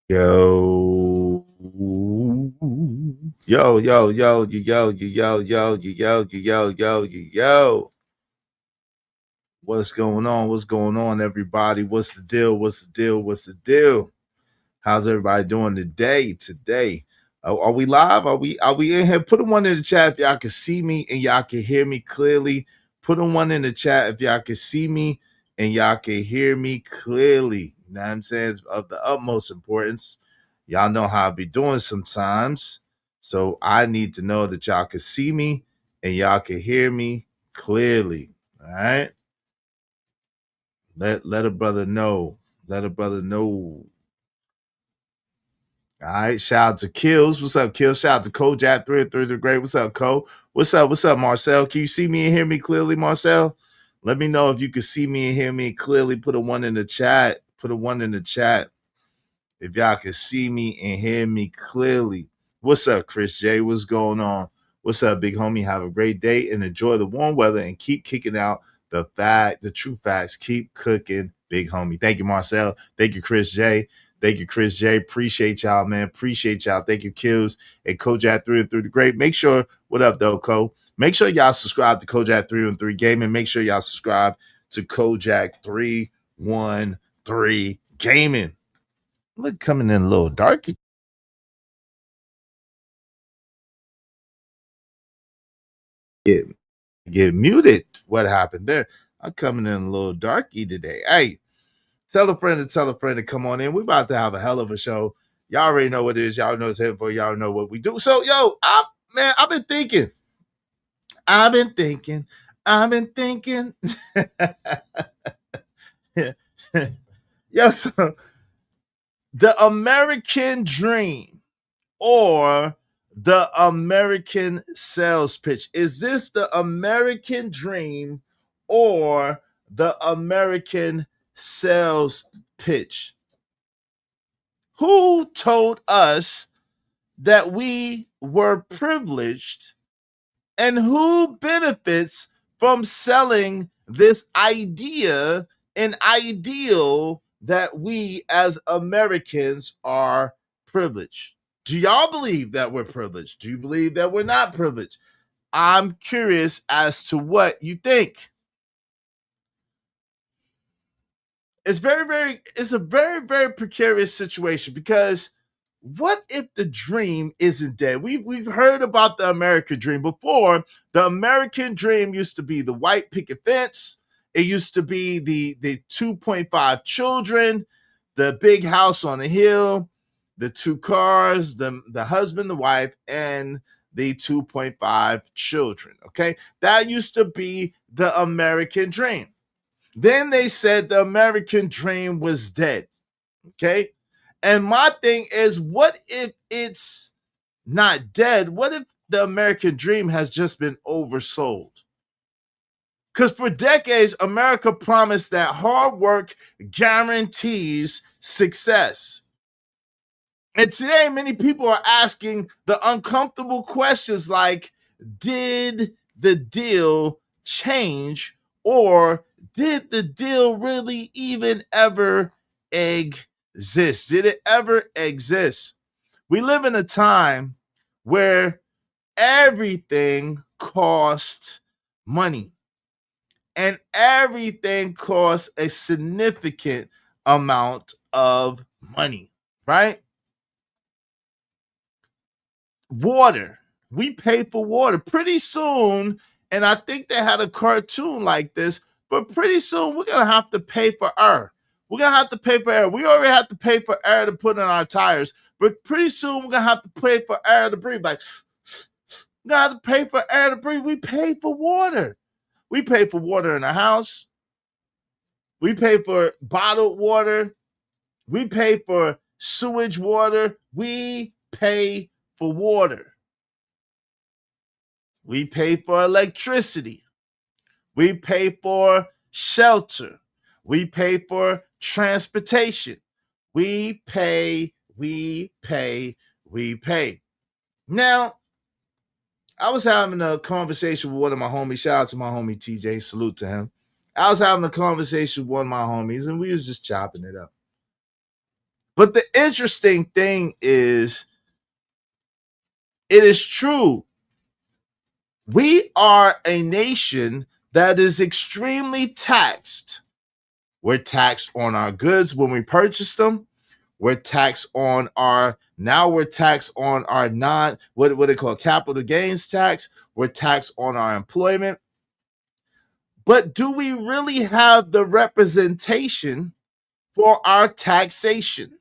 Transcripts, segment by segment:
Yo, yo, yo, yo, yo, yo, yo, yo, yo, yo, yo, yo. What's going on? What's going on, everybody? What's the deal? What's the deal? What's the deal? How's everybody doing today? Are we live? Are we in here? Put a one in the chat if y'all can see me and y'all can hear me clearly. Put a one in the chat if y'all can see me and y'all can hear me clearly. You know what I'm saying? It's of the utmost importance. Y'all know how I be doing sometimes. So I need to know that y'all can see me and y'all can hear me clearly. All right. Let a brother know. Let a brother know. All right, shout out to Kills. What's up, Kills? Shout out to Kojak 3 the Great. What's up, Ko? What's up? What's up, Marcel? Can you see me and hear me clearly, Marcel? Let me know if you can see me and hear me clearly. Put a one in the chat. Put a one in the chat if y'all can see me and hear me clearly. What's up, Chris J? What's going on? What's up, big homie? Have a great day and enjoy the warm weather and keep kicking out the true facts. Keep cooking, big homie. Thank you, Marcel. Thank you, Chris J. Thank you, Chris J. Appreciate y'all, man. Appreciate y'all. Thank you, Kills and Kojak 3 the Great. Make sure, what up, though, Ko? Make sure y'all subscribe to Kojak 3 Gaming. Make sure y'all subscribe to Kojak 313 Gaming. Look, coming in a little dark. Get get muted. What happened there? I'm coming in a little darky today. Hey, tell a friend to tell a friend to come on in. We're about to have a hell of a show. Y'all already know what it is. Y'all know it's heading for. Y'all know what we do. So, yo, I've been thinking. I've been thinking. I've been thinking. Yo, so the American dream or the American sales pitch? Is this the American dream or the American sales pitch? Who told us that we were privileged and who benefits from selling this idea and ideal that we as Americans are privileged? Do y'all believe that we're privileged? Do you believe that we're not privileged? I'm curious as to what you think. It's a very precarious situation because what if the dream isn't dead? We've heard about the American dream before. The American dream used to be the white picket fence. It used to be the 2.5 children, the big house on the hill, the two cars, the husband, the wife, and the 2.5 children. Okay, that used to be the American dream. Then they said the American dream was dead. Okay. And my thing is, what if it's not dead? What if the American dream has just been oversold? Because for decades, America promised that hard work guarantees success. And today, many people are asking the uncomfortable questions like, did the deal change or did the deal really even ever exist? Did it ever exist? We live in a time where everything costs money and everything costs a significant amount of money, right? Water. We pay for water pretty soon. And I think they had a cartoon like this, but pretty soon we're going to have to pay for air. We're going to have to pay for air. We already have to pay for air to put in our tires, but pretty soon we're going to have to pay for air to breathe. Like, we're going to have to pay for air to breathe. We pay for water. We pay for water in the house. We pay for bottled water. We pay for sewage water. We pay for water. We pay for electricity. We pay for shelter. We pay for transportation. We pay. Now, I was having a conversation with one of my homies. Shout out to my homie TJ. Salute to him. I was having a conversation with one of my homies, and we was just chopping it up. But the interesting thing is, it is true. We are a nation that is extremely taxed. We're taxed on our goods when we purchase them. We're taxed on our what they call capital gains tax. We're taxed on our employment. But do we really have the representation for our taxation?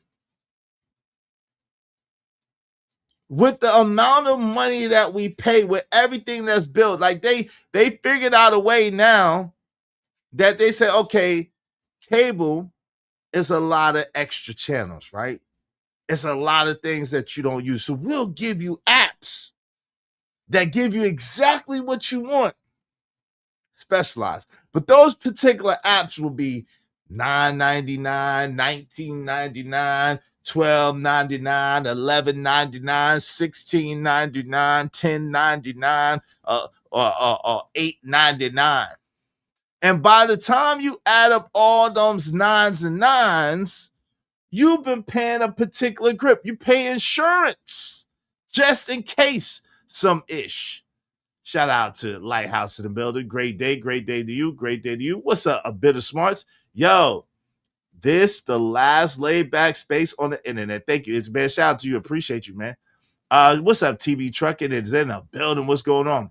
With the amount of money that we pay, with everything that's built, like they figured out a way now that they say, okay, cable is a lot of extra channels, right? It's a lot of things that you don't use. So we'll give you apps that give you exactly what you want, specialized. But those particular apps will be $9.99, $19.99, $12.99, $11.99, $16.99, $10.99, $8.99. And by the time you add up all those nines and nines, you've been paying a particular grip. You pay insurance just in case some ish. Shout out to Lighthouse in the building. Great day to you. Great day to you. What's up, a bit of smarts? Yo, this the last laid back space on the internet. Thank you. It's man. Shout out to you. Appreciate you, man. What's up, TB Trucking? It's in the building. What's going on?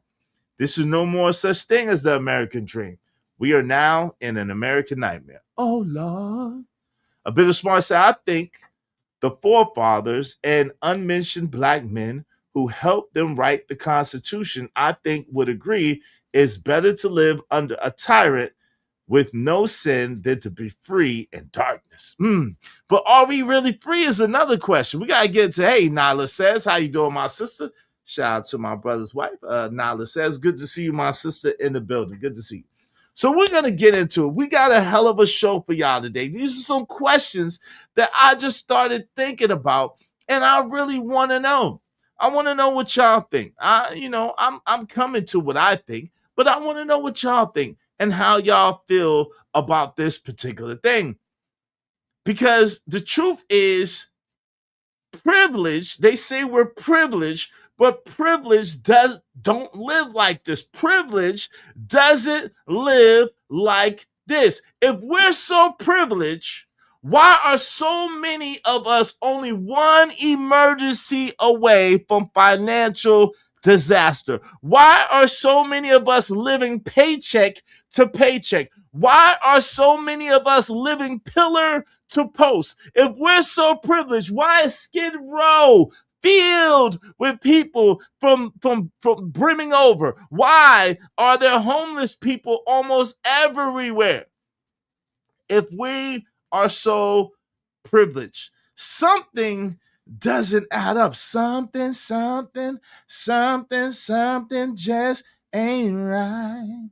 This is no more such thing as the American dream. We are now in an American nightmare. Oh Lord. A bit of smart said, I think the forefathers and unmentioned black men who helped them write the Constitution, I think would agree it's better to live under a tyrant with no sin than to be free in darkness. But are we really free is another question. We got to get to, hey, Nyla Says, how you doing, my sister? Shout out to my brother's wife. Nyla Says, good to see you, my sister, in the building. Good to see you. So we're going to get into it. We got a hell of a show for y'all today. These are some questions that I just started thinking about, and I really want to know. I want to know what y'all think. I'm coming to what I think, but I want to know what y'all think and how y'all feel about this particular thing. Because the truth is, privilege, they say we're privileged, but privilege don't live like this. Privilege doesn't live like this. If we're so privileged, why are so many of us only one emergency away from financial disaster? Why are so many of us living paycheck to paycheck? Why are so many of us living pillar to post? If we're so privileged, why is Skid Row filled with people from brimming over? Why are there homeless people almost everywhere? If we are so privileged, something doesn't add up. Something just ain't right.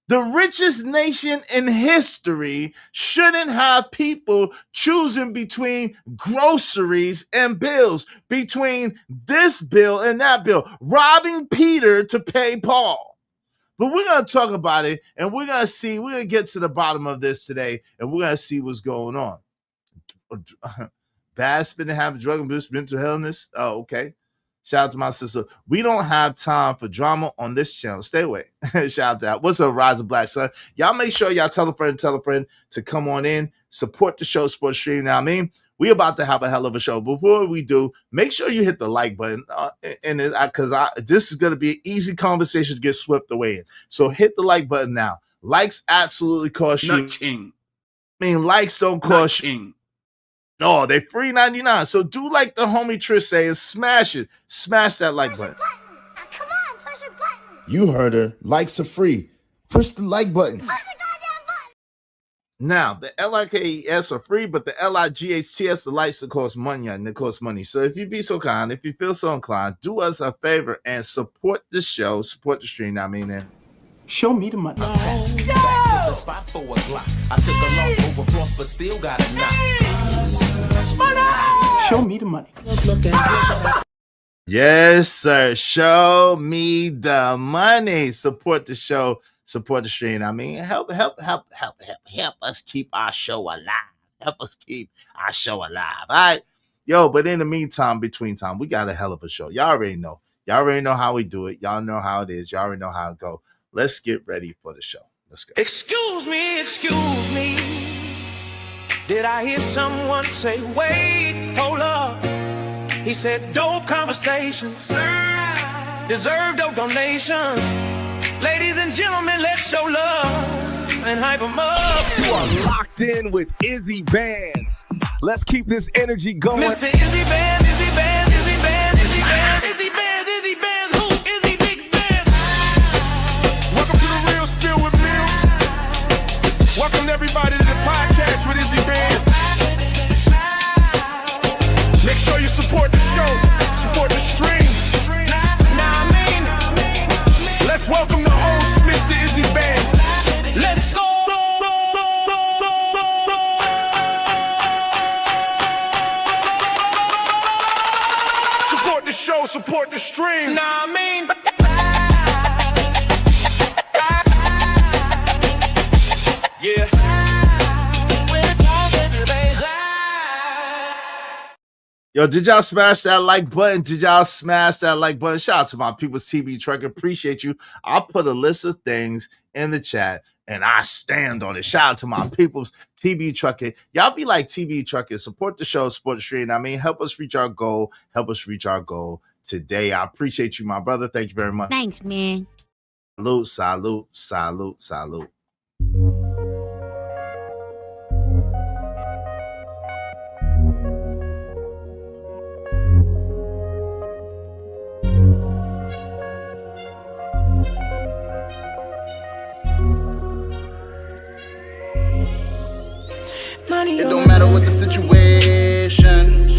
The richest nation in history shouldn't have people choosing between groceries and bills, between this bill and that bill, robbing Peter to pay Paul. But we're going to talk about it, and we're going to get to the bottom of this today, and we're going to see what's going on. Bad spending, having drug abuse, mental illness. Oh, okay. Shout out to my sister. We don't have time for drama on this channel. Stay away. Shout out to that. What's up, Rise of Black Sun? Y'all make sure y'all tell a friend to come on in, support the show, support the stream. Now, I mean, we about to have a hell of a show. Before we do, make sure you hit the like button, because this is going to be an easy conversation to get swept away in. So hit the like button now. Likes absolutely cost you. Nothing. I mean, likes don't cost you. No, they're free 99. So do like the homie Trish say and smash it. Smash that like button. Come on, push a button. You heard her. Likes are free. Push the like button. Push a goddamn button. Now, the LIKES are free, but the LIGHTS, the likes, that cost money, and it costs money. So if you be so kind, if you feel so inclined, do us a favor and support the show, support the stream. I mean, show me the money. No! Spot for a Glock. I took a loss over floss, but still got a knock. Show me the money. yes, sir. Show me the money. Support the show. Support the stream. I mean, help us keep our show alive. help us keep our show alive. All right. Yo, but in the meantime, between time, we got a hell of a show. Y'all already know. Y'all already know how we do it. Y'all know how it is. Y'all already know how it go. Let's get ready for the show. Let's go. Excuse me. Did I hear someone say, wait, hold up? He said, dope conversations deserve dope donations. Ladies and gentlemen, let's show love and hype them up. You are locked in with Izzy Bands. Let's keep this energy going. Mr. Izzy Bands, Izzy Bands, Izzy Bands, Izzy Bands, Izzy Bands, Izzy Bands, who? Izzy Big Bands. Welcome to the Real Spill with Mills. Welcome everybody to the podcast with Izzy Bands. Make sure you support the show, support the stream. Now I mean, Let's welcome the host, Mr. Izzy Bands. let's go. Support the show, support the stream. Now I mean, yeah. Yo, did y'all smash that like button? Did y'all smash that like button? Shout out to my people's TB Trucker. Appreciate you. I'll put a list of things in the chat and I stand on it. Shout out to my people's TB Trucker. Y'all be like TB Trucker. Support the show, support the stream. I mean, help us reach our goal. Help us reach our goal today. I appreciate you, my brother. Thank you very much. Thanks, man. Salute, salute, salute, salute. It don't matter what the situation,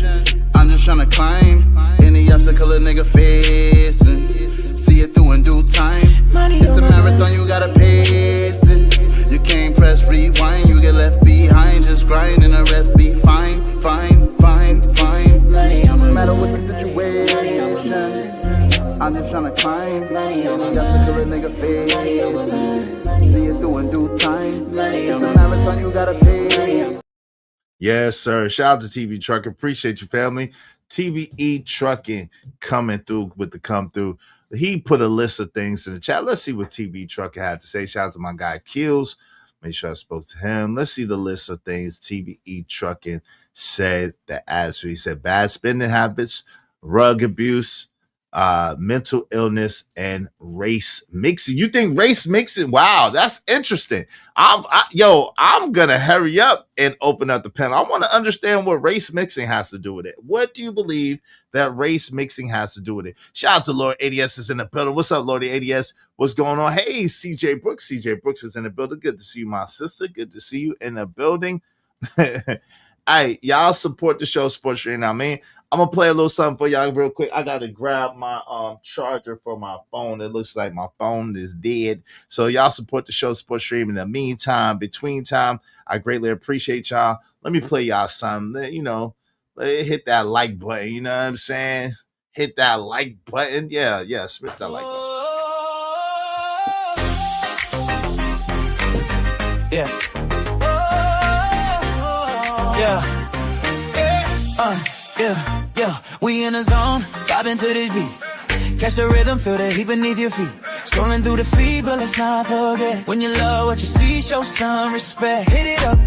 I'm just tryna climb any obstacle a nigga facing. See it through in due time. It's a marathon, you gotta pace it. You can't press rewind, you get left behind. Just grind and the rest be fine, fine, fine, fine. It don't matter what the situation, I'm just tryna climb any obstacle a nigga facing. See it through in due time. It's a marathon, you gotta pace it. Yes, sir. Shout out to TB Trucking. Appreciate you, family. TBE Trucking coming through with the come through. He put a list of things in the chat. Let's see what TB Trucker had to say. Shout out to my guy Keels. Make sure I spoke to him. Let's see the list of things TBE Trucking said that as he said bad spending habits, rug abuse, mental illness, and race mixing. You think race mixing? Wow, that's interesting. I'm gonna hurry up and open up the panel. I want to understand what race mixing has to do with it. What do you believe that race mixing has to do with it? Shout out to Lord ADS is in the building. What's up, Lord ADS? What's going on? Hey, CJ Brooks. CJ Brooks is in the building. Good to see you, my sister. Good to see you in the building. Hey, y'all support the show, Sports Stream. I mean, I'm gonna play a little something for y'all real quick. I gotta grab my charger for my phone. It looks like my phone is dead. So y'all support the show, Sports Stream. In the meantime, between time, I greatly appreciate y'all. Let me play y'all something. You know, hit that like button. You know what I'm saying? Hit that like button. Yeah, hit that like button. Yeah. Yeah. We in the zone, vibing to this beat. Catch the rhythm, feel the heat beneath your feet. Scrolling through the feed, but let's not forget. When you love what you see, show some respect. Hit it up,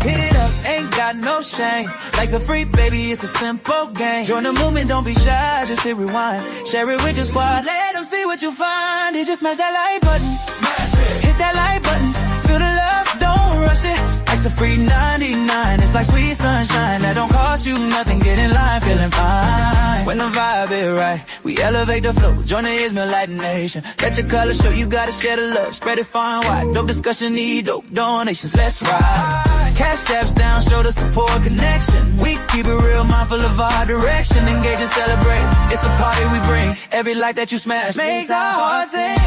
ain't got no shame. Life's a free, baby, it's a simple game. Join the movement, don't be shy, just hit rewind. Share it with your squad, let them see what you find. Did you smash that like button? Smash it. Hit that like button, feel the love, don't rush it. Life's a free 99, it's like sweet sunshine. That don't cost you nothing, get in line, feeling fine. When the vibe is right, we elevate the flow. Join the Ismail Light Nation. Let your colors show, you gotta share the love. Spread it far and wide, dope discussion, need dope donations. Let's ride. Cash apps down, show the support connection. We keep it real, mindful of our direction. Engage and celebrate, it's a party we bring. Every light that you smash makes our hearts sing.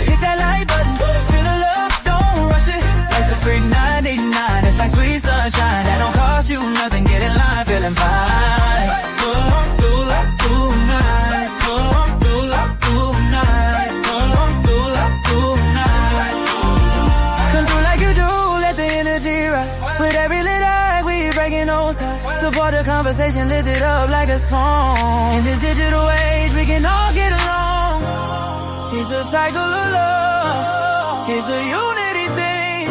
Hit that like button, feel the love, don't rush it. Life's a free 99, it's like sweet sunshine. That don't cost you nothing, get in line, feeling fine. Come through like tonight, come through like tonight, come through like tonight. Come through like you do, let the energy ride. With every little act, we won't stop. Support the conversation, lift it up like a song. In this digital age, we can all get along. It's a cycle of love. It's a unity thing.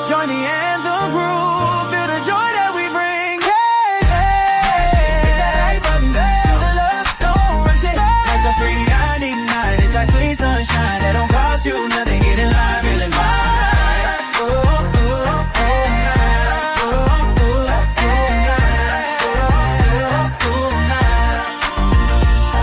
Join the anthem group. Feel the joy that we bring. Hey, hey, hit that right button. Feel the love, don't rush it. Like some free 99. It's like sweet sunshine that don't cost you nothing. Get in line, feeling fine.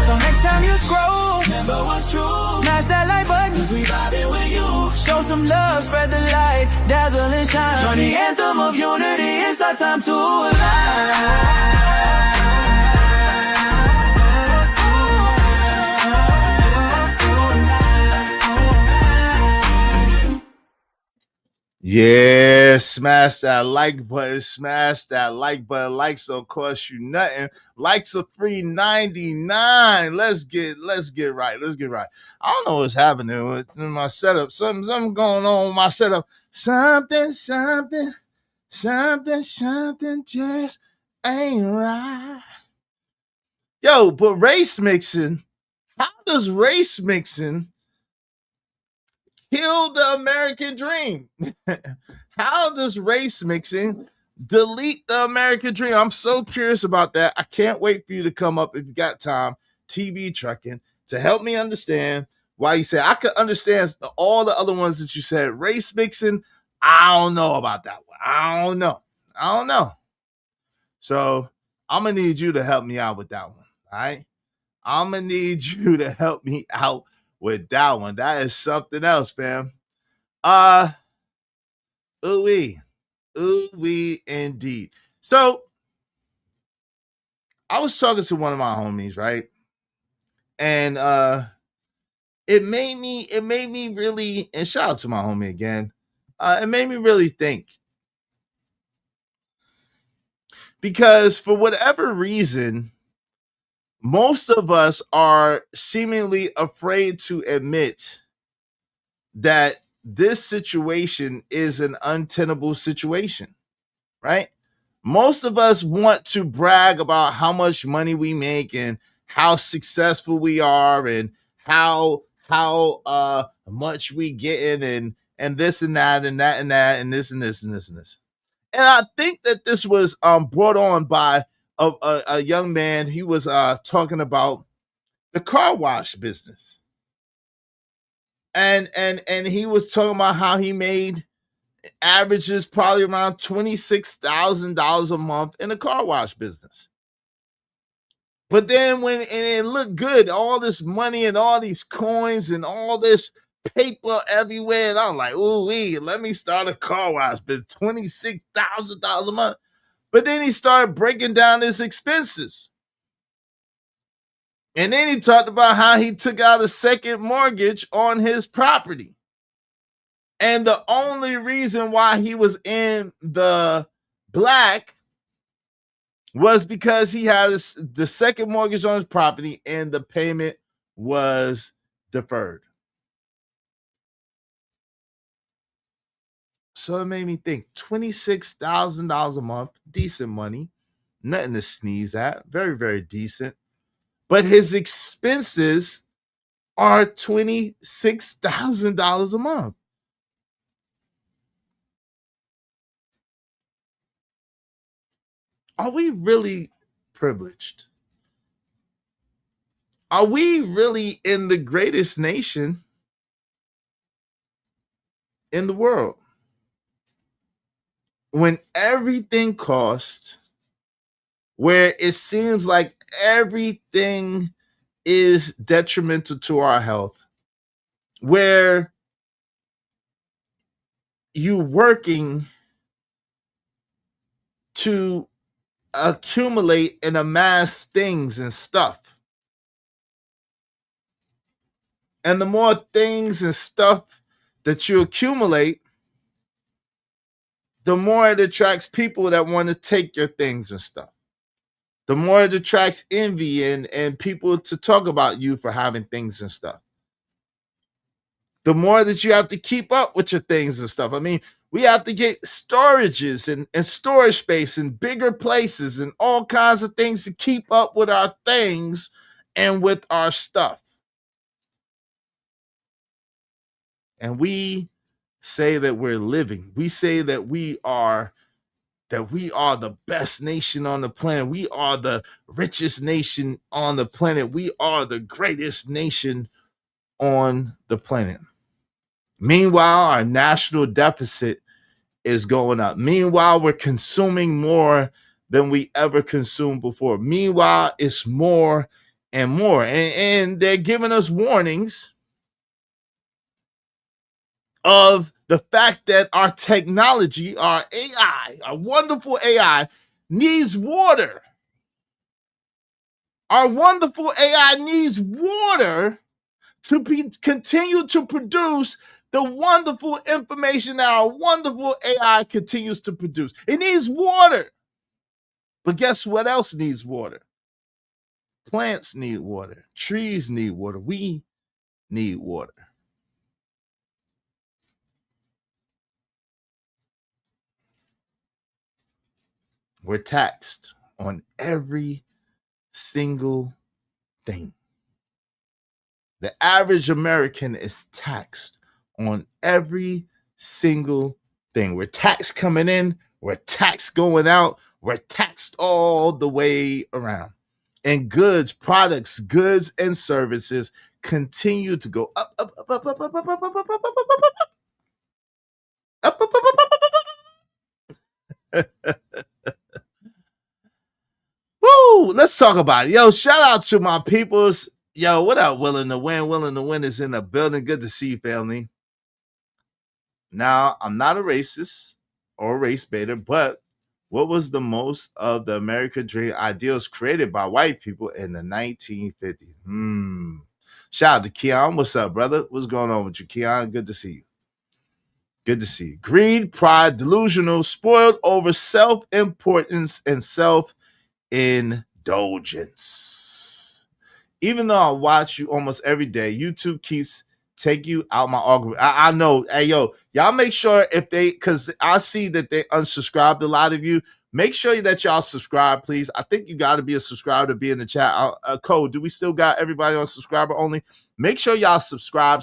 So next time you scroll, remember what's true. Smash that like button, 'cause we vibing with you. Show some love, spread the light, dazzle and shine. Join the anthem of unity, it's our time to align. Yeah, smash that like button, smash that like button. Likes don't cost you nothing. Likes are free 99. Let's get right. Let's get right. I don't know what's happening with my setup. Something going on with my setup. Something just ain't right. Yo, but race mixing, how does race mixing kill the American dream? How does race mixing delete the American dream? I'm so curious about that. I can't wait for you to come up if you got time, TV Trucking, to help me understand why you say I could understand all the other ones that you said. Race mixing, I don't know about that one. I don't know. So I'm gonna need you to help me out with that one. All right. I'm gonna need you to help me out with that one. That is something else, fam. Ooh-wee indeed. So I was talking to one of my homies, right? And it made me really, and shout out to my homie again. It made me really think. Because for whatever reason, most of us are seemingly afraid to admit that this situation is an untenable situation, right? Most of us want to brag about how much money we make and how successful we are and how much we get in and this and that and that and that and this and this and this and this. And I think that this was brought on by a young man. He was talking about the car wash business. And he was talking about how he made averages probably around $26,000 a month in the car wash business. But then when it looked good, all this money and all these coins and all this paper everywhere, and I'm like, ooh, let me start a car wash business, $26,000 a month. But then he started breaking down his expenses. And then he talked about how he took out a second mortgage on his property. And the only reason why he was in the black was because he had the second mortgage on his property and the payment was deferred. So it made me think, $26,000 a month, decent money, nothing to sneeze at, very, very decent. But his expenses are $26,000 a month. Are we really privileged? Are we really in the greatest nation in the world? When everything costs, where it seems like everything is detrimental to our health, where you working to accumulate and amass things and stuff. And the more things and stuff that you accumulate, the more it attracts people that want to take your things and stuff. The more it attracts envy and people to talk about you for having things and stuff. The more that you have to keep up with your things and stuff. I mean, We have to get storages and storage space and bigger places and all kinds of things to keep up with our things and with our stuff. And we say that we're living. We say that we are the best nation on the planet. We are the richest nation on the planet. We are the greatest nation on the planet. Meanwhile, our national deficit is going up. Meanwhile, we're consuming more than we ever consumed before. Meanwhile, it's more and more. And they're giving us warnings of the fact that our technology, our AI, our wonderful AI, needs water. Our wonderful AI needs water to continue to produce the wonderful information that our wonderful AI continues to produce. It needs water. But guess what else needs water? Plants need water. Trees need water. We need water. We're taxed on every single thing. The average American is taxed on every single thing. We're taxed coming in, we're taxed going out, we're taxed all the way around. And goods, products, goods, and services continue to go up, up, up, up, up, up, up, up, up, up, up, up, up, up, up, up. Woo! Let's talk about it. Yo, shout out to my peoples. Yo, what up, Willing to Win? Willing to Win is in the building. Good to see you, family. Now, I'm not a racist or a race baiter, but what was the most of the American dream ideals created by white people in the 1950s? Shout out to Keon. What's up, brother? What's going on with you, Keon? Good to see you. Good to see you. Greed, pride, delusional, spoiled over self-importance and self-indulgence. Even though I watch you almost every day, YouTube keeps take you out my algorithm. I know. Hey, yo, y'all make sure if they, because I see that they unsubscribed a lot of you. Make sure that y'all subscribe, please. I think you got to be a subscriber to be in the chat. Code, do we still got everybody on subscriber only? Make sure y'all subscribe,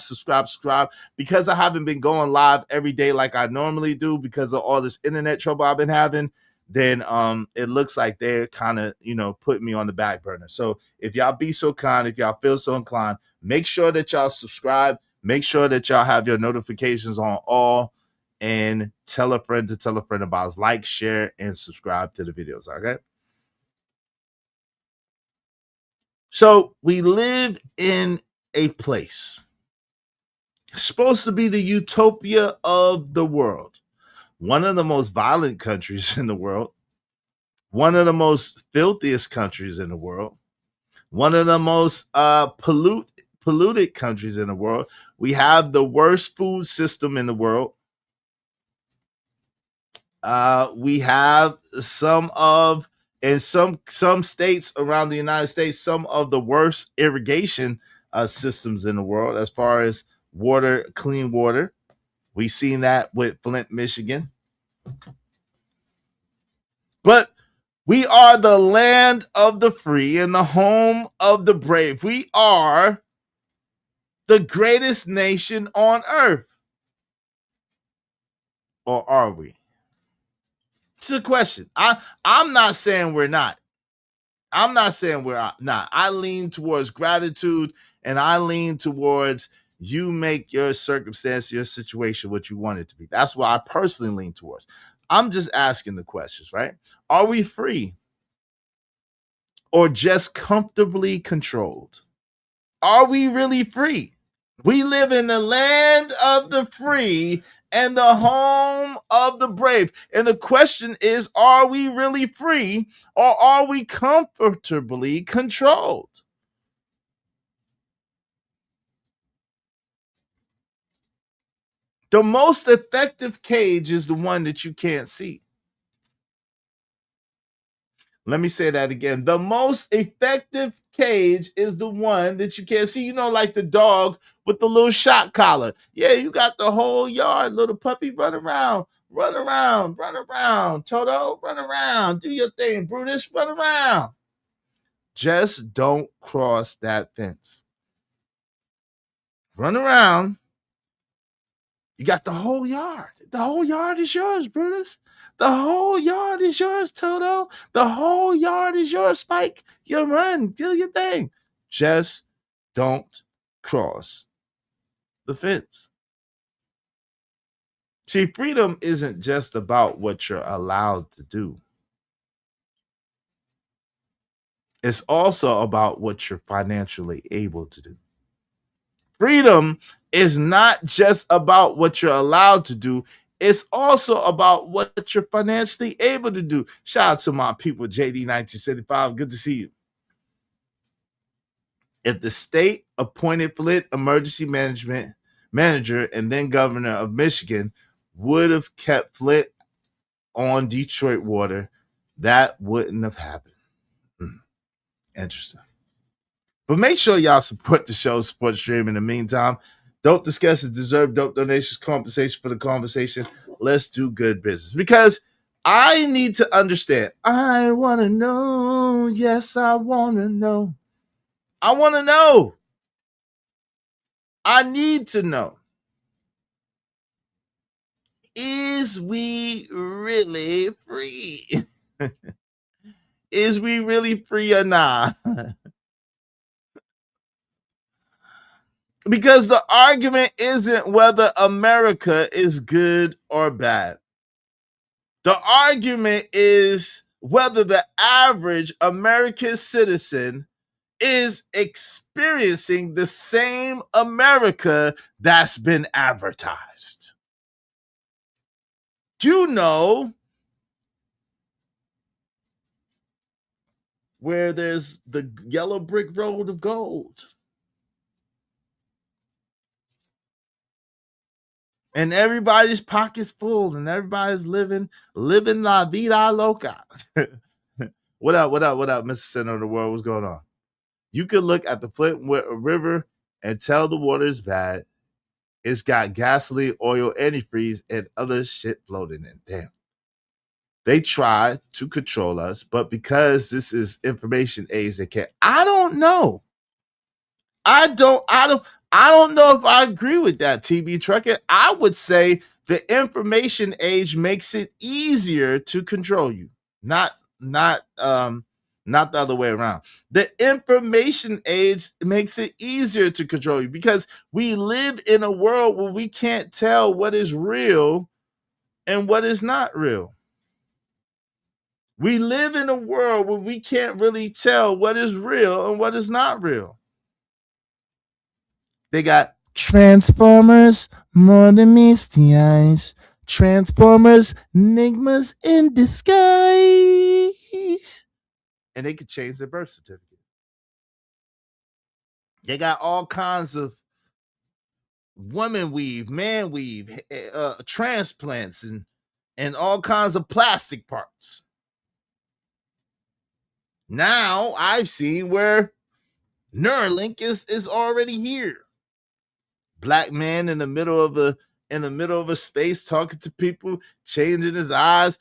because I haven't been going live every day like I normally do because of all this internet trouble I've been having. Then it looks like they're kind of, putting me on the back burner. So if y'all be so kind, if y'all feel so inclined, make sure that y'all subscribe. Make sure that y'all have your notifications on all, and tell a friend to tell a friend about us. Like, share, and subscribe to the videos, okay? So we live in a place supposed to be the utopia of the world. One of the most violent countries in the world, one of the most filthiest countries in the world, one of the most polluted countries in the world. We have the worst food system in the world. We have some states around the United States, some of the worst irrigation systems in the world as far as water, clean water. We've seen that with Flint, Michigan. But we are the land of the free and the home of the brave. We are the greatest nation on earth. Or are we? It's a question. I'm not saying we're not. I'm not saying we're not. I lean towards gratitude, and I lean towards you make your circumstance, your situation what you want it to be. That's what I personally lean towards. I'm just asking the questions, right? Are we free or just comfortably controlled? Are we really free? We live in the land of the free and the home of the brave. And the question is, are we really free or are we comfortably controlled? The most effective cage is the one that you can't see. Let me say that again. The most effective cage is the one that you can't see. Like the dog with the little shock collar. Yeah, you got the whole yard, little puppy running around. Run around. Toto, run around. Do your thing, Brutus, run around. Just don't cross that fence. Run around. You got the whole yard. The whole yard is yours, Brutus. The whole yard is yours, Toto. The whole yard is yours, Spike. You run. Do your thing. Just don't cross the fence. See, freedom isn't just about what you're allowed to do. It's also about what you're financially able to do. Freedom is not just about what you're allowed to do. It's also about what you're financially able to do. Shout out to my people, JD1975. Good to see you. If the state appointed Flint emergency management manager and then governor of Michigan would have kept Flint on Detroit water, that wouldn't have happened. Interesting. But make sure y'all support the show, support stream. In the meantime, Dope Discussions deserve dope donations, compensation for the conversation. Let's do good business. Because I need to understand. I want to know. Yes, I want to know. I want to know. I need to know. Is we really free? Is we really free or not? Because the argument isn't whether America is good or bad. The argument is whether the average American citizen is experiencing the same America that's been advertised. You know, where there's the yellow brick road of gold. And everybody's pockets full and everybody's living la vida loca. What up, Mr. Center of the World? What's going on? You could look at the Flint River and tell the water is bad. It's got gasoline, oil, antifreeze, and other shit floating in. Damn. They try to control us, but because this is information age, they can't. I don't know. I don't know if I agree with that, TB Trucker. I would say the information age makes it easier to control you. Not the other way around. The information age makes it easier to control you because we live in a world where we can't tell what is real and what is not real. We live in a world where we can't really tell what is real and what is not real. They got Transformers, more than meets the eyes. Transformers, enigmas in disguise. And they could change their birth certificate. They got all kinds of woman weave, man weave, transplants, and all kinds of plastic parts. Now I've seen where Neuralink is already here. Black man in the middle of a space talking to people, changing his eyes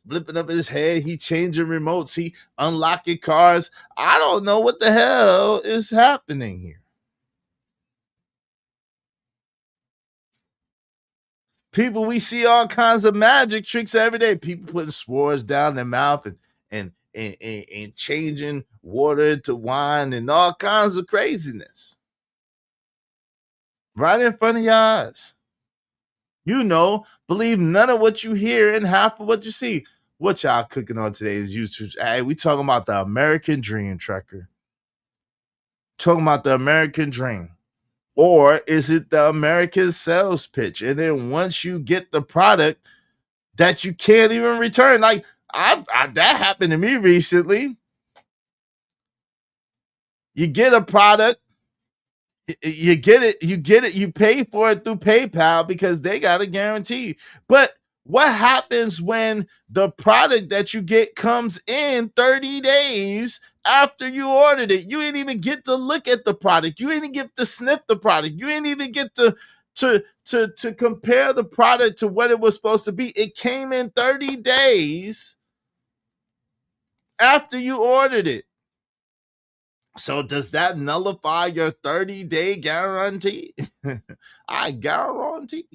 flipping up his head. He changing remotes. He unlocking cars. I don't know what the hell is happening here. People, we see all kinds of magic tricks every day. People putting swords down their mouth and changing water to wine and all kinds of craziness. Right in front of your eyes. You know, believe none of what you hear and half of what you see. What y'all cooking on today's YouTube? Hey, we talking about the American Dream, Trucker. Talking about the American Dream. Or is it the American sales pitch? And then once you get the product that you can't even return. Like, that happened to me recently. You get a product. You get it, you pay for it through PayPal because they got a guarantee. But what happens when the product that you get comes in 30 days after you ordered it? You ain't even get to look at the product. You ain't even get to sniff the product. You ain't even get to to compare the product to what it was supposed to be. It came in 30 days after you ordered it. So does that nullify your 30-day guarantee? I guarantee.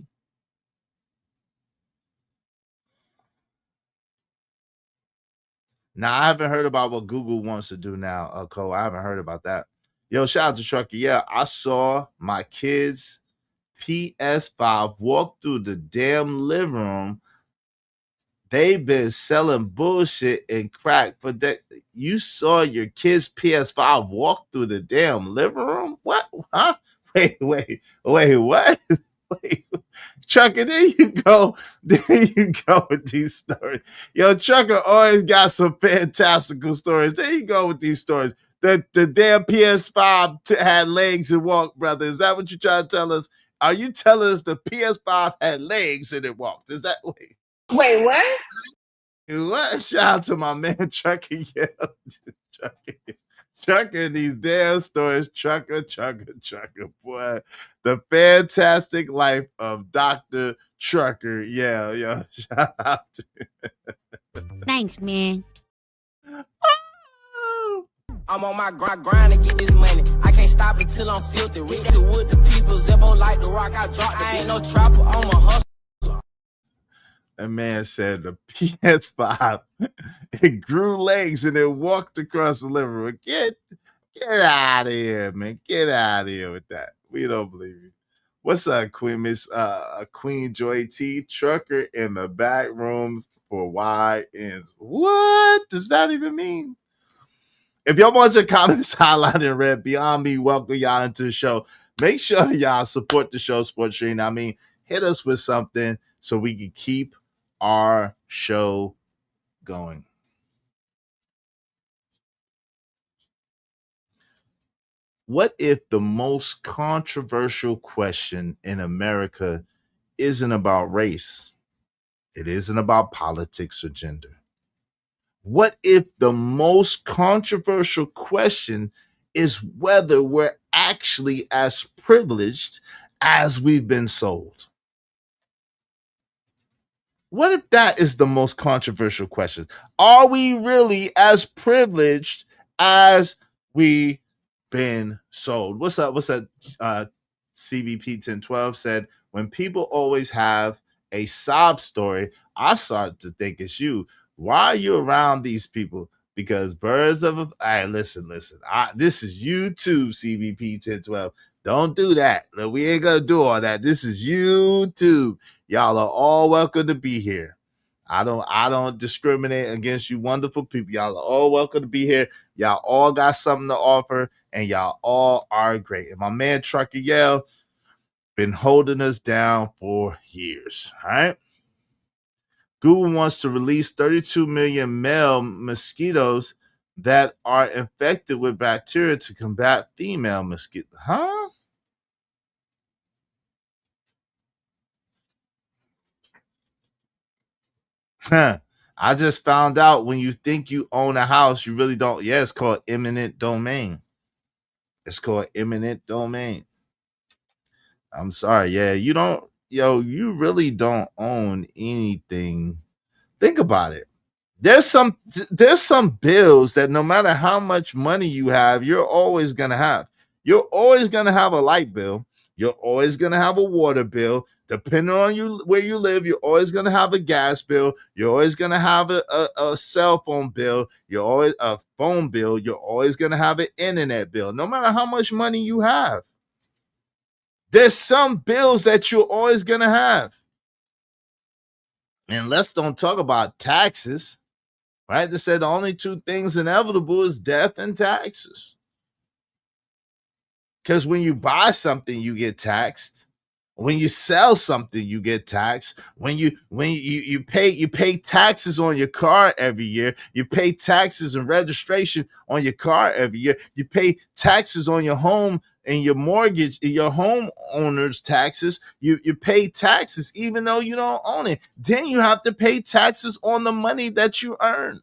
Now, I haven't heard about what Google wants to do now, Cole. I haven't heard about that. Yo, shout out to Trucker. Yeah, I saw my kids' PS5 walk through the damn living room. They've been selling bullshit and crack for that. You saw your kids' PS5 walk through the damn living room? What? Huh? Wait, what? Wait. Trucker, there you go. There you go with these stories. Yo, Trucker always got some fantastical stories. There you go with these stories. The damn PS5 had legs and walked, brother. Is that what you're trying to tell us? Are you telling us the PS5 had legs and it walked? Is that wait? Wait, what? What? Shout out to my man Trucker. Yeah, Trucker in these damn stories. Trucker. Boy, the fantastic life of Dr. Trucker. Yeah. Shout out to Thanks, man. I'm on my grind to get this money. I can't stop until I'm filthy. With the people, Zebo like the rock. I drop. I ain't no trapper. I'm a hustler. A man said the PS5 it grew legs and it walked across the living room. Get out of here, man. Get out of here with that. We don't believe you. What's up, Queen Miss Queen Joy T? Trucker in the back rooms for YNs. What does that even mean? If y'all want your comments highlighted in red, Beyond Me, welcome y'all into the show. Make sure y'all support the show, Sports Stream. I mean, hit us with something so we can keep our show going. What if the most controversial question in America isn't about race? It isn't about politics or gender. What if the most controversial question is whether we're actually as privileged as we've been sold? What if that is the most controversial question? Are we really as privileged as we've been sold? What's up? CBP 1012 said, when people always have a sob story, I started to think it's you. Why are you around these people? Because birds of a... All right, listen. This is YouTube, CBP 1012. Don't do that. We ain't gonna do all that. This is YouTube. Y'all are all welcome to be here. I don't discriminate against you wonderful people. Y'all are all welcome to be here. Y'all all got something to offer, and y'all all are great. And my man Trucker Yell been holding us down for years. All right. Google wants to release 32 million male mosquitoes that are infected with bacteria to combat female mosquitoes. Huh? I just found out when you think you own a house, you really don't. Yeah, it's called eminent domain. I'm sorry. Yeah, you really don't own anything. Think about it. There's some bills that no matter how much money you have, you're always going to have. You're always going to have a light bill. You're always going to have a water bill. Depending on where you live, you're always going to have a gas bill. You're always going to have a cell phone bill. You're always a phone bill. You're always going to have an internet bill. No matter how much money you have, there's some bills that you're always going to have. And let's don't talk about taxes, right? They said the only two things inevitable is death and taxes. Because when you buy something, you get taxed. When you sell something, you get taxed. When you pay taxes on your car every year. You pay taxes and registration on your car every year. You pay taxes on your home and your mortgage, your homeowner's taxes. You pay taxes even though you don't own it. Then you have to pay taxes on the money that you earn.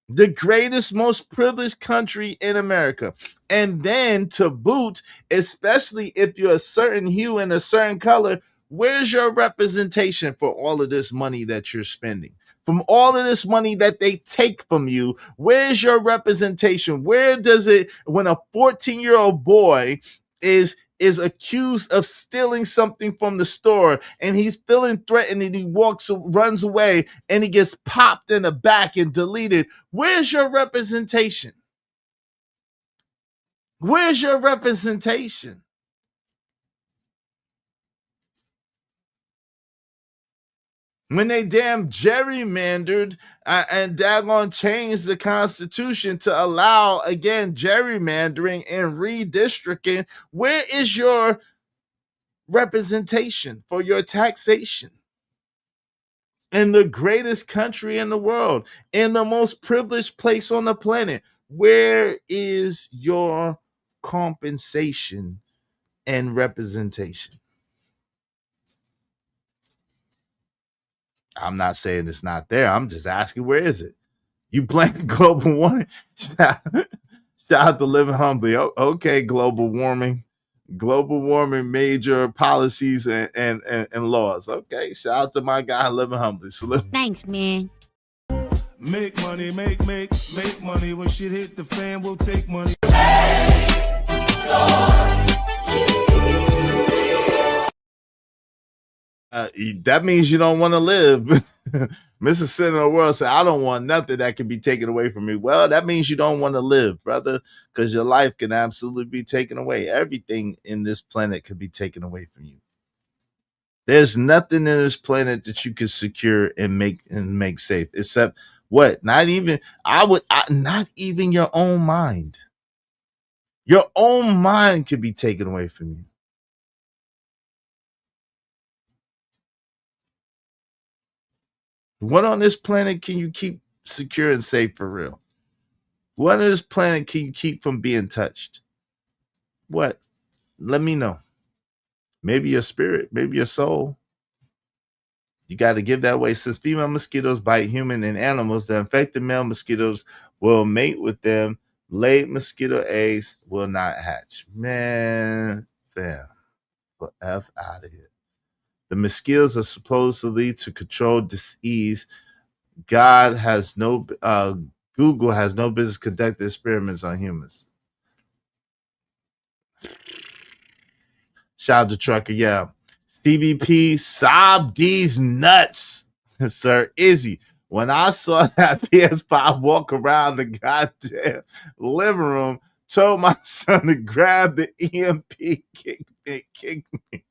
The greatest, most privileged country in America. And then to boot, especially if you're a certain hue and a certain color, where's your representation for all of this money that you're spending? From all of this money that they take from you, where's your representation? Where does it, when a 14-year-old boy is accused of stealing something from the store and he's feeling threatened and he runs away and he gets popped in the back and deleted, where's your representation? Where's your representation? When they damn gerrymandered and daggone changed the Constitution to allow, again, gerrymandering and redistricting, where is your representation for your taxation? In the greatest country in the world, in the most privileged place on the planet, where is your compensation and representation? I'm not saying it's not there. I'm just asking, where is it? You blame global warming? Shout out to Living Humbly. Okay, global warming major policies and laws. Okay, shout out to my guy Living Humbly. Salute. Thanks, man. Make money, make money. When shit hit the fan, we'll take money. That means you don't want to live. Mr. Center of the World said, I don't want nothing that can be taken away from me. Well, that means you don't want to live, brother, because your life can absolutely be taken away. Everything in this planet could be taken away from you. There's nothing in this planet that you can secure and make safe, except what? Not even not even your own mind. Your own mind could be taken away from you. What on this planet can you keep secure and safe for real? What on this planet can you keep from being touched? What? Let me know. Maybe your spirit, maybe your soul. You got to give that away. Since female mosquitoes bite human and animals, the infected male mosquitoes will mate with them. Laid mosquito eggs will not hatch. Man, fam, for F out of here. The mosquitoes are supposedly to control disease. Google has no business conducting experiments on humans. Shout out to Trucker, yeah. CBP, sob these nuts, sir. Izzy, when I saw that PS5 walk around the goddamn living room, told my son to grab the EMP, kick me.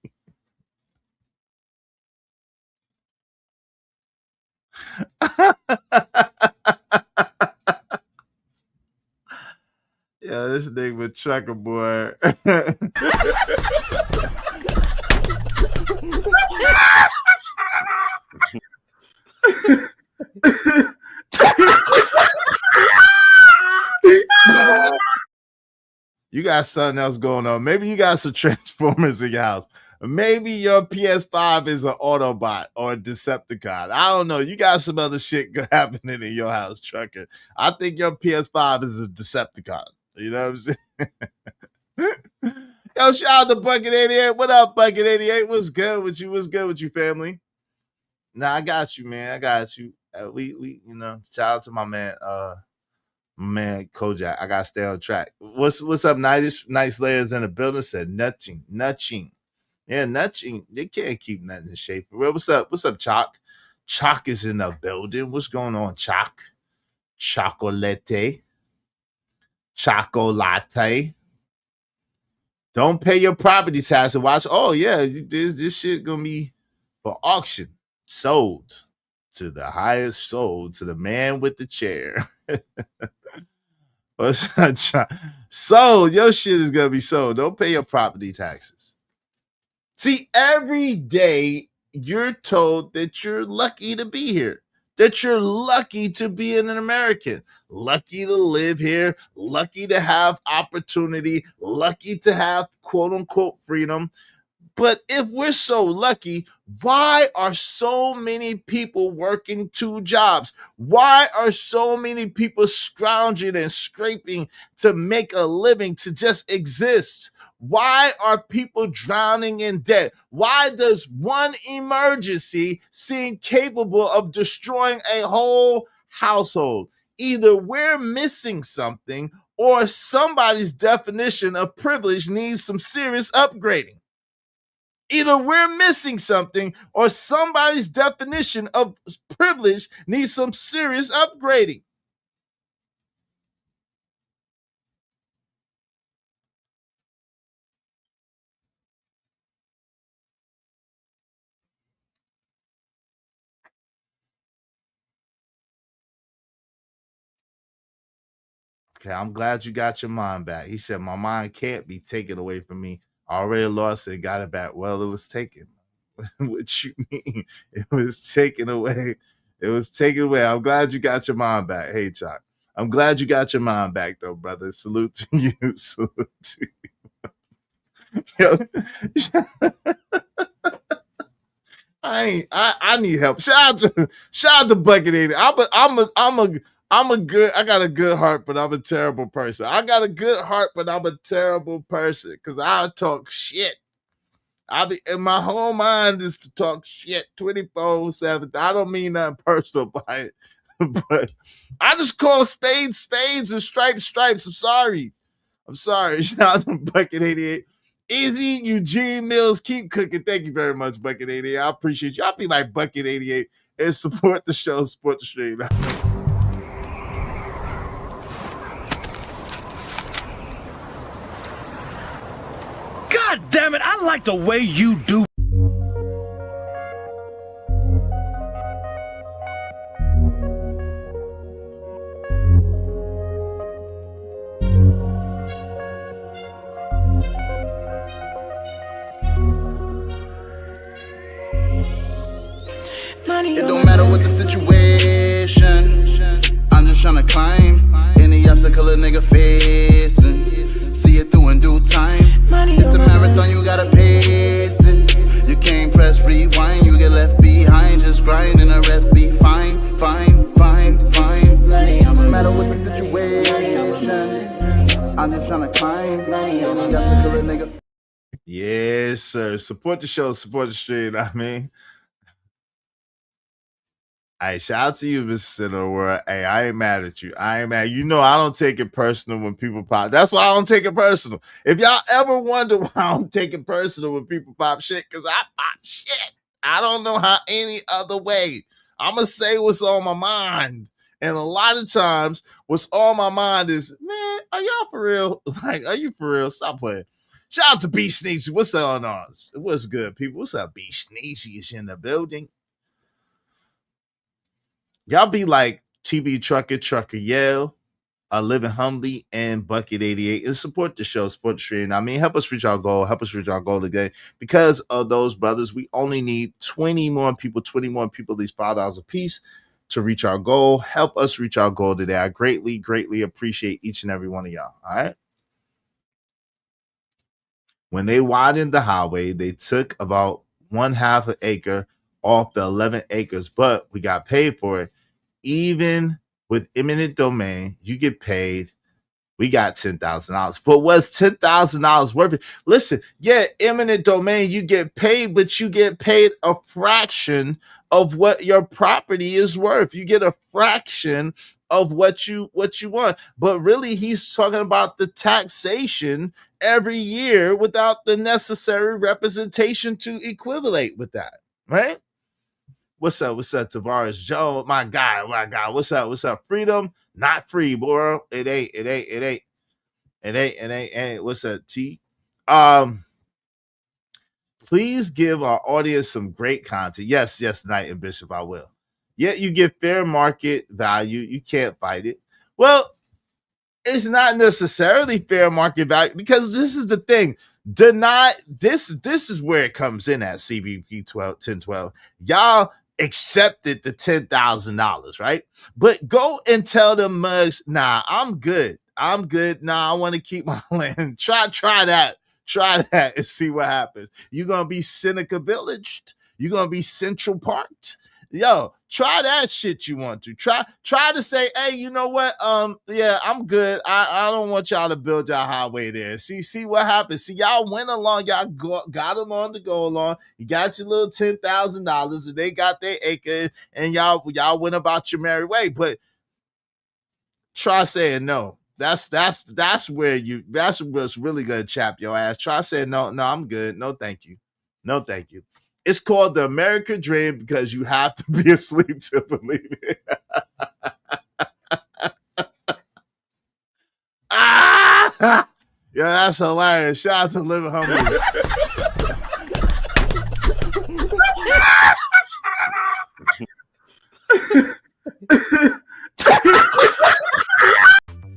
Yeah, this nigga with Trucker boy. You got something else going on. Maybe you got some Transformers in your house. Maybe your PS5 is an Autobot or a Decepticon. I don't know. You got some other shit happening in your house, Trucker. I think your PS5 is a Decepticon. You know what I'm saying? Yo, shout out to Bucket 88. What up, Bucket 88? What's good with you? What's good with you, family? Nah, I got you, man. I got you. We shout out to my man, Kojak. I gotta stay on track. What's up, nice layers in the building? Said nutching. Yeah, nutching. They can't keep nothing in shape. What's up? What's up, Chalk? Chalk is in the building. What's going on, Chalk? Chocolate. Don't pay your property tax and watch. Oh, yeah, this shit gonna be for auction. Sold to the highest sold to the man with the chair. Sold. Your shit is gonna be sold. Don't pay your property taxes. See, every day you're told that you're lucky to be here, that you're lucky to be an American, lucky to live here, lucky to have opportunity, lucky to have quote unquote freedom. But if we're so lucky, why are so many people working 2 jobs? Why are so many people scrounging and scraping to make a living, to just exist? Why are people drowning in debt? Why does one emergency seem capable of destroying a whole household? Either we're missing something or somebody's definition of privilege needs some serious upgrading. Either we're missing something or somebody's definition of privilege needs some serious upgrading. Okay, I'm glad you got your mind back. He said, my mind can't be taken away from me. I already lost it, got it back. Well, it was taken. What you mean? It was taken away. It was taken away. I'm glad you got your mind back. Hey, Chuck. I'm glad you got your mind back, though, brother. Salute to you. Salute to you. I need help. Shout out to Bucket 80. I got a good heart, but I'm a terrible person. I got a good heart, but I'm a terrible person because I talk shit. And my whole mind is to talk shit 24/7. I don't mean nothing personal by it, but I just call spades and stripes. I'm sorry. Shout out to Bucket 88. Easy, Eugene Mills, keep cooking. Thank you very much, Bucket 88. I appreciate you. I'll be like Bucket 88 and support the show, support the stream. God damn it, I like the way you do. It don't matter what the situation, I'm just tryna climb any obstacle a nigga facing. See it through in due time. It's a marathon, you gotta pace it. You can't press rewind, you get left behind. Just grind and the rest be fine. It don't matter what the situation, I'm just tryna climb any obstacle a nigga. Yes, sir. Support the show, support the stream. I mean, hey, shout out to you, Mr. Center World. Hey, I ain't mad at you. I ain't mad. You know, I don't take it personal when people pop. That's why I don't take it personal. If y'all ever wonder why I don't take it personal when people pop shit, because I pop shit. I don't know how any other way. I'm going to say what's on my mind. And a lot of times, what's on my mind is, man, are y'all for real? Like, are you for real? Stop playing. Shout out to B Sneezy. What's on us? What's good, people? What's up? B Sneezy is in the building. Y'all be like TB Trucker Yell, Living Humbly, and Bucket 88, and support the show, support the stream. I mean, help us reach our goal. Help us reach our goal today. Because of those brothers, we only need 20 more people, at least $5 a piece to reach our goal. Help us reach our goal today. I greatly, greatly appreciate each and every one of y'all. All right. When they widened the highway, they took about 1/2 acre off the 11 acres, but we got paid for it. Even with eminent domain, you get paid. We got $10,000. But was $10,000 worth it? Listen, yeah, eminent domain, you get paid, but you get paid a fraction of what your property is worth. You get a fraction of what you want. But really, he's talking about the taxation every year without the necessary representation to equivalate with that, right? What's up, Tavares Joe? My guy. What's up? Freedom, not free, boy. It ain't. What's up, T? Please give our audience some great content. Yes, Knight and Bishop, I will. Yeah, you get fair market value. You can't fight it. Well, it's not necessarily fair market value because this is the thing. This is where it comes in at CBP 1012. Y'all accepted the $10,000, right? But go and tell them mugs, nah, I'm good. Nah, I want to keep my land. Try that. Try that and see what happens. You're gonna be Seneca Villaged. You're gonna be Central Parked. Yo, try that shit you want to. Try to say, hey, you know what? Yeah, I'm good. I don't want y'all to build y'all highway there. See what happens. See, y'all went along, y'all got along to go along. You got your little $10,000 and they got their acre, and y'all went about your merry way. But try saying no. That's what's really gonna chap your ass. Try saying no, I'm good. No, thank you. No, thank you. It's called the American Dream because you have to be asleep to believe it. Ah! Yeah, that's hilarious. Shout out to Living Humbly.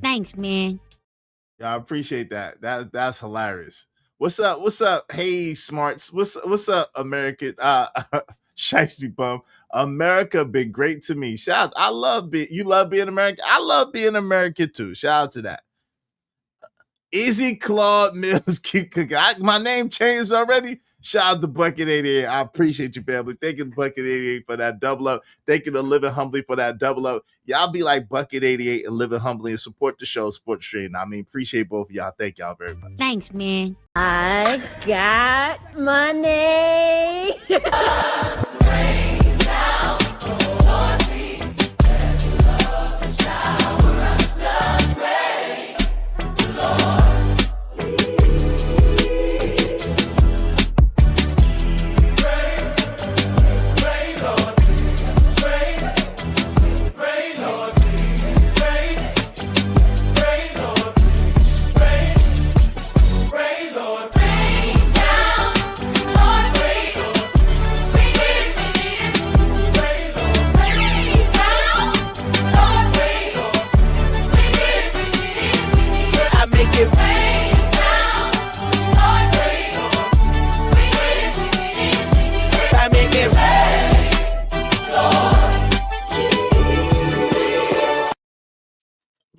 Thanks, man. Yeah, I appreciate that. That's hilarious. What's up? Hey, smarts. What's up, American? Shiesty bum. America been great to me. Shout out. You love being American. I love being American too. Shout out to that. Easy Claude Mills keep cooking. My name changed already. Shout out to Bucket 88. I appreciate you, family. Thank you to Bucket 88 for that double up. Thank you to Living Humbly for that double up. Y'all be like Bucket 88 and Living Humbly and support the show, support the stream. I mean, appreciate both of y'all. Thank y'all very much. Thanks, man. I got money.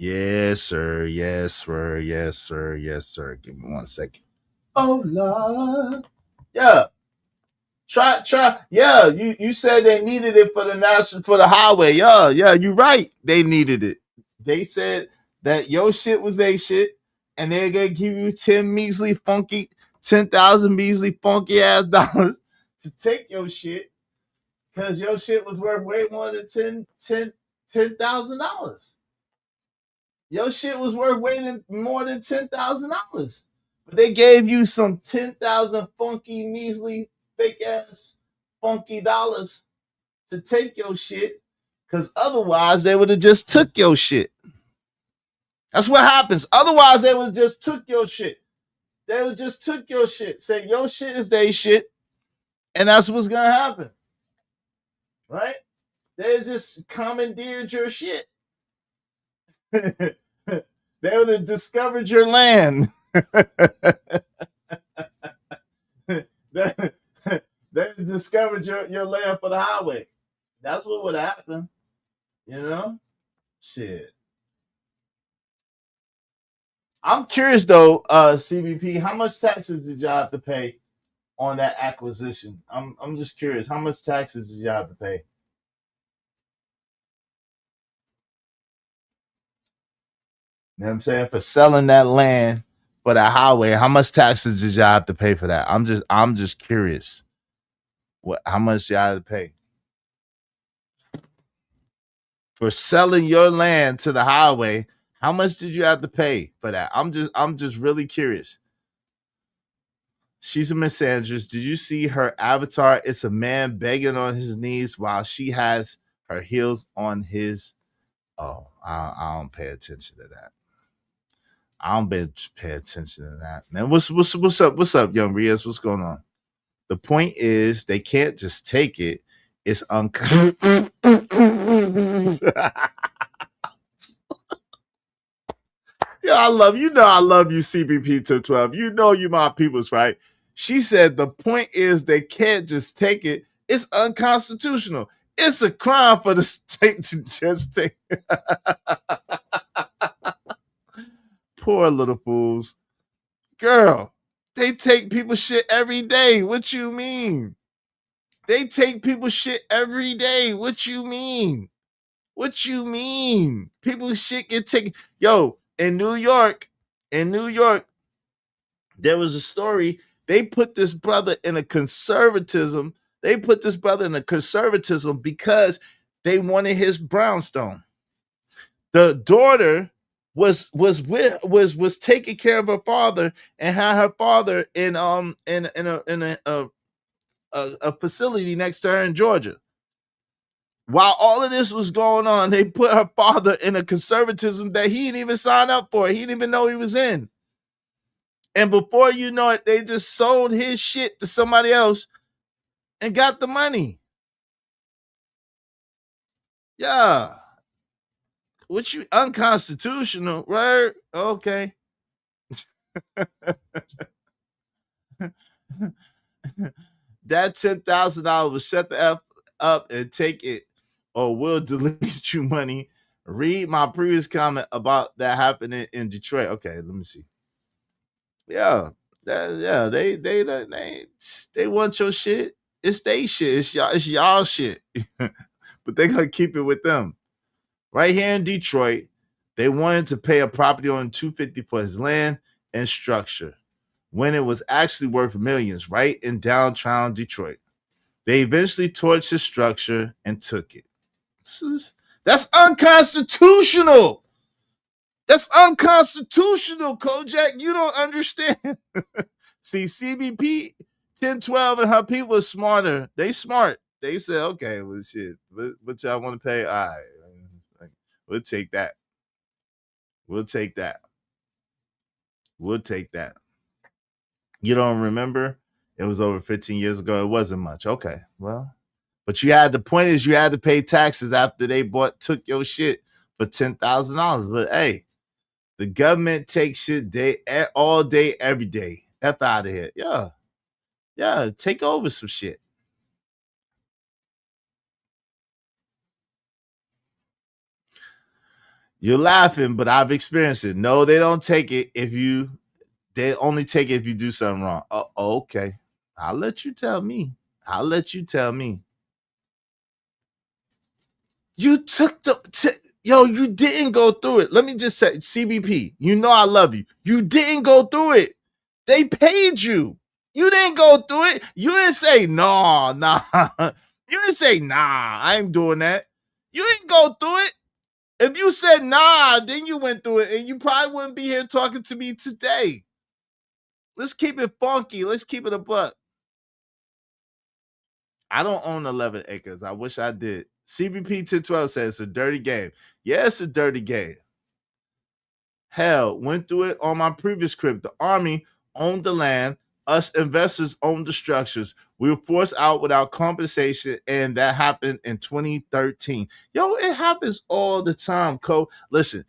Yes, sir. Yes, sir. Yes, sir. Yes, sir. Give me 1 second. Oh, Lord. Yeah. Try. Yeah, you said they needed it for the highway. Yeah, you're right. They needed it. They said that your shit was their shit, and they're gonna give you 10,000 measly funky ass dollars to take your shit, because your shit was worth way more than $10,000. Your shit was worth way more than $10,000. But they gave you some 10,000 funky, measly, fake ass, funky dollars to take your shit, because otherwise they would have just took your shit. That's what happens. Otherwise, they would have just took your shit. They would just took your shit. Say your shit is their shit, and that's what's gonna happen. Right? They just commandeered your shit. They would have discovered your land. They discovered your land for the highway. That's what would happen. You know? Shit. I'm curious though, CBP, how much taxes did y'all have to pay on that acquisition? I'm just curious. How much taxes did y'all have to pay? You know what I'm saying? For selling that land for the highway, how much taxes did y'all have to pay for that? I'm just curious. How much y'all had to pay for selling your land to the highway? How much did you have to pay for that? I'm just really curious. She's a Miss Andrews. Did you see her avatar? It's a man begging on his knees while she has her heels on his. Oh, I don't pay attention to that. I don't pay attention to that, man. What's up? What's up, young Riaz? What's going on? The point is, they can't just take it. It's Yeah, I love you. I love you, CBP to 12. You know you my peoples, right? She said the point is they can't just take it. It's unconstitutional. It's a crime for the state to just take it. Poor little fools. Girl, They take people's shit every day. What you mean? They take people's shit every day. What you mean? What you mean? People's shit get taken. Yo, in New York, there was a story. They put this brother in a conservatism. Because they wanted his brownstone. The daughter was taking care of her father and had her father in a facility next to her in Georgia. While all of this was going on, they put her father in a conservatism that he didn't even sign up for. He didn't even know he was in. And before you know it, they just sold his shit to somebody else and got the money. Yeah. What you unconstitutional, right? Okay. That $10,000 will shut the F up and take it, or we'll delete you money. Read my previous comment about that happening in Detroit. Okay, let me see. Yeah, they want your shit. It's they shit. It's y'all shit. But they gonna keep it with them. Right here in Detroit, they wanted to pay a property owner $250 for his land and structure when it was actually worth millions right in downtown Detroit. They eventually torched his structure and took it. That's unconstitutional. That's unconstitutional, Kojak. You don't understand. See, CBP 1012 and her people are smarter. They smart. They said, okay, well, shit. What y'all want to pay? All right. We'll take that. We'll take that. You don't remember? It was over 15 years ago. It wasn't much. Okay, well. But the point is you had to pay taxes after they took your shit for $10,000. But hey, the government takes shit all day, every day. F out of here. Yeah, take over some shit. You're laughing, but I've experienced it. No, they don't take it they only take it if you do something wrong. Okay. I'll let you tell me. You took you didn't go through it. Let me just say, CBP, you know I love you. You didn't go through it. They paid you. You didn't go through it. You didn't say, nah. You didn't say, nah, I ain't doing that. You didn't go through it. If you said, nah, then you went through it, and you probably wouldn't be here talking to me today. Let's keep it funky. Let's keep it a buck. I don't own 11 acres. I wish I did. CBP 1012 says it's a dirty game. Yeah, it's a dirty game. Hell, went through it on my previous crib. The Army owned the land. Us investors owned the structures. We were forced out without compensation, and that happened in 2013. Yo, it happens all the time, Co. Listen,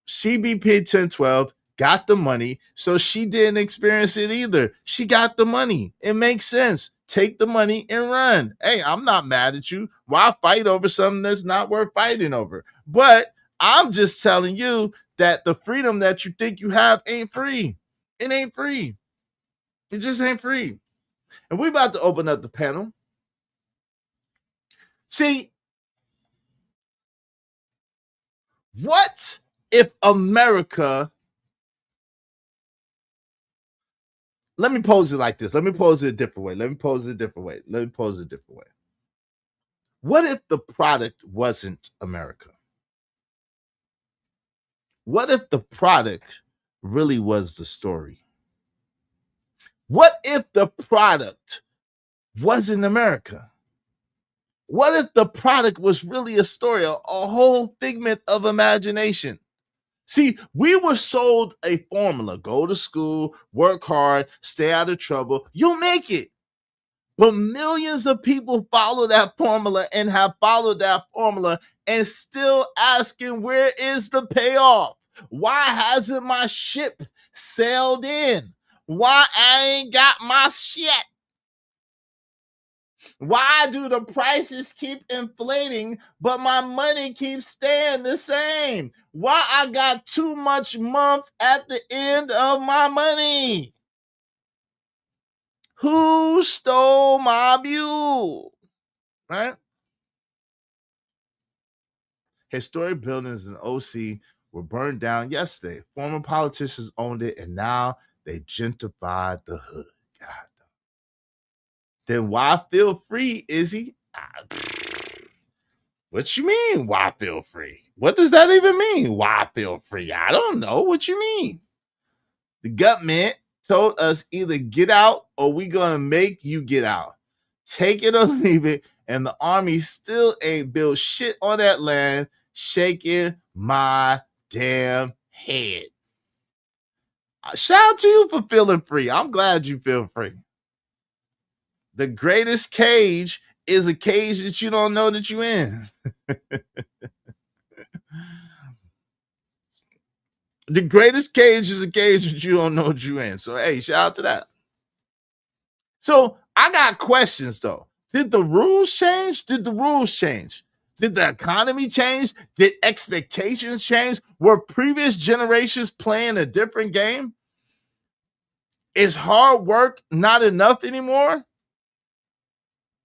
CBP 1012 got the money, so she didn't experience it either. She got the money. It makes sense. Take the money and run. Hey, I'm not mad at you. Why fight over something that's not worth fighting over? But I'm just telling you that the freedom that you think you have ain't free. It ain't free. It just ain't free. And we're about to open up the panel. See, what if America... Let me pose it like this. Let me pose it a different way. What if the product wasn't America? What if the product really was the story? What if the product wasn't America? What if the product was really a story, a whole figment of imagination? See, we were sold a formula. Go to school, work hard, stay out of trouble. You'll make it. But millions of people follow that formula and have followed that formula and still asking, where is the payoff? Why hasn't my ship sailed in? Why I ain't got my shit? Why do the prices keep inflating, but my money keeps staying the same? Why I got too much month at the end of my money? Who stole my mule? Right? Historic buildings in OC were burned down yesterday. Former politicians owned it, and now they gentrified the hood. God. Then why feel free, Izzy? What you mean, why feel free? What does that even mean, why feel free? I don't know what you mean. The government told us either get out or we gonna make you get out. Take it or leave it, and the army still ain't built shit on that land, shaking my damn head. Shout out to you for feeling free. I'm glad you feel free. The greatest cage is a cage that you don't know that you're in. The greatest cage is a cage that you don't know what you're in. So, hey, shout out to that. So, I got questions, though. Did the rules change? Did the rules change? Did the economy change? Did expectations change? Were previous generations playing a different game? Is hard work not enough anymore?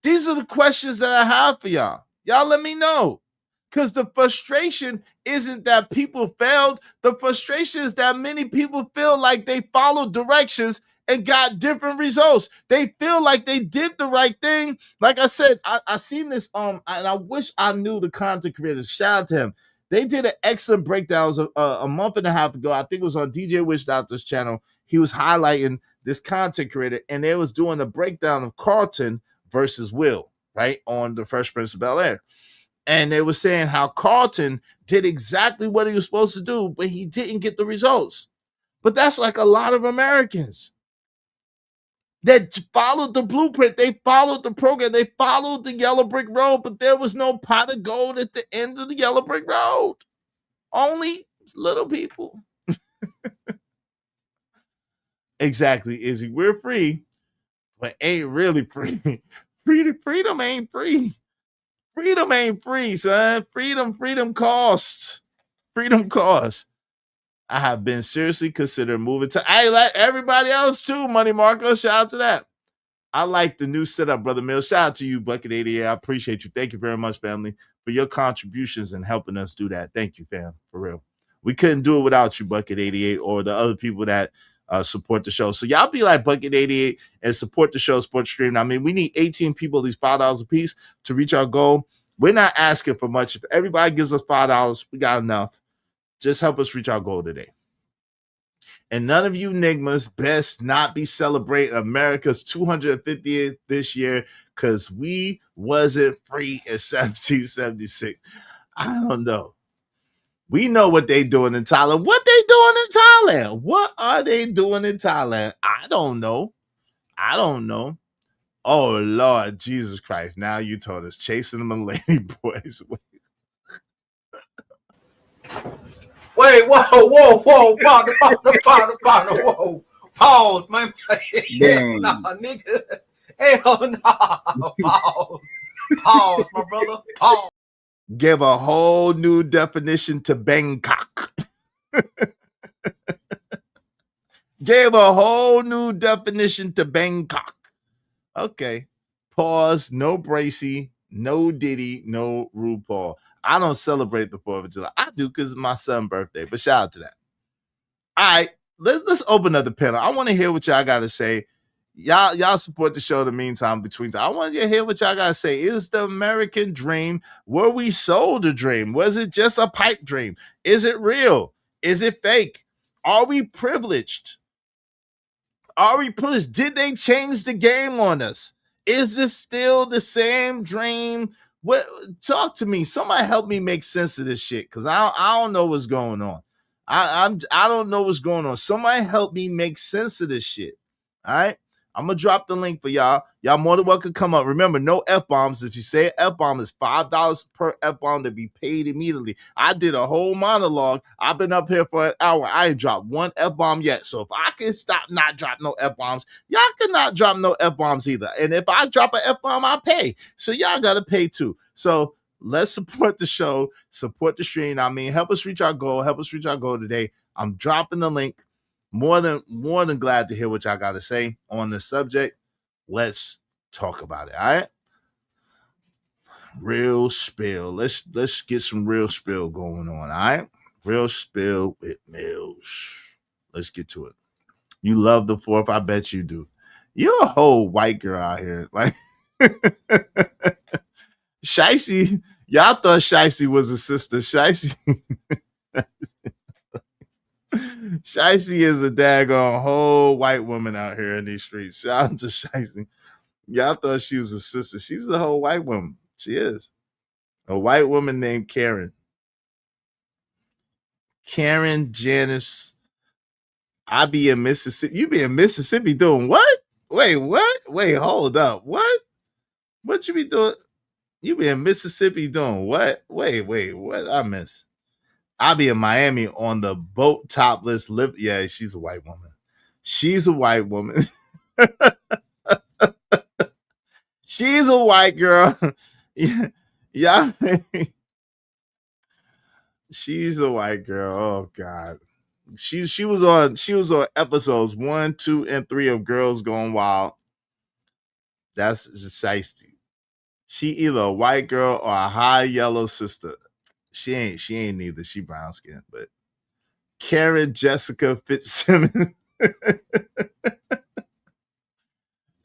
These are the questions that I have for y'all. Y'all let me know. Because the frustration isn't that people failed. The frustration is that many people feel like they followed directions and got different results. They feel like they did the right thing. Like I said, I seen this, and I wish I knew the content creators. Shout out to him. They did an excellent breakdown a month and a half ago. I think it was on DJ Witch Doctor's channel. He was highlighting this content creator, and they was doing a breakdown of Carlton versus Will, right, on the Fresh Prince of Bel-Air. And they were saying how Carlton did exactly what he was supposed to do, but he didn't get the results. But that's like a lot of Americans that followed the blueprint. They followed the program. They followed the yellow brick road, but there was no pot of gold at the end of the yellow brick road. Only little people. Exactly, Izzy. We're free, but ain't really free. Freedom ain't free. Freedom ain't free, son. Freedom costs. Freedom costs. I have been seriously considering moving to. I like everybody else too, Money Marco. Shout out to that. I like the new setup, Brother Mill. Shout out to you, Bucket 88. I appreciate you. Thank you very much, family, for your contributions and helping us do that. Thank you, fam. For real. We couldn't do it without you, Bucket 88, or the other people that support the show. So y'all be like Bucket 88 and support the show, support the stream. I mean, we need 18 people, at least $5 a piece to reach our goal. We're not asking for much. If everybody gives us $5, we got enough. Just help us reach our goal today. And none of you Nigmas best not be celebrating America's 250th this year because we wasn't free in 1776. I don't know. We know what they doing in Thailand. What they doing in Thailand? What are they doing in Thailand? I don't know. Oh, Lord Jesus Christ. Now you told us. Chasing them lady boys. Wait, whoa, partner, whoa. Pause, man. Nah, nigga. Hell no. Pause, my brother. Pause. Give a whole new definition to Bangkok. Gave a whole new definition to Bangkok. Okay. Pause. No Bracy. No Diddy. No RuPaul. I don't celebrate the 4th of July. I do because it's my son's birthday, but shout out to that. All right. Let's open up the panel. I want to hear what y'all got to say. Y'all support the show in the meantime between time. I want to hear what y'all got to say. Is the American dream, were we sold a dream? Was it just a pipe dream? Is it real? Is it fake? Are we privileged? Did they change the game on us? Is this still the same dream? What? Talk to me. Somebody help me make sense of this shit, because I don't know what's going on. I don't know what's going on. Somebody help me make sense of this shit. All right. I'm gonna drop the link for y'all. Y'all more than welcome to come up. Remember, no F-bombs. If you say an F-bomb, it's $5 per F-bomb to be paid immediately. I did a whole monologue. I've been up here for an hour. I ain't dropped one F-bomb yet. So if I can stop not drop no F-bombs, y'all cannot drop no F-bombs either. And if I drop an F-bomb, I pay. So y'all gotta pay too. So let's support the show, support the stream. I mean, help us reach our goal. Help us reach our goal today. I'm dropping the link. More than glad to hear what y'all got to say on this subject. Let's talk about it. All right. Real spill. Let's get some real spill going on. All right. Real spill with Mills. Let's get to it. You love the fourth. I bet you do. You're a whole white girl out here. Like Shicey. Y'all thought Shicey was a sister. Shicey. Shicey is a daggone whole white woman out here in these streets. Shout out to Shicey. Y'all thought she was a sister. She's the whole white woman. She is. A white woman named Karen. Karen Janice. I be in Mississippi. You be in Mississippi doing what? Wait, what? Wait, hold up. What? What you be doing? You be in Mississippi doing what? Wait, what? I miss. I be in Miami on the boat topless lip. Yeah, she's a white woman. She's a white woman. She's a white girl. Yeah. She's a white girl. Oh God. She was on episodes 1, 2, and 3 of Girls Gone Wild. That's shiesty. She either a white girl or a high yellow sister. She ain't neither. She brown skin, but Karen Jessica Fitzsimmons.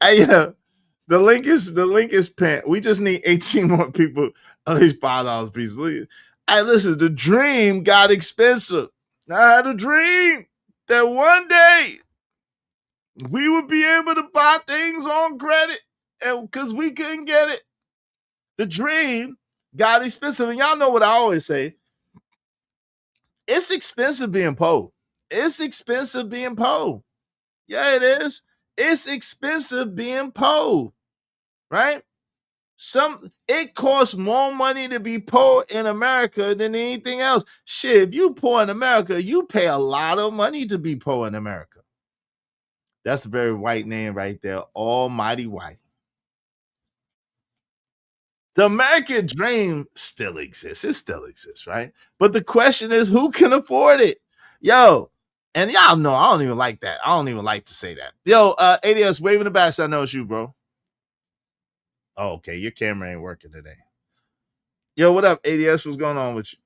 Hey, the link is pinned. We just need 18 more people. At least $5 piece. Hey, listen, the dream got expensive. I had a dream that one day we would be able to buy things on credit, and because we couldn't get it. The dream got expensive. And y'all know what I always say. It's expensive being poor. It's expensive being poor. Yeah, it is. It's expensive being poor. Right? It costs more money to be poor in America than anything else. Shit, if you poor in America, you pay a lot of money to be poor in America. That's a very white name right there. Almighty white. The American dream still exists. It still exists, right? But the question is, who can afford it? Yo, and y'all know I don't even like that. I don't even like to say that. Yo, ADS, waving the back, so I know it's you, bro. Oh, okay. Your camera ain't working today. Yo, what up, ADS? What's going on with you?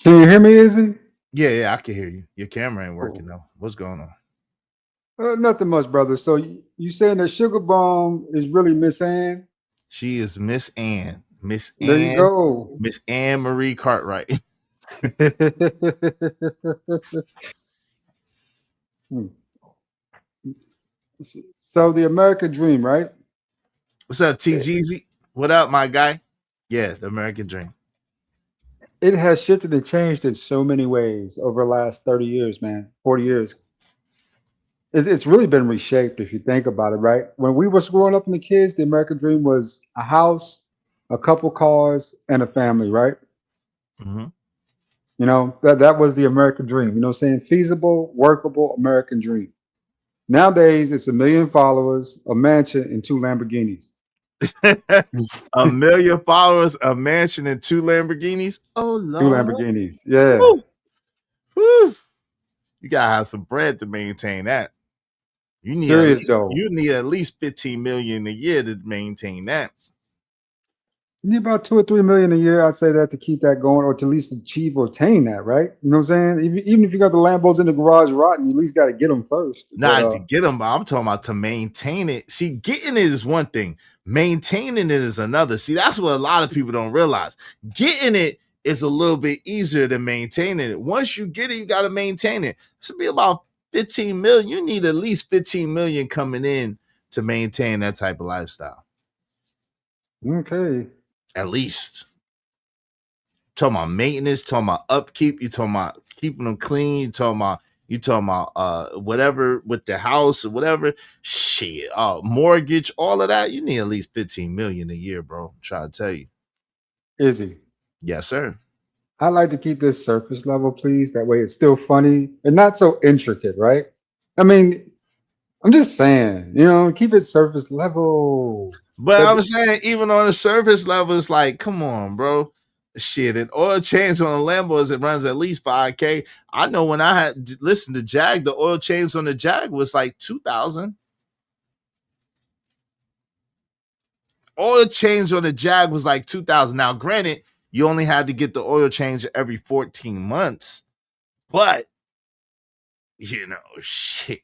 Can you hear me, Izzy? Yeah, I can hear you. Your camera ain't working, though. What's going on? Nothing much, brother. So you saying that Sugar Bomb is really Miss Ann? She is Miss Ann. Miss Ann. There you go. Miss Ann Marie Cartwright. So the American dream, right? What's up, TGZ? What up, my guy? Yeah, the American dream. It has shifted and changed in so many ways over the last 30 years, man, 40 years. It's really been reshaped if you think about it, right? When we was growing up in the kids, the American dream was a house, a couple cars, and a family, right? Mm-hmm. You know, that was the American dream. You know what I'm saying? Feasible, workable American dream. Nowadays, it's 1 million followers, a mansion, and 2 Lamborghinis. 1 million followers, a mansion, and 2 Lamborghinis. Oh, Lord. 2 Lamborghinis. Yeah. Woo. Woo. You gotta have some bread to maintain that. You need at least 15 million a year to maintain that. You need about 2 or 3 million a year. I'd say that to keep that going, or to at least achieve or attain that, right? You know what I'm saying? Even if you got the Lambos in the garage rotting, you at least got to get them first. Not to get them, but I'm talking about to maintain it. See, getting it is one thing. Maintaining it is another. See, that's what a lot of people don't realize. Getting it is a little bit easier than maintaining it. Once you get it, you got to maintain it. This will be about 15 million. You need at least 15 million coming in to maintain that type of lifestyle. Okay. At least. Talking about maintenance, talking about upkeep, you talking about keeping them clean, you talking about whatever with the house or whatever. Shit. Mortgage, all of that. You need at least 15 million a year, bro. I'm trying to tell you. Izzy. Yes, sir. I like to keep this surface level, please. That way it's still funny and not so intricate, right? I mean, I'm just saying, keep it surface level. But I'm saying, even on the surface level, it's like, come on, bro. Shit, an oil change on a Lambo it runs at least $5,000. I know when I had listened to Jag, the oil change on the Jag was like $2,000. Oil change on the Jag was like $2,000. Now, granted, you only had to get the oil change every 14 months, but you know, shit.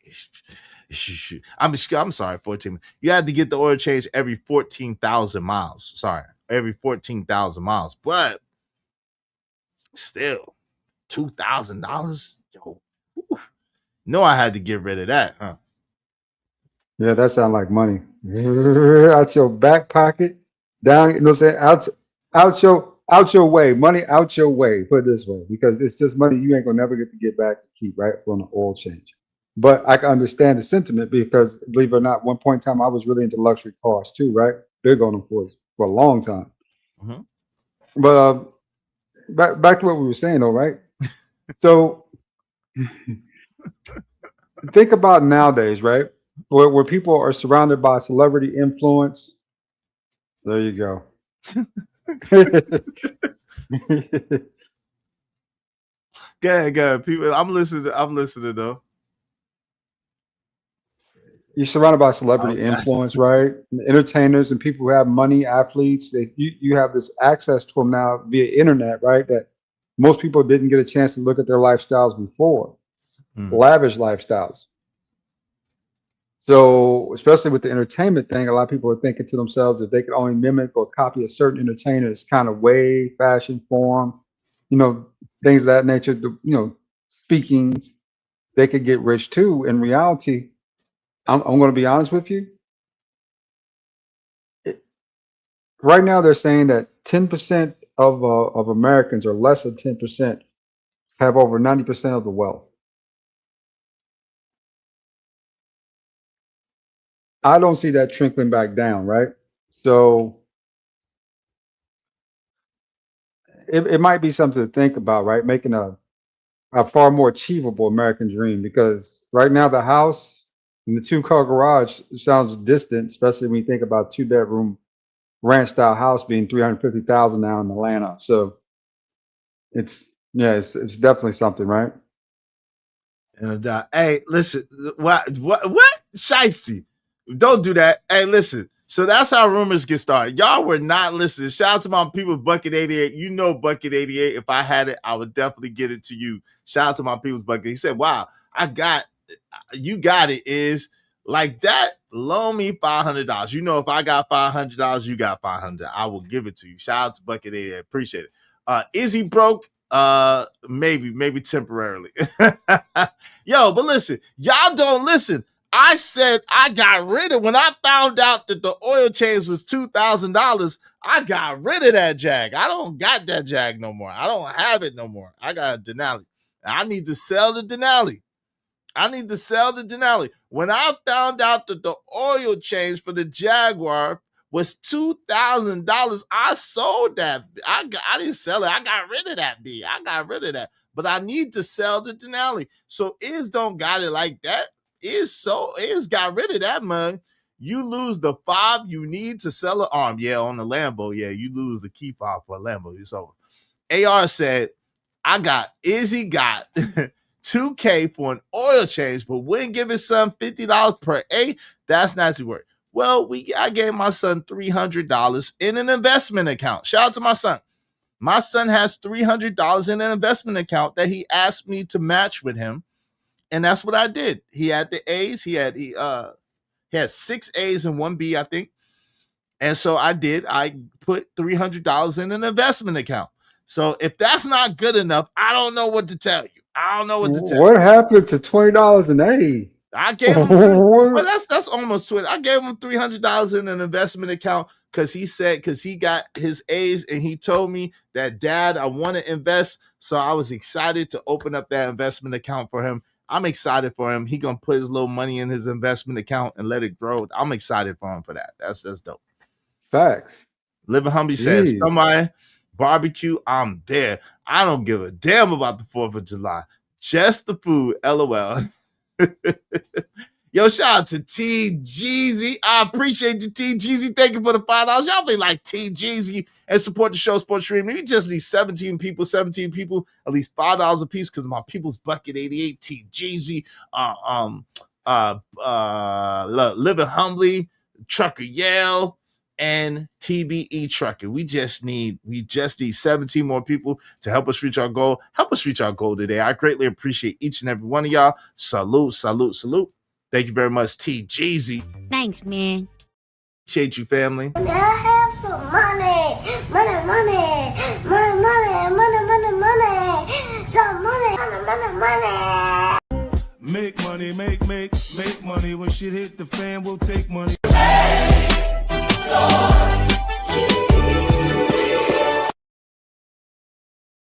I'm sorry, 14. You had to get the oil change every 14,000 miles. Sorry, every 14,000 miles, but still $2,000. Yo, no, I had to get rid of that, huh? Yeah, that sounds like money. Out your back pocket, down, you know what I'm saying? Out your way. Money out your way. Put it this way. Because it's just money you ain't gonna never get to get back to keep, right? On an oil change. But I can understand the sentiment because believe it or not, one point in time I was really into luxury cars too, right? Big on them for a long time. Mm-hmm. But back to what we were saying though, right? So think about nowadays, right? Where people are surrounded by celebrity influence. There you go. Good. People, I'm listening though. You're surrounded by celebrity influence, right? Entertainers and people who have money, athletes. You have this access to them now via internet, right? That most people didn't get a chance to look at their lifestyles before. Lavish lifestyles. So, especially with the entertainment thing, a lot of people are thinking to themselves if they could only mimic or copy a certain entertainer's kind of way, fashion, form, you know, things of that nature, you know, speakings, they could get rich too. In reality, I'm going to be honest with you. Right now, they're saying that 10% of Americans, or less than 10%, have over 90% of the wealth. I don't see that trickling back down, right? So it might be something to think about, right? Making a far more achievable American dream, because right now the house and the 2-car garage sounds distant, especially when you think about 2-bedroom ranch style house being $350,000 now in Atlanta. So it's definitely something, right? And hey, listen, what, Shiesty? Don't do that. Hey, listen. So that's how rumors get started. Y'all were not listening. Shout out to my people, Bucket 88. You know Bucket 88. If I had it, I would definitely get it to you. Shout out to my people's Bucket. He said, wow, you got it, is like that. Loan me $500. You know, if I got $500, you got $500. I will give it to you. Shout out to Bucket 88. Appreciate it. Izzy broke. Maybe temporarily. Yo, but listen, y'all don't listen. I said I got rid of, when I found out that the oil change was $2,000, I got rid of that Jag. I don't got that Jag no more. I don't have it no more. I got a Denali. I need to sell the Denali. When I found out that the oil change for the Jaguar was $2,000, I sold that. I didn't sell it. I got rid of that B. But I need to sell the Denali. So Iz don't got it like that. Iz got rid of that, man. You lose the 5 you need to sell an arm. Yeah, on the Lambo. Yeah, you lose the key fob for a Lambo. It's over. AR said, Izzy got $2K for an oil change, but wouldn't give his son $50 per A. That's not too work. Well, I gave my son $300 in an investment account. Shout out to my son. My son has $300 in an investment account that he asked me to match with him, and that's what I did. He had the A's. He had 6 A's and 1 B, I think. And so I put $300 in an investment account. So if that's not good enough, I don't know what to tell you. What happened to $20 an A? I gave him, well, that's almost 20. I gave him $300 in an investment account because he got his A's, and he told me that, Dad, I want to invest. So I was excited to open up that investment account for him. I'm excited for him. He gonna put his little money in his investment account and let it grow. I'm excited for him for that. That's dope. Facts. Living Humbly says, somebody barbecue, I'm there. I don't give a damn about the 4th of July. Just the food. LOL. Yo, shout out to T Jeezy. I appreciate you, T Jeezy. Thank you for the $5. Y'all be like T Jeezy and support the show, Sports Stream. We just need 17 people, at least $5 a piece, because my people's Bucket 88, T Jeezy, Living Humbly, Trucker Yale, and TBE Trucking. We just need 17 more people to help us reach our goal. Help us reach our goal today. I greatly appreciate each and every one of y'all. Salute, salute, salute. Thank you very much, T Jeezy. Thanks, man. Appreciate you, family. I have some money. Some money. Make money, make money. When shit hit the fan, we'll take money.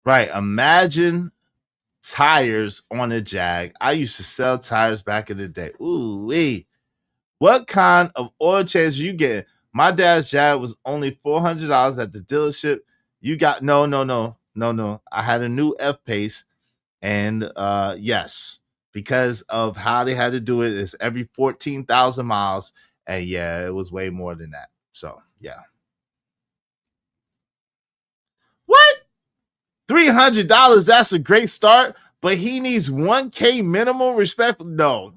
Right. Imagine tires on a Jag. I used to sell tires back in the day. Ooh, wee. What kind of oil change you get? My dad's Jag was only $400 at the dealership. You got no. I had a new F-Pace, and yes, because of how they had to do it, it's every 14,000 miles, and yeah, it was way more than that. So yeah. What? $300? That's a great start, but he needs 1K minimum respect. No.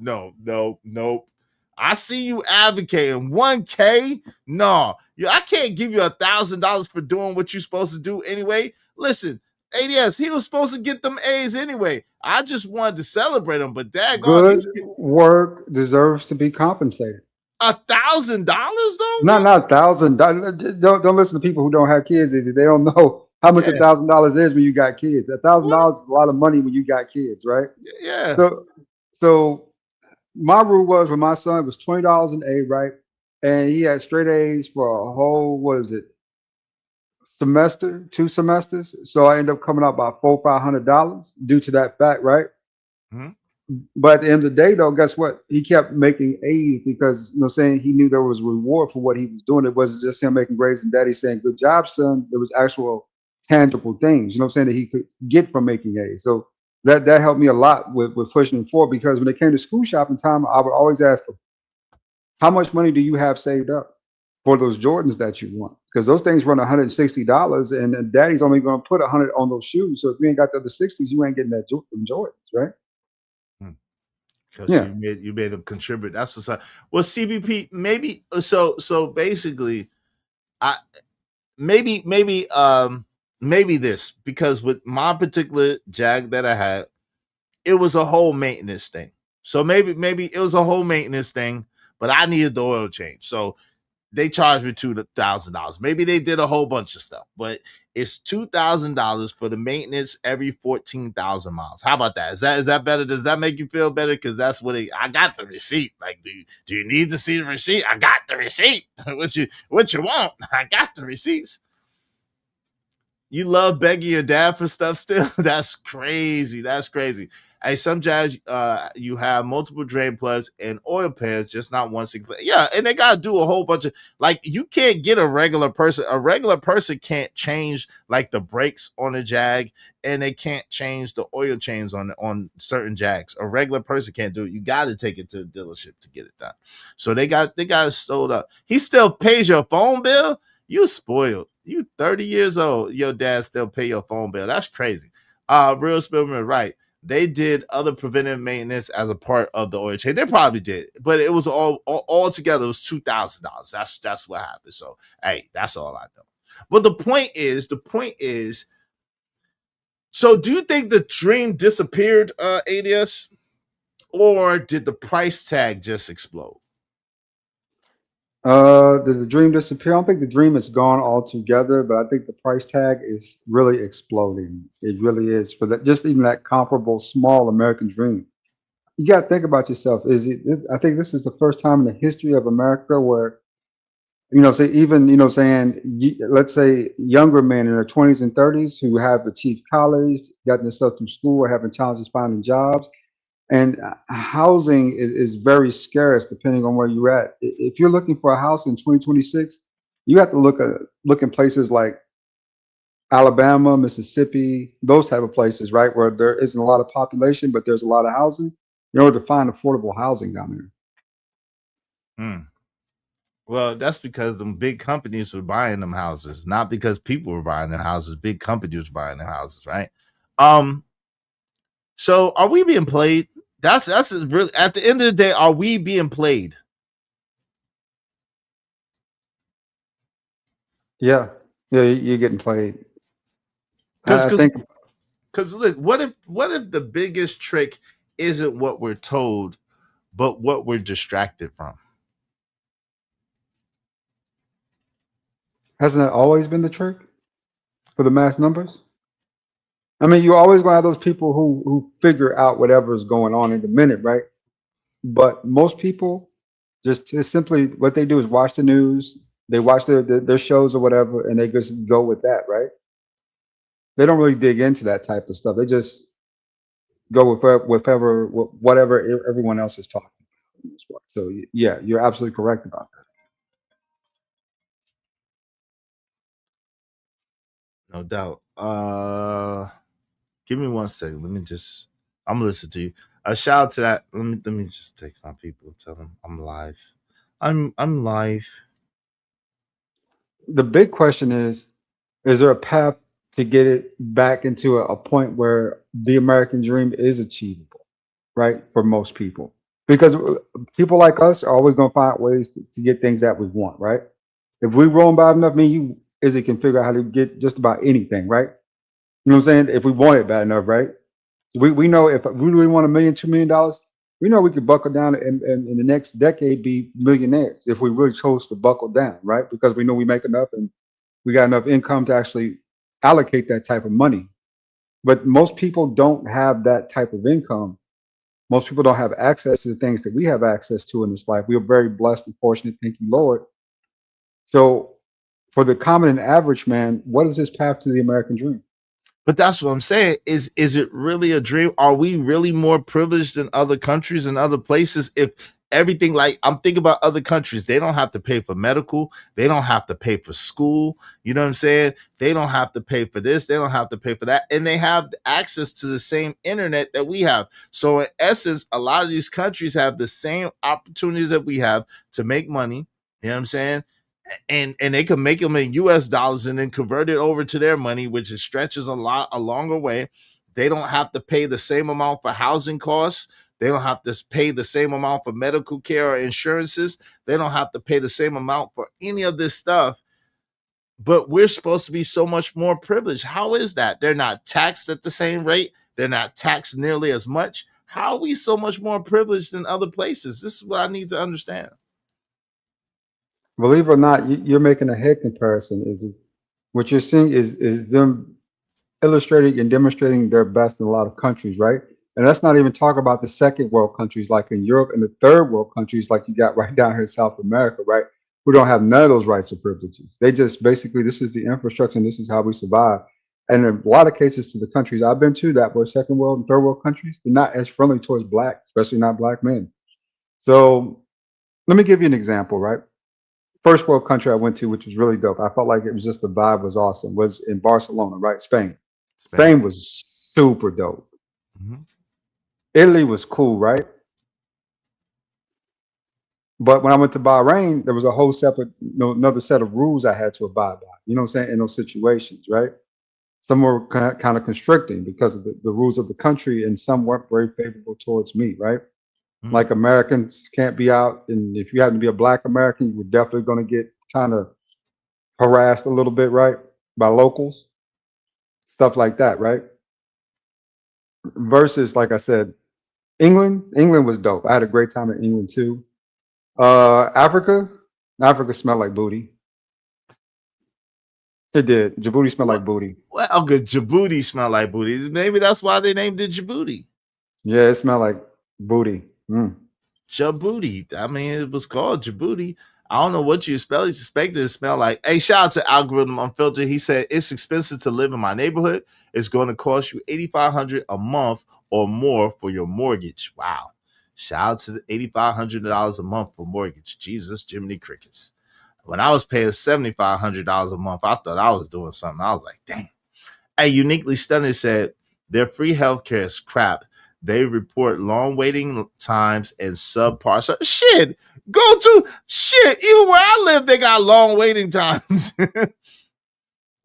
I see you advocating 1K. No, I can't give you $1,000 for doing what you're supposed to do anyway. Listen, ADS, he was supposed to get them A's anyway. I just wanted to celebrate him, but daggone, good work deserves to be compensated. $1,000 though? Not $1,000. Don't listen to people who don't have kids. They don't know how much $1,000 is when you got kids. $1,000 is a lot of money when you got kids, right? Yeah. So my rule was when my son was $20 an A, right? And he had straight A's for a whole, semester, 2 semesters. So I ended up coming out about $400-500 due to that fact, right? Mm-hmm. But at the end of the day, though, guess what? He kept making A's because, saying he knew there was a reward for what he was doing. It wasn't just him making grades and daddy saying, good job, son. There was actual tangible things, that he could get from making A's. So that helped me a lot with pushing him forward, because when it came to school shopping time, I would always ask him, how much money do you have saved up for those Jordans that you want? Because those things run $160, and daddy's only going to put $100 on those shoes. So if you ain't got the other 60s, you ain't getting that Jordans, right? Because you made them contribute. That's what's up. Well, CBP, maybe so basically, maybe this, because with my particular Jag that I had, it was a whole maintenance thing. So maybe it was a whole maintenance thing, but I needed the oil change. So they charged me $2,000. Maybe they did a whole bunch of stuff, but it's $2,000 for the maintenance every 14,000 miles. How about that? Is that better? Does that make you feel better? Because that's what I got the receipt. Like, do you need to see the receipt? I got the receipt. What you want? I got the receipts. You love begging your dad for stuff still? That's crazy. Hey, some Jags, you have multiple drain plugs and oil pans, just not one single. Yeah, and they gotta do a whole bunch of, like, you can't get a regular person. A regular person can't change like the brakes on a Jag, and they can't change the oil chains on certain Jags. A regular person can't do it. You got to take it to the dealership to get it done. So they got it stored up. He still pays your phone bill. You spoiled. You 30 years old. Your dad still pay your phone bill. That's crazy. Real Spillman, right? They did other preventive maintenance as a part of the oil change. They probably did, but it was all together. It was $2,000. That's what happened. So hey, that's all I know. But the point is, so do you think the dream disappeared, ADS, or did the price tag just explode? Did the dream disappear? I don't think the dream is gone altogether, but I think the price tag is really exploding. It really is, for that, just even that comparable small American dream. You got to think about yourself. I think this is the first time in the history of America where, let's say younger men in their 20s and 30s who have achieved college, gotten themselves through school, or having challenges finding jobs. And housing is very scarce depending on where you're at. If you're looking for a house in 2026, you have to look in places like Alabama, Mississippi, those type of places, right, where there isn't a lot of population, but there's a lot of housing, in order to find affordable housing down there. Well, that's because them big companies were buying them houses, not because people were buying their houses. Big companies were buying their houses, right? So are we being played? That's really, at the end of the day, are we being played? Yeah, yeah, you're getting played. I Because think look, what if the biggest trick isn't what we're told, but what we're distracted from? hasn't that always been the trick for the mass numbers? I mean, you always gonna have those people who figure out whatever is going on in the minute, right? But most people just simply what they do is watch the news, they watch their shows or whatever, and they just go with that, right? They don't really dig into that type of stuff. They just go with whatever everyone else is talking about. So yeah, you're absolutely correct about that. No doubt. Give me 1 second. I'm gonna listen to you. A shout out to that. Let me just text my people and tell them I'm live. I'm live. The big question is there a path to get it back into a point where the American dream is achievable, right? For most people. Because people like us are always going to find ways to get things that we want, right? If we roll bad enough, me, you, Izzy can figure out how to get just about anything, right? You know what I'm saying? If we want it bad enough, right? We know if we really want $1 million, $2 million, we know we could buckle down and in the next decade be millionaires if we really chose to buckle down, right? Because we know we make enough and we got enough income to actually allocate that type of money. But most people don't have that type of income. Most people don't have access to the things that we have access to in this life. We are very blessed and fortunate, thank you, Lord. So for the common and average man, what is his path to the American dream? But that's what I'm saying. Is it really a dream? Are we really more privileged than other countries and other places? If everything, like, I'm thinking about other countries, they don't have to pay for medical, they don't have to pay for school. You know what I'm saying? They don't have to pay for this, they don't have to pay for that, and they have access to the same internet that we have. So in essence, a lot of these countries have the same opportunities that we have to make money. You know what I'm saying? And they can make them in US dollars and then convert it over to their money, which stretches a longer way. They don't have to pay the same amount for housing costs. They don't have to pay the same amount for medical care or insurances. They don't have to pay the same amount for any of this stuff. But we're supposed to be so much more privileged. How is that? They're not taxed at the same rate. They're not taxed nearly as much. How are we so much more privileged than other places? This is what I need to understand. Believe it or not, you're making a head comparison. Is it what you're seeing is them illustrating and demonstrating their best in a lot of countries, right? And let's not even talk about the second world countries like in Europe and the third world countries like you got right down here in South America, right? Who don't have none of those rights or privileges. They just basically, this is the infrastructure and this is how we survive. And in a lot of cases to the countries I've been to that were second world and third world countries, they're not as friendly towards black, especially not black men. So let me give you an example, right? First world country I went to, which was really dope. I felt like it was just the vibe was awesome. Was in Barcelona, right? Spain. Spain was super dope. Mm-hmm. Italy was cool, right? But when I went to Bahrain, there was a whole separate, another set of rules I had to abide by. You know what I'm saying? In those situations, right? Some were kind of constricting because of the rules of the country, and some weren't very favorable towards me, right? Mm-hmm. Like Americans can't be out, and if you happen to be a black American, you're definitely going to get kind of harassed a little bit, right? By locals, stuff like that, right? Versus, like I said, England was dope. I had a great time in England too. Africa smelled like booty. It did. Djibouti smelled like booty. Well, good. Djibouti smelled like booty. Maybe that's why they named it Djibouti. Yeah, it smelled like booty. Djibouti. I mean, it was called Djibouti. I don't know what you expected it to smell like. Hey, shout out to Algorithm Unfiltered. He said it's expensive to live in my neighborhood. It's going to cost you $8,500 a month or more for your mortgage. Wow. Shout out to the $8,500 a month for mortgage. Jesus, Jiminy Crickets. When I was paying $7,500 a month, I thought I was doing something. I was like, dang. Hey, Uniquely Stunning said their free healthcare is crap. They report long waiting times and subpar. So, shit, go to shit. Even where I live, they got long waiting times.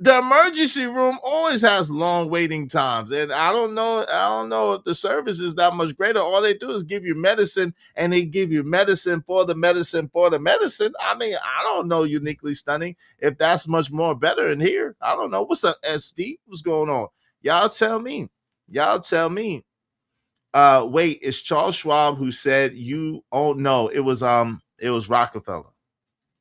the emergency room always has long waiting times, and I don't know if the service is that much greater. All they do is give you medicine, and they give you medicine for the medicine for the medicine. I mean, I don't know, Uniquely Stunning, if that's much more better in here. I don't know. What's up, SD? What's going on? Y'all tell me. Wait, it's Charles Schwab who said you? Oh no, it was Rockefeller.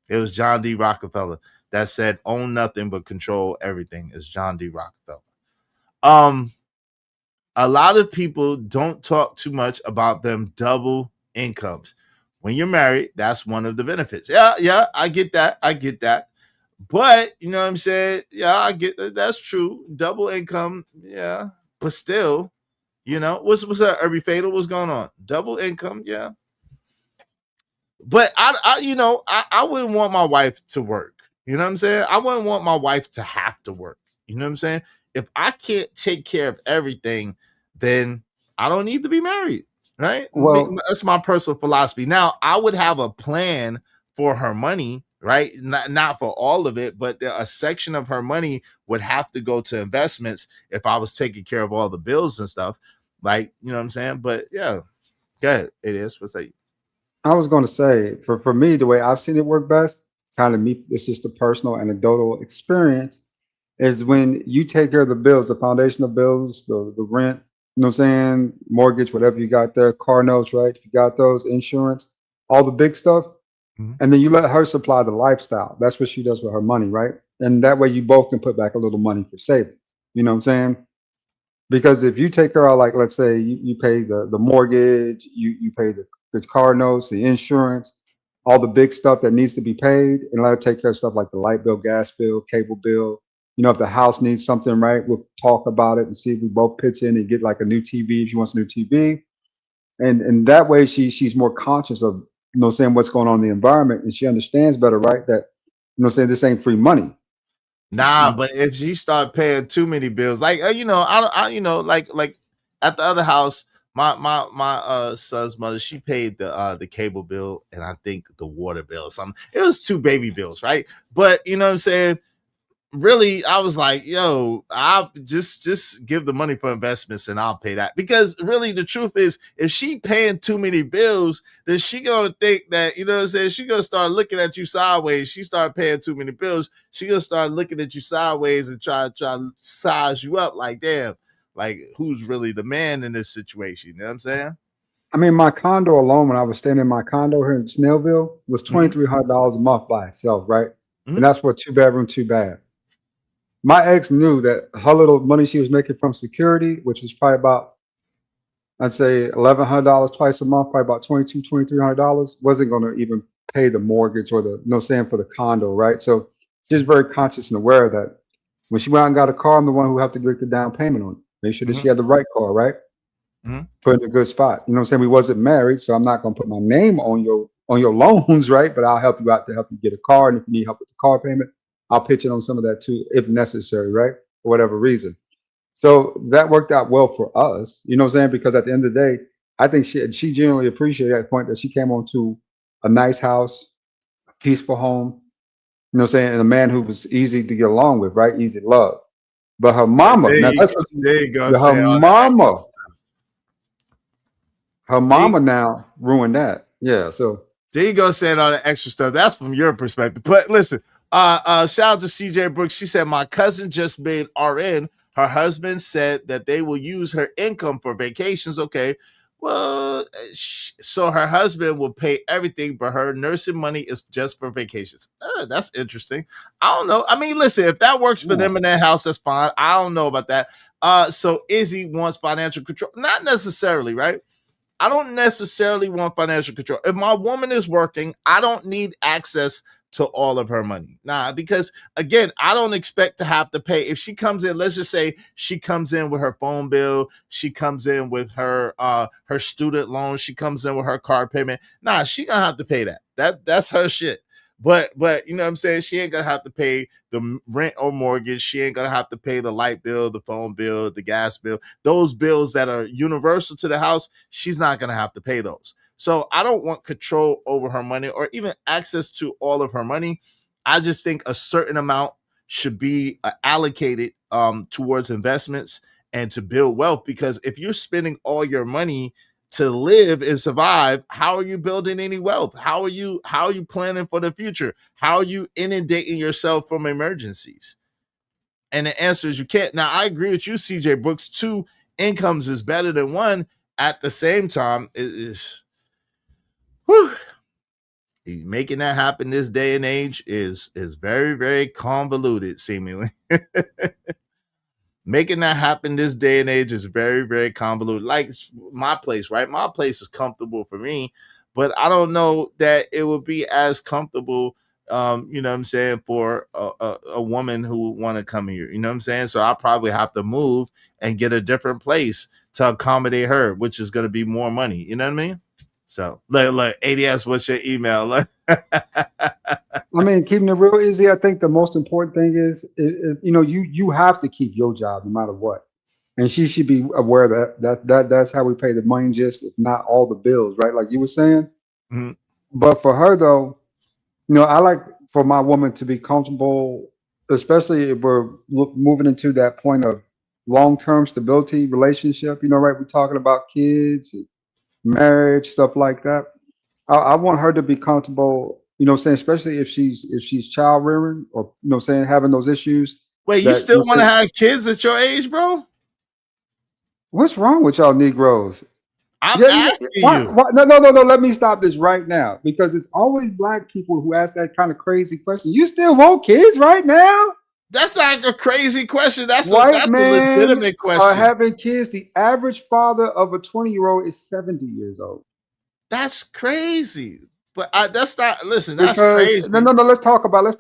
It was John D. Rockefeller that said own nothing but control everything. Is John D. Rockefeller. A lot of people don't talk too much about them double incomes. When you're married, that's one of the benefits. Yeah, I get that. But you know what I'm saying? Yeah, I get that. That's true. Double income, yeah. But still, what's that? Irby Fatal, what's going on? Double income, yeah. But I wouldn't want my wife to work. You know what I'm saying? I wouldn't want my wife to have to work. You know what I'm saying? If I can't take care of everything, then I don't need to be married, right? Well, that's my personal philosophy. Now, I would have a plan for her money, right? Not for all of it, but a section of her money would have to go to investments if I was taking care of all the bills and stuff. Like, you know what I'm saying? But yeah, go ahead. It is. What's that? I was going to say, for me, the way I've seen it work best, kind of me, it's just a personal anecdotal experience, is when you take care of the bills, the foundational bills, the rent, you know what I'm saying, mortgage, whatever you got there, car notes, right? You got those, insurance, all the big stuff. And then you let her supply the lifestyle. That's what she does with her money, right? And that way you both can put back a little money for savings. You know what I'm saying? Because if you take her out, like, let's say you pay the mortgage, you pay the car notes, the insurance, all the big stuff that needs to be paid, and let her take care of stuff like the light bill, gas bill, cable bill. You know, if the house needs something, right, we'll talk about it and see if we both pitch in and get like a new TV if she wants a new TV. And that way she's more conscious of, saying what's going on in the environment, and she understands better, right, that, saying this ain't free money. Nah, but if she start paying too many bills, like like at the other house, my son's mother, she paid the cable bill and I think the water bill or something. It was 2 baby bills, right? But you know what I'm saying? Really, I was like, yo, I'll just give the money for investments and I'll pay that. Because really the truth is, if she paying too many bills, then she gonna think that, you know what I'm saying, she gonna start looking at you sideways. She start paying too many bills, she gonna start looking at you sideways and try to size you up like, damn, like who's really the man in this situation? You know what I'm saying? I mean, my condo alone, when I was staying in my condo here in Snellville, was $2,300 a month by itself, right? And that's for a 2-bedroom, 2 bath. My ex knew that her little money she was making from security, which was probably about, I'd say $1,100 twice a month, probably about $2,200, $2,300, wasn't going to even pay the mortgage or for the condo, right? So she's very conscious and aware that when she went out and got a car, I'm the one who have to get the down payment on it. Make sure that she had the right car, right? Put in a good spot. You know what I'm saying? We wasn't married, so I'm not going to put my name on your loans, right? But I'll help you out to help you get a car, and if you need help with the car payment, I'll pitch in on some of that too, if necessary, right? For whatever reason. So that worked out well for us, you know what I'm saying? Because at the end of the day, I think she genuinely appreciated that point that she came on to a nice house, a peaceful home, you know what I'm saying? And a man who was easy to get along with, right? Easy to love. But her mama, now that's what there you go. Her mama now ruined that. Yeah. So there you go, saying all the extra stuff. That's from your perspective. But listen, shout out to CJ Brooks. She said, my cousin just made RN. Her husband said that they will use her income for vacations. Okay. Well, so her husband will pay everything, but her nursing money is just for vacations. That's interesting. I don't know. I mean, listen, if that works for them in their house, that's fine. I don't know about that. So Izzy wants financial control. Not necessarily, right? I don't necessarily want financial control. If my woman is working, I don't need access to all of her money. Nah, because again, I don't expect to have to pay. If she comes in, let's just say she comes in with her phone bill, she comes in with her student loan, she comes in with her car payment. Nah, she gonna have to pay that. That's her shit. But you know what I'm saying? She ain't gonna have to pay the rent or mortgage. She ain't gonna have to pay the light bill, the phone bill, the gas bill. Those bills that are universal to the house, she's not gonna have to pay those. So I don't want control over her money or even access to all of her money. I just think a certain amount should be allocated towards investments and to build wealth. Because if you're spending all your money to live and survive, how are you building any wealth? How are you planning for the future? How are you inundating yourself from emergencies? And the answer is you can't. Now, I agree with you, CJ Brooks. 2 incomes is better than 1. At the same time, making that happen this day and age is very, very convoluted, seemingly. Making that happen this day and age is very, very convoluted. Like my place, right? My place is comfortable for me, but I don't know that it would be as comfortable, you know what I'm saying, for a woman who would want to come here. You know what I'm saying? So I'll probably have to move and get a different place to accommodate her, which is going to be more money. You know what I mean? So, look, ADS, what's your email? I mean, keeping it real easy, I think the most important thing is, you know, you have to keep your job no matter what. And she should be aware that's how we pay the money, just if not all the bills, right? Like you were saying. Mhm. But for her though, you know, I like for my woman to be comfortable, especially if we're moving into that point of long-term stability relationship, you know, right? We're talking about kids, and marriage, stuff like that. I want her to be comfortable, you know, saying, especially if she's child rearing or, you know, saying having those issues. Wait, you still want to have kids at your age, bro? What's wrong with y'all Negroes? I'm asking you. No. Let me stop this right now, because it's always black people who ask that kind of crazy question. You still want kids right now? That's not a crazy question. That's a men legitimate question. Are having kids. The average father of a 20-year-old is 70 years old. That's crazy. But that's not. Listen, that's crazy. No. Let's talk about it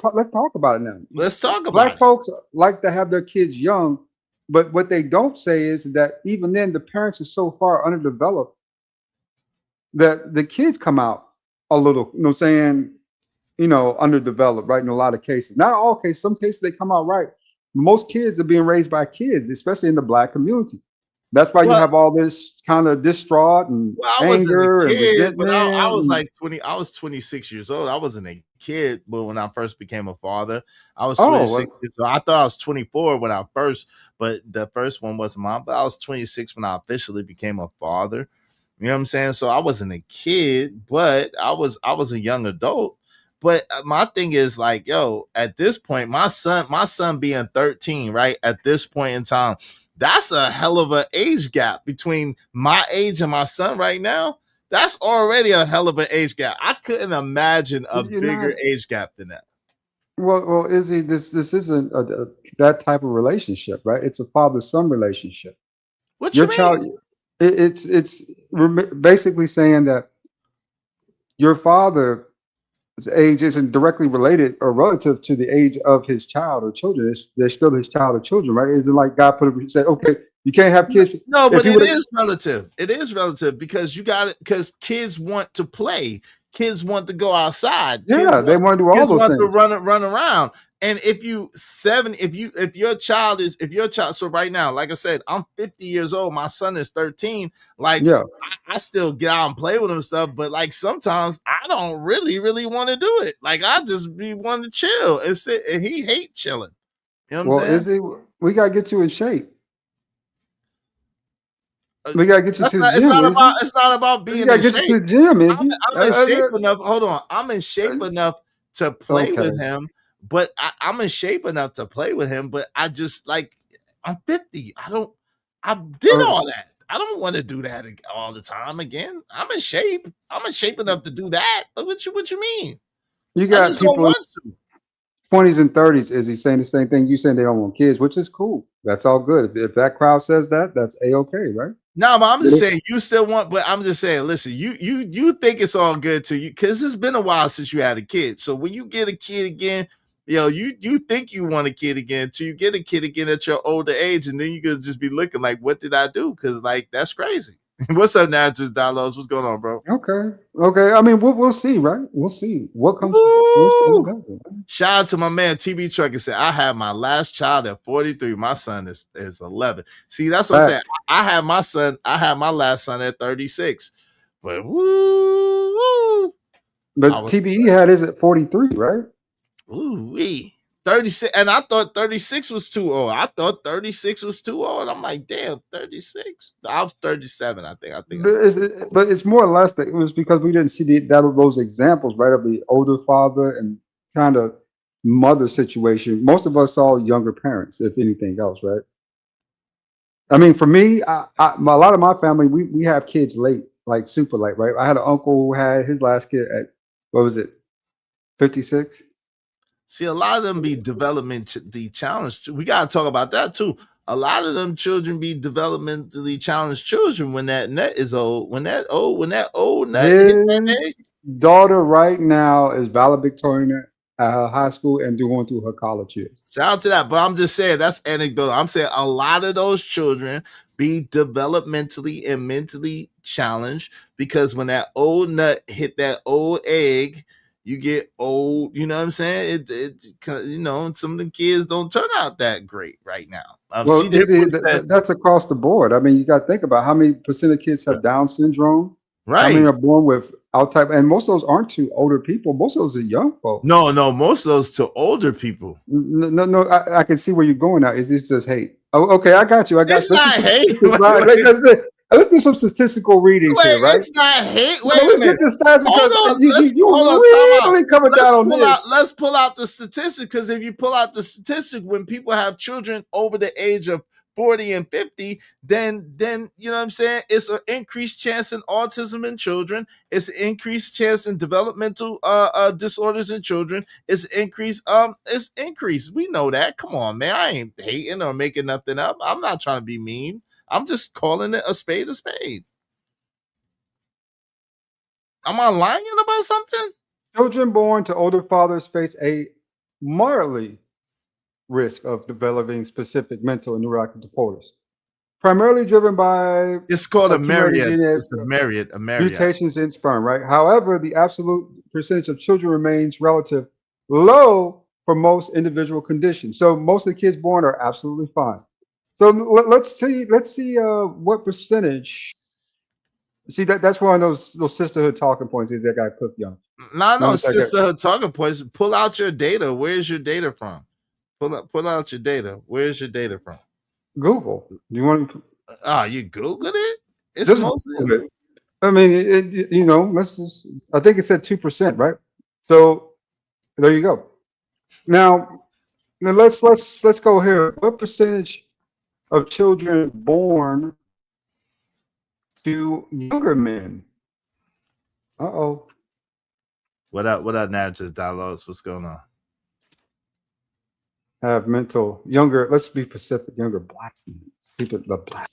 now. Let's talk about Black it. folks like to have their kids young, but what they don't say is that even then the parents are so far underdeveloped that the kids come out a little, you know, saying, you know, underdeveloped, right? In a lot of cases, not all cases. Some cases they come out right. Most kids are being raised by kids, especially in the black community. That's why you have all this kind of distraught and anger and resentment. But I was like 20. I was 26 years old. I wasn't a kid, but when I first became a father, I was 26 years old. I thought I was 24 when I first, but the first one wasn't mine. But I was 26 when I officially became a father. You know what I'm saying? So I wasn't a kid, but I was a young adult. But my thing is like, yo, at this point, my son being 13, right? At this point in time, that's a hell of an age gap between my age and my son right now. That's already a hell of an age gap. I couldn't imagine a bigger age gap than that. Well, Izzy, this isn't that type of relationship, right? It's a father-son relationship. What you mean? Child, it's basically saying that your father's age isn't directly related or relative to the age of his child or children. They're still his child or children, right? Is it like God said, okay, you can't have kids? No, but it is relative. It is relative because because kids want to play. Kids want to go outside. Yeah, they want to do all those things. Kids want to run around. And if your child, so right now, like I said, I'm 50 years old. My son is 13. Like, yeah, I still get out and play with him and stuff, but like sometimes I don't really want to do it. Like I just be wanting to chill and sit, and he hate chilling. You know what I'm saying? We gotta get you in shape. We gotta get you to the gym. It's not about being in shape. Get you to the gym, I'm in shape enough. Hold on, I'm in shape enough to play with him. But I'm in shape enough to play with him, but I just like I'm 50. I did all that. I don't want to do that all the time again. I'm in shape. I'm in shape enough to do that. What you mean? You got people in 20s and 30s. Is he saying the same thing? You saying they don't want kids, which is cool. That's all good. If that crowd says that, that's a-okay, right? No, but I'm just saying you still want, but I'm just saying, listen, you think it's all good to you because it's been a while since you had a kid. So when you get a kid again, you think you want a kid again till you get a kid again at your older age, and then you could just be looking like, what did I do? Because like that's crazy. What's up, Naturals Downloads? What's going on, bro? Okay. I mean, we'll see, right? We'll see what comes. Shout out to my man TB Trucker said, I had my last child at 43. My son is 11. See, that's what I'm saying. I had my last son at 36. But TBE had his at 43, right? Ooh-wee. 36, and I thought 36 was too old. I thought 36 was too old. I'm like, damn, 36. I was 37. I think. But it's more or less that it was because we didn't see those examples, right, of the older father and kind of mother situation. Most of us saw younger parents, if anything else, right? I mean, for me, a lot of my family, we have kids late, like super late, right? I had an uncle who had his last kid at, what was it, 56? See, a lot of them be developmentally challenged. We got to talk about that too. A lot of them children be developmentally challenged children when that nut is old. When that old nut hit that His daughter right now is valedictorian at her high school and going through her college years. Shout out to that. But I'm just saying that's anecdotal. I'm saying a lot of those children be developmentally and mentally challenged because when that old nut hit that old egg, you get old. You know what I'm saying? You know, some of the kids don't turn out that great right now. Well, that's across the board. I mean, you got to think about how many percent of kids have Down syndrome. Right. How many are born with out type, and most of those aren't to older people. Most of those are young folks. No, most of those to older people. No. I can see where you're going now. Is this just hate? Oh, okay, I got you. It's not hate. Let's do some statistical readings here, right? It's not hate. Wait a minute. Let's pull out the statistic, because if you pull out the statistic, when people have children over the age of 40 and 50, then you know what I'm saying, it's an increased chance in autism in children. It's an increased chance in developmental disorders in children. It's increased. We know that. Come on, man. I ain't hating or making nothing up. I'm not trying to be mean. I'm just calling it a spade a spade. Am I lying about something? Children born to older fathers face a moderately risk of developing specific mental and neurological disorders, primarily driven by it's called a myriad. It's a myriad. Mutations in sperm, right? However, the absolute percentage of children remains relative low for most individual conditions. So most of the kids born are absolutely fine. So let's see what percentage. See, that's one of those sisterhood talking points is that guy put young. No, sisterhood talking points. Pull out your data. Where's your data from? Pull out your data. Where's your data from? Google. Do you want to? You Googled it? It's Just mostly. Google it. I mean, you know, let's just. I think it said 2%, right? So there you go. Now let's go here. What percentage of children born to younger men? Uh-oh. What up, Narrative Dialogues? What's going on? Have mental younger, let's be specific, younger black men. Let's keep it the black.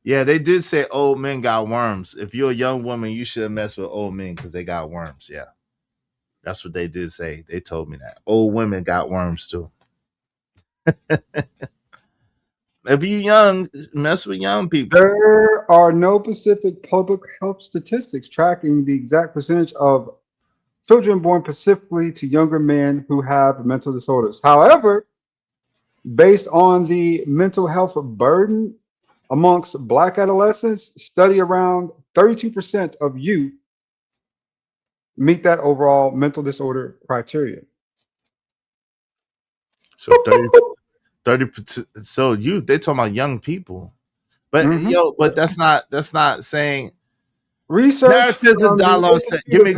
Yeah, they did say old men got worms. If you're a young woman, you shouldn't mess with old men because they got worms. Yeah. That's what they did say. They told me that. Old women got worms too. If you young, mess with young people. There are no specific public health statistics tracking the exact percentage of children born specifically to younger men who have mental disorders. However, based on the mental health burden amongst Black adolescents, study around 32% of youth meet that overall mental disorder criteria. So 30%. So youth, they talking about young people, but but that's not saying. Research. Narrative Dialogue said, give me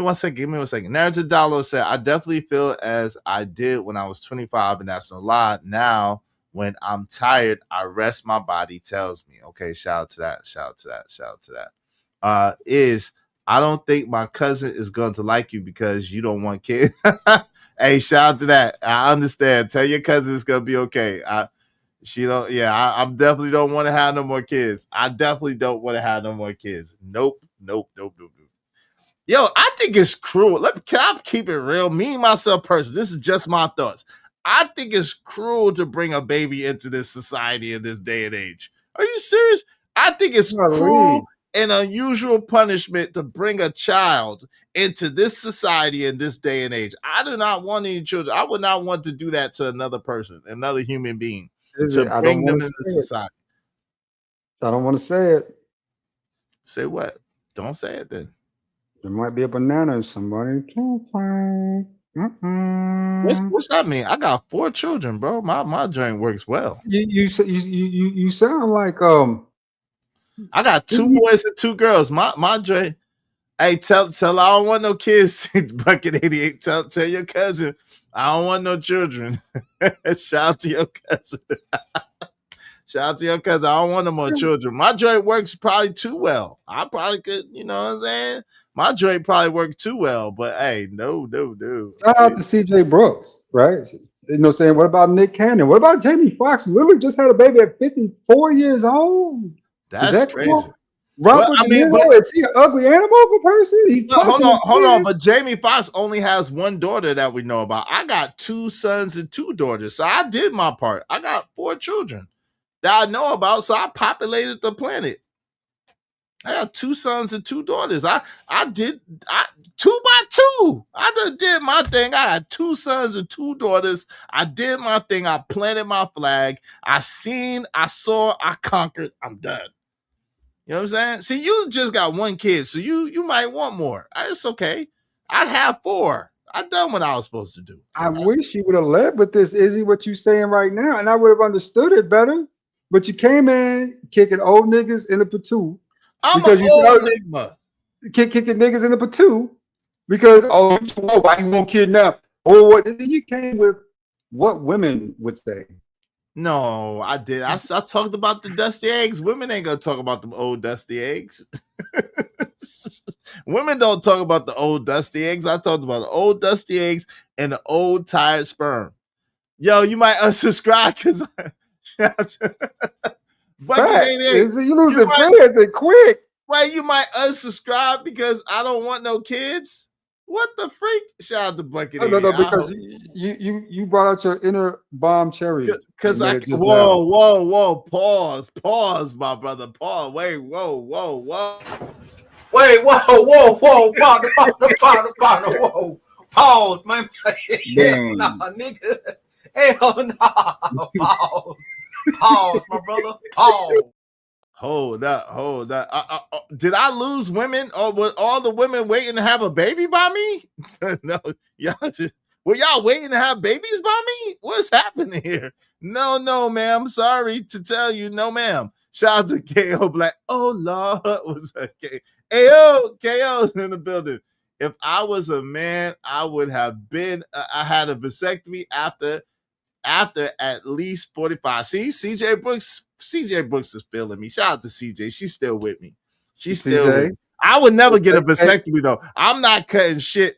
one second. Narrative Dialogue said, I definitely feel as I did when I was 25, and that's no lie. Now, when I'm tired, I rest. My body tells me. Okay, shout out to that. I don't think my cousin is going to like you because you don't want kids. Hey, shout out to that. I understand. Tell your cousin it's gonna be okay. I definitely don't want to have no more kids. Nope. Yo, I think it's cruel. Can I keep it real? Me, myself, person. This is just my thoughts. I think it's cruel to bring a baby into this society in this day and age. Are you serious? I think it's cruel and unusual punishment to bring a child into this society in this day and age. I do not want any children. I would not want to do that to another person, another human being. To bring them into society. I don't want to say it. Say what? Don't say it then. There might be a banana in somebody too. What's that mean? I got 4 children, bro. My joint works well. You sound like I got 2 boys and 2 girls. My joint. Hey, tell I don't want no kids. Bucket 88. Tell your cousin I don't want no children. Shout out to your cousin. Shout out to your cousin. I don't want no more children. My joint works probably too well. I probably could, you know what I'm saying? My joint probably worked too well, but hey, no. Shout out to CJ Brooks, right? You know, saying, what about Nick Cannon? What about Jamie Foxx? Literally just had a baby at 54 years old. That's crazy. Cool? Robert De Niro, is he an ugly animal of a person? Hold on. But Jamie Foxx only has 1 daughter that we know about. I got 2 sons and 2 daughters, so I did my part. I got 4 children that I know about, so I populated the planet. I got 2 sons and 2 daughters. I did 2 by 2. I done did my thing. I had 2 sons and 2 daughters. I did my thing. I planted my flag. I saw, I conquered. I'm done. You know what I'm saying? See, you just got 1 kid, so you might want more. It's okay. I have 4. I done what I was supposed to do. I wish you would have led with this, Izzy, what you saying right now, and I would have understood it better. But you came in kicking old niggas in the platoon. I'm an old nigga. Kicking niggas in the platoon because, oh, you too old, why you won't kidnap? Or what? And then you came with what women would say. No, I did. I talked about the dusty eggs. Women ain't gonna talk about them old dusty eggs. Women don't talk about the old dusty eggs. I talked about the old dusty eggs and the old tired sperm. Yo, you might unsubscribe because you losing fans and quick. Wait, you might unsubscribe because I don't want no kids. What the freak? Shout out to Bucket. No, because you brought out your inner bomb cherry. Because whoa, pause, my brother, pause. Wait, whoa. Wait, whoa, partner, whoa. Pause, man. Nah, nigga. Hell no. Pause, my brother. Pause. Hold up. Did I lose women, or were all the women waiting to have a baby by me? No, were y'all waiting to have babies by me? What's happening here? No, ma'am. Sorry to tell you, no, ma'am. Shout out to KO Black. Oh Lord, was okay. KO in the building. If I was a man, I would have been. I had a vasectomy after at least 45. See, CJ Brooks is feeling me. Shout out to CJ. She's still with me. She's still with me. I would never get a vasectomy though. I'm not cutting shit.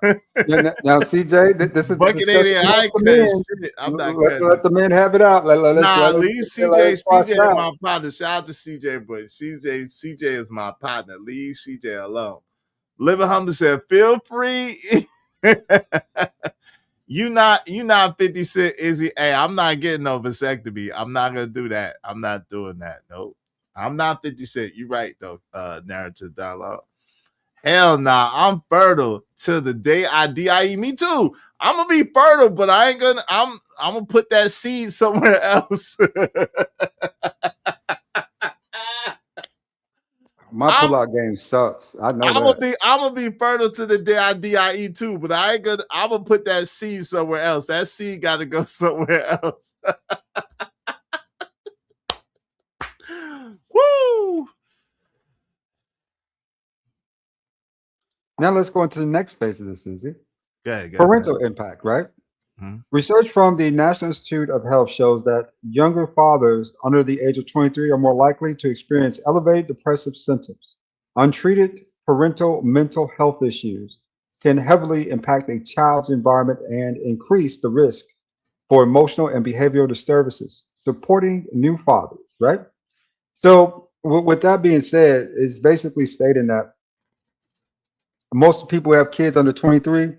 Now, CJ, this is Bucket 88. I ain't cutting shit. I'm not cutting. Let the men have it out. Leave CJ. CJ is my partner. Shout out to CJ, but CJ is my partner. Leave CJ alone. Living Humble said, feel free. You not 50 Cent, Izzy. Hey, I'm not getting no vasectomy. I'm not gonna do that. I'm not doing that. Nope. I'm not 50 Cent. You right though, narrative dialogue. Hell nah. I'm fertile till the day I die. Me too. I'm gonna be fertile, but I ain't gonna. I'm gonna put that seed somewhere else. My pullout game sucks. I know I'm gonna be fertile to the day I die too, but I'm gonna put that seed somewhere else. That seed got to go somewhere else. Woo! Now let's go into the next phase of this, Izzy. Okay, parental impact, right? Mm-hmm. Research from the National Institute of Health shows that younger fathers under the age of 23 are more likely to experience elevated depressive symptoms. Untreated parental mental health issues can heavily impact a child's environment and increase the risk for emotional and behavioral disturbances. Supporting new fathers, right? So with that being said, it's basically stating that most people who have kids under 23,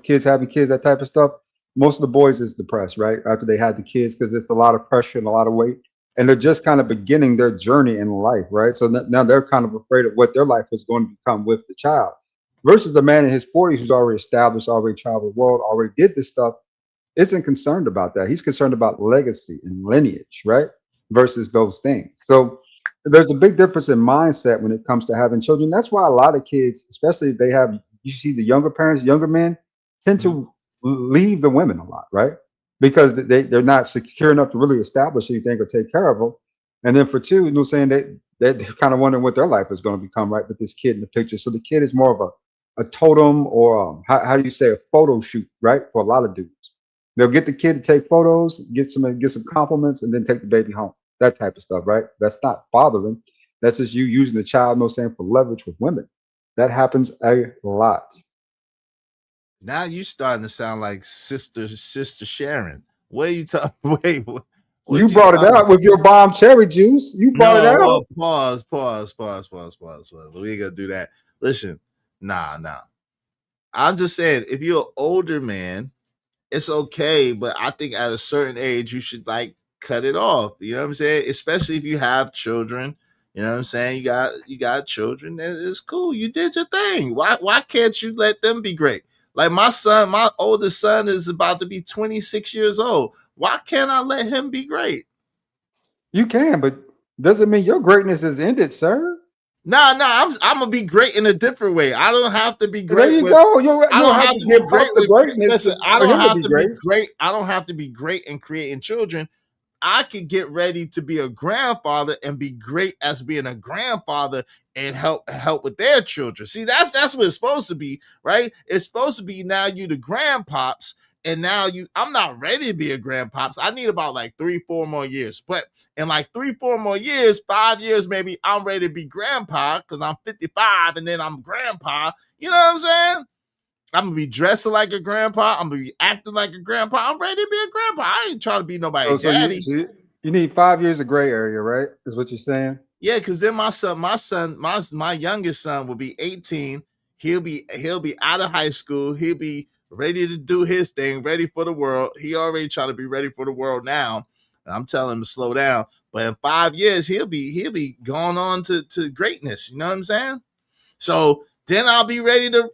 kids having kids, that type of stuff, most of the boys is depressed, right? After they had the kids, because it's a lot of pressure and a lot of weight. And they're just kind of beginning their journey in life, right? So now they're kind of afraid of what their life is going to become with the child. Versus the man in his 40s who's already established, already traveled the world, already did this stuff, isn't concerned about that. He's concerned about legacy and lineage, right? Versus those things. So there's a big difference in mindset when it comes to having children. That's why a lot of kids, especially if they have, you see the younger parents, younger men, tend to leave the women a lot, right? Because they're not secure enough to really establish anything or take care of them. And then for two, saying they're kind of wondering what their life is going to become, right? With this kid in the picture. So the kid is more of a totem, or how do you say, a photo shoot, right? For a lot of dudes. They'll get the kid to take photos, get some compliments, and then take the baby home. That type of stuff, right? That's not bothering. That's just you using the child, for leverage with women. That happens a lot. Now you starting to sound like sister Sharon. What are you talking? Wait, what You brought it out with your bomb cherry juice. You brought it out. Well, pause. We ain't gonna do that. Listen, nah. I'm just saying, if you're an older man, it's okay, but I think at a certain age you should cut it off. You know what I'm saying? Especially if you have children. You know what I'm saying? You got children. It's cool. You did your thing. Why can't you let them be great? Like my oldest son is about to be 26 years old. Why can't I let him be great? You can, but doesn't mean your greatness is ended, sir. Nah, I'm gonna be great in a different way. I don't have to be great. There you go. I don't have to be great with greatness. Listen, I don't have to be great. I don't have to be great in creating children. I could get ready to be a grandfather and be great as being a grandfather and help with their children. See, that's what it's supposed to be, right? It's supposed to be now you the grandpops, and now I'm not ready to be a grandpops. I need about 3-4 more years. But in 3-4 more years, 5 years maybe, I'm ready to be grandpa because I'm 55 and then I'm grandpa. You know what I'm saying? I'm gonna be dressing like a grandpa. I'm gonna be acting like a grandpa. I'm ready to be a grandpa. I ain't trying to be nobody's daddy. You need 5 years of gray area, right? Is what you're saying? Yeah, because then my youngest son will be 18. He'll be out of high school. He'll be ready to do his thing, ready for the world. He already trying to be ready for the world now. And I'm telling him to slow down. But in 5 years, he'll be going on to greatness. You know what I'm saying? So then I'll be ready to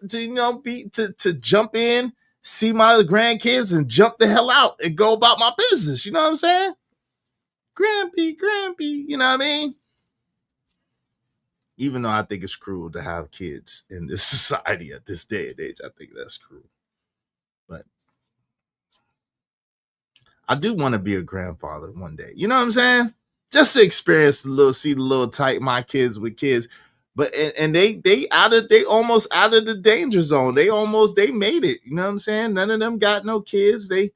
jump in, see my grandkids, and jump the hell out and go about my business. You know what I'm saying? Grampy, you know what I mean? Even though I think it's cruel to have kids in this society at this day and age, I think that's cruel. But I do want to be a grandfather one day. You know what I'm saying? Just to experience see the little type my kids with kids. But and they almost out of the danger zone. They made it. You know what I'm saying? None of them got no kids. They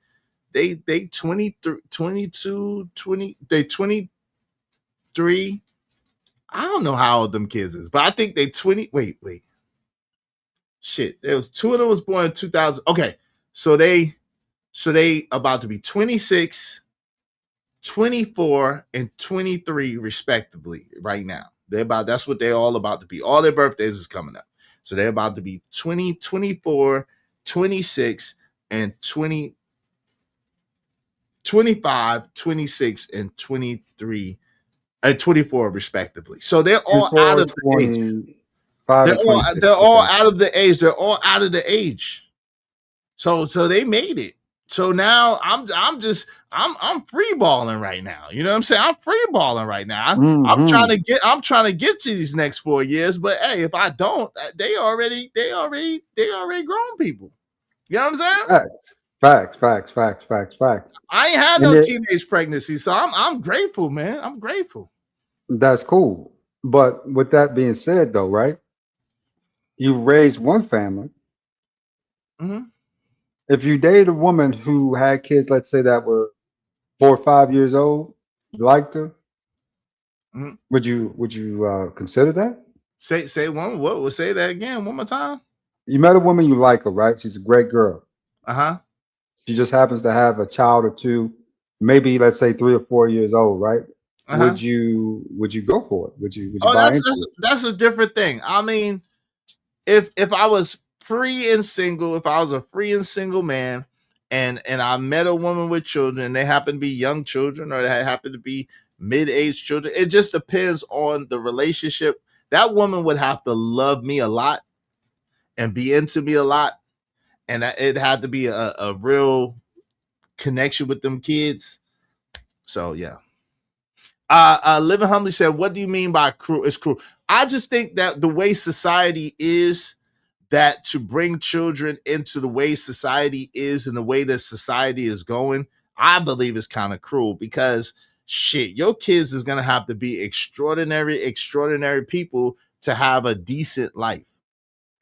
23, 22, 20, they 23. I don't know how old them kids is, but I think they 20. Wait. Shit. There was 2 of them was born in 2000. Okay. So they about to be 26, 24, and 23 respectively right now. That's what they're all about to be. All their birthdays is coming up. So they're about to be 20, 24, 26, and 20, 25, 26, and 23, and 24 respectively. So they're all out of the age. They're all out of the age. They're all out of the age. So they made it. So now I'm free balling right now. You know what I'm saying? I'm free balling right now. Mm-hmm. I'm trying to get to these next 4 years, but hey, if I don't, they already grown people. You know what I'm saying? Facts. I ain't had no teenage pregnancy, so I'm grateful, man. I'm grateful. That's cool. But with that being said, though, right? You raised one family. Mm-hmm. If you dated a woman who had kids, let's say that were 4 or 5 years old, you liked her, mm-hmm. would you consider that? Say that again one more time. You met a woman, you like her, right? She's a great girl. Uh-huh. She just happens to have a child or two, maybe let's say 3 or 4 years old, right? Uh-huh. Would you go for it? Would you buy into it? That's a different thing. I mean, if I was free and single, if I was a free and single man and I met a woman with children and they happen to be young children or they happen to be mid-aged children, it just depends on the relationship. That woman would have to love me a lot and be into me a lot. And it had to be a real connection with them kids. So, yeah. Living Humbly said, what do you mean by cruel? It's cruel. I just think that the way society is, that to bring children into the way society is and the way that society is going, I believe is kind of cruel because shit, your kids is going to have to be extraordinary people to have a decent life,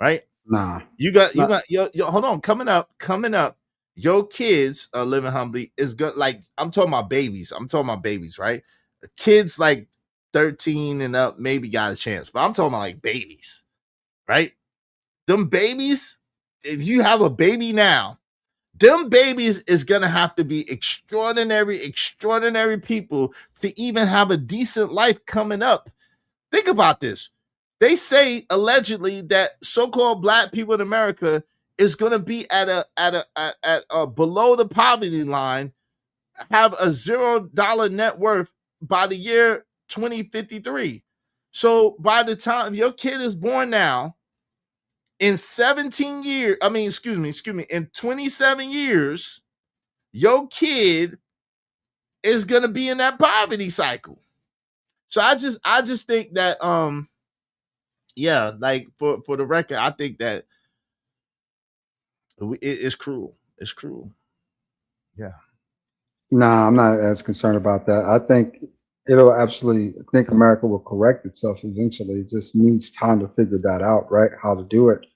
right? Nah. You got yo, hold on, coming up, your kids Living Humbly is good. Like I'm talking about babies, right? Kids like 13 and up maybe got a chance, but I'm talking about like babies, right? Them babies, if you have a baby now, them babies is gonna have to be extraordinary people to even have a decent life coming up. Think about this. They say allegedly that so-called black people in America is gonna be at a below the poverty line, have a $0 net worth by the year 2053. So by the time your kid is born now, in 17 years, in 27 years, your kid is gonna be in that poverty cycle. So I just think that yeah, like for the record, I think that it's cruel. It's cruel. Yeah. Nah, I'm not as concerned about that. I think I think America will correct itself eventually. It just needs time to figure that out, right? How to do it.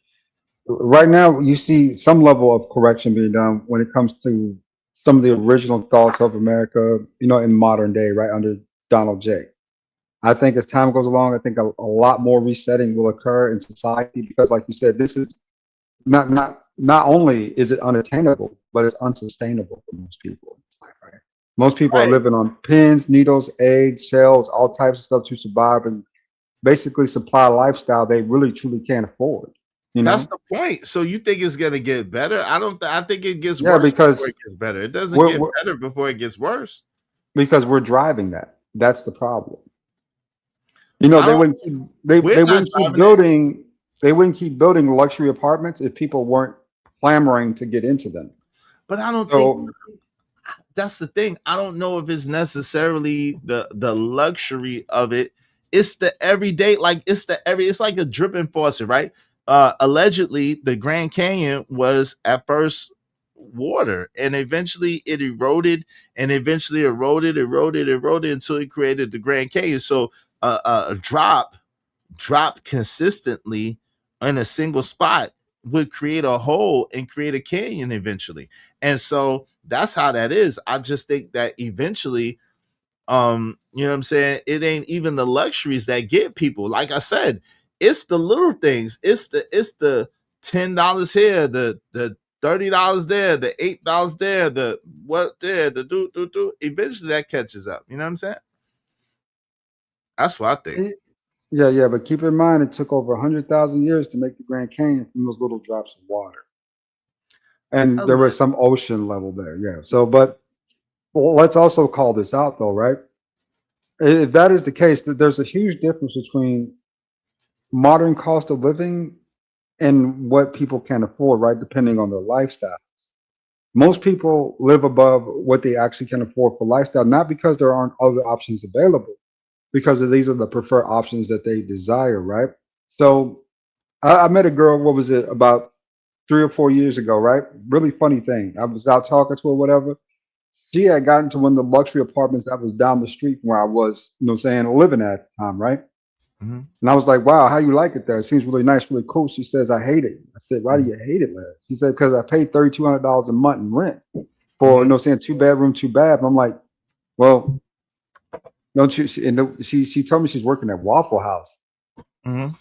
Right now, you see some level of correction being done when it comes to some of the original thoughts of America, in modern day, right, under Donald J. I think as time goes along, I think a lot more resetting will occur in society because, like you said, this is not only is it unattainable, but it's unsustainable for most people. Right? Most people are living on pins, needles, eggs, shells, all types of stuff to survive and basically supply a lifestyle they really truly can't afford. That's the point. So you think it's gonna get better? I think it gets worse because before it gets better. It doesn't get better before it gets worse. Because we're driving that. That's the problem. They wouldn't keep building luxury apartments if people weren't clamoring to get into them. But I don't think that's the thing. I don't know if it's necessarily the luxury of it. It's the everyday, it's like a dripping faucet, right? Allegedly, the Grand Canyon was at first water, and eventually it eroded, and eventually eroded until it created the Grand Canyon. So a drop consistently in a single spot would create a hole and create a canyon eventually. And so that's how that is. I just think that eventually, you know what I'm saying? It ain't even the luxuries that get people. Like I said, it's the little things. It's the $10 here, the $30 there, the $8 there, the what there, the do. Eventually that catches up. You know what I'm saying? That's what I think. Yeah, but keep in mind it took over 100,000 years to make the Grand Canyon from those little drops of water. And there was some ocean level there, yeah. So, but let's also call this out though, right? If that is the case, that there's a huge difference between modern cost of living and what people can afford, right? Depending on their lifestyles. Most people live above what they actually can afford for lifestyle, not because there aren't other options available, because these are the preferred options that they desire, right? So I met a girl, what was it, about 3 or 4 years ago, right? Really funny thing. I was out talking to her, whatever. She had gotten to one of the luxury apartments that was down the street from where I was, living at the time, right? Mm-hmm. And I was like, wow, how you like it there? It seems really nice, really cool. She says, I hate it. I said, why do you hate it, Larry? She said, because I paid $3,200 a month in rent for, 2-bedroom, 2-bath. And I'm like, well, don't you? She told me she's working at Waffle House. Mm-hmm.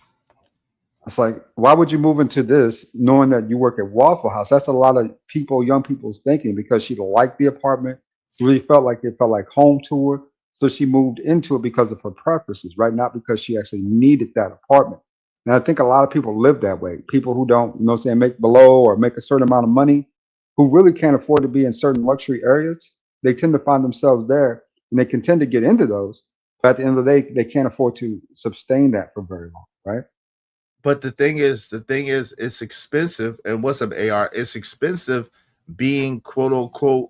It's like, why would you move into this knowing that you work at Waffle House? That's a lot of young people's thinking, because she liked the apartment. She really felt like it felt like home to her. So she moved into it because of her preferences, right? Not because she actually needed that apartment. And I think a lot of people live that way. People who don't, make below or make a certain amount of money, who really can't afford to be in certain luxury areas, they tend to find themselves there, and they can tend to get into those. But at the end of the day, they can't afford to sustain that for very long, right? But the thing is, it's expensive. And what's up, AR? It's expensive being quote unquote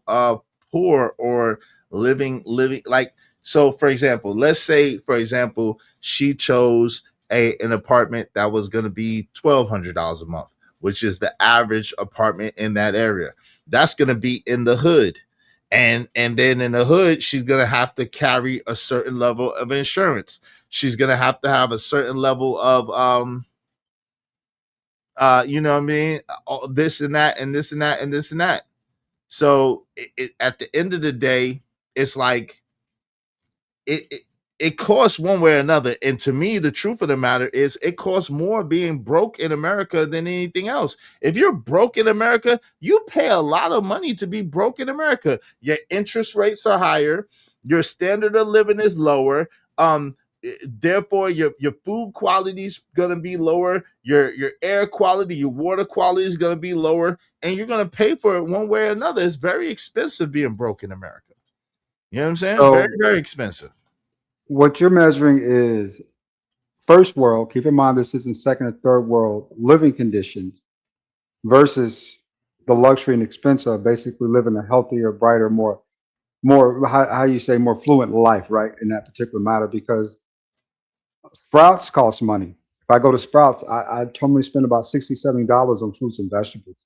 poor or living like So, for example, let's say, for example, she chose an apartment that was going to be $1,200 a month, which is the average apartment in that area. That's going to be in the hood, and then in the hood, she's going to have to carry a certain level of insurance. She's going to have a certain level of you know what I mean, this and that, and this and that, and this and that. So at the end of the day, it's like it costs one way or another. And to me, the truth of the matter is it costs more being broke in America than anything else. If you're broke in America, you pay a lot of money to be broke in America. Your interest rates are higher, your standard of living is lower. Therefore, your food quality is gonna be lower, your air quality, your water quality is gonna be lower, and you're gonna pay for it one way or another. It's very expensive being broke in America. You know what I'm saying? So Very, very expensive. what you're measuring is first world. Keep in mind this isn't second or third world living conditions versus the luxury and expense of basically living a healthier, brighter, more how you say more fluent life, right? In that particular matter, because Sprouts cost money. If I go to Sprouts, I normally spend about $60, $70 on fruits and vegetables.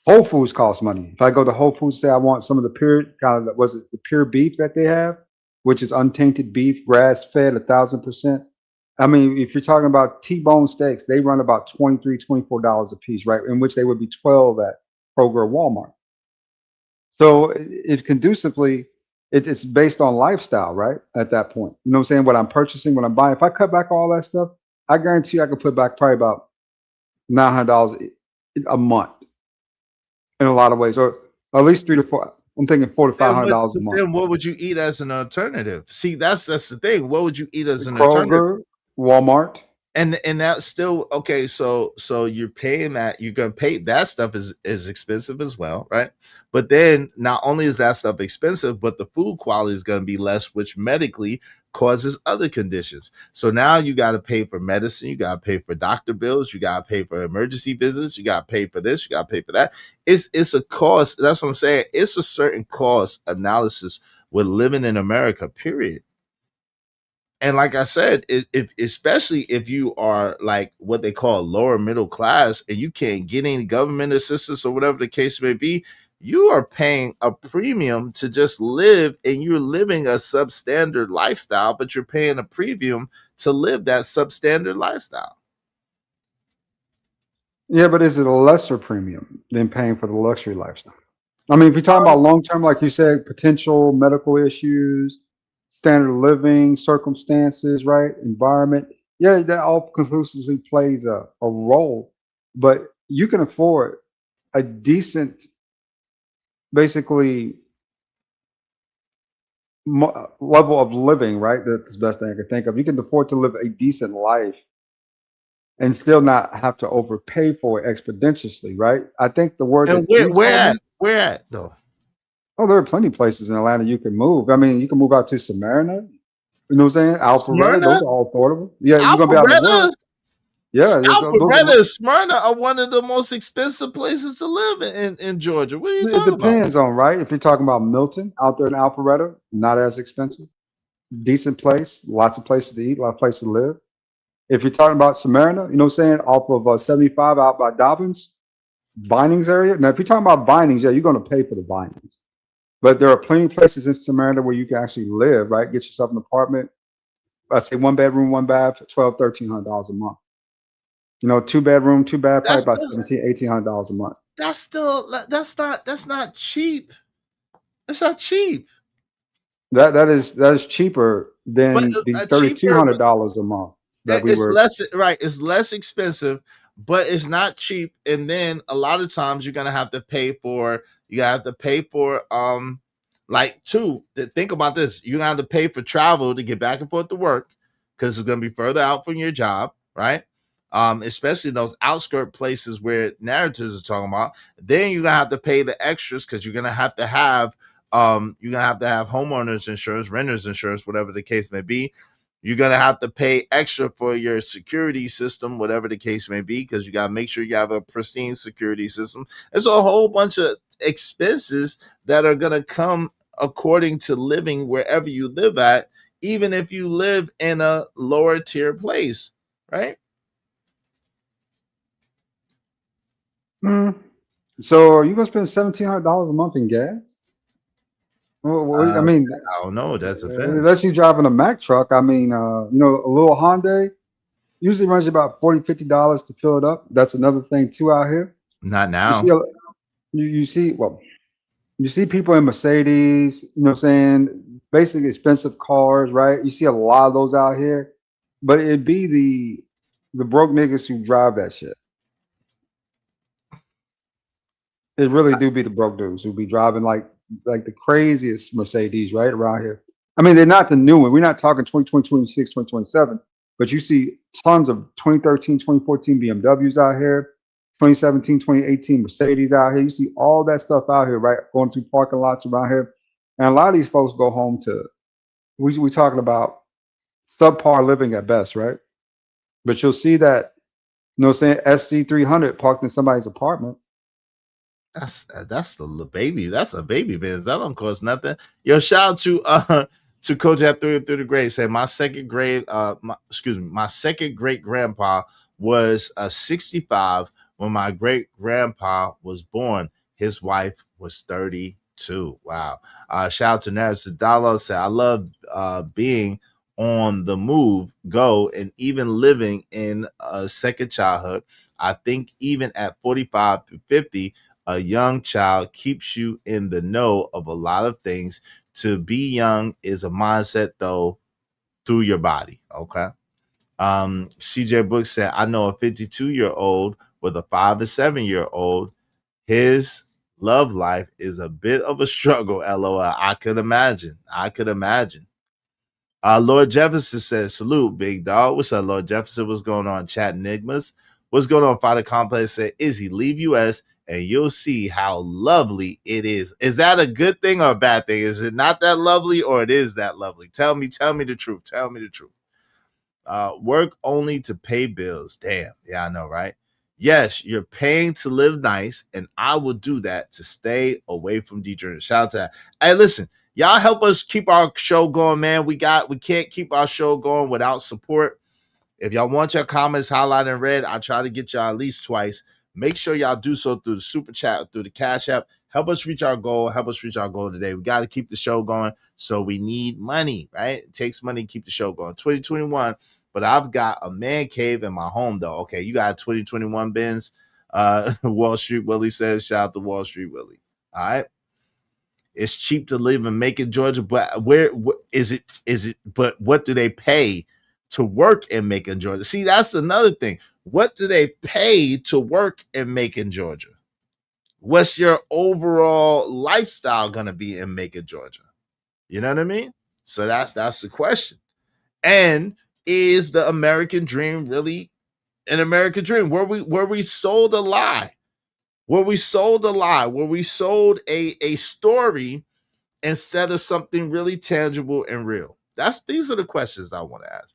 Whole Foods costs money. If I go to Whole Foods, say I want some of the pure kind of was it the pure beef that they have, which is untainted beef, grass fed, 1,000%. I mean, if you're talking about T-bone steaks, they run about $23, $24 a piece, right? In which they would be 12 at Kroger or Walmart. So it conducively, it's based on lifestyle, right? At that point, you know what I'm saying? What I'm purchasing, what I'm buying. If I cut back all that stuff, I guarantee you I could put back probably about $900 a month in a lot of ways, or at least 3 to 4. I'm thinking $400 to $500 a month. Then what would you eat as an alternative? See, that's the thing. What would you eat as an alternative? Kroger, Walmart. And that's still okay. So you're paying that. You're gonna pay that stuff is expensive as well, right? But then not only is that stuff expensive, but the food quality is gonna be less, which medically causes other conditions. So now you got to pay for medicine, you got to pay for doctor bills, you got to pay for emergency visits, you got to pay for this, you got to pay for that. It's a cost. That's what I'm saying. It's a certain cost analysis with living in America. Period. And like I said, if especially if you are like what they call lower middle class and you can't get any government assistance or whatever the case may be, you are paying a premium to just live, and you're living a substandard lifestyle, but you're paying a premium to live that substandard lifestyle. Yeah, but is it a lesser premium than paying for the luxury lifestyle? I mean, if you're talking about long term, like you said, potential medical issues, standard of living, circumstances, right? Environment. Yeah, that all conclusively plays a role, but you can afford a decent, basically, level of living, right? That's the best thing I can think of. You can afford to live a decent life and still not have to overpay for it exponentially, right? I think the word And that where at though? oh, there are plenty of places in Atlanta you can move. I mean, you can move out to Smyrna. You know what I'm saying? Alpharetta, those are all affordable. Yeah, you're gonna be out in the world. Yeah, Alpharetta and Smyrna are one of the most expensive places to live in Georgia. What are you it talking about? depends on, right? If you're talking about Milton out there in Alpharetta, not as expensive. Decent place, lots of places to eat, a lot of places to live. If you're talking about Smyrna, you know what I'm saying, off of 75 out by Dobbins, Vinings area. Now, if you're talking about Vinings, yeah, you're going to pay for the Vinings. But there are plenty of places in Smyrna where you can actually live, right? Get yourself an apartment. I say 1 bedroom, 1 bath, $1,200, $1,300 a month. You know, 2 bedroom, 2 bath, probably about $1,700, $1,800 a month. That's not cheap. That's not cheap. That is cheaper than the $3,200 a month. It's less expensive, but it's not cheap. And then a lot of times you're gonna have to pay for think about this. You're gonna have to pay for travel to get back and forth to work because it's gonna be further out from your job, right? Especially those outskirt places where narratives are talking about. Then you're gonna have to pay the extras because you're gonna have to have homeowners insurance, renters insurance, whatever the case may be. You're going to have to pay extra for your security system, whatever the case may be, because you got to make sure you have a pristine security system. It's a whole bunch of expenses that are going to come according to living wherever you live at, even if you live in a lower tier place, right? So are you gonna spend $1,700 a month in gas? Well, I mean, I don't know. That depends. unless you're driving a Mack truck, I mean, a little Hyundai usually runs you about $40-$50 to fill it up. That's another thing too out here. Not You now. see, you see people in Mercedes, you know what I'm saying? Basically expensive cars, right? You see a lot of those out here, but it'd be the broke niggas who drive that shit. It really do be the broke dudes who be driving like the craziest Mercedes right around here. I mean, they're not the new one. We're not talking 2020, 26, 2027, but you see tons of 2013, 2014 BMWs out here, 2017, 2018 Mercedes out here. You see all that stuff out here, right? Going through parking lots around here. And a lot of these folks go home to, we talking about subpar living at best, right? But you'll see that, you know what I'm saying, SC300 parked in somebody's apartment. That's the baby. That's a baby Benz. That don't cost nothing. Yo, shout out to Coach at through the grade. Said my second great grandpa was 65 when my great grandpa was born. His wife was 32. Wow. Shout out to Nerds Sadalo. Said I love being on the move, go, and even living in a second childhood. I think even at 45 to 50. A young child keeps you in the know of a lot of things. To be young is a mindset, though, through your body. Okay. CJ Brooks said, I know a 52-year-old with a 5 and 7-year-old. His love life is a bit of a struggle. LOL. I could imagine. Lord Jefferson says, salute, big dog. What's up, Lord Jefferson? What's going on? Chat Enigmas. What's going on? Father Complex said, Izzy, leave US and you'll see how lovely it is. Is that a good thing or a bad thing? Is it not that lovely or it is that lovely? Tell me the truth. Tell me the truth. Work only to pay bills. Damn. Yeah, I know, right? Yes, you're paying to live nice, and I will do that to stay away from Detroit. Shout out to that. Hey, listen, y'all help us keep our show going, man. We can't keep our show going without support. If y'all want your comments highlighted in red, I try to get y'all at least twice. Make sure y'all do so through the super chat, through the Cash App. Help us reach our goal. Today. We got to keep the show going. So we need money, right? It takes money to keep the show going. 2021, but I've got a man cave in my home, though. Okay, you got 2021 Benz. Wall Street Willie says, shout out to Wall Street Willie. All right. It's cheap to live in Macon, Georgia, but where is it? But what do they pay to work in Macon, Georgia? See, that's another thing. What do they pay to work in Macon, Georgia? What's your overall lifestyle going to be in Macon, Georgia? You know what I mean? So that's the question. And is the American dream really an American dream? Were we sold a lie? Were we sold a story instead of something really tangible and real? These are the questions I want to ask.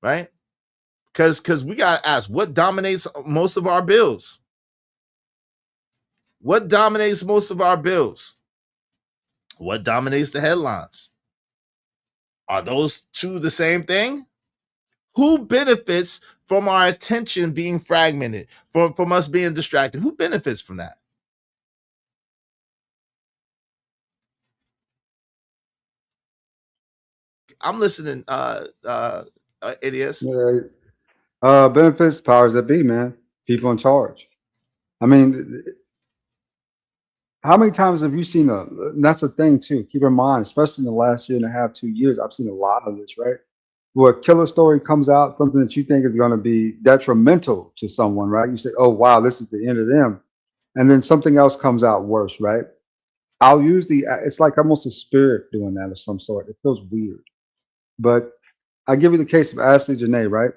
Right? Because we got to ask, what dominates most of our bills? What dominates most of our bills? What dominates the headlines? Are those two the same thing? Who benefits from our attention being fragmented, from us being distracted? Who benefits from that? I'm listening, idiots. Benefits, powers that be, man. People in charge. I mean, how many times have you seen and that's the thing too, keep in mind, especially in the last year and a half, 2 years, I've seen a lot of this, right? Where a killer story comes out, something that you think is going to be detrimental to someone, right? You say, oh, wow, this is the end of them. And then something else comes out worse, right? I'll use it's like almost a spirit doing that of some sort. It feels weird. But I give you the case of Ashley Janae, right?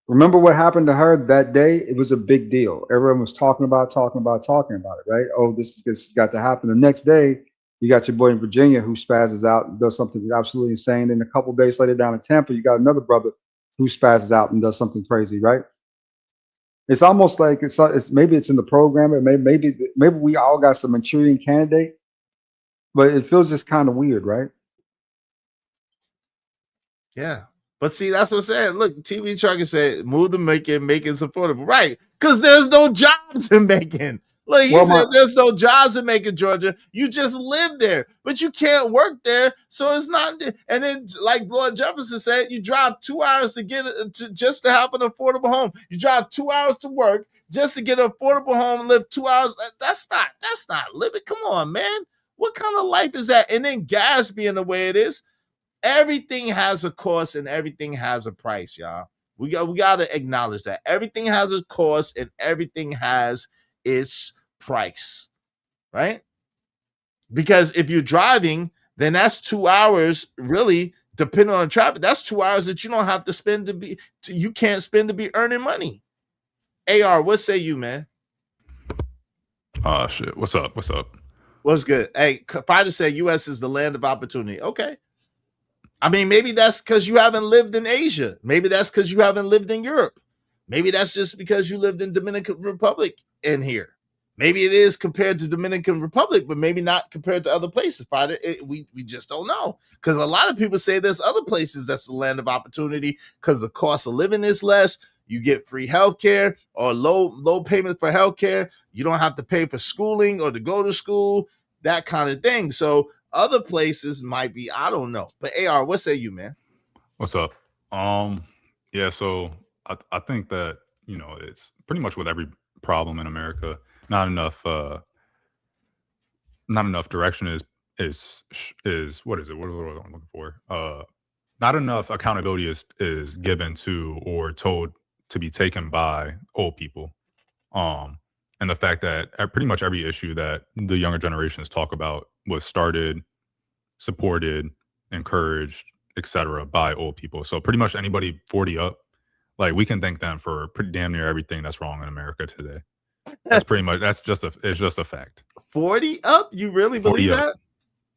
Remember what happened to her that day? It was a big deal. Everyone was talking about it, right? Oh, this has got to happen. The next day, you got your boy in Virginia who spazzes out and does something absolutely insane. And a couple of days later down in Tampa, you got another brother who spazzes out and does something crazy, right? It's almost like it's maybe it's in the program, and maybe we all got some Manchurian candidate, but it feels just kind of weird, right? Yeah. But see, that's what I'm saying. Look, TV Trucker said, move to Macon, Macon's affordable. Right. Because there's no jobs in Macon. Look, he said there's no jobs in Macon, Georgia. You just live there, but you can't work there. So it's not. And then, like Lord Jefferson said, you drive 2 hours to get just to have an affordable home. You drive 2 hours to work just to get an affordable home and live 2 hours. That's not living. Come on, man. What kind of life is that? And then gas being the way it is. Everything has a cost and everything has a price, y'all. We got to acknowledge that everything has a cost and everything has its price, right? Because if you're driving, then that's 2 hours, really, depending on traffic. That's 2 hours that you don't have to spend you can't spend to be earning money. AR, what say you, man? Oh shit! What's up? What's good? Hey, Fighter said U.S. is the land of opportunity. Okay. I mean, maybe that's because you haven't lived in Asia. Maybe that's because you haven't lived in Europe. Maybe that's just because you lived in Dominican Republic in here. Maybe it is compared to Dominican Republic, but maybe not compared to other places. Fighter, we just don't know. Because a lot of people say there's other places that's the land of opportunity because the cost of living is less. You get free healthcare or low payment for healthcare. You don't have to pay for schooling or to go to school, that kind of thing. So other places might be, I don't know. But AR, what say you, man? What's up? Yeah, so I think that, it's pretty much with every problem in America, not enough direction is what is it? What am I looking for? Not enough accountability is given to or told to be taken by old people. And the fact that pretty much every issue that the younger generations talk about was started, supported, encouraged, etc. by old people. So pretty much anybody 40 up, like we can thank them for pretty damn near everything that's wrong in America today. That's pretty much it's just a fact. 40 up? You really believe that?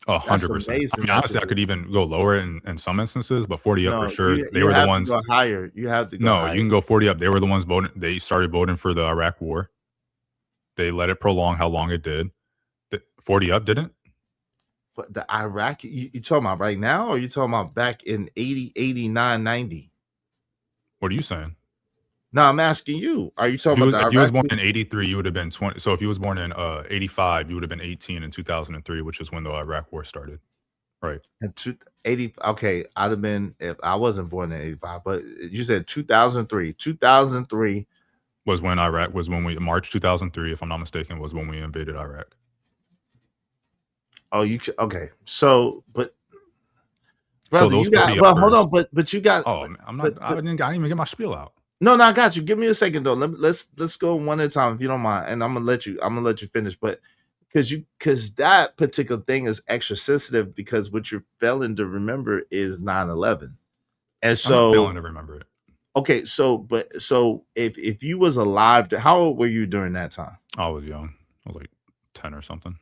100%. I mean, honestly, I could even go lower in some instances, but 40 up for sure. They were the ones. You have to go higher. You have to go No, higher. you can go 40 up. They were the ones voting. They started voting for the Iraq War. They let it prolong how long it did. 40 up didn't? For the Iraq, you talking about right now, or you talking about back in 80, 89, 90? What are you saying? No, I'm asking you. Are you talking about the Iraq? If you was born in 83, you would have been 20. So if you was born in 85, you would have been 18 in 2003, which is when the Iraq War started. Right. And 80. Okay, I'd have been if I wasn't born in 85, but you said 2003. 2003 was when March 2003, if I'm not mistaken, was when we invaded Iraq. Oh, okay. So, but brother, so you got. Well, hold on, but you got. Oh, I'm not. I didn't even get my spiel out. No, I got you. Give me a second though. Let's go one at a time if you don't mind, and I'm gonna let you finish. But because that particular thing is extra sensitive because what you're failing to remember is 9/11, and so I'm failing to remember it. Okay, so if you was alive, how old were you during that time? I was young. I was like 10 or something.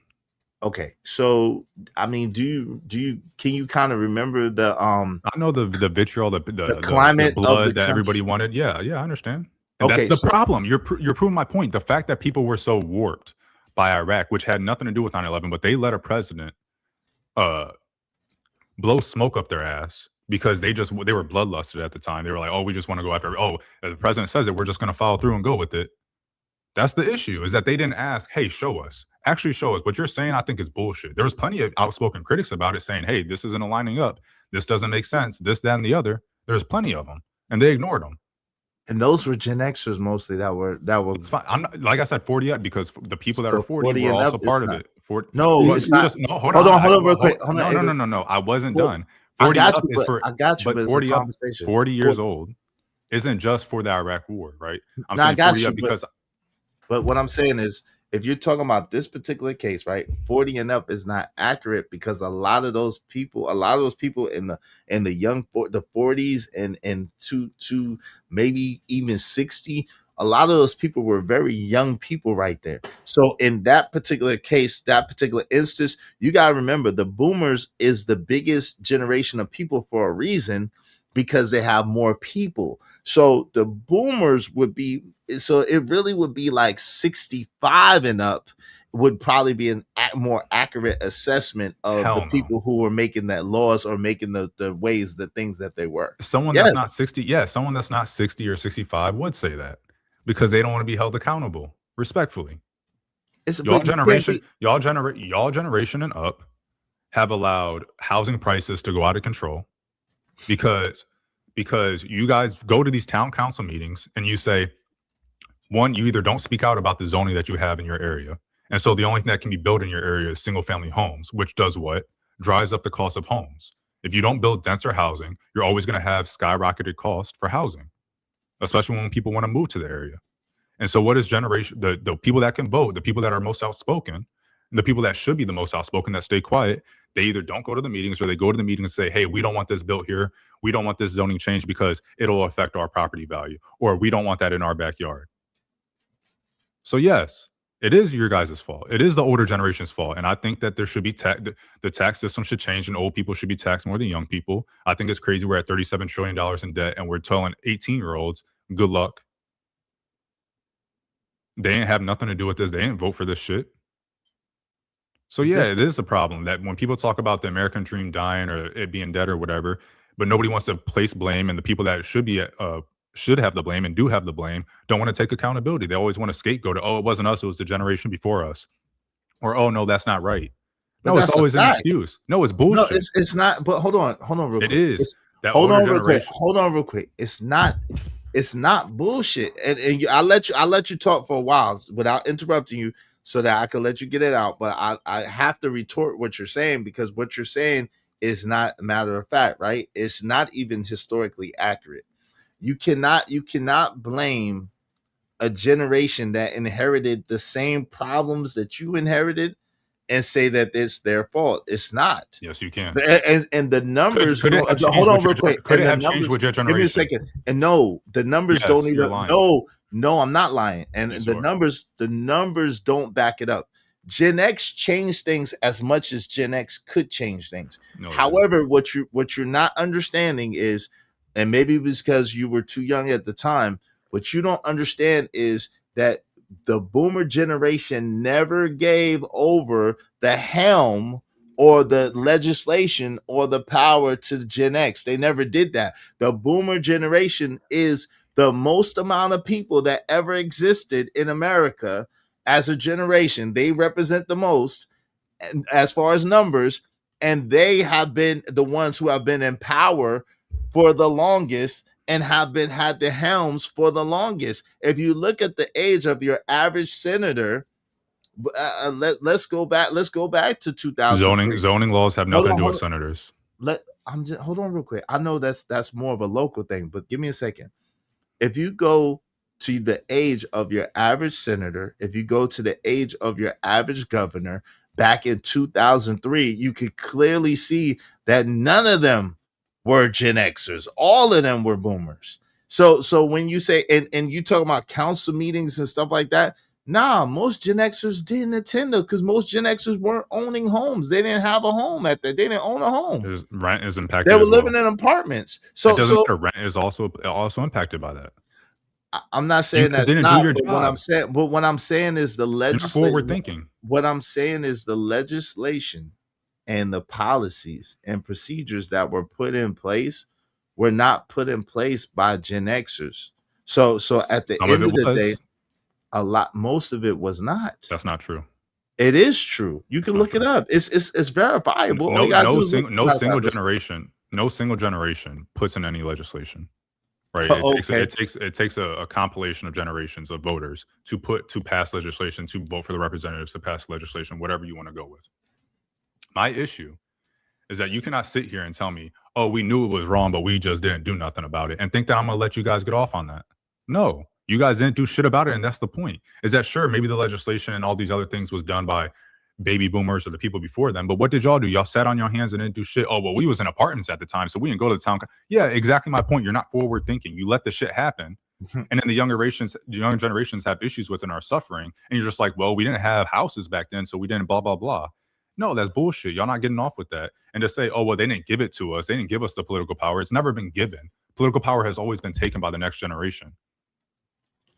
Okay, so I mean, can you kind of remember the I know the vitriol, the climate, the blood of that everybody wanted. Yeah, I understand. And okay, that's the problem. You're proving my point. The fact that people were so warped by Iraq, which had nothing to do with 9/11, but they let a president blow smoke up their ass because they were bloodlusted at the time. They were like, oh, we just want to go after. Oh, the president says it, we're just going to follow through and go with it. That's the issue, is that they didn't ask, hey, show us. Actually show us. What you're saying, I think, is bullshit. There was plenty of outspoken critics about it saying, hey, this isn't aligning up. This doesn't make sense. This, that, and the other. There's plenty of them. And they ignored them. And those were Gen Xers mostly that were. It's fine. I'm not, like I said, 40 up because the people that are 40 were also part of it. No, it's not. Hold on, real quick. No. I wasn't done. 40 I got up you, is for. I got you. But 40 years old isn't just for the Iraq War, right? I'm saying 40 up because. But what I'm saying is, if you're talking about this particular case, right, 40 and up is not accurate because a lot of those people in the the 40s and to maybe even 60, a lot of those people were very young people right there. So in that particular case, that particular instance, you got to remember the boomers is the biggest generation of people for a reason. because they have more people. So the boomers would be, so it really would be like 65 and up would probably be an more accurate assessment of Hell the no. people who were making that laws or making the ways, the things that they were. Someone Yes. that's not 60, yeah, someone that's not 60 or 65 would say that because they don't want to be held accountable. Respectfully, It's y'all but you can't be- y'all generation and up have allowed housing prices to go out of control because you guys go to these town council meetings and you say, one, you either don't speak out about the zoning that you have in your area, and so the only thing that can be built in your area is single family homes, which does what? Drives up the cost of homes. If you don't build denser housing, you're always going to have skyrocketed cost for housing, especially when people want to move to the area. And so what is generation, the people that can vote, the people that are most outspoken, the people that should be the most outspoken that stay quiet, they either don't go to the meetings or they go to the meeting and say, hey, we don't want this built here. We don't want this zoning change because it'll affect our property value, or we don't want that in our backyard. So yes, it is your guys' fault. It is the older generation's fault. And I think that there should be the tax system should change and old people should be taxed more than young people. I think it's crazy. We're at $37 trillion in debt and we're telling 18-year-olds, good luck. They ain't have nothing to do with this. They didn't vote for this shit. So yeah, it is a problem that when people talk about the American dream dying or it being dead or whatever, but nobody wants to place blame, and the people that should have the blame and do have the blame don't want to take accountability. They always want to scapegoat. Oh, it wasn't us. It was the generation before us. Or, oh no, that's not right. But No, that's it's always a an fact. excuse. No, it's bullshit. No, it's not. But hold on real quick. It is. It's- That hold older on real quick. generation- Hold on real quick. It's not bullshit. And I'll let you talk for a while without interrupting you so that I can let you get it out. But I have to retort what you're saying, because what you're saying is not a matter of fact, right? It's not even historically accurate. You cannot blame a generation that inherited the same problems that you inherited and say that it's their fault. It's not. Yes, you can. And the numbers Could it have changed hold on with real your quick. could And it the have changed numbers, with your give me a generation? second. And no, the numbers Yes, don't you're even lying. no, I'm not lying. And Yes, the you are. numbers don't back it up. Gen X changed things as much as Gen X could change things. No, they However, what you're not understanding is, and maybe because you were too young at the time, what you don't understand is that the boomer generation never gave over the helm or the legislation or the power to Gen X. They never did that. The boomer generation is the most amount of people that ever existed in America as a generation. They represent the most, and as far as numbers, and they have been the ones who have been in power for the longest and had the helms for the longest. If you look at the age of your average senator, let's go back to 2000. Zoning laws have nothing to do with senators. Hold on real quick. I know that's more of a local thing, but give me a second. If you go to the age of your average senator, if you go to the age of your average governor back in 2003, you could clearly see that none of them were Gen Xers. All of them were boomers. So when you say, and you talk about council meetings and stuff like that, nah, most Gen Xers didn't attend them because most Gen Xers weren't owning homes. They didn't have a home they didn't own a home. Rent is impacted. They were as well. living in apartments. It doesn't matter. Rent is also impacted by that. I'm not saying that's didn't not do your but job. what I'm saying is the legislation. Forward thinking. What I'm saying is the legislation and the policies and procedures that were put in place were not put in place by Gen Xers. So at the end of the day, most of it was not. That's not true. It is true. You can look it up. It's verifiable. No single generation puts in any legislation. Right. It takes a compilation of generations of voters to pass legislation, to vote for the representatives, to pass legislation, whatever you want to go with. My issue is that you cannot sit here and tell me, oh, we knew it was wrong, but we just didn't do nothing about it, and think that I'm going to let you guys get off on that. No, you guys didn't do shit about it. And that's the point, is that sure, maybe the legislation and all these other things was done by baby boomers or the people before them, but what did y'all do? Y'all sat on your hands and didn't do shit. Oh, well, we was in apartments at the time, so we didn't go to the town. Yeah, exactly my point. You're not forward thinking. You let the shit happen. And then the younger generations have issues with and are suffering. And you're just like, well, we didn't have houses back then, so we didn't blah, blah, blah. No, that's bullshit. Y'all not getting off with that. And to say, oh, well, they didn't give it to us. They didn't give us the political power. It's never been given. Political power has always been taken by the next generation.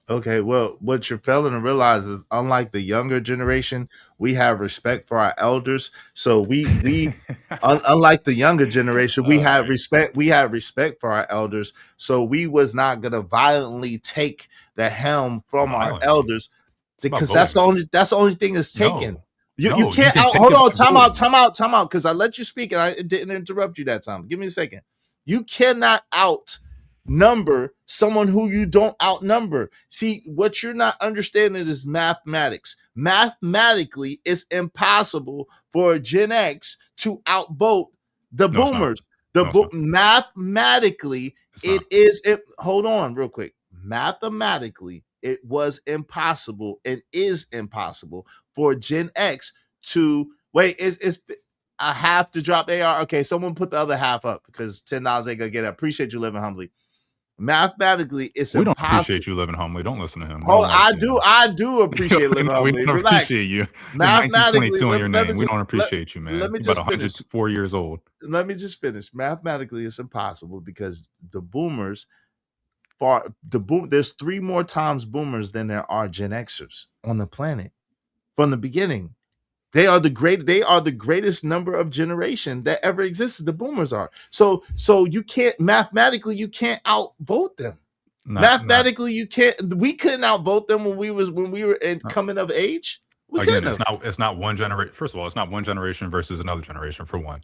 Okay, well, what you're failing to realize is, unlike the younger generation, we have respect for our elders. So we unlike the younger generation, we have respect. We have respect for our elders. So we was not gonna violently take the helm from our elders, because that's the only thing that's taken. You can't. Hold on, time out. Because I let you speak and I didn't interrupt you that time. Give me a second. You cannot outnumber someone who you don't outnumber. See, what you're not understanding is mathematics. Mathematically, it's impossible for Gen X to outvote the boomers. Mathematically, hold on real quick. Mathematically, it was impossible and is impossible for Gen X to wait. It's I have to drop AR. Okay, someone put the other half up because $10 ain't gonna get it. Appreciate you living humbly. Mathematically, it's impossible. Don't appreciate you living humbly. Don't listen to him. Oh, I do appreciate living humbly. We don't appreciate you. Mathematically, on your name. We don't appreciate you, man. Let me just about 104 years old. Let me just finish. Mathematically, it's impossible because the boomers, there's 3 more times boomers than there are Gen Xers on the planet from the beginning. They are the greatest number of generation that ever existed. The boomers are. So you can't mathematically outvote them. You can't. We couldn't outvote them when we were coming of age. Again, it's not one generation. First of all, it's not one generation versus another generation. For one,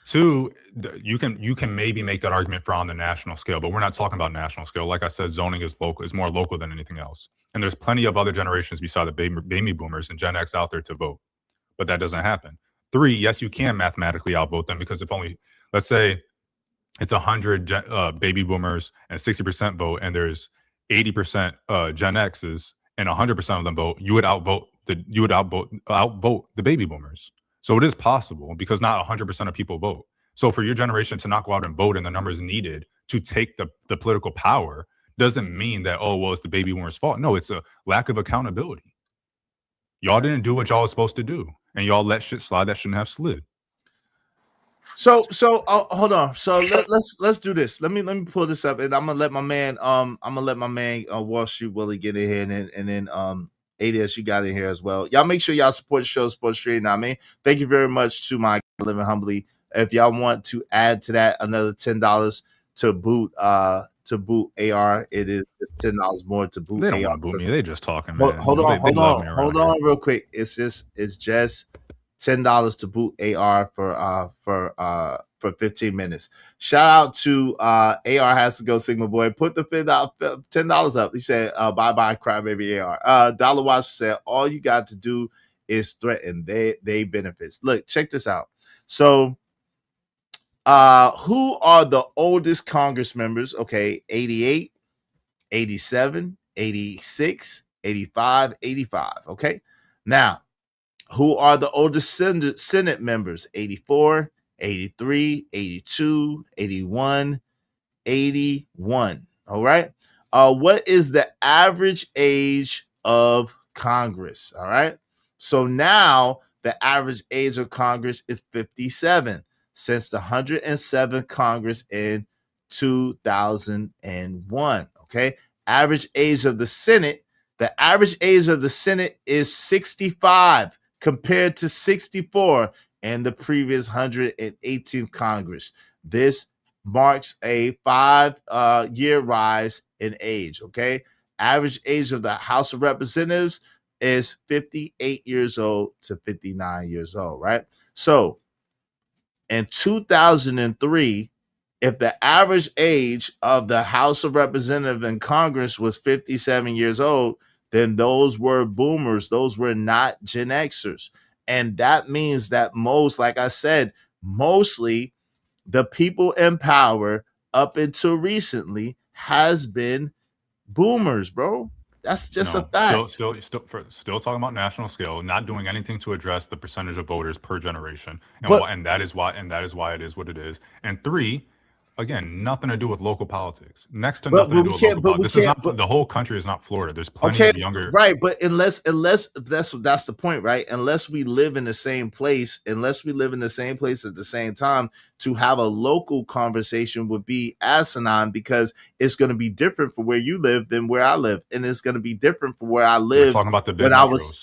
two, you can maybe make that argument for on the national scale, but we're not talking about national scale. Like I said, zoning is local. Is more local than anything else. And there's plenty of other generations beside the baby boomers and Gen X out there to vote, but that doesn't happen. 3, yes, you can mathematically outvote them because if only, let's say, it's 100 baby boomers and 60% vote, and there's 80% Gen X's and 100% of them vote, you would outvote the baby boomers. So it is possible because not 100% of people vote. So for your generation to not go out and vote in the numbers needed to take the political power doesn't mean that, oh, well, it's the baby boomers' fault. No, it's a lack of accountability. Y'all didn't do what y'all was supposed to do, and y'all let shit slide that shouldn't have slid. So hold on. So let's do this. Let me pull this up, and I'm gonna let my man Wall Street Willie get in here, and then ADS, you got in here as well. Y'all make sure y'all support the show, support the stream. I mean, thank you very much to my living humbly. If y'all want to add to that another $10 to boot AR, it is $10 more to boot. They don't AR. want to boot me. They just talking, man. Hold on, real quick. It's just $10 to boot AR for 15 minutes. Shout out to AR has to go Sigma Boy. Put the $10 up. He said, bye crybaby AR. Dollar Watch said, all you got to do is threaten they benefits. Look, check this out. So who are the oldest Congress members? Okay, 88, 87, 86, 85, 85. Okay. Now, who are the oldest Senate members? 84, 83, 82, 81, 81. All right. What is the average age of Congress? All right. So now the average age of Congress is 57 since the 107th Congress in 2001. Okay. Average age of the Senate. The average age of the Senate is 65 compared to 64 in the previous 118th Congress. This marks a 5-year rise in age, okay? Average age of the House of Representatives is 58 years old to 59 years old, right? So in 2003, if the average age of the House of Representatives in Congress was 57 years old, then those were boomers. Those were not Gen Xers. And that means that like I said, mostly the people in power up until recently has been boomers, bro. That's just a fact. Still talking about national scale, not doing anything to address the percentage of voters per generation. And that is why it is what it is. And 3, Again, nothing to do with local politics. Next to But nothing to we do with can't. local But we politics. This is can't. not the whole country is not Florida. There's plenty Okay, of younger. right, but unless that's the point, right? Unless we live in the same place, at the same time, to have a local conversation would be asinine because it's going to be different for where you live than where I live, and it's going to be different for where I We're lived talking about the big when I was. metros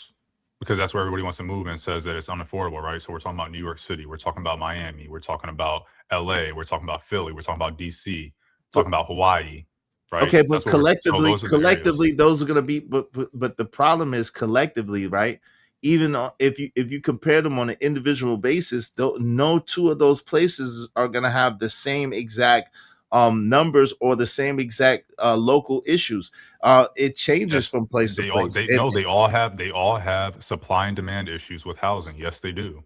because that's where everybody wants to move and says that it's unaffordable, right? So we're talking about New York City. We're talking about Miami. We're talking about LA. We're talking about Philly. We're talking about DC. Talking about Hawaii. Right? Okay, but collectively, those those are going to be. But the problem is collectively, right? Even if you compare them on an individual basis, no two of those places are going to have the same exact numbers or the same exact local issues. It changes from place to place. They all have supply and demand issues with housing. Yes, they do.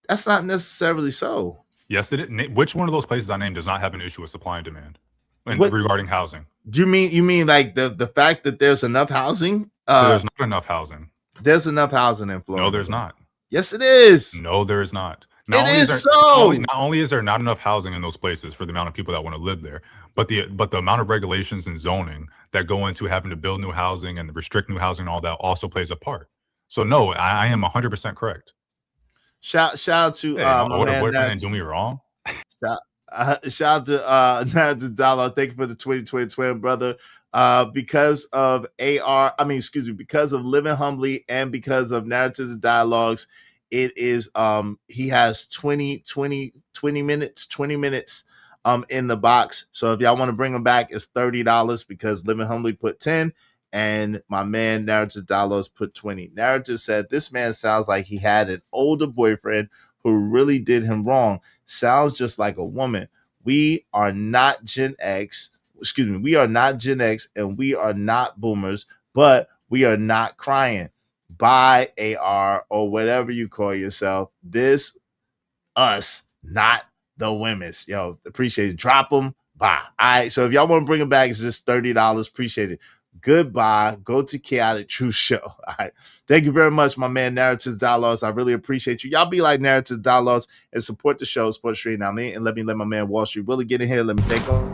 That's not necessarily so. Yes, it is. Which one of those places I named does not have an issue with supply and demand regarding housing? Do you mean like the fact that there's enough housing? There's not enough housing. There's enough housing in Florida. No, there's not. Yes, it is. No, there is not. Not only is there not enough housing in those places for the amount of people that want to live there, but the amount of regulations and zoning that go into having to build new housing and restrict new housing and all that also plays a part. So no, I am 100% correct. Shout out to my man. Boyfriend do me wrong. Shout out to Narrative Dialogue. Thank you for the 2020 twin, brother. Because of because of Living Humbly and because of Narratives and Dialogues, it is he has 20 minutes in the box. So if y'all want to bring him back, it's $30 because Living Humbly put 10 and my man Narrative Dialogues put 20. Narrative said this man sounds like he had an older boyfriend who really did him wrong. Sounds just like a woman. We are not Gen X. Excuse me. We are not Gen X and we are not boomers, but we are not crying. Bye, AR, or whatever you call yourself. This, us, not the women's. Yo, appreciate it. Drop them. Bye. All right. So if y'all want to bring them back, it's just $30. Appreciate it. Goodbye. Go to Chaotic Truth Show. All right. Thank you very much, my man, Narratives Dialogues. I really appreciate you. Y'all be like Narratives Dialogues and support the show, Support Street. Now, and let my man Wall Street Willie get in here. Let me thank him.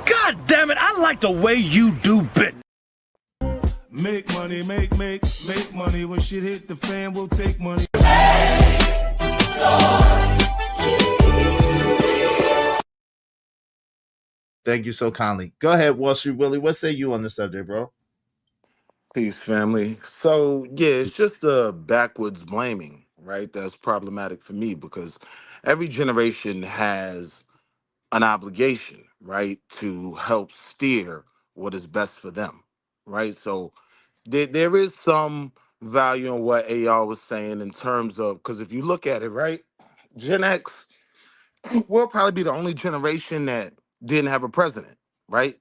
God damn it, I like the way you do business. Make money, make money. When shit hit the fan, we'll take money. Thank you so kindly. Go ahead, Wall Street Willie. What say you on the subject, bro? Peace, family. So, yeah, it's just the backwards blaming, right? That's problematic for me because every generation has an obligation, right, to help steer what is best for them, right? So there is some value in what AR was saying in terms of, because if you look at it, right, Gen X will probably be the only generation that didn't have a president, right?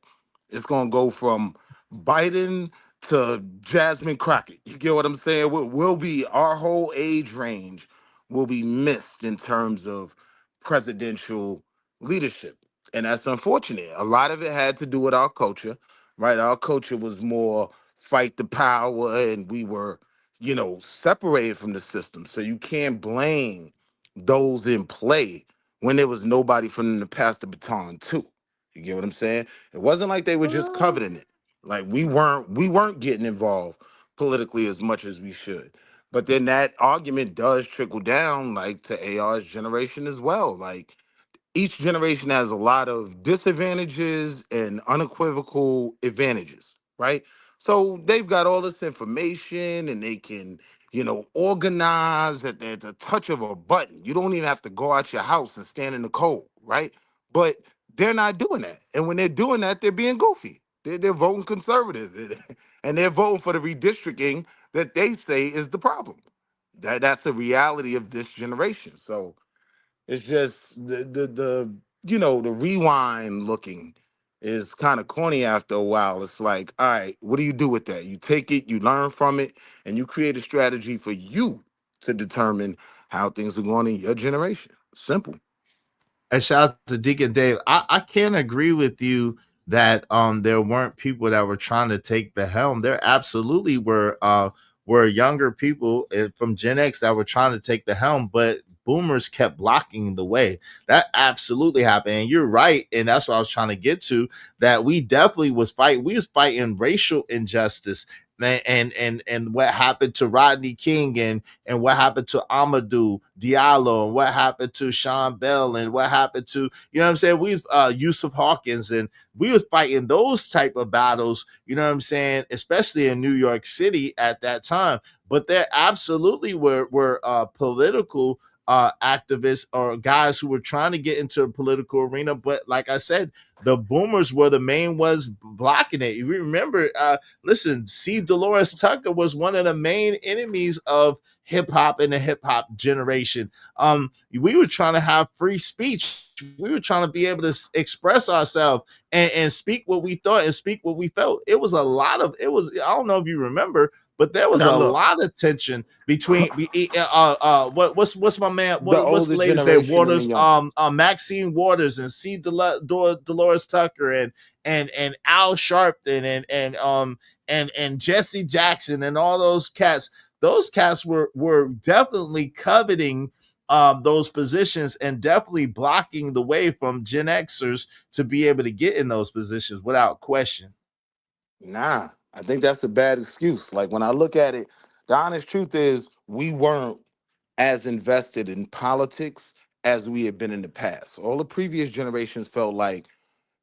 It's going to go from Biden to Jasmine Crockett. You get what I'm saying? We'll be, our whole age range will be missed in terms of presidential leadership. And that's unfortunate. A lot of it had to do with our culture, right? Our culture was more fight the power and we were, separated from the system. So you can't blame those in play when there was nobody for them to pass the baton to. You get what I'm saying? It wasn't like they were just coveting it. Like we weren't getting involved politically as much as we should. But then that argument does trickle down like to AR's generation as well. Like each generation has a lot of disadvantages and unequivocal advantages, right? So they've got all this information and they can, organize at the touch of a button. You don't even have to go out your house and stand in the cold, right? But they're not doing that. And when they're doing that, they're being goofy. They're voting conservative and they're voting for the redistricting that they say is the problem. That's the reality of this generation. So it's just the rewind looking is kind of corny after a while. It's like, all right, what do you do with that? You take it, you learn from it, and you create a strategy for you to determine how things are going in your generation. Simple. And shout out to Deacon Dave. I can't agree with you that there weren't people that were trying to take the helm. There absolutely were were younger people from Gen X that were trying to take the helm, but boomers kept blocking the way. That absolutely happened. And you're right. And that's what I was trying to get to, that we definitely was fighting racial injustice. And what happened to Rodney King and what happened to Amadou Diallo and what happened to Sean Bell and what happened to, you know what I'm saying, we was Yusuf Hawkins, and we was fighting those type of battles, you know what I'm saying, especially in New York City at that time. But there absolutely were political activists or guys who were trying to get into the political arena. But like I said, the boomers were the main ones blocking it. You remember, listen, C. Dolores Tucker was one of the main enemies of hip hop and the hip hop generation. We were trying to have free speech. We were trying to be able to express ourselves and speak what we thought and speak what we felt. I don't know if you remember, but there was lot of tension between what's my man, what's the lady's name, Waters, Maxine Waters and C. Dolores Tucker and Al Sharpton and Jesse Jackson and all those cats. Those cats were definitely coveting those positions and definitely blocking the way from Gen Xers to be able to get in those positions without question. Nah, I think that's a bad excuse. Like when I look at it, the honest truth is we weren't as invested in politics as we had been in the past. All the previous generations felt like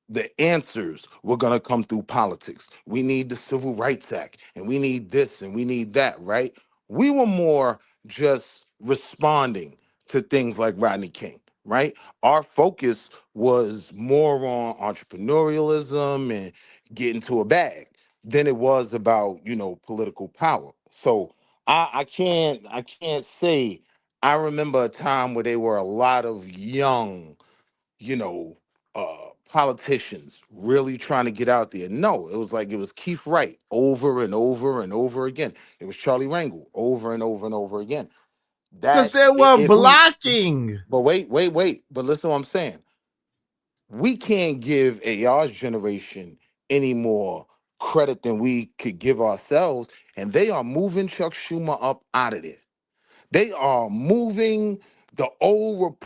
the answers were going to come through politics. We need the Civil Rights Act and we need this and we need that, right? We were more just responding to things like Rodney King, right? Our focus was more on entrepreneurialism and getting to a bag than it was about, political power. So I can't say I remember a time where there were a lot of young, politicians really trying to get out there. No, it was Keith Wright over and over and over again. It was Charlie Rangel over and over and over again. Because they were blocking. But wait. But listen to what I'm saying. We can't give AR's generation any more credit than we could give ourselves. And they are moving Chuck Schumer up out of there. They are moving the old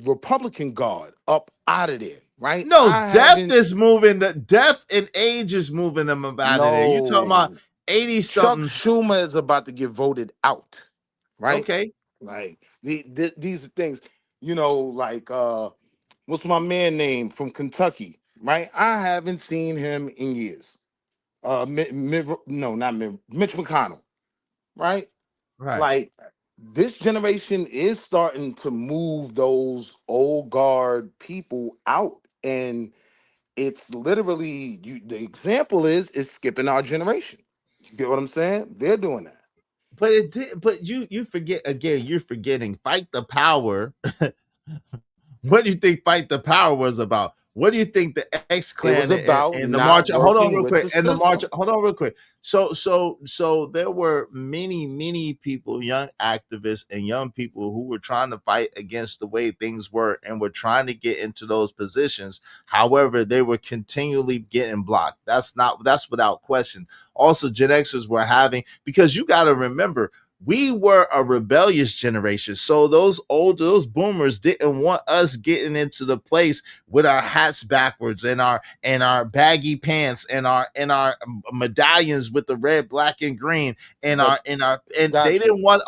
Republican Guard up out of there, right? No, death is moving. Death and age is moving them up out of there. You talking about 80-something. Chuck Schumer is about to get voted out, right? Okay. Like these are things, like what's my man name from Kentucky, right? I haven't seen him in years. Mitch McConnell, right? Right. Like this generation is starting to move those old guard people out, and it's literally the example is skipping our generation. You get what I'm saying? They're doing that. But it did. But you forget again. You're forgetting Fight the Power. What do you think Fight the Power was about? What do you think the X-Clan and the march? Hold on real quick. And the march. Hold on real quick. So there were many people, young activists and young people who were trying to fight against the way things were and were trying to get into those positions. However, they were continually getting blocked. That's without question. Also, Gen Xers were because you got to remember, we were a rebellious generation. So those boomers didn't want us getting into the place with our hats backwards and our baggy pants and our medallions with the red, black, and green they didn't want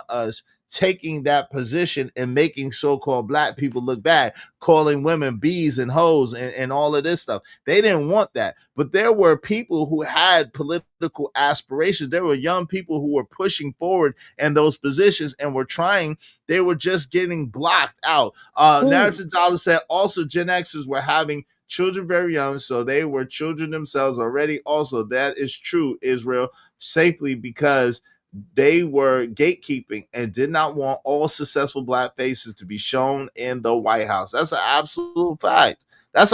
us taking that position and making so-called black people look bad, calling women bees and hoes and all of this stuff. They didn't want that. But there were people who had political aspirations. There were young people who were pushing forward in those positions and they were just getting blocked out. Narrative Dollar said also Gen Xers were having children very young, so they were children themselves already. Also, that is true, Israel, safely, because they were gatekeeping and did not want all successful black faces to be shown in the White House. That's an absolute fact. That's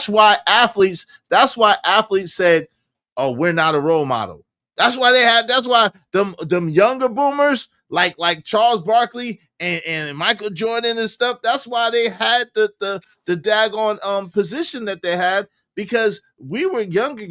why athletes said, "Oh, we're not a role model." That's why them younger boomers like Charles Barkley and Michael Jordan and stuff. That's why they had the daggone position that they had, because we were younger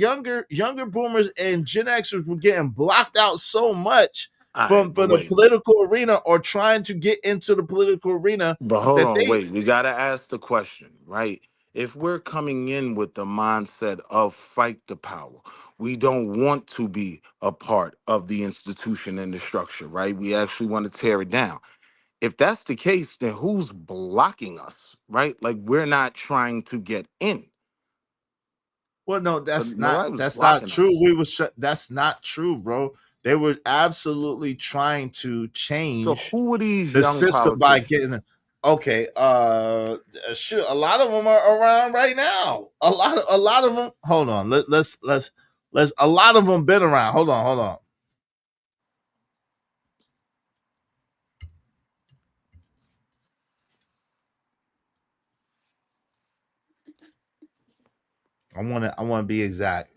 boomers and Gen Xers were getting blocked out so much All right, from but the wait. political arena or trying to get into the political arena But hold that on, they. wait. We got to ask the question, right? If we're coming in with the mindset of fight the power, we don't want to be a part of the institution and the structure, right? We actually want to tear it down. If that's the case, then who's blocking us, right? Like we're not trying to get in. Well, no, But nobody was that's not blocking true. us. That's not true, bro. They were absolutely trying to So change who are these the young system by politicians? getting. Okay, shoot, a lot of them are around right now. A lot of them. Hold on, let's. A lot of them been around. Hold on. I want to be exact.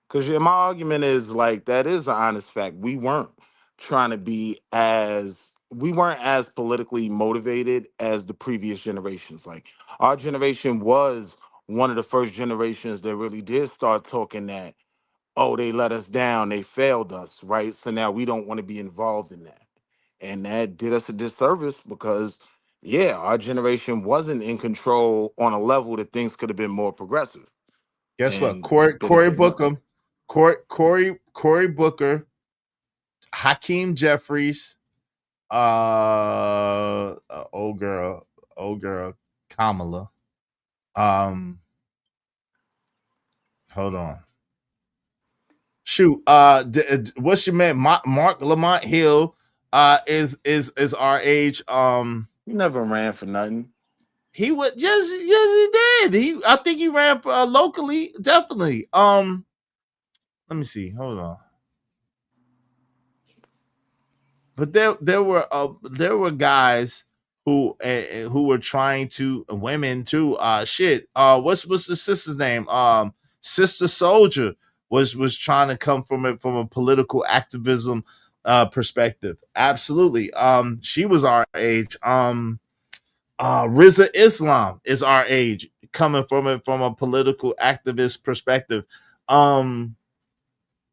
Because my argument is like that is an honest fact. We weren't trying to be we weren't as politically motivated as the previous generations. Like our generation was one of the first generations that really did start talking that, oh, they let us down, they failed us, right? So now we don't want to be involved in that. And that did us a disservice because yeah, our generation wasn't in control on a level that things could have been more progressive. Guess what? And it benefited us. Cory Booker, Hakeem Jeffries, old girl, Kamala. Hold on. Shoot, what's your man? Mark Lamont Hill, is our age. He never ran for nothing. He was yes he did. I think he ran locally, definitely. Let me see. Hold on. But there were guys who were trying to, women too. What's the sister's name? Sister Soldier was trying to come from a political activism perspective. Absolutely. She was our age. Riza Islam is our age, coming from a political activist perspective.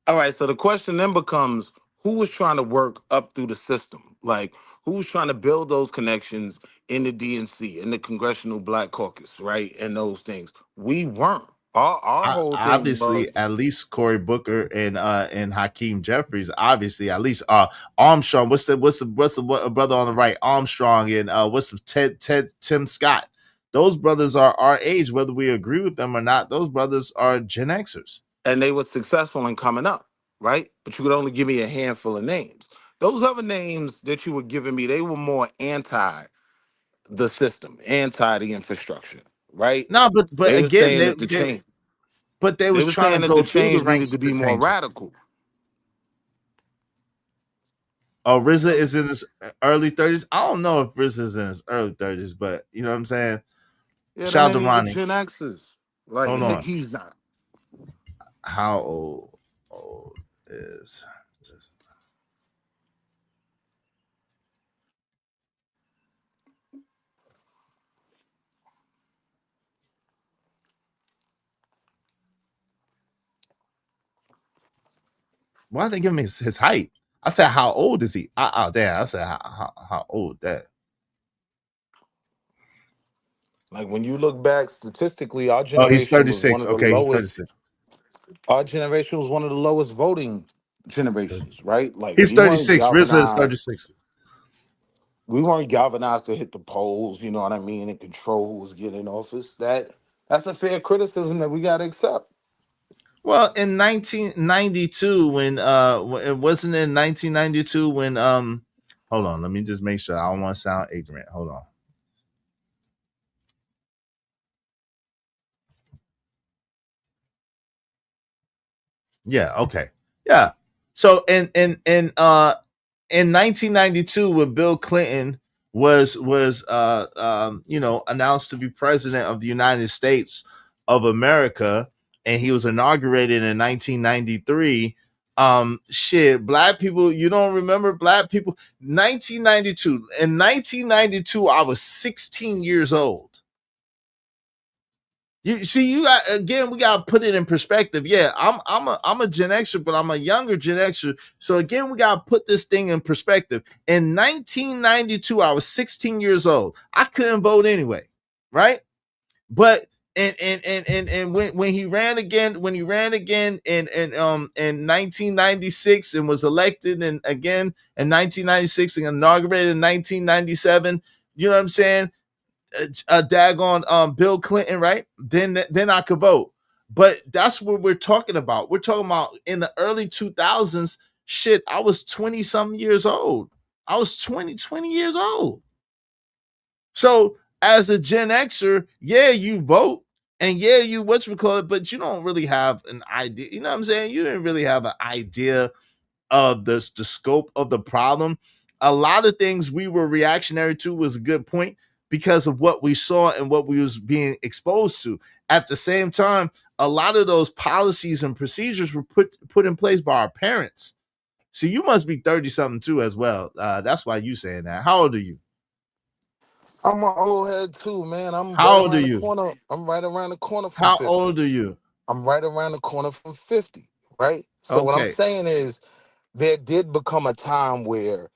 All right, so the question then becomes who was trying to work up through the system? Like who's trying to build those connections in the DNC, in the Congressional Black Caucus, right? And those things. We weren't. Our whole thing was Obviously, at least Cory Booker and Hakeem Jeffries. Obviously, at least Armstrong. What's the brother on the right? Armstrong and what's the Tim Scott. Those brothers are our age, whether we agree with them or not. Those brothers are Gen Xers, and they were successful in coming up, right? But you could only give me a handful of names. Those other names that you were giving me, they were more anti the system, anti the infrastructure, right? no, but They were again, saying that the change. they They was were trying to saying that the go through the change needed ranks to to be more change it. radical. Oh, RZA is in his early 30s. I don't know if RZA is in his early 30s, but you know what I'm saying? Yeah, that Shout out made to me the Ronnie. Gen X's. Like Hold on. he's not. How old is this? Why they give me his height? I said, how old is he? Damn. I said, how old that? Like when you look back statistically, our Oh, he's generation was one 36. of the Okay, he's lowest. 36. Our generation was one of the lowest voting generations, right? Like He's we weren't 36. RZA is galvanized. 36. We weren't galvanized to hit the polls, you know what I mean, and control who was getting in office. That's a fair criticism that we gotta accept. Well, in 1992, when it wasn't in 1992 when hold on, let me just make sure. I don't want to sound ignorant. Hold on. Yeah, okay. Yeah. So in 1992, when Bill Clinton was announced to be president of the United States of America, and he was inaugurated in 1993. Black people, you don't remember black people? 1992. In 1992, I was 16 years old. You see, you got again. We got to put it in perspective. Yeah, I'm a Gen Xer, but I'm a younger Gen Xer. So again, we got to put this thing in perspective. In 1992, I was 16 years old. I couldn't vote anyway, right? But and when he ran again in 1996 and was elected and again in 1996 and inaugurated in 1997, you know what I'm saying? A daggone Bill Clinton, right? Then I could vote. But that's what we're talking about. We're talking about in the early 2000s. Shit, I was 20 something years old. I was 20 years old. So as a Gen Xer, yeah, you vote and yeah, you whatchamacallit, but you don't really have an idea. You know what I'm saying? You didn't really have an idea of the scope of the problem. A lot of things we were reactionary to was a good point because of what we saw and what we was being exposed to. At the same time, a lot of those policies and procedures were put in place by our parents. See, you must be 30 something too as well. That's why you saying that. How old are you? I'm an old head too, man. I'm How right old are around the you? corner. I'm right around the corner from How 50. old are you? I'm right around the corner from 50, right? So what I'm Okay. saying is there did become a time where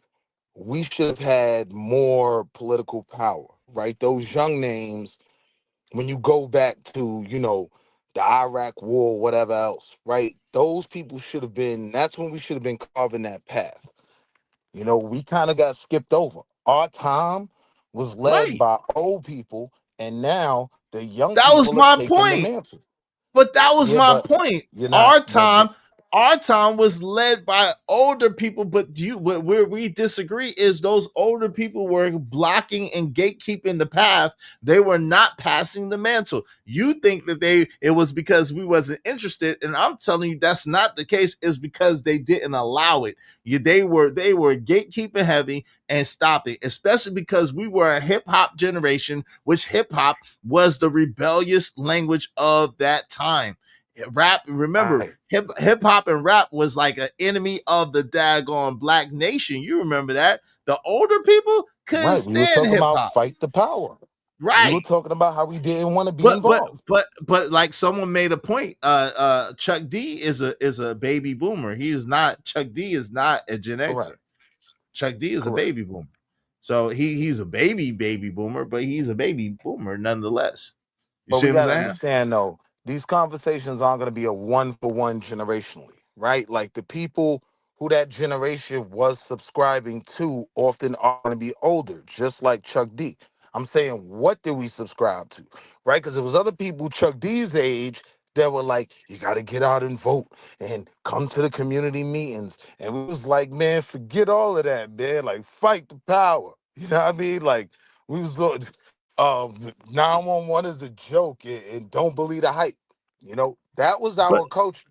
we should have had more political power, right? Those young names, when you go back to, the Iraq war, whatever else, right? Those people should have been, that's when we should have been carving that path. We kind of got skipped over. Our time was led Right. by old people, and now the young That was people are my taking the point. mantle. But that was Yeah, my but point. you're not, Our time was led by older people, but where we disagree is those older people were blocking and gatekeeping the path. They were not passing the mantle. You think that it was because we wasn't interested, and I'm telling you that's not the case. It's because they didn't allow it. They were gatekeeping heavy and stopping, especially because we were a hip hop generation, which hip hop was the rebellious language of that time. Rap, remember, right. hip hop and rap was like an enemy of the daggone black nation. You remember that? The older people couldn't Right. We were stand talking hip about hop. fight the power. We were Right. talking about how we didn't want to be But but involved. but but like someone made a point. Chuck D is a baby boomer. He is not Chuck D is not a Gen Xer. Correct. Chuck D is a Correct. baby boomer. So he's a baby boomer, but he's a baby boomer nonetheless. You But see we what I'm got to saying? understand, though, these conversations aren't going to be a one-for-one generationally, right? Like the people who that generation was subscribing to often are going to be older, just like Chuck D. I'm saying, what did we subscribe to, right? Because there was other people Chuck D's age that were like, you got to get out and vote and come to the community meetings. And we was like, man, forget all of that, man. Like, fight the power. You know what I mean? Like, we was 911 is a joke and don't believe the hype. That was But our culture.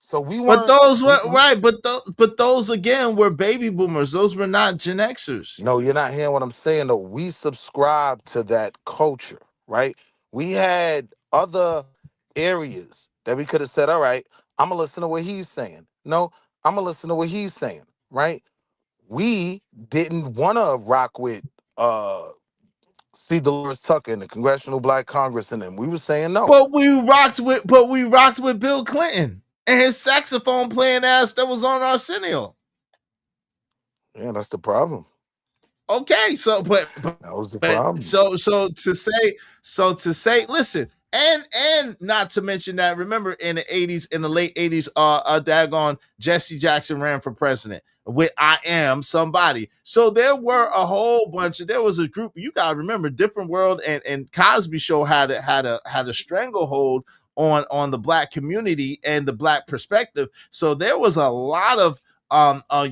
So we but weren't those were we right, but those again were baby boomers. Those were not Gen Xers. no, you're not hearing what I'm saying though. We subscribed to that culture, right? We had other areas that we could have said, all right, I'm gonna listen to what he's saying. No, I'm gonna listen to what he's saying, right? We didn't want to rock with C. Dolores Tucker and the Congressional Black Congress and them. We were saying no. But we rocked with Bill Clinton and his saxophone playing ass that was on Arsenio. Yeah, that's the problem. Okay, so but That was the problem. so to say, listen, and not to mention that, remember in the late 80s, daggone Jesse Jackson ran for president with I Am Somebody. So there were a whole bunch there was a group, you gotta remember, Different World and Cosby Show had a stranglehold on the black community and the black perspective. So there was a lot of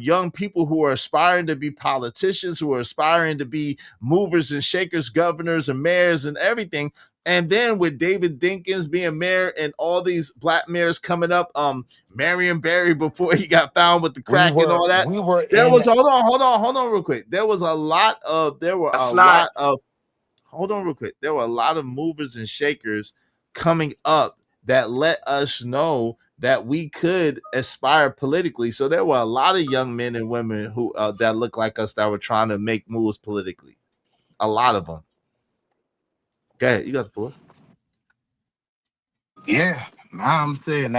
young people who are aspiring to be politicians, who are aspiring to be movers and shakers, governors and mayors and everything. And then with David Dinkins being mayor and all these black mayors coming up, Marion Barry before he got found with the crack and all that. There was hold on real quick. There were a lot of hold on real quick. There were a lot of movers and shakers coming up that let us know that we could aspire politically. So there were a lot of young men and women who that look like us that were trying to make moves politically. A lot of them. Go ahead, you got the floor. Yeah, I'm saying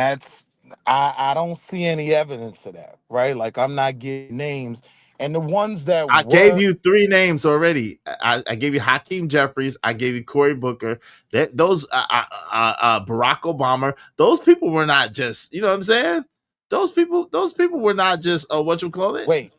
I don't see any evidence of that, right? Like I'm not getting names, and the ones that I gave were you 3 names already. I gave you Hakeem Jeffries. I gave you Cory Booker. Those Barack Obama. Those people were not just, you know what I'm saying? Those people were not just what you call it. wait,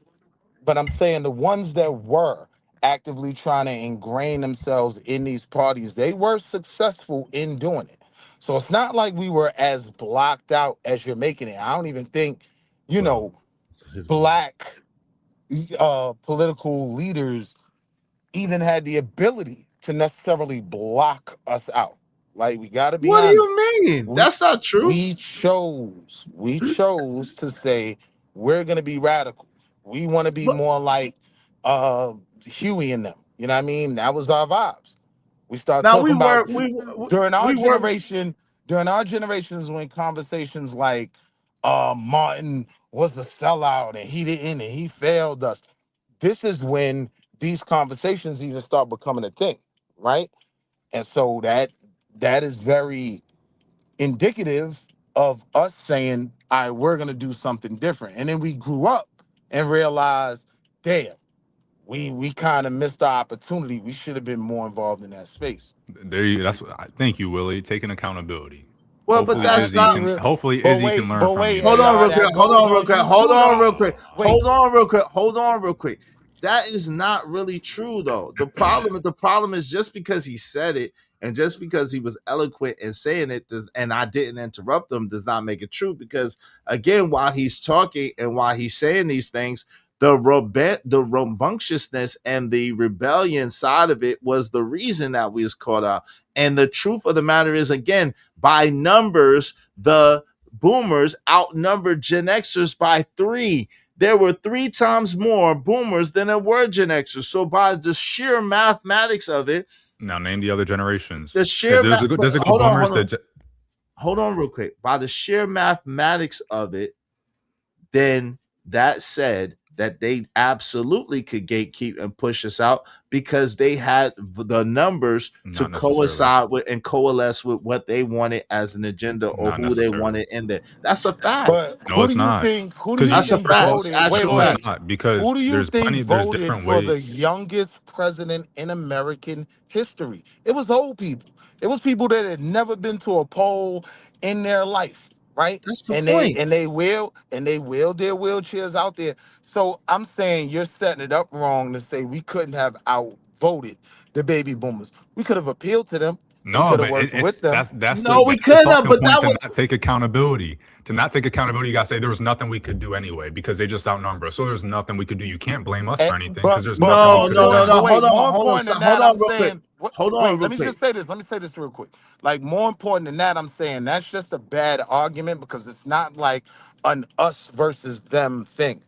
but I'm saying the ones that were actively trying to ingrain themselves in these parties, they were successful in doing it. So it's not like we were as blocked out as you're making it. I don't even think, black political leaders even had the ability to necessarily block us out. Like we got to be What do honest. you mean? That's not true. We chose to say we're gonna be radical. We want to be more like Huey and them. You know what I mean? That was our vibes. We started Now talking about during our we were generation. During our generations, when conversations like Martin was the sellout and he didn't and he failed us. This is when these conversations even start becoming a thing, right? And so that is very indicative of us saying, all right, we're gonna do something different. And then we grew up and realized, damn, we kind of missed the opportunity. We should have been more involved in that space. That's what I thank you, Willie. Taking accountability. Well, but that's not. Hopefully, Izzy can learn from you. Hold on real quick. Hold on real quick. Hold on real quick. Hold on real quick. Hold on real quick. That is not really true, though. The problem is just because he said it and just because he was eloquent in saying it, and I didn't interrupt him, does not make it true. Because again, while he's talking and while he's saying these things, the rambunctiousness and the rebellion side of it was the reason that we was caught out. And the truth of the matter is, again, by numbers, the boomers outnumbered Gen Xers by 3. There were 3 times more boomers than there were Gen Xers. So by the sheer mathematics of it, now name the other generations. The sheer hold on real quick. By the sheer mathematics of it, then that said that they absolutely could gatekeep and push us out because they had the numbers to coincide with and coalesce with what they wanted as an agenda or who they wanted in there. That's a fact. But no, it's not. That's a fact. It's not because who do you think voted different for ways. the youngest president in American history? It was old people. It was people that had never been to a poll in their life, right? That's the point. They wheeled their wheelchairs out there. So I'm saying you're setting it up wrong to say we couldn't have outvoted the baby boomers. We could have appealed to them. No, but with them. that's no, we couldn't have. But that was not take accountability. To not take accountability, you gotta say there was nothing we could do anyway because they just outnumber us. So there's nothing we could do. You can't blame us for anything because there's nothing. No. Hold on, real quick. Hold on, let me just say this. Let me say this real quick. Like more important than that, I'm saying that's just a bad argument because it's not like an us versus them thing.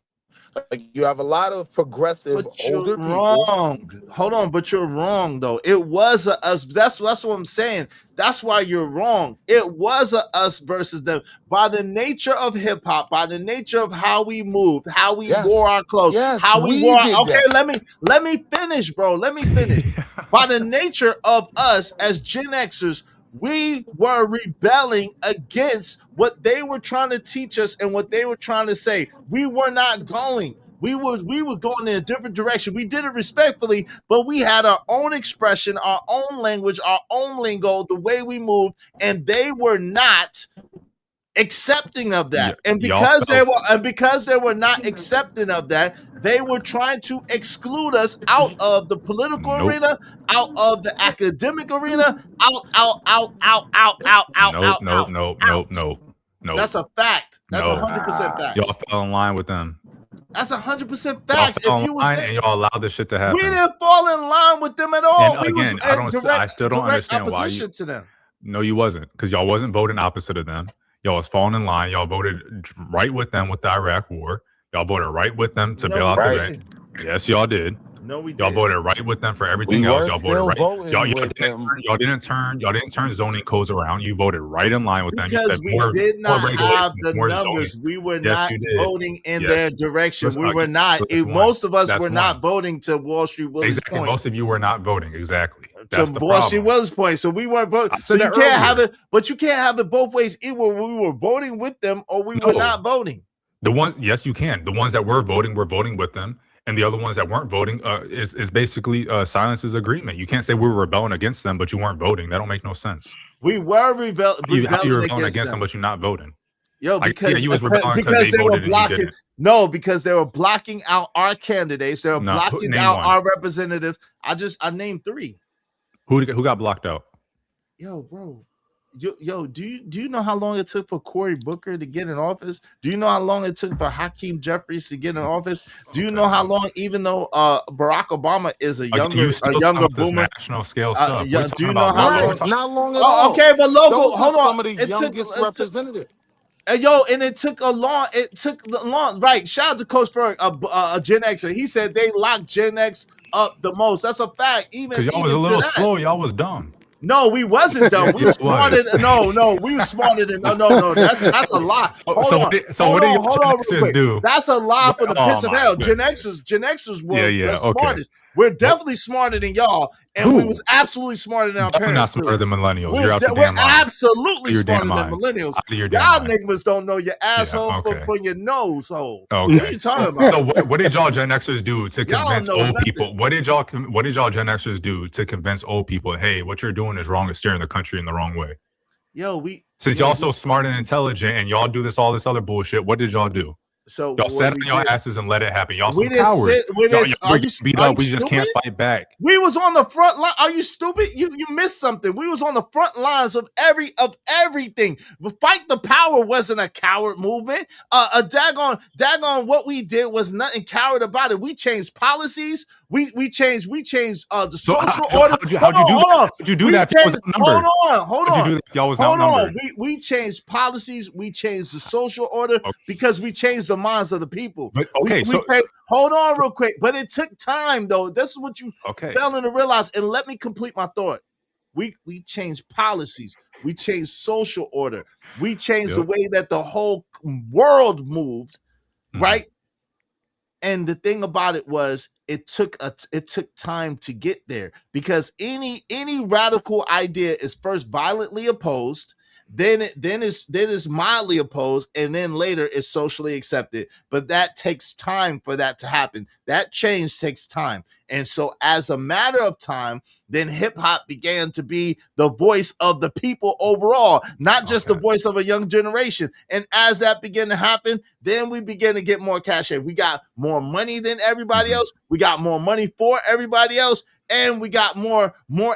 Like you have a lot of progressive older people. Wrong. Hold on, but you're wrong though. It was a us. That's what I'm saying. That's why you're wrong. It was a us versus them. By the nature of hip hop, by the nature of how we moved, how we wore our clothes, how we wore. Let me finish, bro. Let me finish. By the nature of us as Gen Xers, we were rebelling against what they were trying to teach us and what they were trying to say. We were not going. We were going in a different direction. We did it respectfully, but we had our own expression, our own language, our own lingo, the way we moved, and they were not accepting of that. And because they were not accepting of that, they were trying to exclude us out of the political arena, out of the academic arena, out. No. That's a fact. That's 100% fact. Y'all fell in line with them. That's 100% fact. Y'all fell in line and y'all allowed this shit to happen. We didn't fall in line with them at all. And again, I still don't understand why you. To them. No, you wasn't, because y'all wasn't voting opposite of them. Y'all was falling in line. Y'all voted right with them with the Iraq War. Y'all voted right with them to bail out the bank. Yes, y'all did. No, we didn't. Y'all voted right with them for everything else. Y'all voted right. Y'all didn't turn zoning codes around. You voted right in line with them. Because we did not have the numbers. We were not voting in their direction. We were not. Most of us were not voting to Wall Street Willie's point. Most of you were not voting. Exactly. That's to the Washington problem. Willis' point. So we weren't voting. So you can't have it, but you can't have it both ways. Either we were voting with them or we were not voting. The ones, yes, you can. The ones that were voting with them, and the other ones that weren't voting is basically silence's agreement. You can't say we were rebelling against them, but you weren't voting. That don't make no sense. We were rebelling against them, but you're not voting. Yo, because you was rebelling because they were voted blocking. and you didn't. No, because they were blocking out our candidates. They were blocking out our representatives. I named 3. Who got blocked out? Yo, bro. Yo, do you know how long it took for Cory Booker to get in office? Do you know how long it took for Hakeem Jeffries to get in office? Do you know how long, even though Barack Obama is a younger boomer, national scale stuff? do you know how long? Not long at all. Okay, but local. Those Hold are on. some of the youngest representatives. And it took long. Right. Shout out to Coach Ferg, a Gen Xer. He said they locked Gen X up the most. That's a fact. Because y'all was a little slow. Y'all was dumb. No, we wasn't dumb. We were smarter. No, we were smarter than. No. That's a lie. Hold on. What did Gen Xers do? That's a lie for the pits of hell. Gen Xers were the smartest. We're definitely smarter than y'all, and we was absolutely smarter than our parents. Not smarter than millennials. We're absolutely smarter than millennials. Y'all niggas don't know your asshole from your nose hole. Okay. What are you talking about? So what did y'all Gen Xers do to convince old people? What did y'all Gen Xers do to convince old people? Hey, what you're doing is wrong. It's steering the country in the wrong way. Since y'all so smart and intelligent, and y'all do all this other bullshit, what did y'all do? So y'all sat on your asses and let it happen. Y'all we some cowards. Are you beat up? We just can't fight back. We was on the front line. Are you stupid? You missed something. We was on the front lines of everything. But Fight the Power wasn't a coward movement. A daggone what we did was nothing coward about it. We changed policies. We changed the social order. How'd you do that? Hold on. We changed policies. We changed the social order because we changed the minds of the people. Hold on real quick. But it took time, though. This is what you failing to realize. And let me complete my thought. We changed policies. We changed social order. We changed the way that the whole world moved, right? And the thing about it was it took time to get there, because any radical idea is first violently opposed, then is mildly opposed, and then later is socially accepted. But that takes time for that to happen. That change takes time. And so as a matter of time, then hip hop began to be the voice of the people overall, not just the voice of a young generation. And as that began to happen, then we began to get more cachet. We got more money than everybody else. We got more money for everybody else. And we got more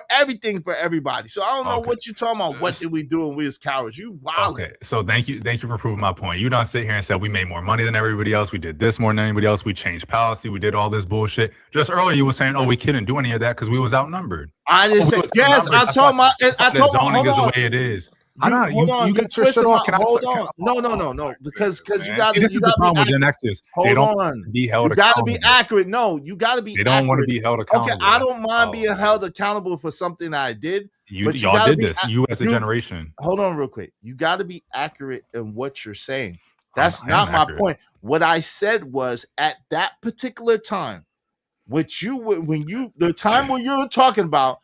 everything for everybody. So I don't know what you're talking about. What did we do when we was cowards? You wild. Okay, so thank you for proving my point. You don't sit here and say we made more money than everybody else. We did this more than anybody else. We changed policy. We did all this bullshit. Just earlier you were saying, we couldn't do any of that because we was outnumbered. I just said yes. I told my. Zoning is the way it is. Hold on. You got your shit off. Hold on. No. Because you got to. This is the problem with Gen Xers. They don't be held accountable. You got to be accurate. No, you got to be. They don't want to be held accountable. Okay, I don't mind being held accountable for something that I did. Y'all did this. You as a generation. Hold on, real quick. You got to be accurate in what you're saying. That's not my point. What I said was at that particular time, the time when you were talking about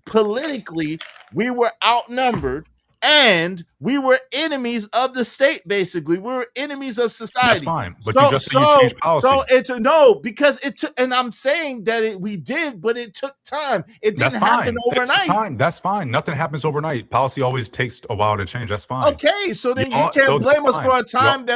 politically, we were outnumbered. And we were enemies of the state, basically. We were enemies of society. That's fine. But you just said you changed policy. Because it took, and I'm saying that we did, but it took time. It didn't happen overnight. That's fine. Nothing happens overnight. Policy always takes a while to change. That's fine. Okay, so then you can't blame us for a time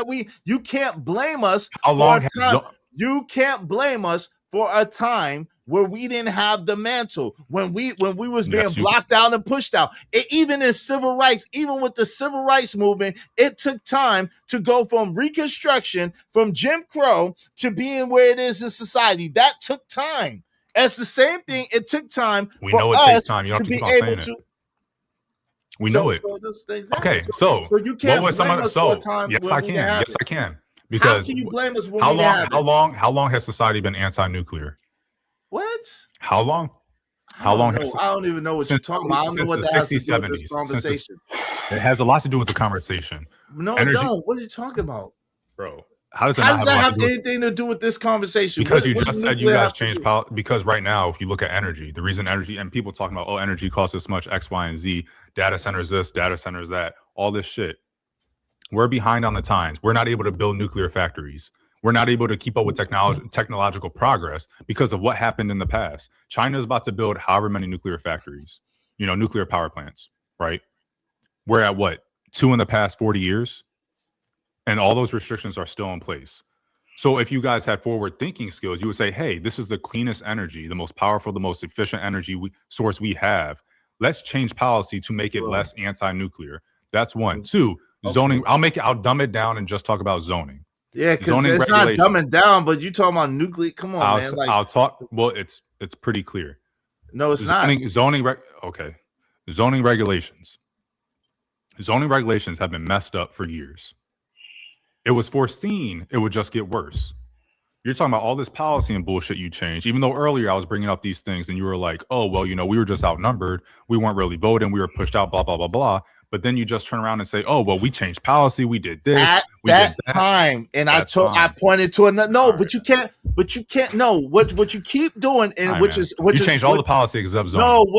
you can't blame us for a time. You can't blame us for a time where we didn't have the mantle, when we was being blocked out and pushed out. Even in civil rights, even with the civil rights movement, it took time to go from Reconstruction, from Jim Crow, to being where it is in society. That took time. It's the same thing. It took time for us to be able to. We know it. Okay, so you can't blame us for a time. Yes, I can. Yes, I can. Because how can you blame us when how long has society been anti-nuclear? What? How long? I don't even know what you're talking about. I don't know what that has to do with this conversation. It has a lot to do with the conversation. No, it don't. What are you talking about? Bro, How does that have to anything to do with this conversation? Because you just said you guys changed power. Because right now, if you look at energy, the reason energy and people talking about, oh, energy costs this much, X, Y, and Z, data centers this, data centers that, all this shit. We're behind on the times. We're not able to build nuclear factories. We're not able to keep up with technological progress because of what happened in the past. China is about to build however many nuclear factories, nuclear power plants, right? We're at what, 2 in the past 40 years? And all those restrictions are still in place. So if you guys had forward thinking skills, you would say, hey, this is the cleanest energy, the most powerful, the most efficient energy source we have. Let's change policy to make it less anti-nuclear. That's one. 2, zoning. I'll dumb it down and just talk about zoning. Yeah, because it's not dumbing down, but you talking about nuclear. Come on, man. I'll talk. Well, it's pretty clear. No, it's not. Okay. Zoning regulations. Zoning regulations have been messed up for years. It was foreseen it would just get worse. You're talking about all this policy and bullshit you changed, even though earlier I was bringing up these things and you were like, oh, well, we were just outnumbered. We weren't really voting. We were pushed out, blah, blah, blah, blah. But then you just turn around and say, oh, well, we changed policy. We did this. At that time. And I pointed to another. No, but you can't. No, what you keep doing, and you change all the policy except zoning.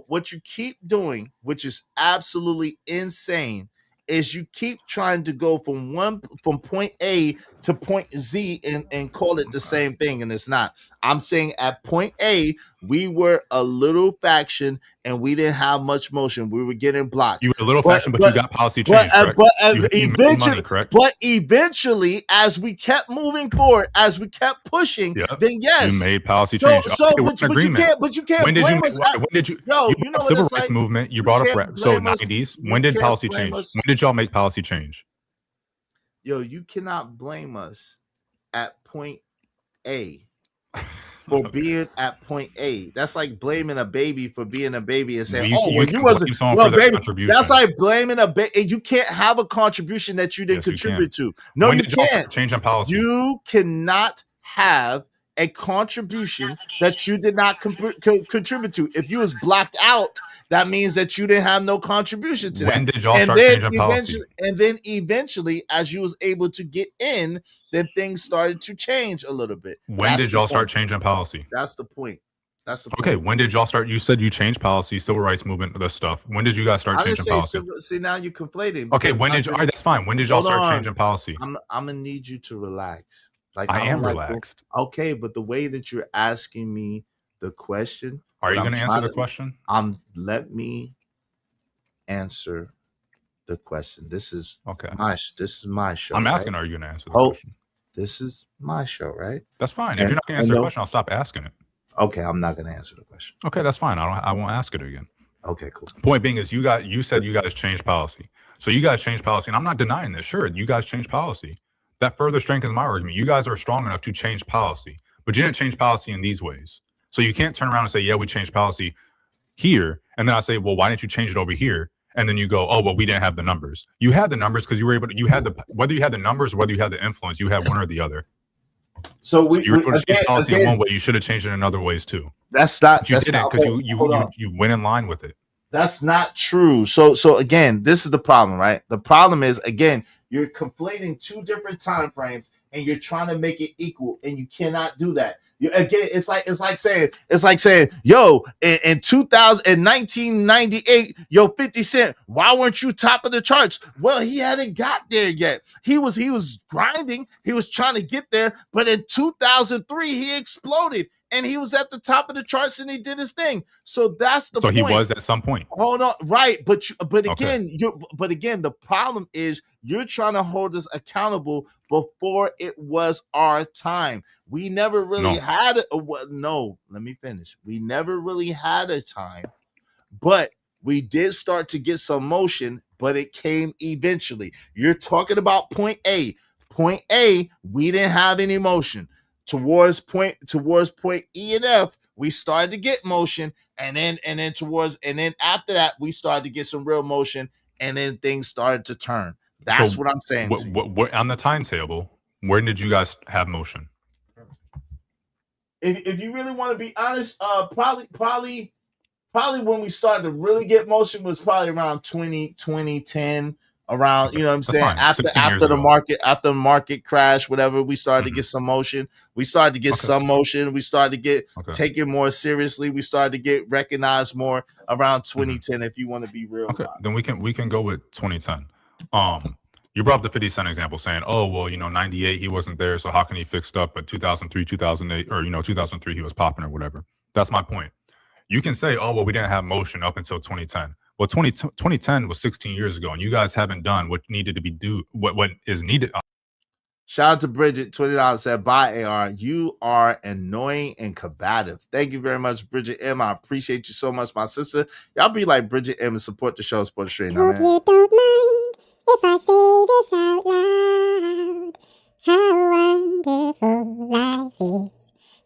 What you keep doing, which is absolutely insane, is you keep trying to go from point A to point Z and call it the same thing, and it's not. I'm saying at point A, we were a little faction and we didn't have much motion. We were getting blocked. You were a little faction, but you got policy change, correct? But eventually, as we kept moving forward, as we kept pushing, then yes, you made policy change. But you can't. When did you? Civil rights movement. You brought up 90s. When did policy change? When did y'all make policy change? Yo, you cannot blame us at point A for being at point A. That's like blaming a baby for being a baby and saying, you wasn't baby. That's like blaming a baby. You can't have a contribution that you didn't contribute to. No, you can't. Change in policy. You cannot have a contribution that you did not contribute to. If you was blocked out, that means that you didn't have no contribution to that. When did y'all start changing policy? And then eventually, as you was able to get in, then things started to change a little bit. When did y'all start changing policy? That's the point. Okay, when did y'all start? You said you changed policy, civil rights movement, this stuff. When did you guys start changing policy? See, now you're conflating. Okay, all right, that's fine. When did y'all start changing policy? I'm gonna need you to relax. I am relaxed. Okay, but the way that you're asking me the question. Are you going to answer the question? Let me answer the question. This is my show. I'm asking, are you going to answer the question? This is my show, right? That's fine. If you're not going to answer the question, I'll stop asking it. Okay, I'm not going to answer the question. Okay, that's fine. I won't ask it again. Okay, cool. Point being is you said you guys changed policy. So you guys changed policy, and I'm not denying this. Sure, you guys changed policy. That further strengthens my argument. You guys are strong enough to change policy, but you didn't change policy in these ways. So you can't turn around and say, yeah, we changed policy here. And then I say, well, why didn't you change it over here? And then you go, oh, well, we didn't have the numbers. You had the numbers because you were able to, whether you had the numbers or whether you had the influence, you had one or the other. So you were able to change policy in one way. You should have changed it in other ways too. That's not. But you didn't because you went in line with it. That's not true. So again, this is the problem, right? The problem is, again, you're conflating two different time frames and you're trying to make it equal, and you cannot do that. It's like saying, yo, in 1998, yo, 50 Cent, why weren't you top of the charts? Well, he hadn't got there yet. He was grinding. He was trying to get there, but in 2003, he exploded. And he was at the top of the charts, and he did his thing. So that's the point. So he was at some point. Hold on, right? But again, the problem is you're trying to hold us accountable before it was our time. We never really had it. No, let me finish. We never really had a time, but we did start to get some motion. But it came eventually. You're talking about point A. Point A, we didn't have any motion. Towards point E and F, we started to get motion, and then after that, we started to get some real motion, and then things started to turn. That's what I'm saying. What on the timetable? When did you guys have motion? If you really want to be honest, probably when we started to really get motion was probably around 2010, around, you know what I'm That's saying? fine. 16 years After the ago. market crash, whatever, we started to get some motion. We started to get some motion. We started to get taken more seriously. We started to get recognized more around 2010. If you want to be real, okay, then we can go with 2010. You brought up the 50 Cent example, saying, "Oh, well, 98 he wasn't there, so how can he fixed up?" But 2003, 2008, or 2003 he was popping or whatever. That's my point. You can say, "Oh, well, we didn't have motion up until 2010." Well, 2010 was 16 years ago, and you guys haven't done what needed to be what is needed. Shout out to Bridget, $20 said, "Bye, AR. You are annoying and combative." Thank you very much, Bridget M. I appreciate you so much, my sister. Y'all be like Bridget M and support the show, support the stream. Hope you don't mind if I say this out loud. How wonderful life is,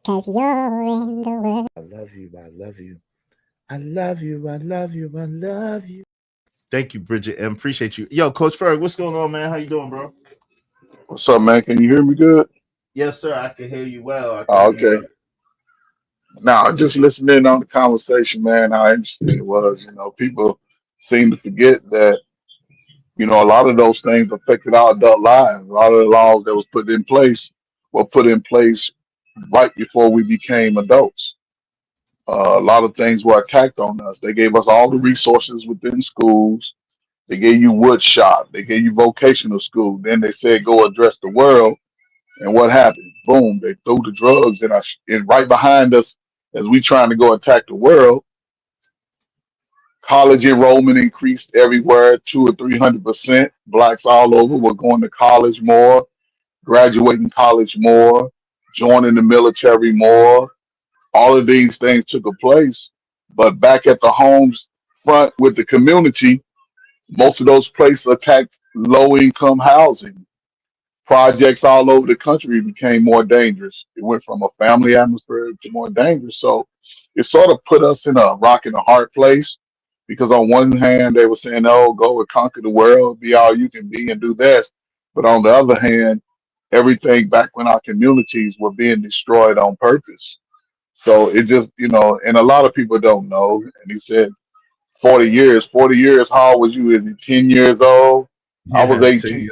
'cause you're in the world. I love you. I love you. I love you. I love you. I love you. Thank you, Bridget M. Appreciate you. Yo, Coach Ferg, what's going on, man? How you doing, bro? What's up, man? Can you hear me good? Yes, sir. I can hear you well. Okay. Now, just listening on the conversation, man, how interesting it was. People seem to forget that, a lot of those things affected our adult lives. A lot of the laws that was put in place were put in place right before we became adults. A lot of things were attacked on us. They gave us all the resources within schools. They gave you wood shop. They gave you vocational school. Then they said, go address the world. And what happened? Boom, they threw the drugs and right behind us as we trying to go attack the world. College enrollment increased everywhere, 200 or 300%. Blacks all over were going to college more, graduating college more, joining the military more. All of these things took place. But back at the homes front with the community, most of those places attacked low-income housing. Projects all over the country became more dangerous. It went from a family atmosphere to more dangerous. So it sort of put us in a rock and a hard place, because on one hand, they were saying, oh, go and conquer the world, be all you can be and do this. But on the other hand, everything back when our communities were being destroyed on purpose. So it just, and a lot of people don't know. And he said, 40 years, how old was you? Is he 10 years old? I was 18.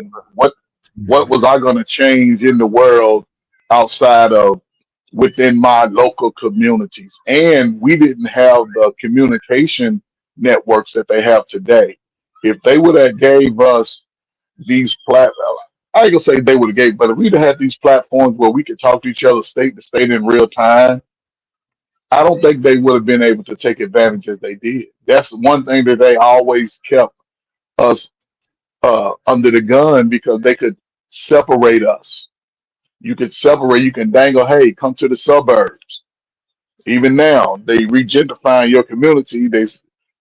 What was I going to change in the world outside of within my local communities? And we didn't have the communication networks that they have today. If they would have gave us these platforms, I ain't gonna say they would have gave, but if we'd have had these platforms where we could talk to each other state to state in real time, I don't think they would have been able to take advantage as they did. That's one thing that they always kept us under the gun, because they could separate us. You could separate, you can dangle, hey, come to the suburbs. Even now, they regentrifying your community. They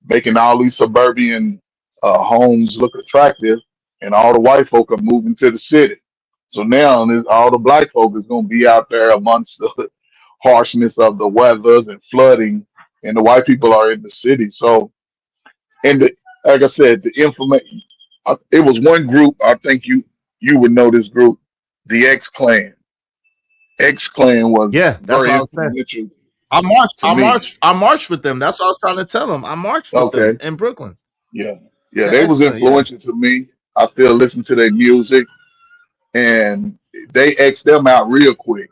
making all these suburban homes look attractive, and all the white folk are moving to the city. So now all the black folk is going to be out there amongst the harshness of the weathers and flooding, and the white people are in the city. So, and like I said, the information, it was one group, I think you would know this group, the X-Clan. X-Clan was that's very what I was saying. I marched with them. That's what I was trying to tell them. I marched with them in Brooklyn. Yeah, they was influential to me. I still listen to their music, and they X them out real quick.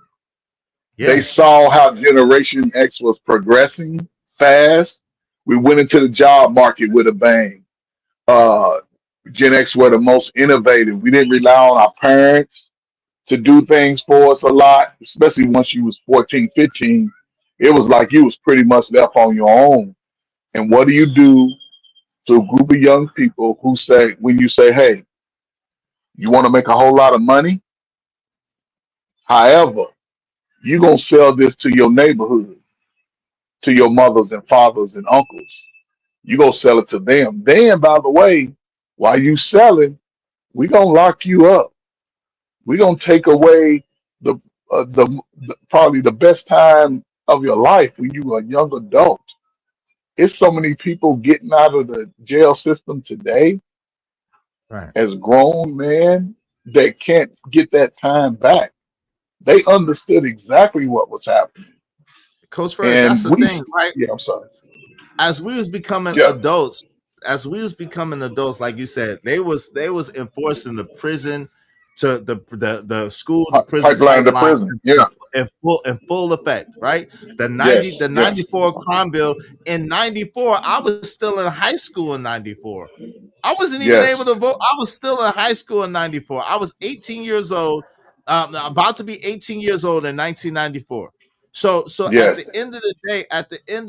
They saw how Generation X was progressing fast. We went into the job market with a bang. Gen X were the most innovative. We didn't rely on our parents to do things for us a lot, especially once you was 14, 15. It was like you was pretty much left on your own. And what do you do to a group of young people who say, when you say, hey, you want to make a whole lot of money? However, you're going to sell this to your neighborhood, to your mothers and fathers and uncles. You're going to sell it to them. Then, by the way, while you selling, we're going to lock you up. We're going to take away the probably the best time of your life when you were a young adult. It's so many people getting out of the jail system today as grown men that can't get that time back. They understood exactly what was happening. Coach Ferg, that's the thing, right? Yeah, I'm sorry. As we was becoming adults, as we was becoming adults, like you said, they was enforcing the prison to the school to prison Pipeline to pipeline prison. Yeah. in full effect, right? The Yes. 94 crime bill in 94. I was still in high school in 94. I wasn't even Yes. able to vote. I was still in high school in 94. I was 18 years old, about to be 18 years old in 1994. So Yes. at the end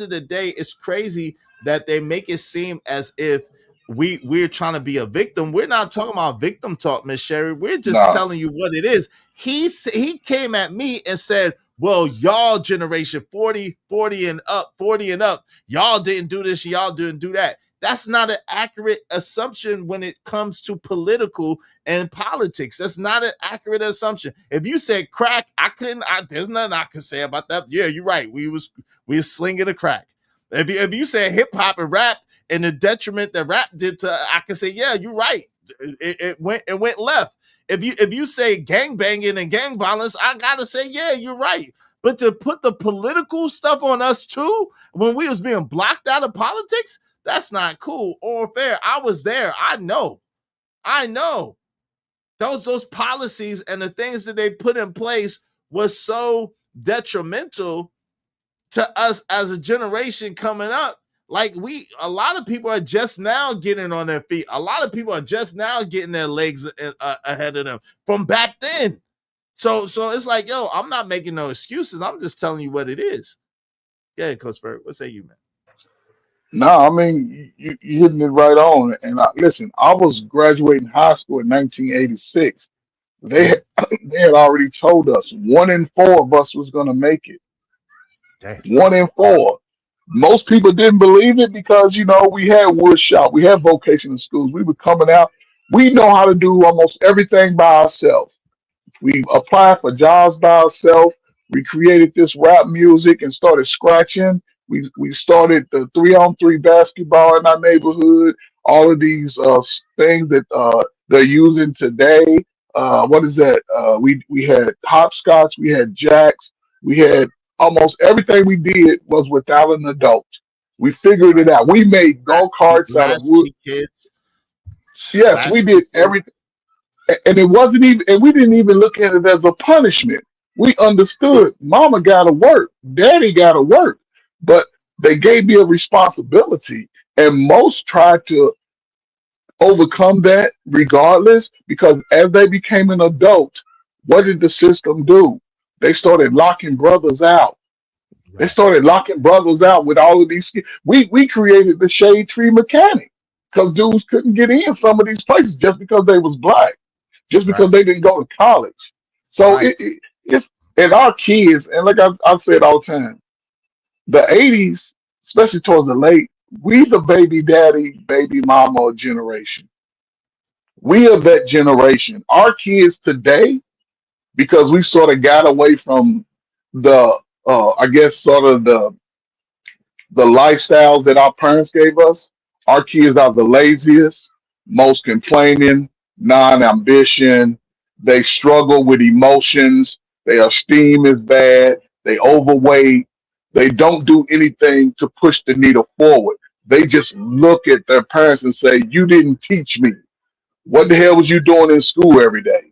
of the day, it's crazy that they make it seem as if we're trying to be a victim. We're not talking about victim talk, Miss Sherry. We're just No. telling you what it is. He came at me and said, well, y'all generation 40 and up, y'all didn't do this, y'all didn't do that. That's not an accurate assumption when it comes to political and politics. That's not an accurate assumption. If you said crack, there's nothing I can say about that. Yeah, you're right. We was slinging the crack. If you said hip hop and rap and the detriment that rap did to, I can say, yeah, you're right. It went left. If you say gang banging and gang violence, I gotta say, yeah, you're right. But to put the political stuff on us too, when we was being blocked out of politics, that's not cool or fair. I was there. I know. Those policies and the things that they put in place was so detrimental to us as a generation coming up. Like a lot of people are just now getting on their feet. A lot of people are just now getting their legs ahead of them from back then. So it's like, yo, I'm not making no excuses. I'm just telling you what it is. Yeah, Coach Ferg, what say you, man? No, I mean you hitting it right on. And listen, I was graduating high school in 1986. They had already told us 1 in 4 of us was going to make it. Dang. 1 in 4. Most people didn't believe it because we had wood shop, we had vocational schools. We were coming out. We know how to do almost everything by ourselves. We applied for jobs by ourselves. We created this rap music and started scratching. We started the 3-on-3 basketball in our neighborhood. All of these things that they're using today. What is that? We had hopscotch. We had jacks. We had almost everything we did was without an adult. We figured it out. We made go-karts out of wood. Kids. Yes, we did everything. And it wasn't even, and we didn't even look at it as a punishment. We understood mama gotta work, daddy gotta work, but they gave me a responsibility. And most tried to overcome that regardless, because as they became an adult, what did the system do? They started locking brothers out. They started locking brothers out with all of these. We created the Shade Tree Mechanic because dudes couldn't get in some of these places just because they was black, just because they didn't go to college. So it's and our kids, and like I said all the time, the 80s, especially towards the late, we the baby daddy, baby mama generation. We are that generation. Our kids today, because we sort of got away from the I guess sort of the lifestyles that our parents gave us. Our kids are the laziest, most complaining, non-ambition. They struggle with emotions. Their esteem is bad. They overweight. They don't do anything to push the needle forward. They just look at their parents and say, "You didn't teach me. What the hell was you doing in school every day?"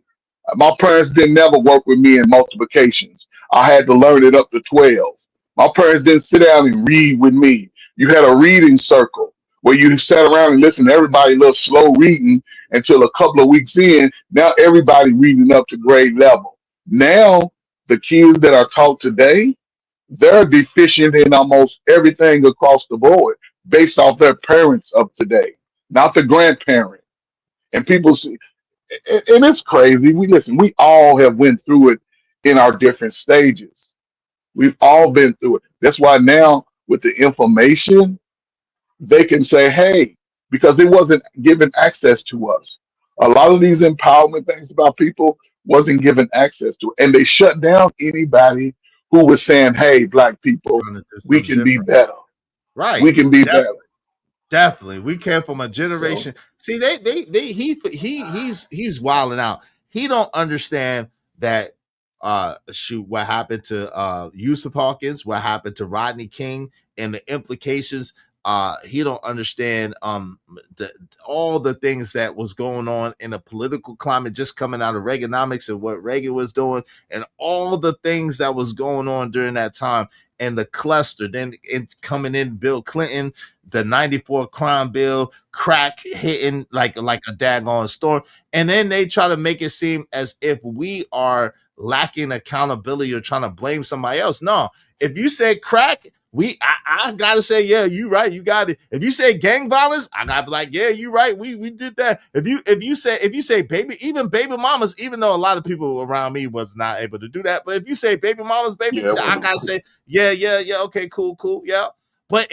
My parents didn't never work with me in multiplications. I had to learn it up to 12. My parents didn't sit down and read with me. You had a reading circle where you sat around and listened to everybody a little slow reading until a couple of weeks in. Now everybody reading up to grade level. Now the kids that are taught today, they're deficient in almost everything across the board based off their parents of today, not the grandparent. And people see, and it's crazy. We all have went through it in our different stages. We've all been through it. That's why now with the information, they can say, hey, because it wasn't given access to us. A lot of these empowerment things about people wasn't given access to it. And they shut down anybody who was saying, hey, black people, we can be better. Right. We can be better. Definitely. We came from a generation. See, he's wilding out. He don't understand that what happened to Yusuf Hawkins, what happened to Rodney King, and the implications He don't understand all the things that was going on in a political climate just coming out of Reaganomics and what Reagan was doing and all the things that was going on during that time and the cluster. Then coming in Bill Clinton, the 94 crime bill, crack hitting like a daggone storm. And then they try to make it seem as if we are lacking accountability or trying to blame somebody else. No, if you say crack, I gotta say, yeah, you right, you got it. If you say gang violence, I gotta be like, yeah, you right, we did that. If you say baby mamas, even though a lot of people around me was not able to do that, but if you say baby mamas, I gotta say, yeah, okay, cool, yeah. But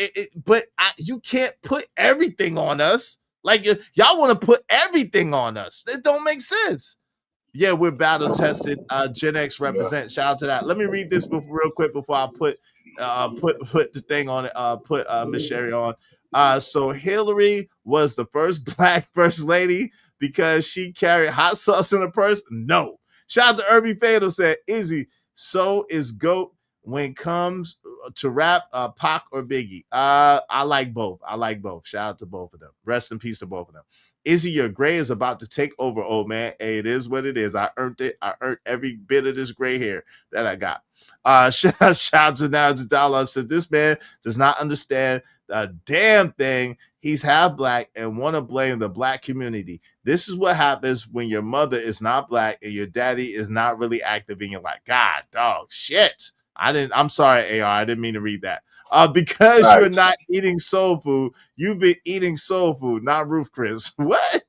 you can't put everything on us. Like y'all want to put everything on us. It don't make sense. Yeah, we're battle tested. Gen X represent. Shout out to that. Let me read this real quick before I put the thing on it. Put Miss Sherry on. So Hillary was the first black first lady because she carried hot sauce in her purse. No. Shout out to Irby Fatal said, Izzy, so is GOAT when it comes to rap, Pac or Biggie. I like both. Shout out to both of them. Rest in peace to both of them. Izzy, your gray is about to take over, old man. Hey, it is what it is. I earned it. I earned every bit of this gray hair that I got. Shout out to Nigel Dollar said this man does not understand a damn thing. He's half black and want to blame the black community. This is what happens when your mother is not black and your daddy is not really active in your life. God, dog, shit. I'm sorry, AR. I didn't mean to read that. Because you're not eating soul food, you've been eating soul food, not Ruth Chris. What?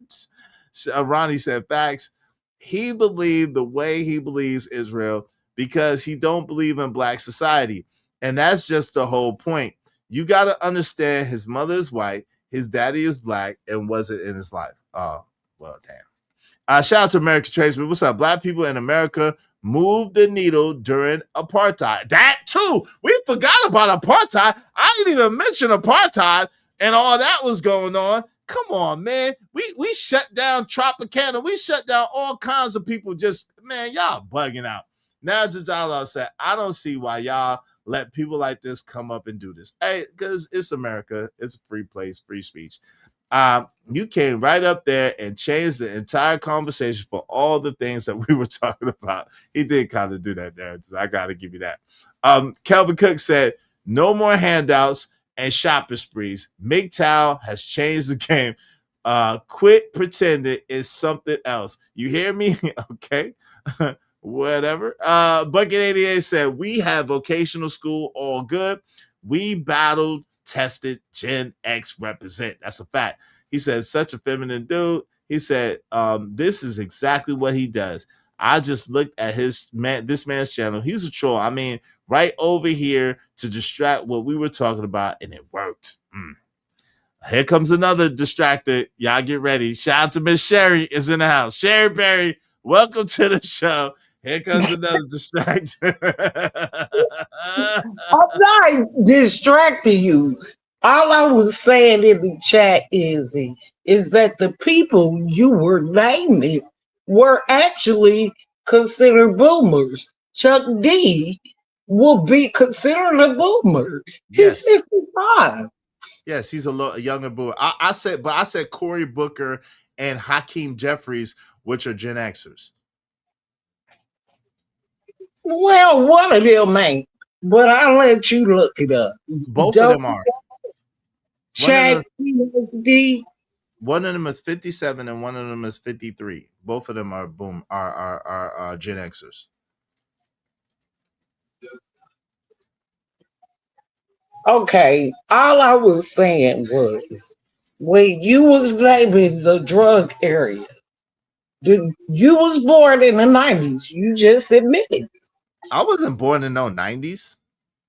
Ronnie said, facts. He believed the way he believes Israel because he don't believe in black society. And that's just the whole point. You got to understand his mother is white, his daddy is black, and wasn't in his life. Oh, well, damn. Shout out to American Tradesman. What's up? Black people in America moved the needle during apartheid. That too. We forgot about apartheid. I didn't even mention apartheid and all that was going on. Come on, man. We shut down Tropicana. We shut down all kinds of people. Just, man, y'all bugging out. Now Jadala said, I don't see why y'all let people like this come up and do this. Hey, because it's America. It's a free place, free speech. You came right up there and changed the entire conversation for all the things that we were talking about. He did kind of do that there. So I got to give you that. Kelvin Cook said, no more handouts and shopping sprees. MGTOW has changed the game. Quit pretending it's something else. You hear me? Okay. Whatever. Bucket 88 said, we have vocational school, all good. We battled, tested, Gen X represent. That's a fact. He said, such a feminine dude. He said, this is exactly what he does. I just looked at this man's channel. He's a troll. I mean, right over here to distract what we were talking about, and it worked. Here comes another distractor. Y'all get ready. Shout out to Miss Sherry is in the house. Sherry Berry, welcome to the show. Here comes another distractor. I'm not distracting you. All I was saying in the chat is that the people you were naming were actually considered boomers. Chuck D will be considered a boomer. He's 65. Yes, he's a younger boomer. I said Cory Booker and Hakeem Jeffries, which are Gen Xers. Well, one of them ain't, but I'll let you look it up. Both of them are. Chad PSD. One of them is 57 and one of them is 53. Both of them are Gen Xers. Okay, all I was saying was when you was naming the drug area, you was born in the 90s. You just admitted. I wasn't born in no 90s.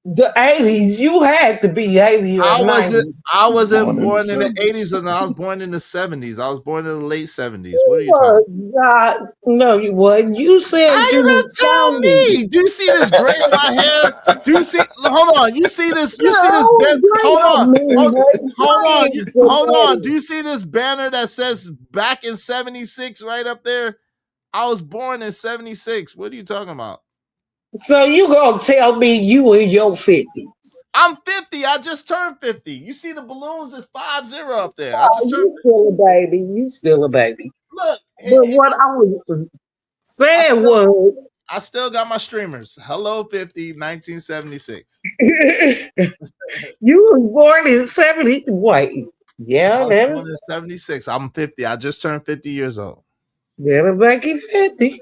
The 80s, you had to be 80 or 90. I wasn't born in the 80s, and I was born in the 70s. I was born in the late 70s. What are you talking about? No, you wasn't. You said how you gonna tell me? Do you see this gray in my hair? Do you see? Hold on. You see this? You see this? Hold on. Do you see this banner that says back in 76 right up there? I was born in 76. What are you talking about? So you gonna tell me you in your 50s? I'm 50. I just turned 50. You see the balloons? It's 50 up there. I Oh, just turned you still a baby. You still a baby. Look, But what I was saying was, I still got my streamers. Hello 50, 1976. you was born in 70. Wait, yeah, I was that born in 76. I'm 50. I just turned 50 years old. better make it 50.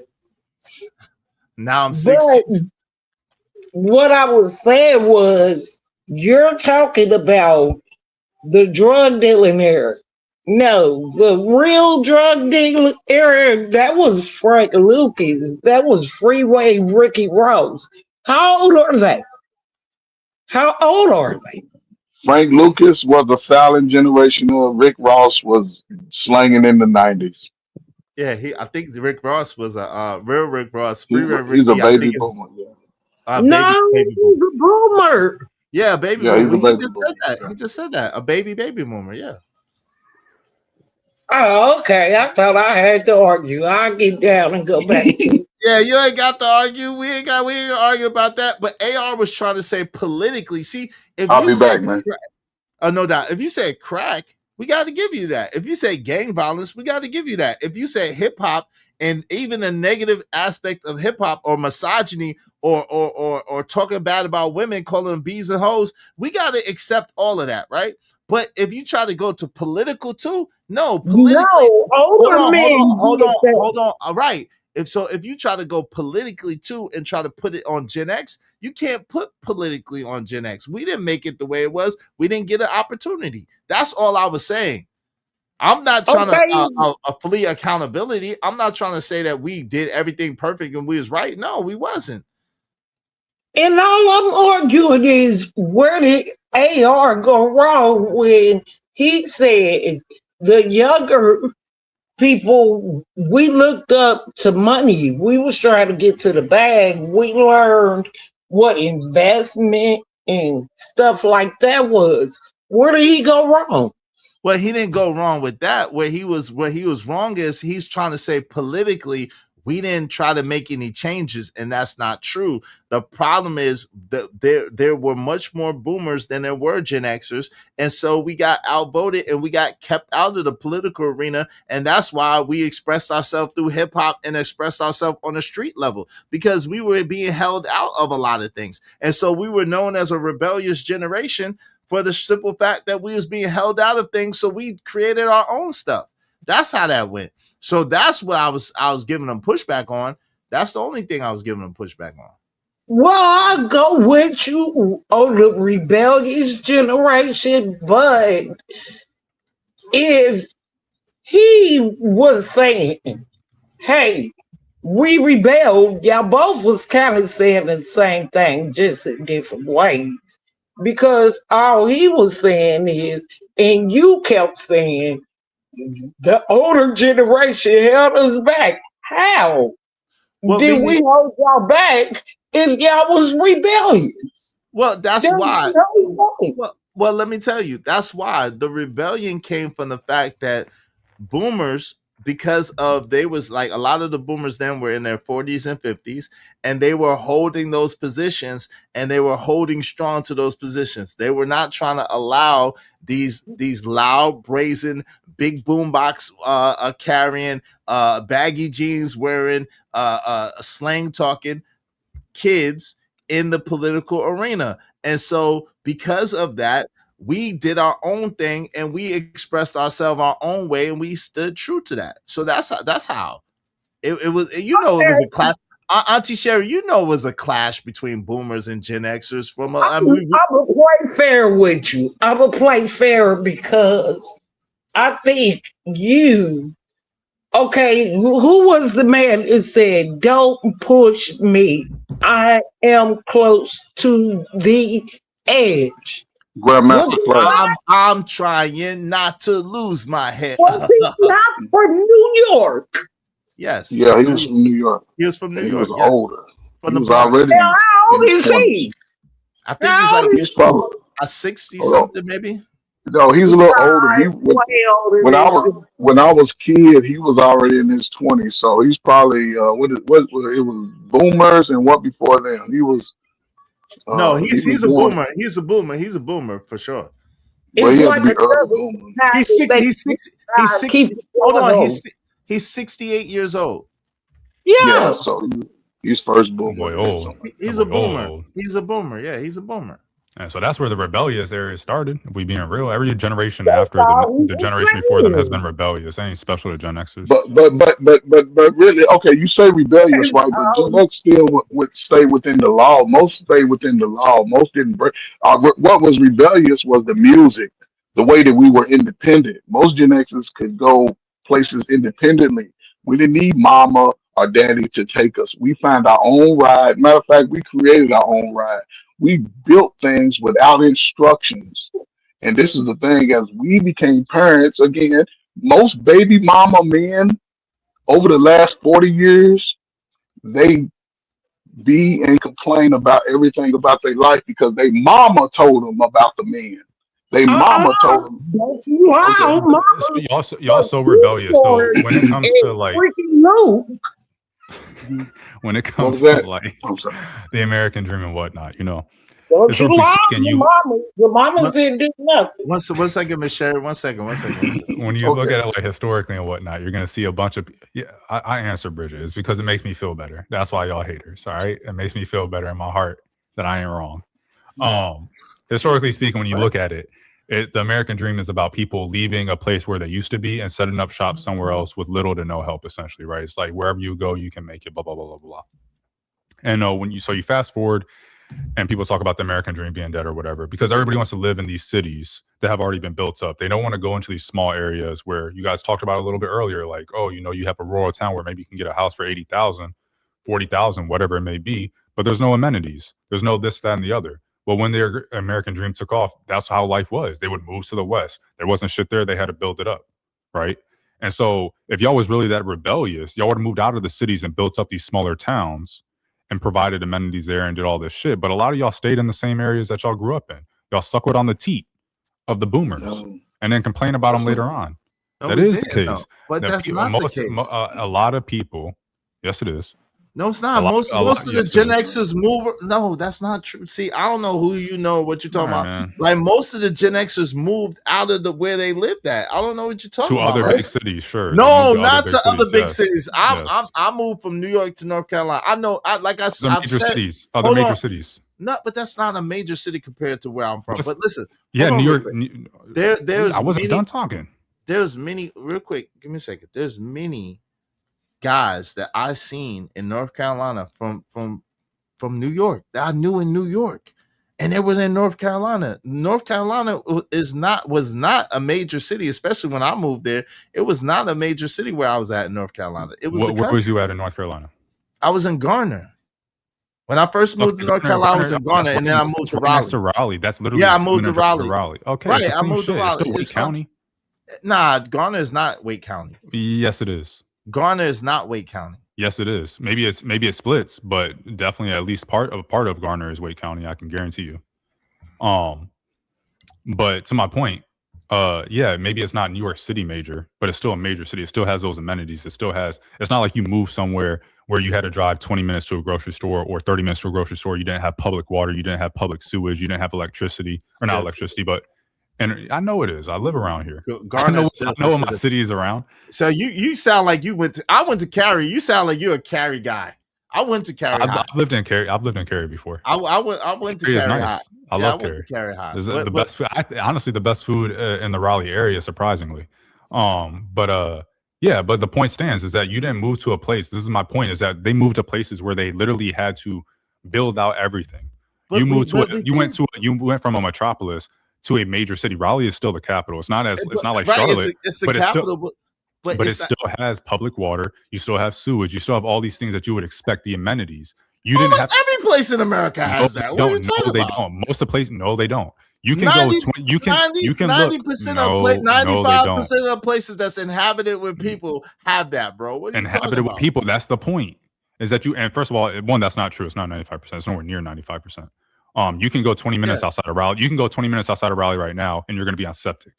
Now I'm But 60. what I was saying was, you're talking about the drug dealing era. No, the real drug dealing era, that was Frank Lucas. That was Freeway Ricky Ross. How old are they? How old are they? Frank Lucas was a silent generation of Rick Ross was slanging in the 90s. Yeah, I think Rick Ross was a real Rick Ross. He's Freeway he's a Ricky, I baby think is boomer. Yeah, No, baby he's a boomer. Yeah, baby yeah, he's boomer. a He baby just boomer. said that. He just said that. A baby boomer. Yeah. Oh, okay. I thought I had to argue. I'll get down and go back to Yeah, you ain't got to argue. We ain't got to argue about that. But AR was trying to say politically. See, if I'll you be back, said man. no doubt. If you say crack, we got to give you that. If you say gang violence, we got to give you that. If you say hip hop and even the negative aspect of hip hop or misogyny or talking bad about women, calling them bees and hoes, we got to accept all of that, right? But if you try to go to political too, no, politically. No, older men Hold did that. on. All right. If you try to go politically too and try to put it on Gen X, you can't put politically on Gen X. We didn't make it the way it was. We didn't get an opportunity. That's all I was saying. I'm not trying to flee accountability. I'm not trying to say that we did everything perfect and we was right. No, we wasn't. And all I'm arguing is, where did AR go wrong when he said the younger people, we looked up to money. We was trying to get to the bag. We learned what investment and stuff like that was. Where did he go wrong? Well, he didn't go wrong with that. Where he was wrong is he's trying to say politically we didn't try to make any changes, and that's not true. The problem is that there were much more boomers than there were Gen Xers, and so we got outvoted and we got kept out of the political arena, and that's why we expressed ourselves through hip hop and expressed ourselves on a street level, because we were being held out of a lot of things, and so we were known as a rebellious generation for the simple fact that we was being held out of things, so we created our own stuff. That's how that went. So that's what I was giving them pushback on. That's the only thing I was giving them pushback on. Well, I'll go with you on the rebellious generation, but if he was saying, hey, we rebelled, y'all both was kind of saying the same thing, just in different ways. Because all he was saying is, and you kept saying, the older generation held us back. How did we hold y'all back if y'all was rebellious? Well, that's why. Well, let me tell you, that's why the rebellion came from the fact that boomers, because of they was like a lot of the boomers then were in their 40s and 50s, and they were holding those positions and they were holding strong to those positions. They were not trying to allow these loud, brazen, big boombox carrying, baggy jeans wearing, slang talking kids in the political arena. And so because of that, we did our own thing and we expressed ourselves our own way and we stood true to that. So that's how it was. It was a clash. Auntie Sherry, it was a clash between boomers and Gen Xers. I'm gonna play fair with you. I'm gonna play fair because I think you. Okay, who was the man that said, "Don't push me. I am close to the edge"? Grandmaster Flash. I'm trying not to lose my head. Was he not from New York? Yes. Yeah, he was from New York. He was from New York. York. He was older. From he the was Bronx. already. Now, how old is he? I think he's like he's probably a 60 something, maybe. No, he's a little older. He Way older when I than was when I was kid, he was already in his 20s. So he's probably what it was boomers and what before them. He was No, he was he's a born. boomer. He's a boomer. He's a boomer for sure. Well, It's he had like to be early another boomer. time He's that they 60. He's 60. keep it Hold on. going. He's 68 years old. Yeah, Yeah. so he's first Boy, boomer. old. He's That a boy boomer. old. He's a boomer. Yeah, he's a boomer. And so that's where the rebellious area started. If we being real, every generation That's after all we the been generation before them has been saying. rebellious. They ain't special to Gen Xers. But really, okay, you say rebellious, right? But Gen X still would stay within the law. Most stay within the law. Most didn't break. What was rebellious was the music, the way that we were independent. Most Gen Xers could go places independently. We didn't need mama or daddy to take us. We found our own ride. Matter of fact, we created our own ride. We built things without instructions. And this is the thing, as we became parents, again, most baby mama men over the last 40 years, they be and complain about everything about their life because they mama told them about the men. They mama told them. Don't you lie, Okay. mama. Y'all so rebellious though. When it comes to like freaking Luke. when it What comes was to that? like I'm sorry. the American dream and whatnot, you know. Don't you Historically lie, speaking, your you mama. Your mamas didn't do nothing. One second, Miss Sherry. One second. when you look Okay. at it like historically and whatnot, you're gonna see a bunch of I answer Bridget. It's because it makes me feel better. That's why y'all haters. All right. It makes me feel better in my heart that I ain't wrong. Historically speaking, when you look at it, the American dream is about people leaving a place where they used to be and setting up shop somewhere else with little to no help, essentially, right? It's like wherever you go, you can make it, blah, blah, blah, blah, blah. And when you fast forward and people talk about the American dream being dead or whatever, because everybody wants to live in these cities that have already been built up. They don't want to go into these small areas where you guys talked about a little bit earlier, like, oh, you have a rural town where maybe you can get a house for 80,000, 40,000, whatever it may be, but there's no amenities. There's no this, that, and the other. Well, when their American dream took off, that's how life was. They would move to the West. There wasn't shit there. They had to build it up, right? And so if y'all was really that rebellious, y'all would have moved out of the cities and built up these smaller towns and provided amenities there and did all this shit. But a lot of y'all stayed in the same areas that y'all grew up in. Y'all suckled on the teat of the boomers and then complain about them later on. No, that we is the didn't, case. though. But That that's people- not the case. a lot of people, yes, it is. No, it's not. Most of the Gen Xers move. No, that's not true. See, I don't know who you know what you're talking All about. right, man. Like most of the Gen Xers moved out of where they lived at. I don't know what you're talking To about. other Most- big cities, sure. They No, moved not to other big yes. cities. Yes. I moved from New York to North Carolina. I know. Other I've major said, cities. Other hold major on. cities. No, but that's not a major city compared to where I'm from. But listen, Yeah, hold on New real York. quick. There's I wasn't many, done talking. There's many. Real quick, give me a second. There's many guys that I seen in North Carolina from New York that I knew in New York, and they were in North Carolina. North Carolina was not a major city, especially when I moved there. It was not a major city where I was at in North Carolina. It was the Where country. was you at in North Carolina? I was in Garner. When I first moved to North Carolina, I was in Garner, and then I moved to right next Raleigh. to Raleigh. That's literally Yeah, I 2 moved to minutes from Raleigh. Okay, Right, it's the I same moved to shit. It's Raleigh. still Wake It's fun. County. Nah, Garner is not Wake County. Yes, it is. Garner is not Wake County. Yes, it is. Maybe it splits, but definitely at least part of Garner is Wake County. I can guarantee you. But to my point, yeah, maybe it's not New York City major, but it's still a major city. It still has those amenities. It still has. It's not like you move somewhere where you had to drive 20 minutes to a grocery store or 30 minutes to a grocery store. You didn't have public water. You didn't have public sewage. You didn't have electricity, or not electricity, but. And I know it is. I live around here. I know what my city is around. So you sound like you went to. I went to Cary. You sound like you're a Cary guy. I went to Cary High. I've lived in Cary before. I went to Cary Cary is High. nice. I Yeah, love I went to Cary High. It's But- the but- best food. Honestly, the best food in the Raleigh area, surprisingly. Yeah, but the point stands is that you didn't move to a place. This is my point: is that they moved to places where they literally had to build out everything. You went from a metropolis to a major city. Raleigh is still the capital. It's not like right, Charlotte. it's the but capital, but it it's not- still has public water. You still have sewage. You still have all these things that you would expect. The amenities. You didn't have. Every place in America has that. What are you talking they about? don't. Most of the places, no, they don't. You can go. You can look. 90% No, of no, they 95% of places that's inhabited with people have that, bro. What are you talking inhabited about? with people. That's the point. Is that you? And first of all, one, that's not true. It's not 95%. It's nowhere near 95%. You can go 20 minutes Yes. outside of Raleigh. You can go 20 minutes outside of Raleigh right now, and you're going to be on septic.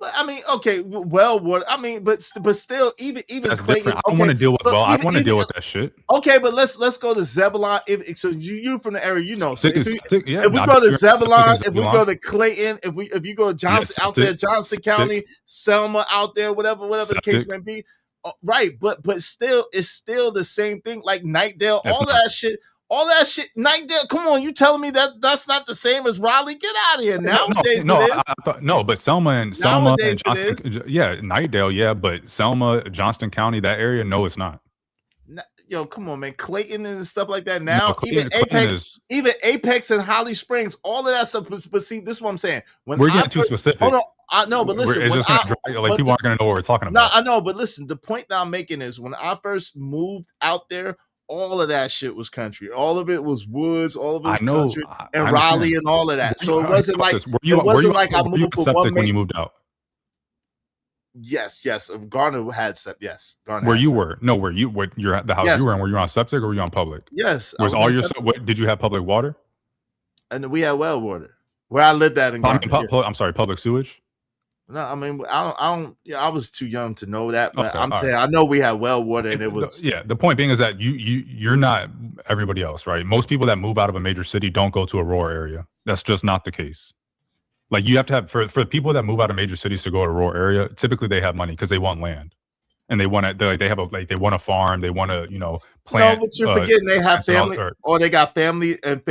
But I mean, okay, well, what I mean, but still, even That's Clayton. different. I don't want to deal with. so Well, I even- want to even- deal with that shit. Okay, but let's go to Zebulon. So you from the area, you know. So Septic if, is septic, yeah, if we not go to if you're septic Zebulon, is if we Zebulon. go to Clayton, if you go to Johnson out there, septic, Johnson septic. County, Selma out there, whatever the case Septic. may be. Right, but still, it's still the same thing. Like Nightdale, That's all not. that shit. All that shit, Nightdale. Come on, you telling me that's not the same as Raleigh? Get out of here. Nowadays, no, it is. I thought, no, but Selma and Nowadays it Johnston, yeah, Nightdale, yeah, but Selma, Johnston County, that area, no, it's not. Yo, come on, man. Clayton and stuff like that. Now, Clayton even Apex and Holly Springs, all of that stuff. But see, this is what I'm saying. When We're I getting too first- specific. Hold on, I know, but listen. It's when just gonna I- drag, like but people aren't gonna know what we're talking No, about. I know, but listen. The point that I'm making is when I first moved out there, all of that shit was country. All of it was woods. All of it was I know, country and I Raleigh understand. and all of that. Were So you- it wasn't like Were you it wasn't like I were you moved from septic one when you main. moved out? Yes. Garner had septic. Yes, Garner. Where had you septic. were? No, where you? What your the house Yes. you were in? Were you on septic or were you on public? Yes, I Was was all on your septic. what? Did you have public water? And we had well water where I lived at in I mean, Garner. Yeah. I'm sorry, public sewage. No, I mean, I don't. Yeah, I was too young to know that, but Okay, I'm all saying I know we had well water, and it was. Yeah, the point being is that you're not everybody else, right? Most people that move out of a major city don't go to a rural area. That's just not the case. Like you have to have for people that move out of major cities to go to a rural area. Typically, they have money because they want land, and they want to. They have they want a farm. They want to plant. No, but you're forgetting they have plants and all family, sorts. or they got family and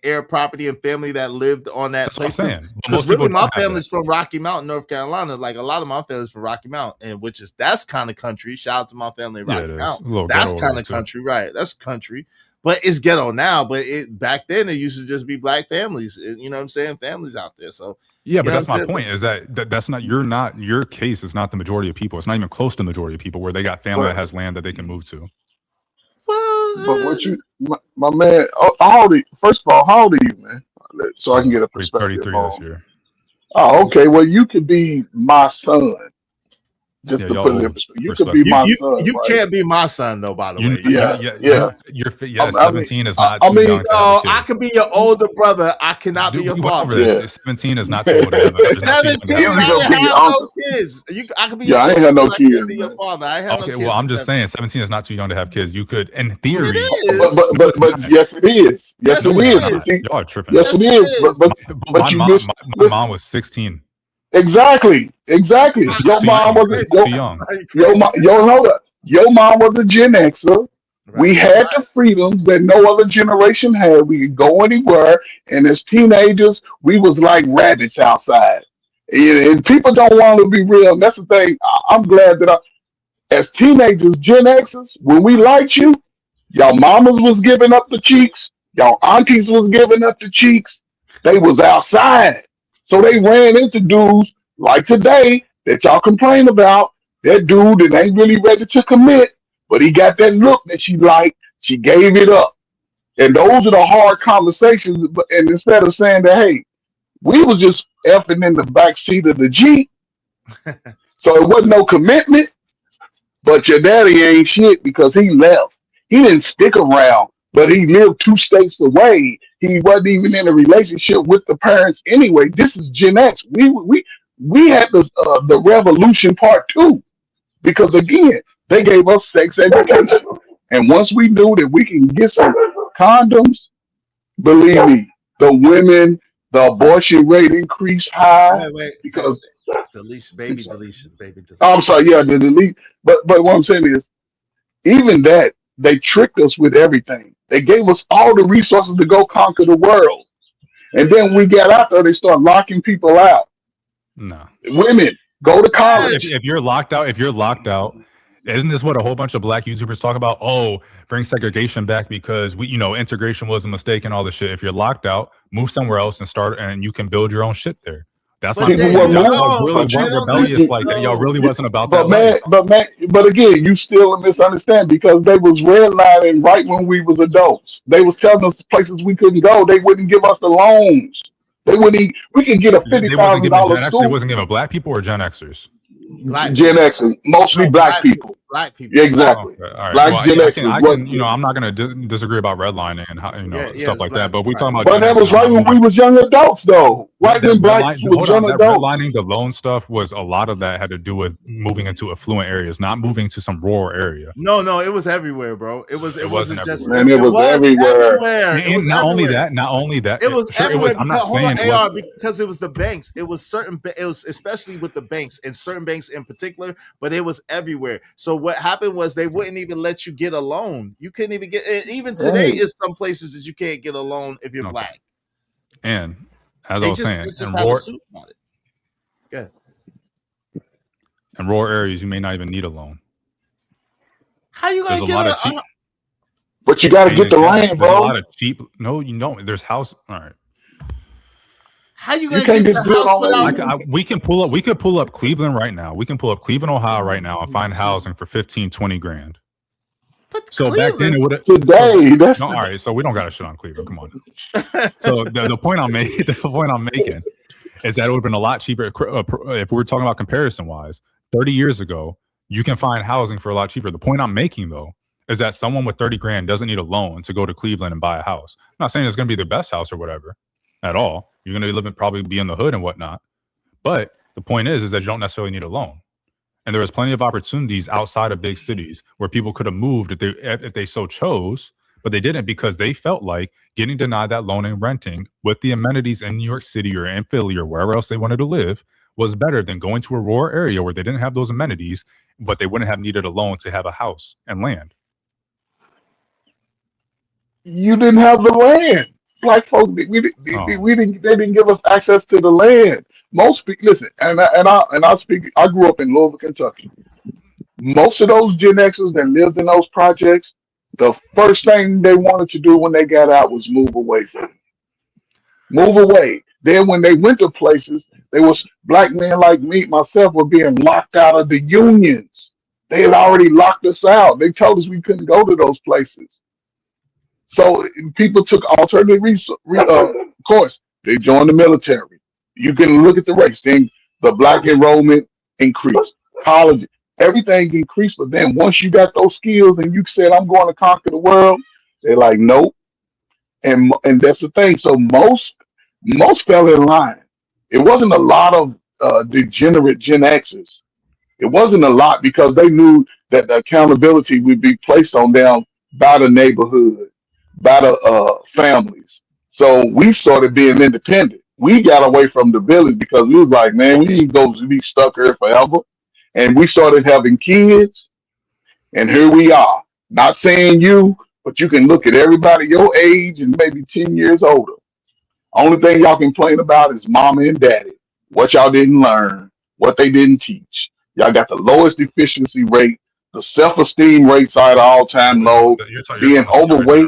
air property and family that lived on that That's what I'm place. saying. But Because most people really, my don't have family's from Rocky Mountain, North Carolina. Like a lot of my family's from Rocky Mountain, and that's kind of country. Shout out to my family in Yeah, Rocky it is. Mountain. A little That's ghetto kind over of too. country, right? That's country, but it's ghetto now. But back then it used to just be black families. You know what I'm saying? Families out there. So Yeah, you but know that's what I'm my saying? point. Is that's not your case is not the majority of people. It's not even close to the majority of people where they got family that has land that they can move to. But what you, my man, how old are you? First of all, how old are you, man? So I can get a perspective. 33 this year. Oh, okay. Well, you could be my son. Just Yeah, to y'all put it in old perspective. You could be my son. You right? can't be my son though. By the way, Yeah. You're I mean, 17 is not I too mean, young to no, have a kid. I could be your older brother. I cannot be your We went over father. this. 17 is not too old to have. It's not too young to 17, have I a didn't kid. have no kids. I could be Yeah, I your ain't had no older brother, I can't kids, be your man. father. I have no Okay, kids. well, I'm at just 17. saying 17 is not too young to have kids. You could, in theory, But yes, it is. Yes, it is. See, y'all are tripping. yes, it is. But my you mom, missed. my mom was 16. Exactly. Your mom was your mom was a Gen Xer. We had the freedoms that no other generation had. We could go anywhere, and as teenagers, we was like rabbits outside. And people don't want to be real. And that's the thing. I'm glad that as teenagers, Gen Xers, when we liked you, y'all mamas was giving up the cheeks, y'all aunties was giving up the cheeks. They was outside. So they ran into dudes like today that y'all complain about. That dude that ain't really ready to commit, but he got that look that she liked. She gave it up. And those are the hard conversations. And instead of saying that, hey, we was just effing in the back seat of the Jeep. So it wasn't no commitment, but your daddy ain't shit because he left. He didn't stick around, but he lived 2 states away. He wasn't even in a relationship with the parents anyway. This is Gen X. We had the revolution part 2, because again, they gave us sex education. And once we knew that we can get some condoms, believe me, the women, the abortion rate increased high because deletion, baby deletion. I'm sorry, yeah, the delete. But what I'm saying is, even that, they tricked us with everything. They gave us all the resources to go conquer the world. And then we got out there, they start locking people out. No. Women, go to college. If you're locked out, isn't this what a whole bunch of black YouTubers talk about? Oh, bring segregation back because integration was a mistake and all this shit. If you're locked out, move somewhere else and you can build your own shit there. That's But my they point. don't Y'all know. really They weren't don't rebellious know. like that. Y'all really wasn't about But that. but again, you still misunderstand because they was redlining right when we was adults. They was telling us places we couldn't go. They wouldn't give us the loans. They wouldn't. We could get a $50,000 They school. wasn't giving black people or Gen Xers. Gen X, mostly black people. black people. Yeah, exactly. Okay, all right. Black Well, Gen yeah, X was I what. can, I'm not gonna disagree about redlining and how, stuff it's like black. that. But if we talking about But Gen that X, was right when we was young adults, though. Right when blacks was young that adults. redlining, the loan stuff was a lot of that had to do with moving into affluent areas, not moving to some rural area. No, it was everywhere, bro. It wasn't just Man, it was everywhere. It was not only everywhere. that. It was Sure, everywhere. I'm not Hold saying on, it AR, was. because it was the banks. It was it was especially with the banks and certain banks in particular, but it was everywhere. So what happened was they wouldn't even let you get a loan. You couldn't even get. Even today, is some places that you can't get a loan if you're black. And as They I was just saying, have a suit about it. Good. In rural areas, you may not even need a loan. How you gonna get a cheap? But you got to get the land, bro. There's a lot of cheap. No, you don't. There's house. All right. How you gonna get the house without? We can pull up. We could pull up Cleveland right now. We can pull up Cleveland, Ohio right now and find housing for 15-20 grand. So back then it would have today. That's no, all right. So we don't got to shit on Cleveland. Come on. So the point I'm making, is that it would have been a lot cheaper if we were talking about comparison wise. 30 years ago, you can find housing for a lot cheaper. The point I'm making though is that someone with 30 grand doesn't need a loan to go to Cleveland and buy a house. I'm not saying it's going to be their best house or whatever at all. You're going to probably be in the hood and whatnot. But the point is that you don't necessarily need a loan. And there was plenty of opportunities outside of big cities where people could have moved if they so chose, but they didn't because they felt like getting denied that loan and renting with the amenities in New York City or in Philly or wherever else they wanted to live was better than going to a rural area where they didn't have those amenities, but they wouldn't have needed a loan to have a house and land. You didn't have the land. Black folks, they didn't give us access to the land. Most people, listen, I speak. I grew up in Louisville, Kentucky. Most of those Gen Xers that lived in those projects, the first thing they wanted to do when they got out was move away from it. Move away. Then when they went to places, they was black men like me, myself, were being locked out of the unions. They had already locked us out. They told us we couldn't go to those places. So people took alternative course. They joined the military. You can look at the race. Then the black enrollment increased. College, everything increased. But then once you got those skills and you said, I'm going to conquer the world, they're like, nope. And that's the thing. So most fell in line. It wasn't a lot of degenerate Gen Xers. It wasn't a lot because they knew that the accountability would be placed on them by the neighborhood, by the families. So we started being independent. We got away from the village because we was like, man, we ain't going to be stuck here forever. And we started having kids, and here we are. Not saying you, but you can look at everybody your age and maybe 10 years older. Only thing y'all complain about is mama and daddy, what y'all didn't learn, what they didn't teach. Y'all got the lowest efficiency rate. The self-esteem rates are at all-time low. Being overweight.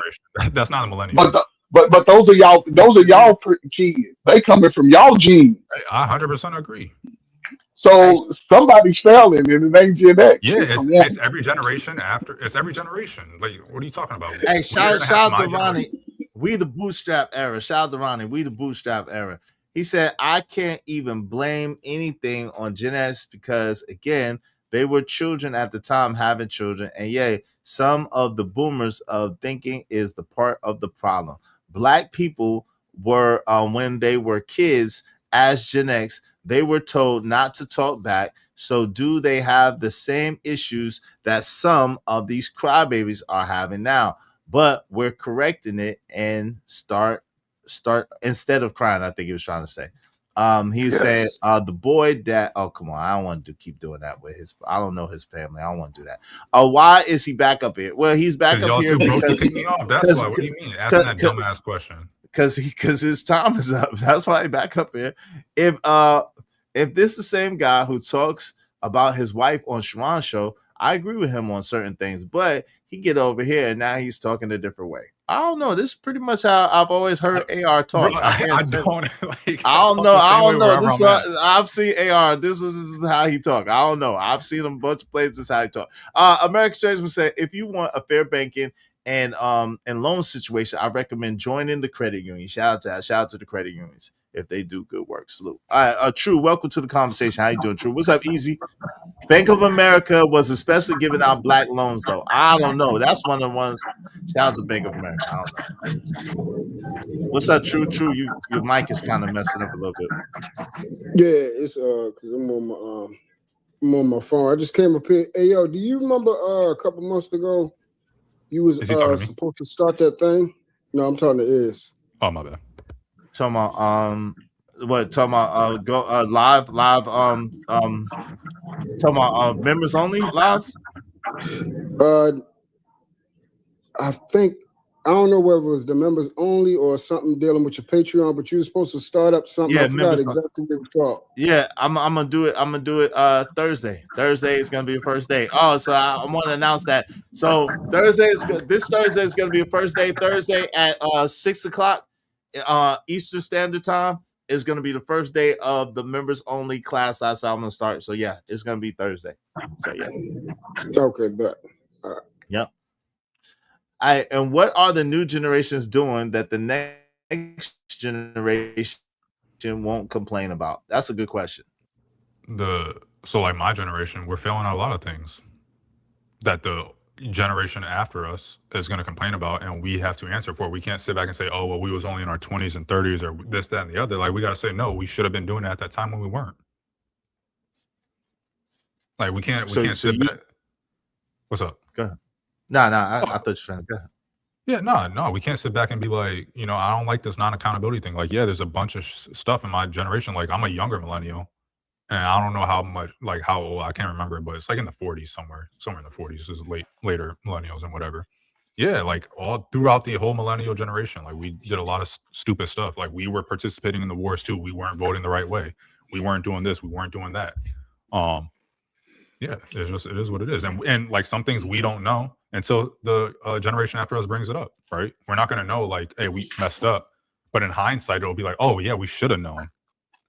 That's not a millennial. But those are y'all kids. They coming from y'all genes. I 100% agree. So somebody's failing and it ain't Gen X. Yeah, it's every generation after. It's every generation. Like, what are you talking about? Hey, shout out to Ronnie. We the bootstrap era. Shout out to Ronnie. We the bootstrap era. He said, I can't even blame anything on Gen X because, again, they were children at the time having children. And yeah, some of the boomers of thinking is the part of the problem. Black people were, when they were kids as Gen X, they were told not to talk back. So do they have the same issues that some of these crybabies are having now? But we're correcting it and start instead of crying. I think he was trying to say. He said the boy that come on, I don't want to keep doing that with his. I don't know his family. I don't want to do that. Why is he back up here? Well, he's back up here because me off. That's why. What do you mean? Asking that dumbass question. Because his time is up. That's why he back up here. If this is the same guy who talks about his wife on Sharon's show, I agree with him on certain things, but he get over here and now he's talking a different way. I don't know. This is pretty much how I've always heard AR talk. Bro, I don't know. I've seen AR. This is how he talk. I don't know. I've seen him a bunch of places. This is how he talk. American Tradesman said, if you want a fair banking and loan situation, I recommend joining the credit union. Shout out to the credit unions. if they do good work. Salute. All right, True, welcome to the conversation. How you doing, True? What's up, Easy? Bank of America was especially giving out black loans, though. I don't know. That's one of the ones. Shout out to Bank of America. I don't know. What's up, True? True, your mic is kind of messing up a little bit. Yeah, it's because I'm on my phone. I just came up here. Hey, yo, do you remember a couple months ago you was supposed to start that thing? No, I'm talking to Iz. Oh, my bad. Talking about what? Talking about live talking about members only lives. I think I don't know whether it was the members only or something dealing with your Patreon, but you were supposed to start up something. Yeah, I forgot exactly what it's called. Yeah, I'm gonna do it. I'm gonna do it Thursday. Thursday is gonna be the first day. Oh, so I want to announce that. So this Thursday is gonna be the first day. Thursday at 6:00 Eastern Standard Time is gonna be the first day of the members only class. That's how I'm gonna start. So yeah, it's gonna be Thursday. So yeah. Okay, but yep. And what are the new generations doing that the next generation won't complain about? That's a good question. So like my generation, we're failing at a lot of things that the generation after us is going to complain about, and we have to answer for. We can't sit back and say, oh, well, we was only in our 20s and 30s or this, that, and the other. Like, we got to say, no, we should have been doing it at that time when we weren't. Like, we can't sit back. What's up? Go ahead. I thought you were trying to go ahead. Yeah, no, we can't sit back and be like, I don't like this non-accountability thing. Like, yeah, there's a bunch of stuff in my generation. Like, I'm a younger millennial, and I don't know how old, I can't remember, but it's like in the 40s somewhere in the 40s. This is later millennials and whatever. Yeah, like all throughout the whole millennial generation, like we did a lot of stupid stuff. Like we were participating in the wars too. We weren't voting the right way. We weren't doing this. We weren't doing that. Yeah, it is what it is. And like some things we don't know until the generation after us brings it up, right? We're not going to know like, hey, we messed up. But in hindsight, it'll be like, oh, yeah, we should have known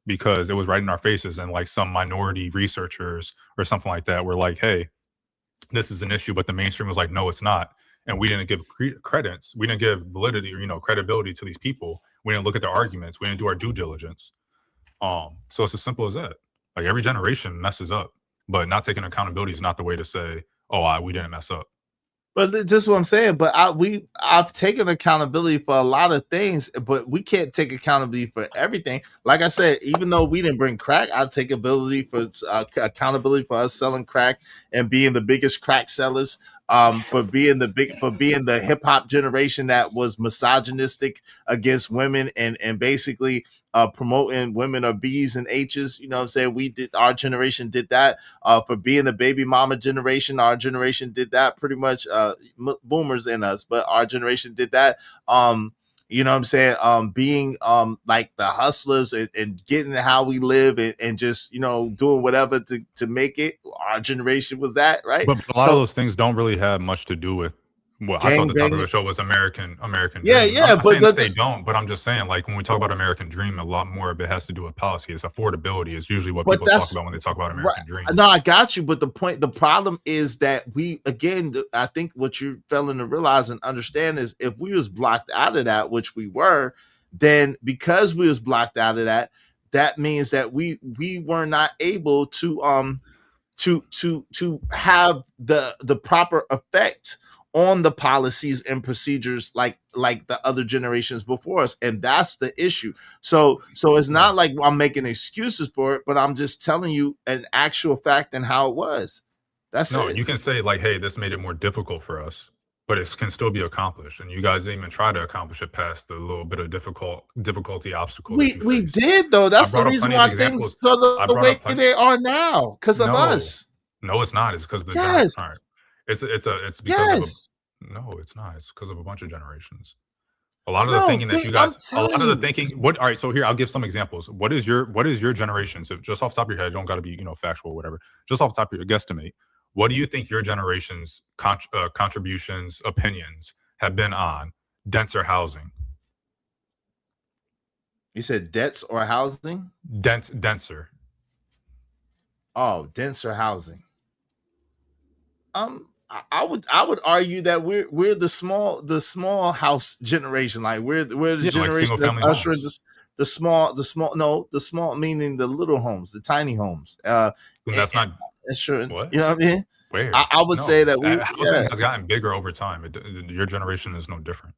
because it was right in our faces. And like some minority researchers or something like that were like, hey, this is an issue. But the mainstream was like, no, it's not. And we didn't give credence. We didn't give validity or, credibility to these people. We didn't look at their arguments. We didn't do our due diligence. So it's as simple as that. Like every generation messes up. But not taking accountability is not the way to say, oh, we didn't mess up. But this is what I'm saying. But I've taken accountability for a lot of things, but we can't take accountability for everything. Like I said, even though we didn't bring crack, I take accountability for us selling crack and being the biggest crack sellers. For being the hip hop generation that was misogynistic against women and basically promoting women are B's and H's. You know what I'm saying? Our generation did that. For being the baby mama generation, our generation did that pretty much. Boomers in us, but our generation did that. You know what I'm saying? Being like the hustlers and getting how we live and just, doing whatever to make it. Our generation was that, right? But a lot of those things don't really have much to do with what I thought the topic of the show was American Dream. Yeah, but they don't. But I'm just saying, like when we talk about American Dream, a lot more of it has to do with policy. It's affordability. It's usually what people talk about when they talk about American Dream. No, I got you. But the problem is that I think what you're failing to realize and understand is if we was blocked out of that, which we were, then because we was blocked out of that, that means that we were not able to have the proper effect on the policies and procedures like the other generations before us, and that's the issue. So it's not like I'm making excuses for it, but I'm just telling you an actual fact and how it was. That's it. You can say like, hey, this made it more difficult for us, but it can still be accomplished. And you guys didn't even try to accomplish it past the little bit of difficulty obstacle. We did though. That's the reason why things are the way they are now because of us. No, it's not. It's because of the yes. It's because no, it's not. It's because of a bunch of generations. A lot of the thinking that you guys, all right. So here, I'll give some examples. What is your generation? So just off the top of your head, you don't got to be, factual or whatever. Just off the top of your guesstimate, what do you think your generation's contributions, opinions have been on denser housing? You said debts or housing? Denser. Oh, denser housing. I would argue that we're the small house generation. Like we're the generation that's ushering this. the small meaning the little homes, the tiny homes. That's not sure. What? You know what I mean? Where? I would say that housing has gotten bigger over time. Your generation is no different.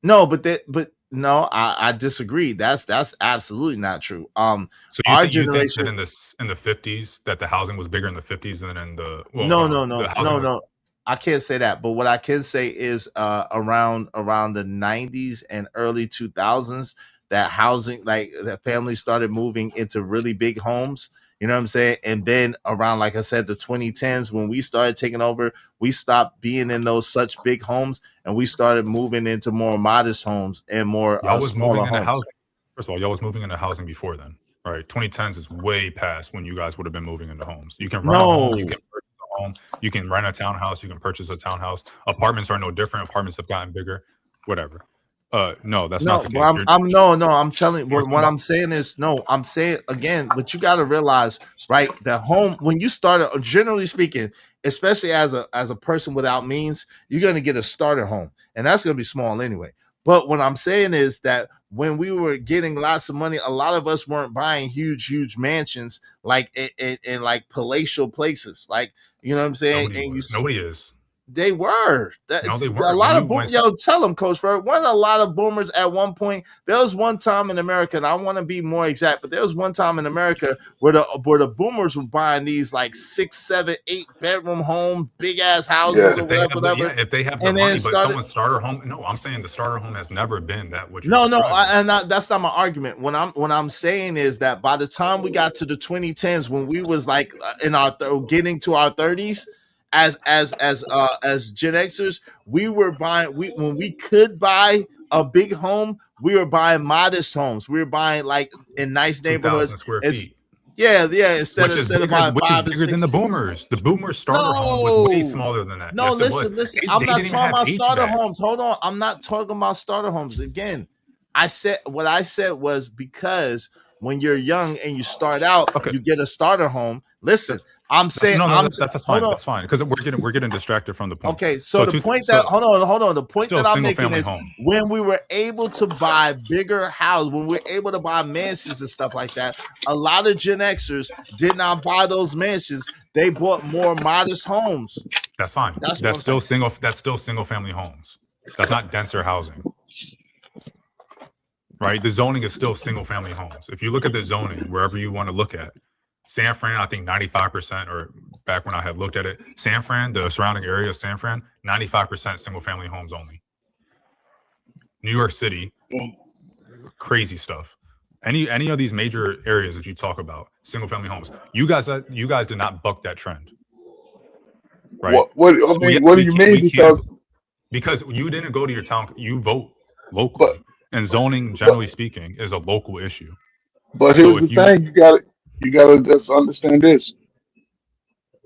No, but no, I disagree. That's absolutely not true. So our you think generation that in the 50s that the housing was bigger in the 50s than in the no. I can't say that, but what I can say is around the 90s and early 2000s, that housing, like that families started moving into really big homes. You know what I'm saying? And then around, like I said, the 2010s, when we started taking over, we stopped being in those such big homes and we started moving into more modest homes and more smaller homes. Housing. First of all, y'all was moving into housing before then, right? 2010s is way past when you guys would have been moving into homes. You can rent a home, you can purchase a home, you can rent a townhouse, you can purchase a townhouse. Apartments are no different. Apartments have gotten bigger, whatever. No, that's not the case. I'm telling you, what I'm saying is, I'm saying again, but you got to realize, right? The home, when you start, generally speaking, especially as a person without means, you're going to get a starter home, and that's going to be small anyway. But what I'm saying is that when we were getting lots of money, a lot of us weren't buying huge mansions like in like palatial places, like, you know what I'm saying? Nobody is. They were. No, they weren't. A lot of boomers. Yo, tell them, Coach Ferg. Weren't a lot of boomers at one point? There was one time in America, and I want to be more exact, but there was one time in America where the boomers were buying these like 6, 7, 8 bedroom homes, big ass houses, or whatever. If they have the money, but someone's starter home. No, I'm saying the starter home has never been that. That's not my argument. What I'm saying is that by the time we got to the 2010s, when we was like in our getting to our 30s. As Gen Xers, we were buying. When we could buy a big home, we were buying modest homes. We were buying like in nice neighborhoods. Square feet. Yeah. Instead of buying 5 bigger than the boomers. The boomer starter home was way smaller than that. No, listen. I'm not talking about starter homes. Hold on. I'm not talking about starter homes. Again, what I said was because when you're young and you start out, you get a starter home. Listen. I'm saying that's fine. That's fine because we're getting distracted from the point. Okay, so the point that hold on. The point that I'm making is when we were able to buy bigger houses, when we were able to buy mansions and stuff like that, a lot of Gen Xers did not buy those mansions. They bought more modest homes. That's fine. That's still single family homes. That's not denser housing. Right? The zoning is still single family homes. If you look at the zoning, wherever you want to look at. San Fran, I think 95%, or back when I had looked at it, San Fran, the surrounding area of San Fran, 95% single family homes only. New York City, crazy stuff. Any of these major areas that you talk about, single family homes, you guys did not buck that trend, right? What do you mean? Because you didn't go to your town, you vote locally, and zoning, generally speaking, is a local issue. But here's the thing: you gotta just understand this.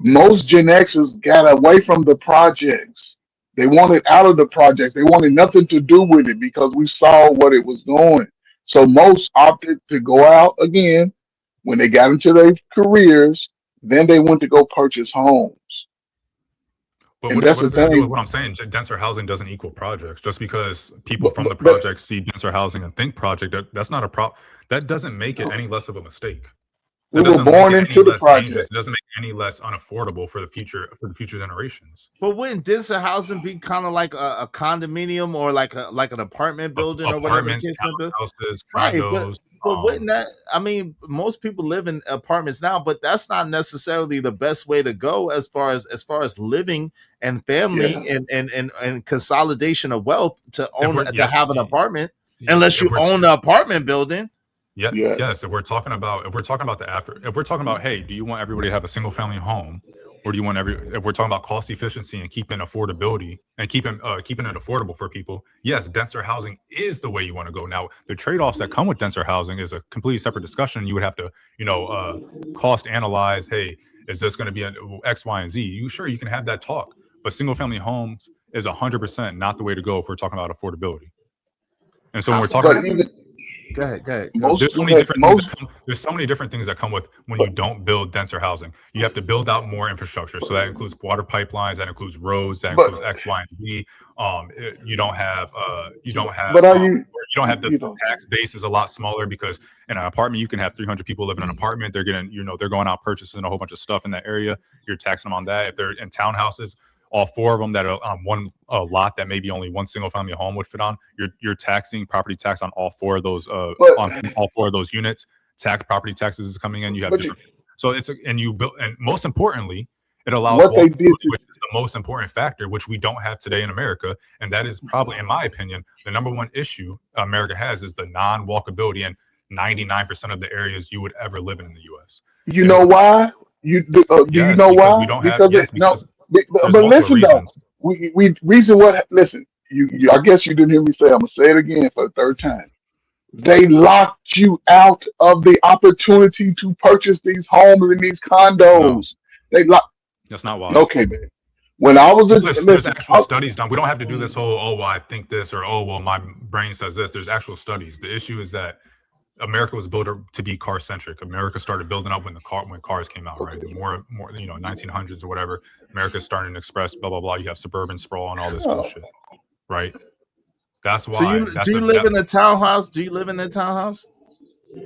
Most Gen Xers got away from the projects. They wanted out of the projects. They wanted nothing to do with it because we saw what it was going. So most opted to go out again when they got into their careers. Then they went to go purchase homes. But what does that do with what I'm saying? Denser housing doesn't equal projects. Just because people from the projects see denser housing and think project, that's not a problem. That doesn't make it any less of a mistake. We were born into the project. It doesn't make it any less unaffordable for the future generations. But wouldn't denser housing be kind of like a condominium or like an apartment building or whatever? Houses, right, condos. but wouldn't that? I mean, most people live in apartments now, but that's not necessarily the best way to go as far as living and family and consolidation of wealth to have an apartment, unless you own the apartment building. Yes. If we're talking about hey, do you want everybody to have a single family home, or do you want if we're talking about cost efficiency and keeping affordability and keeping it affordable for people, yes, denser housing is the way you want to go. Now, the trade-offs that come with denser housing is a completely separate discussion. You would have to, cost analyze, hey, is this going to be an X, Y, and Z? You can have that talk, but single family homes is 100% not the way to go if we're talking about affordability. And so when we're talking Go ahead. There's so many different things that come with when you don't build denser housing. You have to build out more infrastructure. So that includes water pipelines, that includes roads, that includes X, Y, and Z. You don't have don't have the tax base is a lot smaller because in an apartment you can have 300 people living in an apartment. They're getting, they're going out purchasing a whole bunch of stuff in that area. You're taxing them on that. If they're in townhouses, all 4 of them that are on one lot that maybe only one single family home would fit on, you're taxing property tax on all 4 of those on all 4 of those units. Property taxes is coming in. You have different, so it's and most importantly, it allows which is the most important factor, which we don't have today in America, and that is probably, in my opinion, the number one issue America has is the non-walkability in 99% of the areas you would ever live in the U.S. You know why? You know why? We don't have. Yes, because but listen though, we reason what? Listen, you I guess you didn't hear me say. I'm gonna say it again for the 3rd time. They locked you out of the opportunity to purchase these homes and these condos. They locked. That's not why. Okay, man. When I was there's actual studies done. We don't have to do this whole well, I think this, or well, my brain says this. There's actual studies. The issue is that America was built to be car centric. America started building up when cars came out, right? More 1900s or whatever. America's starting to express blah blah blah. You have suburban sprawl and all this bullshit, right? That's why. So do you live in a townhouse? Do you live in a townhouse?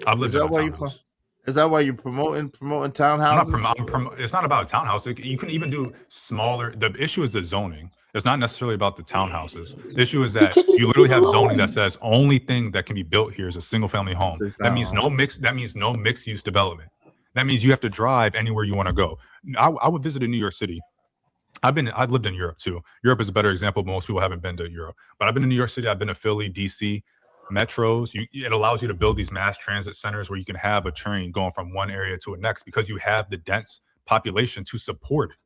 I've lived in a townhouse. Is that why you're promoting townhouses? It's not about a townhouse. You can even do smaller. The issue is the zoning. It's not necessarily about the townhouses. The issue is that you literally have zoning that says only thing that can be built here is a single family home. That means no mixed use development. That means you have to drive anywhere you want to go. I would visit New York City. I've lived in Europe too. Europe is a better example, but most people haven't been to Europe. But I've been to New York City. I've been to Philly, DC. Metros, it allows you to build these mass transit centers where you can have a train going from one area to the next because you have the dense population to support it,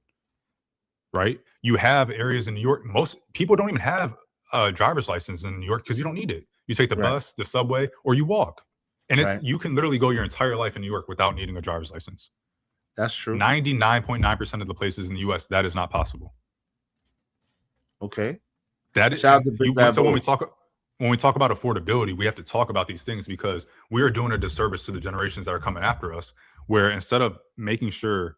right? You have areas in New York. Most people don't even have a driver's license in New York because you don't need it. You take the bus, the subway, or you walk. And you can literally go your entire life in New York without needing a driver's license. That's true. 99.9% of the places in the U.S., that is not possible. Okay. That is, shout out to Big Bad Bull. When we talk about affordability, we have to talk about these things because we are doing a disservice to the generations that are coming after us, where instead of making sure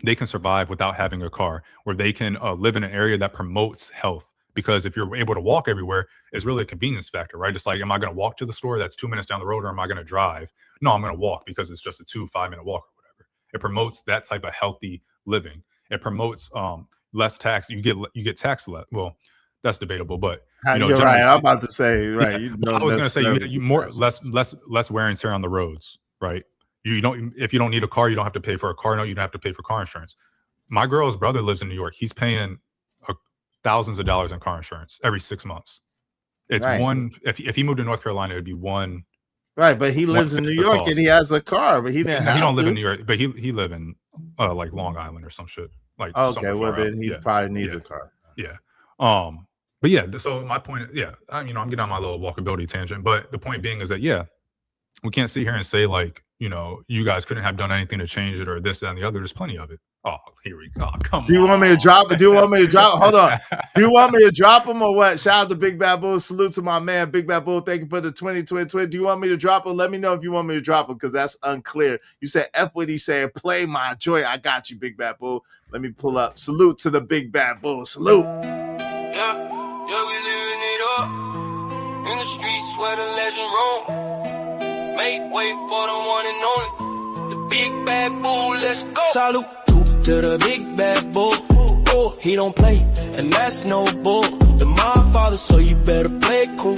they can survive without having a car, where they can live in an area that promotes health, because if you're able to walk everywhere, it's really a convenience factor, right? It's like, am I going to walk to the store that's 2 minutes down the road, or am I going to drive? No, I'm going to walk because it's just a 2-5 minute walk or whatever. It promotes that type of healthy living. It promotes less tax. You get taxed less. Well, that's debatable, but you're right. I'm about to say right. I was going to say you more less wear and tear on the roads, right? If you don't need a car, you don't have to pay for a car note. You don't have to pay for car insurance. My girl's brother lives in New York. He's paying thousands of dollars in car insurance every 6 months. It's one. If he moved to North Carolina, it'd be one. Right, but he lives in New York and he has a car, but he didn't. He don't live in New York, but he live in like Long Island or some shit. Like okay, well then he probably needs a car. Yeah. But yeah, so my point, I'm getting on my little walkability tangent, but the point being is that, we can't sit here and say like, you guys couldn't have done anything to change it or this, that, and the other. There's plenty of it. Oh, here we go. Come on. Do you want me to drop? Hold on. Do you want me to drop him or what? Shout out to Big Bad Bull. Salute to my man, Big Bad Bull. Thank you for the 2020. Do you want me to drop him? Let me know if you want me to drop him because that's unclear. You said F what he said. Play my joy. I got you, Big Bad Bull. Let me pull up. Salute to the Big Bad Bull. Salute. Yeah, we living it up in the streets where the legend roam. Make way for the one and only, the Big Bad Bull. Let's go. Salute to the Big Bad Bull. Oh, he don't play, and that's no bull. The my father, so you better play cool.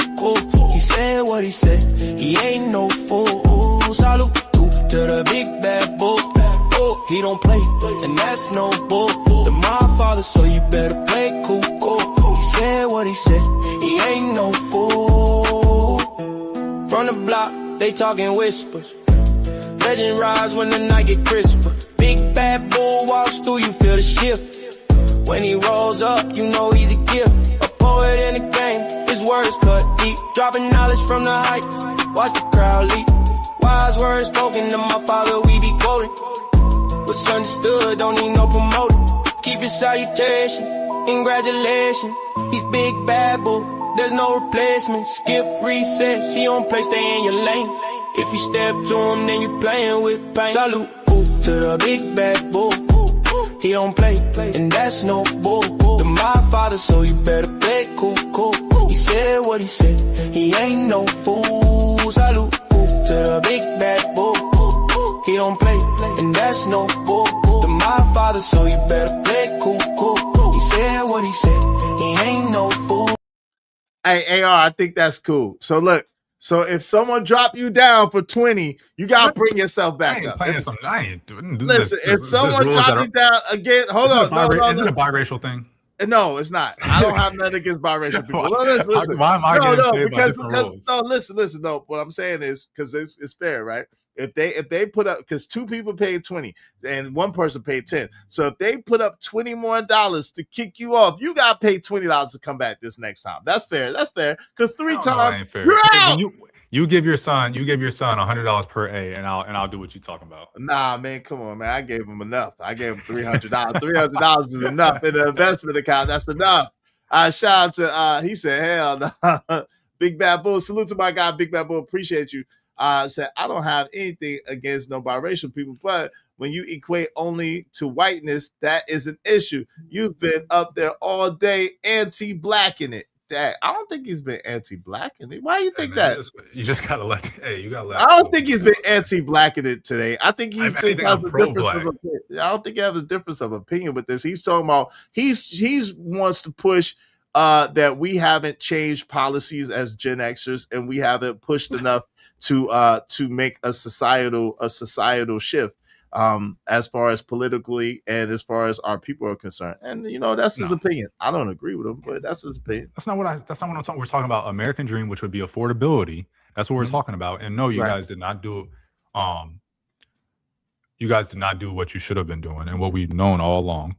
He said what he said. He ain't no fool. Salute to the Big Bad Bull. Oh, he don't play, and that's no bull. The my father, so you better play cool. He said what he said, he ain't no fool. From the block, they talking whispers. Legend rise when the night get crisper. Big Bad Bull walks through, you feel the shift. When he rolls up, you know he's a gift. A poet in the game, his words cut deep. Dropping knowledge from the heights, watch the crowd leap. Wise words spoken to my father, we be quoting. What's understood, don't need no promoting. Keep your salutation, congratulations. He's Big Bad Bull, there's no replacement. Skip, reset, she don't play, stay in your lane. If you step to him, then you playing with pain. Salute to the Big Bad Bull. He don't play, and that's no bull. The my father, so you better play cool. He said what he said, he ain't no fool. Salute to the big bad bull. He don't play, and that's no bull. The my father, so you better play cool. He said what he said, he ain't no fool. Hey, AR, I think that's cool. So look, so if someone drop you down for 20, you gotta bring yourself back up. I ain't doing. Listen, if someone drop you down again, hold on. Is it a biracial thing? No, it's not. I don't have nothing against biracial people. No, listen. Why am I getting because listen. No, what I'm saying is because it's fair, right? If they put up, because 2 people paid 20 and 1 person paid 10, so if they put up $20 more to kick you off, you got to pay $20 to come back this next time. That's fair. Because 3 times you're out. You give your son $100 per A, and I'll do what you talking about. Nah, man, come on, man. I gave him enough. I gave him $300. $300 is enough in the investment account. That's enough. Shout out to he said, hell no. Big Bad Bull. Salute to my guy, Big Bad Bull. Appreciate you. Said I don't have anything against no biracial people, but when you equate only to whiteness, that is an issue. You've been up there all day anti-blacking it. That I don't think he's been anti-blacking it. Why do you think that? You just gotta let. You gotta let. I don't think he's been anti-blacking it today. I think he's just has a difference of opinion. I don't think he has a difference of opinion with this. He's talking about he's wants to push that we haven't changed policies as Gen Xers and we haven't pushed enough to make a societal shift as far as politically and as far as our people are concerned. And that's his opinion. I don't agree with him, but that's his opinion. That's not what I'm talking. We're talking about American Dream, which would be affordability. That's what we're talking about. And no, you guys did not do you guys did not do what you should have been doing and what we've known all along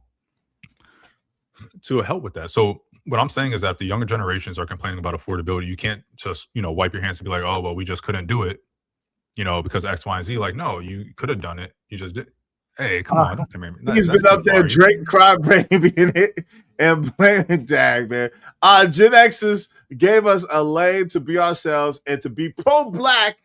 to help with that. So what I'm saying is that if the younger generations are complaining about affordability, you can't just, wipe your hands and be like, oh, well, we just couldn't do it, because X, Y, and Z. Like, no, you could have done it. You just did. Hey, come on. Don't come here. He's been up there Drake crybabying it and blaming Dag, man. Gen Xers gave us a lane to be ourselves and to be pro-black.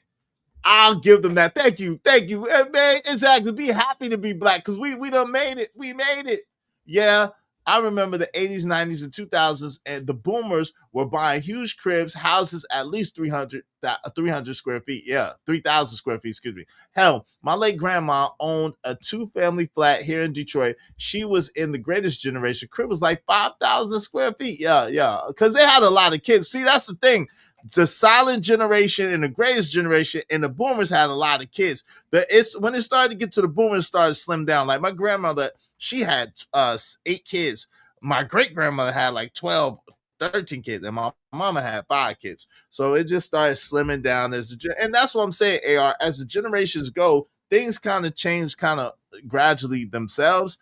I'll give them that. Thank you. Man, exactly. Be happy to be black because we done made it. We made it. Yeah. I remember the 80s, 90s, and 2000s, and the boomers were buying huge cribs, houses at least 300 square feet. Yeah, 3,000 square feet, excuse me. Hell, my late grandma owned a 2-family flat here in Detroit. She was in the greatest generation. Crib was like 5,000 square feet. Yeah, because they had a lot of kids. See, that's the thing. The silent generation and the greatest generation and the boomers had a lot of kids. When it started to get to the boomers, it started to slim down. Like my grandmother, she had 8 kids. My great grandmother had like 12, 13 kids, and my mama had 5 kids. So it just started slimming down and that's what I'm saying, AR. As the generations go, things kind of change gradually themselves.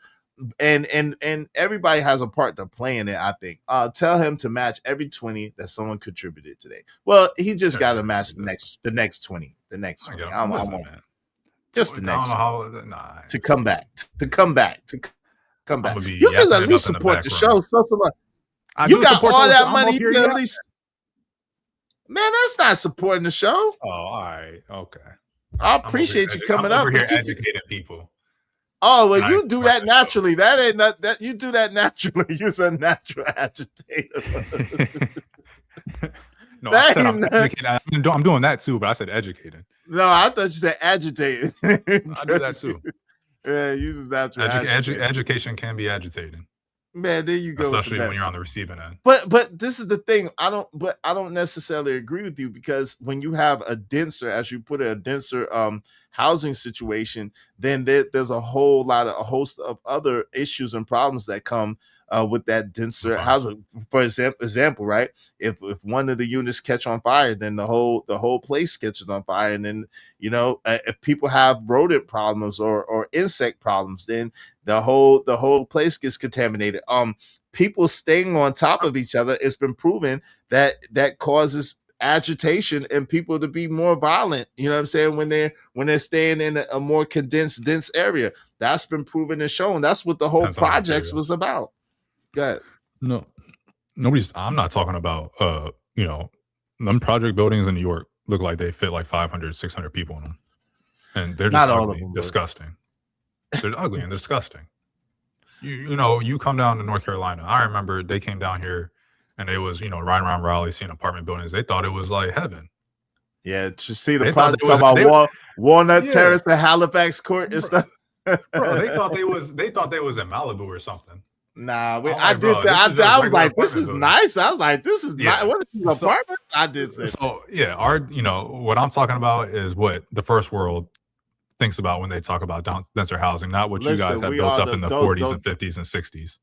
And everybody has a part to play in it, I think. Tell him to match every 20 that someone contributed today. Well, he just got to match the next 20. The next 20. Just the next to come back. You can at least support the show. You got all that money. You can at least. Man, that's not supporting the show. Oh, all right. Okay. I appreciate you coming up. I'm over here educating people. Oh, well, you do that naturally. That ain't not that you do that naturally. You're a natural agitator. No, I said I'm educating. I'm doing that too, but I said educating. No, I thought you said agitating. I do that too. Yeah, you're natural. Education can be agitating. Man, there you go. Especially when you're on the receiving end. But this is the thing. I don't necessarily agree with you because when you have a denser, as you put it, a denser housing situation, then there's a host of other issues and problems that come with that denser housing. For example, right? If one of the units catch on fire, then the whole place catches on fire, and then if people have rodent problems or insect problems, then the whole place gets contaminated. People staying on top of each other, it's been proven that causes agitation and people to be more violent. You know what I'm saying? When they're staying in a more condensed, dense area, that's been proven and shown. That's what the whole projects was about. Go ahead. No, I'm not talking about them project buildings in New York look like they fit like 500, 600 people in them, and they're just not ugly, all of them, disgusting. They're ugly and disgusting. you know, you come down to North Carolina. I remember they came down here and they was, you know, riding around Raleigh, seeing apartment buildings. They thought it was like heaven. Yeah, to see the They thought project it was- talking about they- Walnut Yeah. Terrace and Halifax Court and stuff. Bro, they thought they was in Malibu or something. Nah, I'm I like, did bro, that. this is just I was regular like, this is apartment building. nice. I was like, this is Yeah. nice. What is this So- apartment? I did say. So yeah, you know, what I'm talking about is what the first world thinks about when they talk about denser housing, not what you Listen, guys have we built are up the- in the don't- 40s don't- and 50s and 60s.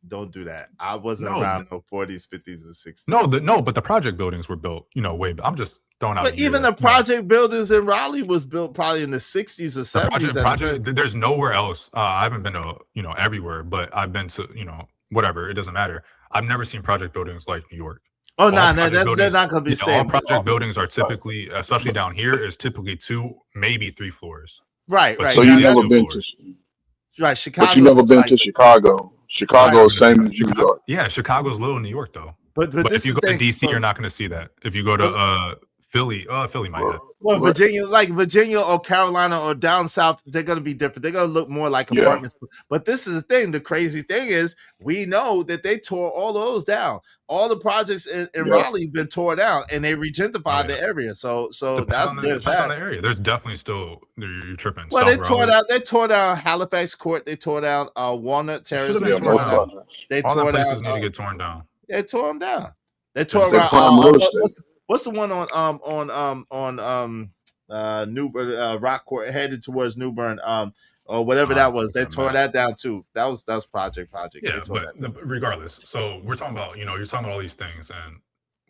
Don't do that. I wasn't No, around no 40s, 50s, and 60s. No, but the project buildings were built, you know, way. I'm just throwing out. But even the project buildings in Raleigh was built probably in the 60s or 70s. project. There's nowhere else. I haven't been to, you know, everywhere, but I've been to, you know, whatever. It doesn't matter. I've never seen project buildings like New York. Oh, All no, project they're buildings- not going to be all saying project buildings are typically, especially down here, is typically 2, maybe 3 floors. Right, But right. So two- you yeah, never 2 been floors. to, Right, Chicago. but you never been to Chicago. Chicago is same as New York. Yeah, Chicago's little New York though. But But this if you is go the to thing, DC, you're not going to see that. If you go to Philly, Philly might have. Well, Virginia, like Virginia or Carolina or down south, they're going to be different. They're going to look more like Yeah. apartments. But this is the thing. The crazy thing is, we know that they tore all those down. All the projects in Yeah. Raleigh been tore down, and they regentrified Oh, the area. So Depends there's on the that. area. There's definitely still you're tripping. Well, South they tore Raleigh. down. They tore down Halifax Court. They tore down Walnut Terrace. Should've They been tore torn down. down. They All the tore places down. need to get torn down. They tore them down. They tore They're around. prime real estate. What's the one on Newbern Rockport headed towards Newbern or whatever that was? They tore that down too. That was project. Yeah, They tore but regardless. So we're talking about, you know, you're talking about all these things, and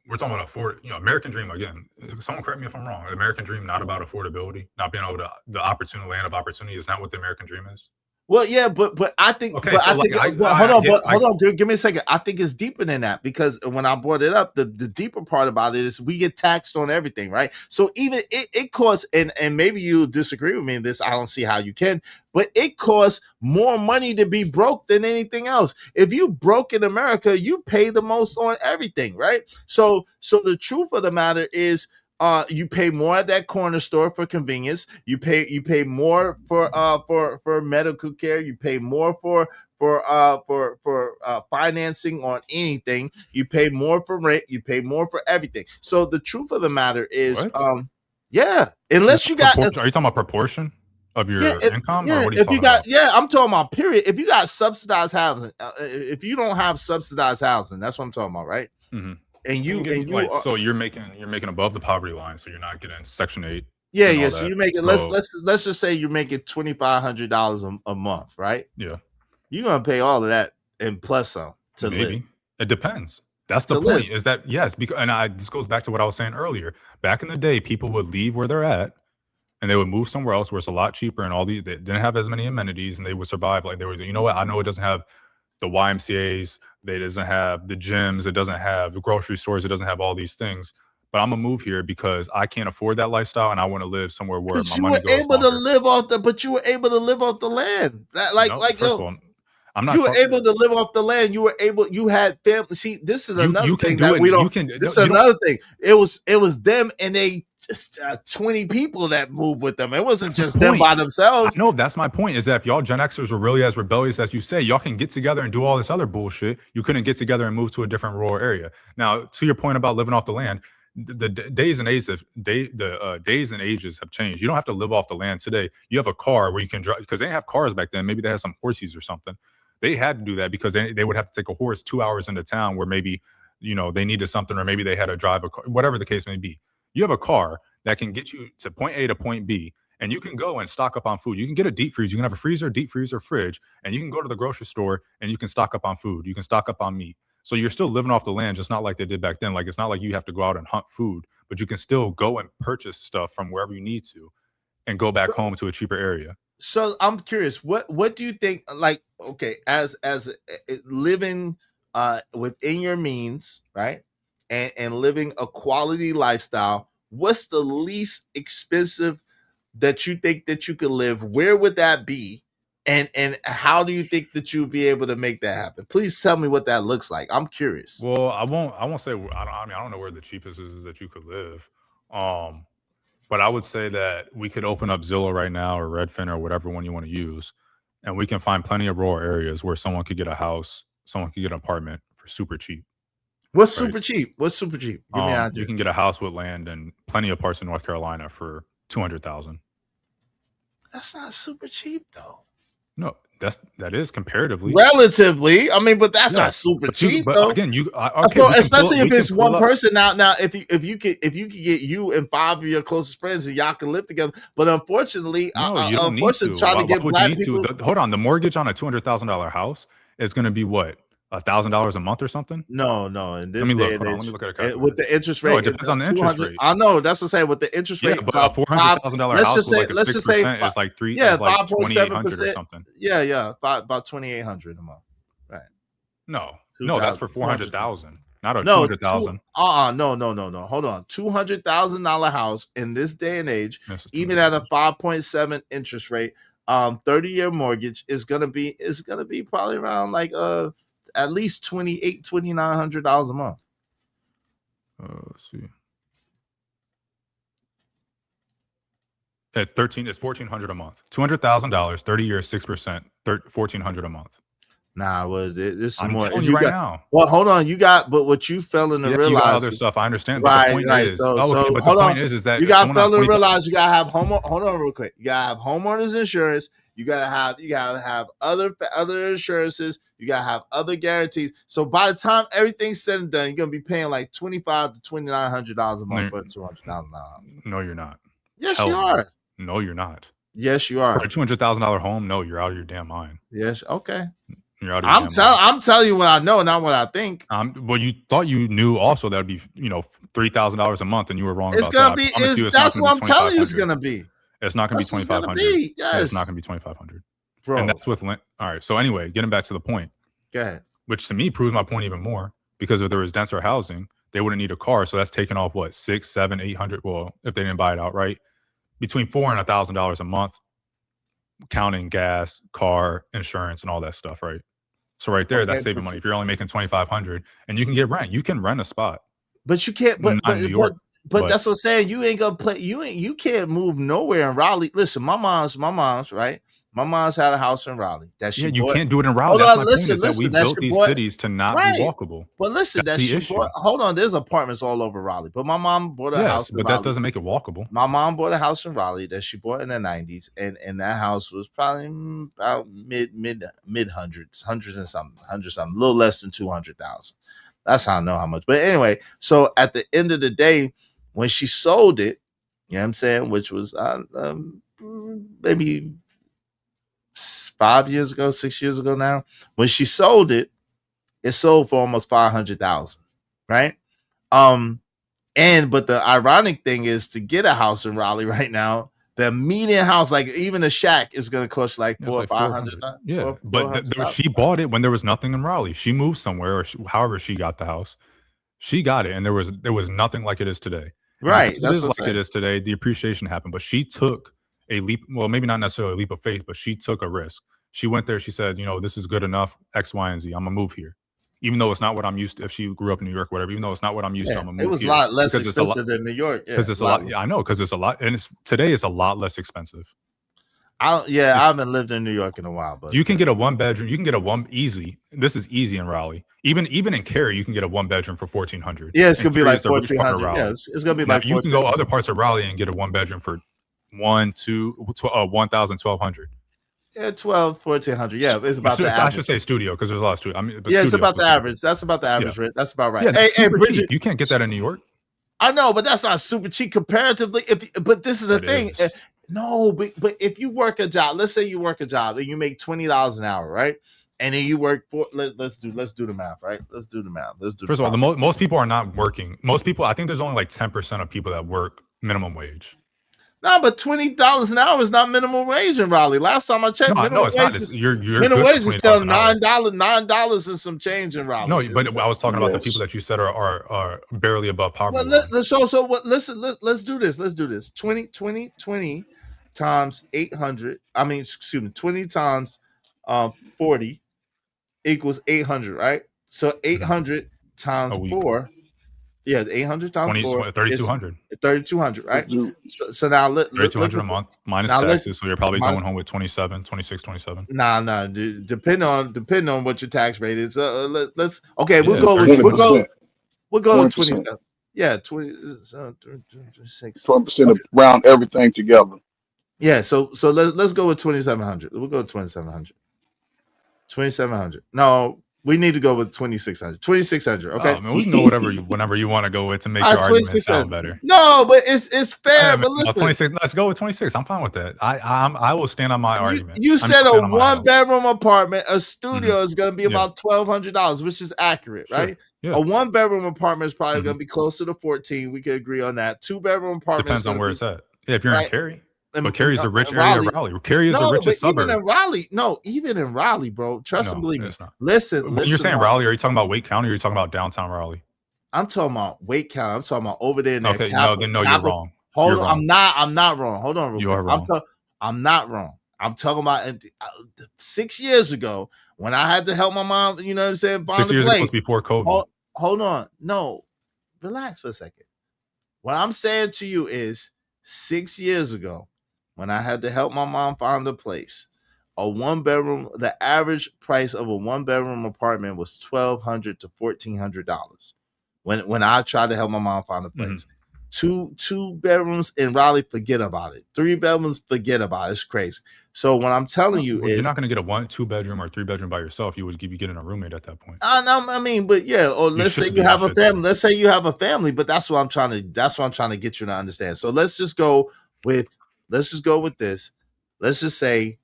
we're talking about American Dream again. Someone correct me if I'm wrong. The American Dream not about affordability, not being able to the opportunity, land of opportunity is not what the American Dream is. Well, yeah, but I think, Okay, but so I like, think, I- but I- hold on, yeah, but hold on, give me a second. I think it's deeper than that because when I brought it up, the deeper part about it is we get taxed on everything, right? So even it costs, and maybe you disagree with me in this. I don't see how you can, but it costs more money to be broke than anything else. If you broke in America, you pay the most on everything, right? So the truth of the matter is, you pay more at that corner store for convenience. You pay more for medical care. You pay more for financing on anything. You pay more for rent. You pay more for everything. So the truth of the matter is, yeah, unless you got. Are you talking about proportion of your income? Yeah, or what are you if you talking got, about? yeah, I'm talking about period. If you got subsidized housing, if you don't have subsidized housing, that's what I'm talking about, right? Mhm. And you Like, are, so you're making above the poverty line, so you're not getting Section 8. yeah, and all yeah. So that. you make it. So- Let's just say you're making $2,500 a month, right? Yeah. You're gonna pay all of that and plus some to Maybe. live. It depends. That's the To point. live. Is that yes? Because this goes back to what I was saying earlier. Back in the day, people would leave where they're at, and they would move somewhere else where it's a lot cheaper, and they didn't have as many amenities, and they would survive. Like they were, you know what? I know it doesn't have the YMCA's, it doesn't have the gyms, it doesn't have the grocery stores, it doesn't have all these things. But I'm gonna move here because I can't afford that lifestyle, and I want to live somewhere where But my you money were goes. able to longer. live off the. But you were able to live off the land. That No, first of yo, all, I'm not. you were talking- able to live off the land. You were able. You had family. See, this is another you can thing do that it. we don't. You can. This no, is you don't- another thing. It was them and they just 20 people that moved with them. It wasn't just them by themselves. No, that's my point. Is that if y'all Gen Xers were really as rebellious as you say, y'all can get together and do all this other bullshit. You couldn't get together and move to a different rural area. Now, to your point about living off the land, the days and ages days and ages have changed. You don't have to live off the land today. You have a car where you can drive because they didn't have cars back then. Maybe they had some horses or something. They had to do that because they would have to take a horse 2 hours into town where maybe they needed something, or maybe they had to drive a car, whatever the case may be. You have a car that can get you to point A to point B, and you can go and stock up on food. You can get a deep freeze. You can have a freezer, deep freezer, fridge, and you can go to the grocery store and you can stock up on food. You can stock up on meat. So you're still living off the land, just not like they did back then. Like, it's not like you have to go out and hunt food, but you can still go and purchase stuff from wherever you need to and go back home to a cheaper area. So I'm curious, what do you think? Like, okay, as living within your means, right, and living a quality lifestyle, what's the least expensive that you think that you could live? Where would that be? And how do you think that you'll be able to make that happen? Please tell me what that looks like. I'm curious. Well, I won't say. I don't know where the cheapest is that you could live. But I would say that we could open up Zillow right now or Redfin or whatever one you want to use, and we can find plenty of rural areas where someone could get a house, someone could get an apartment for super cheap. What's super cheap? What's super cheap? Give me an idea. You can get a house with land in plenty of parts of North Carolina for $200,000. That's not super cheap though. No, that is comparatively. Relatively, I mean, but that's not super cheap but though. Again, especially if it's one person. Now, if you could get you and 5 of your closest friends and y'all can live together, but unfortunately, you don't need to. trying to get black people. Hold on, the mortgage on a $200,000 house is going to be what? $1,000 a month or something? No. In this let me day look. and age, let me look at a with the interest rate. No, it depends on the interest rate. I know that's what I'm saying. With the interest rate, but a $400,000 house with like a 6% is like 2,800 or something. Yeah, about $2,800 a month. Right? No, that's for 400,000, not a no, 200,000. No. Hold on, $200,000 house in this day and age, even at a 5.7 interest rate, 30-year mortgage is gonna be probably around like at least $2,900 a month. Let's see. It's $1,400 a month. $200,000, 30 years, 6%, $1,400 a month. Nah, well, this is I'm more. telling you right now. Well, hold on. But what you fell in to realize, you got other stuff. I understand. But the point is, but the point is that you got to fell in to realize you gotta have hold on real quick. You gotta have homeowners insurance. You gotta have other insurances. You gotta have other guarantees. So by the time everything's said and done, you're gonna be paying like $2,500 to $2,900 a month for $200,000. No, you're not. Yes, you are. No, you're not. Yes, you are. For a $200,000 home, no, you're out of your damn mind. Yes, okay. You're out of your damn mind. I'm telling you what I know, not what I think. Well, you thought you knew also that would be $3,000 a month, and you were wrong. It's about gonna that. be. That's what I'm telling you. It's gonna be. It's not going to be $2,500. Yes. It's not going to be $2,500. Bro. And that's with all right. So anyway, getting back to the point. Go ahead. Which to me proves my point even more, because if there was denser housing, they wouldn't need a car. So that's taking off what, $600, $700, $800. Well, if they didn't buy it outright, between $400 and $1,000 a month, counting gas, car, insurance, and all that stuff, right? So right there, that's saving money. If you're only making $2,500, and you can get rent, you can rent a spot. But you can't. But that's what I'm saying. You ain't gonna play. You can't move nowhere in Raleigh. Listen, my mom's right. My mom's had a house in Raleigh that she. You bought. Can't do it in Raleigh. That's my point, is that we built these cities to not be walkable. But listen, that's the issue. Hold on, there's apartments all over Raleigh. But my mom bought a house. But that doesn't make it walkable. My mom bought a house in Raleigh that she bought in the 90s, and that house was probably about mid hundreds and something, a little less than 200,000. That's how I know how much. But anyway, so at the end of the day, when she sold it, you know what I'm saying, which was maybe 5 years ago, 6 years ago now, when she sold it, it sold for almost 500,000, right? But the ironic thing is, to get a house in Raleigh right now, the median house, like even a shack, is going to cost like $400,000 or $500,000. Yeah, but she bought it when there was nothing in Raleigh. She moved somewhere, or however she got the house. She got it, and there was nothing like it is today. Right, that's like it is today. The appreciation happened, but she took a leap. Well, maybe not necessarily a leap of faith, but she took a risk. She went there. She said, this is good enough. X, Y, and Z. I'm gonna move here, even though it's not what I'm used to. If she grew up in New York, whatever, even though it's not what I'm used to, I'm gonna move. It was here. a lot less expensive than New York. Because it's a lot. Yeah, I know. Because it's a lot, and today it's a lot less expensive. I haven't lived in New York in a while, but you can get a 1-bedroom. You can get a one easy. This is easy in Raleigh. Even in Cary, you can get a 1-bedroom for $1,400. Yeah, it's gonna be like $1,400. Yeah, it's gonna be like. You can go other parts of Raleigh and get a 1-bedroom for $1,000, $1,200. Yeah, $1,400. Yeah, it's about the average. I should say studio, because there's a lot of studio. I mean, it's about the average. That's about the average rate. That's about right. Yeah, hey, Bridget, cheap. You can't get that in New York. I know, but that's not super cheap comparatively. But this is the thing. No, but if you work a job, let's say you work a job and you make $20 an hour, right? And then you work for let's do the math, right? Let's do the math. First of all, most people are not working. Most people, I think there's only like 10% of people that work minimum wage. No, but $20 an hour is not minimum wage in Raleigh. Last time I checked, minimum wage is still $9 and some change in Raleigh. No, but I was talking about the people that you said are barely above poverty. Well, let's do this. Let's do this. 20 times 800. I mean, excuse me, 20 times 40 equals 800, right? So 800 times 4 Yeah, 800 times 4 is 3,200. 3,200, right? So now look 3,200 a month minus now taxes, so you're probably minus- going home with 27, 26, 27. Nah, depending on what your tax rate is. Let's okay, we'll Yeah, go with 20%. we'll go with 20%. 27. Yeah, 26. 20% around everything together. Yeah, so let's go with 2,700. We'll go with 2,700. 2,700. No, we need to go with 2,600. 2,600. Okay. Oh, man, we can go whenever you want to go with to make your argument sound better. No, but it's fair. But listen, 26. Let's go with 26. I'm fine with that. I will stand on my argument. You said a one 1-bedroom apartment, a studio is going to be about $1,200, which is accurate, right? Yeah. A 1-bedroom apartment is probably going to be closer to 14. We could agree on that. 2-bedroom apartment depends on where it's at. Yeah, if you're in Cary. But Cary's a rich area of Raleigh. Cary is the richest suburb. Even in Raleigh, bro. Trust and believe me. Listen, when you're saying Raleigh, are you talking about Wake County or are you talking about downtown Raleigh? I'm talking about Wake County. I'm talking about over there in that Okay, no, you're wrong. Hold on. I'm not wrong. Hold on. You are wrong. I'm not wrong. I'm talking about 6 years ago when I had to help my mom, you know what I'm saying? 6 years ago before COVID. Hold on. No, relax for a second. What I'm saying to you is 6 years ago, when I had to help my mom find a place, a 1-bedroom, the average price of a 1-bedroom apartment was $1,200 to $1,400. When I tried to help my mom find a place, two bedrooms in Raleigh, forget about it. 3 bedrooms, forget about it. It's crazy. So what I'm telling you is, you're not going to get a 1, 2-bedroom or 3-bedroom by yourself. You would be getting a roommate at that point. I mean, but yeah. Or let's say you have a family. Let's say you have a family, but that's what I'm trying to. That's what I'm trying to get you to understand. So let's just go with this. Let's just say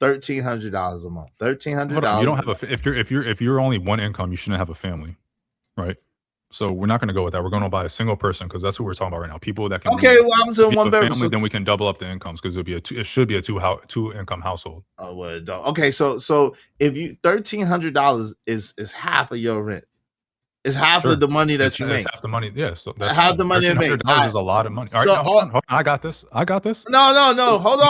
$1,300 a month. $1,300. You don't have if you're only one income, you shouldn't have a family, right? So we're not going to go with that. We're going to buy a single person because that's what we're talking about right now. People that can. Okay, well, I'm saying 1-bedroom. Family, then we can double up the incomes because it should be a two income household. Oh well, it don't. Okay, so if you $1,300 is half of your rent. It's half of the money that you make. It's half the money. Yeah, so that's half the money you make. $1,300 is a lot of money. All right, hold on. I got this. No. Hold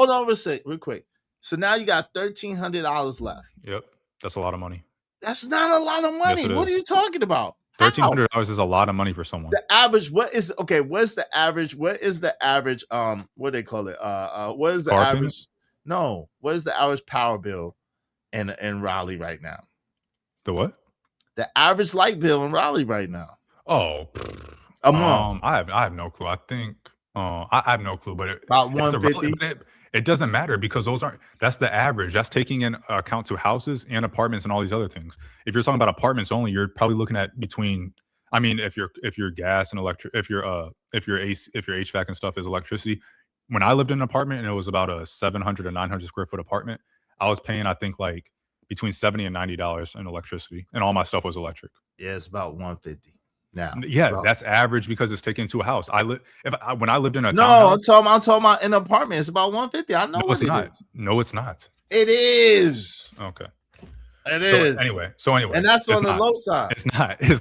on real quick. So now you got $1,300 left. Yep, that's a lot of money. That's not a lot of money. Yes, what are you talking about? $1,300 is a lot of money for someone. The average, what is the average? What do they call it? What is the Car average? payment? No, what is the average power bill in Raleigh right now? The what? The average light bill in Raleigh right now. Oh, a month. I have no clue. I think I have no clue, but about 150. It doesn't matter because that's the average. That's taking in account to houses and apartments and all these other things. If you're talking about apartments only, you're probably looking at between. I mean, if your gas and electric, if your HVAC and stuff is electricity. When I lived in an apartment and it was about a 700 to 900 square foot apartment, I was paying I think like between $70 and $90 in electricity, and all my stuff was electric. Yeah, it's about 150 now. Yeah, that's average because it's taken to a house. When I lived in a I'm talking about an apartment. It's about 150. I know what it is. No, it's not. It is. Okay. It is. So anyway, and that's on the low side. It's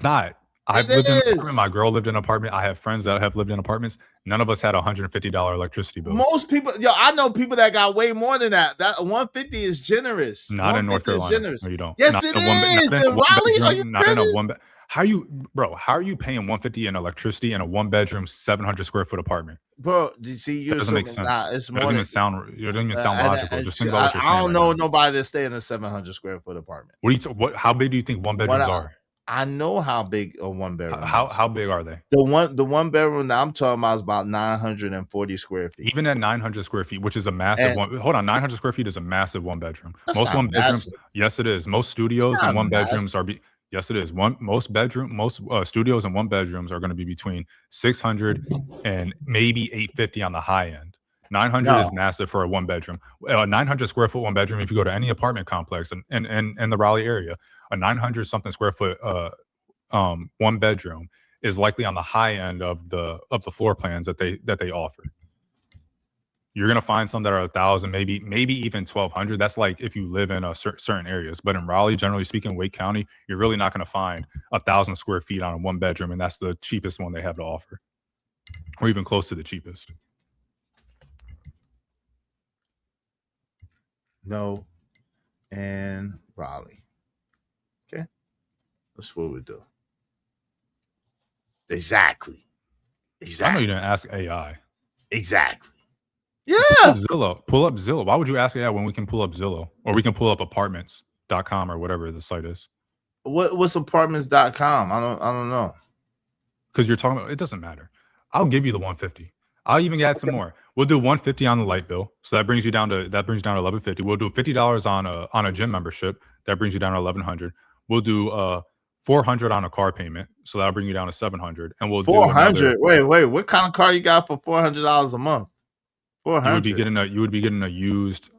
not. I've lived in an apartment. My girl lived in an apartment. I have friends that have lived in apartments. None of us had $150 electricity bill. Most people, I know people that got way more than that. That 150 is generous. Not in North Carolina. No, you don't. Yes, it is. In Raleigh, are you not in a one? How are you paying $150 in electricity in a 1-bedroom 700 square foot apartment? Bro, you doesn't make sense. It doesn't even sound logical. Just think about what you're saying. I don't know nobody that stay in a 700 square foot apartment. How big do you think 1-bedrooms are? I know how big a 1-bedroom. How big are they? The 1-bedroom that I'm talking about is about 940 square feet. Even at 900 square feet, which is a massive one. Hold on, 900 square feet is a massive 1-bedroom. Most 1-bedrooms, massive. yes, it is. Most studios and 1-bedrooms are. Yes, it is. Most studios and 1-bedrooms are going to be between 600 and maybe 850 on the high end. 900 is massive for a 1-bedroom. A 900 square foot 1-bedroom. If you go to any apartment complex in the Raleigh area, a 900 something square foot 1-bedroom is likely on the high end of the floor plans that they offer. You're gonna find some that are 1,000, maybe even 1,200. That's like if you live in certain areas. But in Raleigh, generally speaking, Wake County, you're really not gonna find 1,000 square feet on a 1-bedroom, and that's the cheapest one they have to offer, or even close to the cheapest. No, and Raleigh. Okay, that's what we do. Exactly. I know you didn't ask AI. Exactly. Yeah. Pull up Zillow. Why would you ask AI when we can pull up Zillow, or we can pull up apartments.com or whatever the site is? What's apartments.com? I don't know. Because you're talking about, it doesn't matter. I'll give you the 150. I'll even add some more. We'll do 150 on the light bill, so that brings you down to 1150. We'll do $50 on a gym membership, that brings you down to 1100. We'll do 400 on a car payment, so that'll bring you down to 700. And we'll 400. Wait, what kind of car you got for $400 a month? 400. You would be getting a used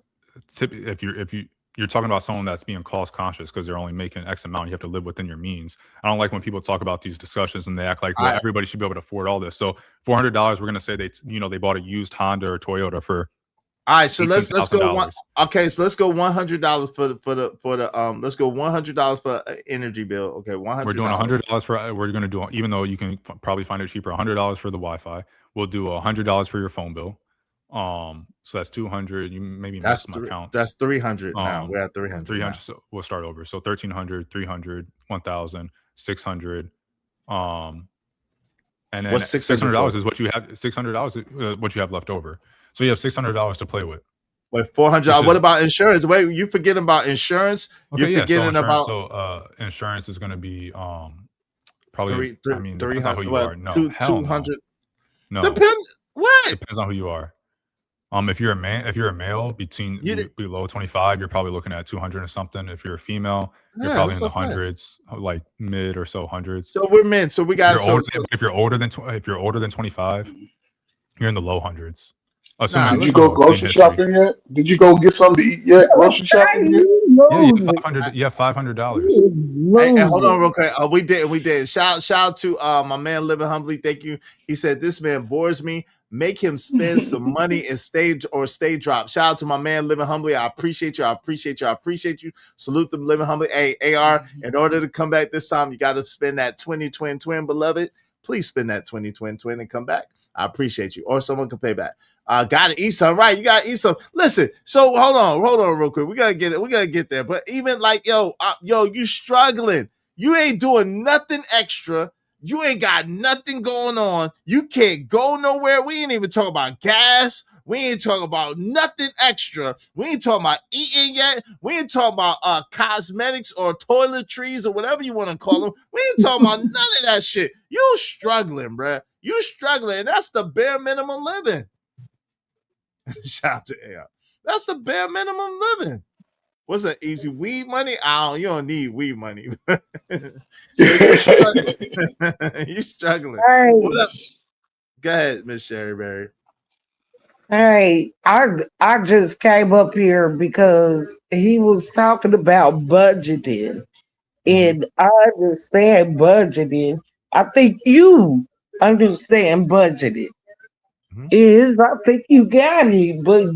tip if you're talking about someone that's being cost conscious because they're only making X amount. You have to live within your means. I don't like when people talk about these discussions and they act like, well, everybody should be able to afford all this. So $400, we're going to say they bought a used Honda or Toyota for. All right, so let's go so let's go $100 for the let's go $100 for energy bill. Okay, $100. We're doing $100 for, we're going to do, even though you can probably find it cheaper, $100 for the Wi-Fi. We'll do $100 for your phone bill. So that's 200. You maybe missed my count. That's 300 now. We're at 300. 300. So we'll start over. So 1,300, 300, 1,000, 600. And then what's $600 is what you have. $600 is what you have left over. So you have $600 to play with. Wait, $400. What about insurance? Wait, you forgetting about insurance? Okay, You're forgetting insurance is going to be probably. I mean, depends on who you are. No, 200. No. Depends. What? Depends on who you are. If you're a male below 25, you're probably looking at 200 or something. If you're a female, you're probably in the hundreds, like mid or so hundreds. So we're men. So we got. If you're older than 25, you're in the low hundreds. Did you go grocery shopping yet? Did you go get something to eat yet? Grocery shopping yet? Yeah, you have $500. Hey, hold on real quick. We did. Shout out to my man Living Humbly. Thank you. He said this man bores me. Make him spend some money and stay drop. Shout out to my man Living Humbly. I appreciate you. Salute them, Living Humbly. Hey, AR, in order to come back this time, you got to spend that 20 twin, beloved. Please spend that 20 twin and come back. I appreciate you. Or someone can pay back. Gotta eat some, right? You gotta eat some. Listen, so hold on real quick. We gotta get it. We gotta get there. But even like, yo, you struggling. You ain't doing nothing extra. You ain't got nothing going on. You can't go nowhere. We ain't even talking about gas. We ain't talking about nothing extra. We ain't talking about eating yet. We ain't talking about cosmetics or toiletries or whatever you want to call them. We ain't talking about none of that shit. You struggling, bruh. You struggling. And that's the bare minimum living. Shout out to AR. That's the bare minimum living. What's that easy weed money? You don't need weed money. You're struggling. You're struggling. Hey. What up? Go ahead, Miss Sherry Berry. Hey, I just came up here because he was talking about budgeting. And I understand budgeting. I think you understand budgeting. I think you got it, but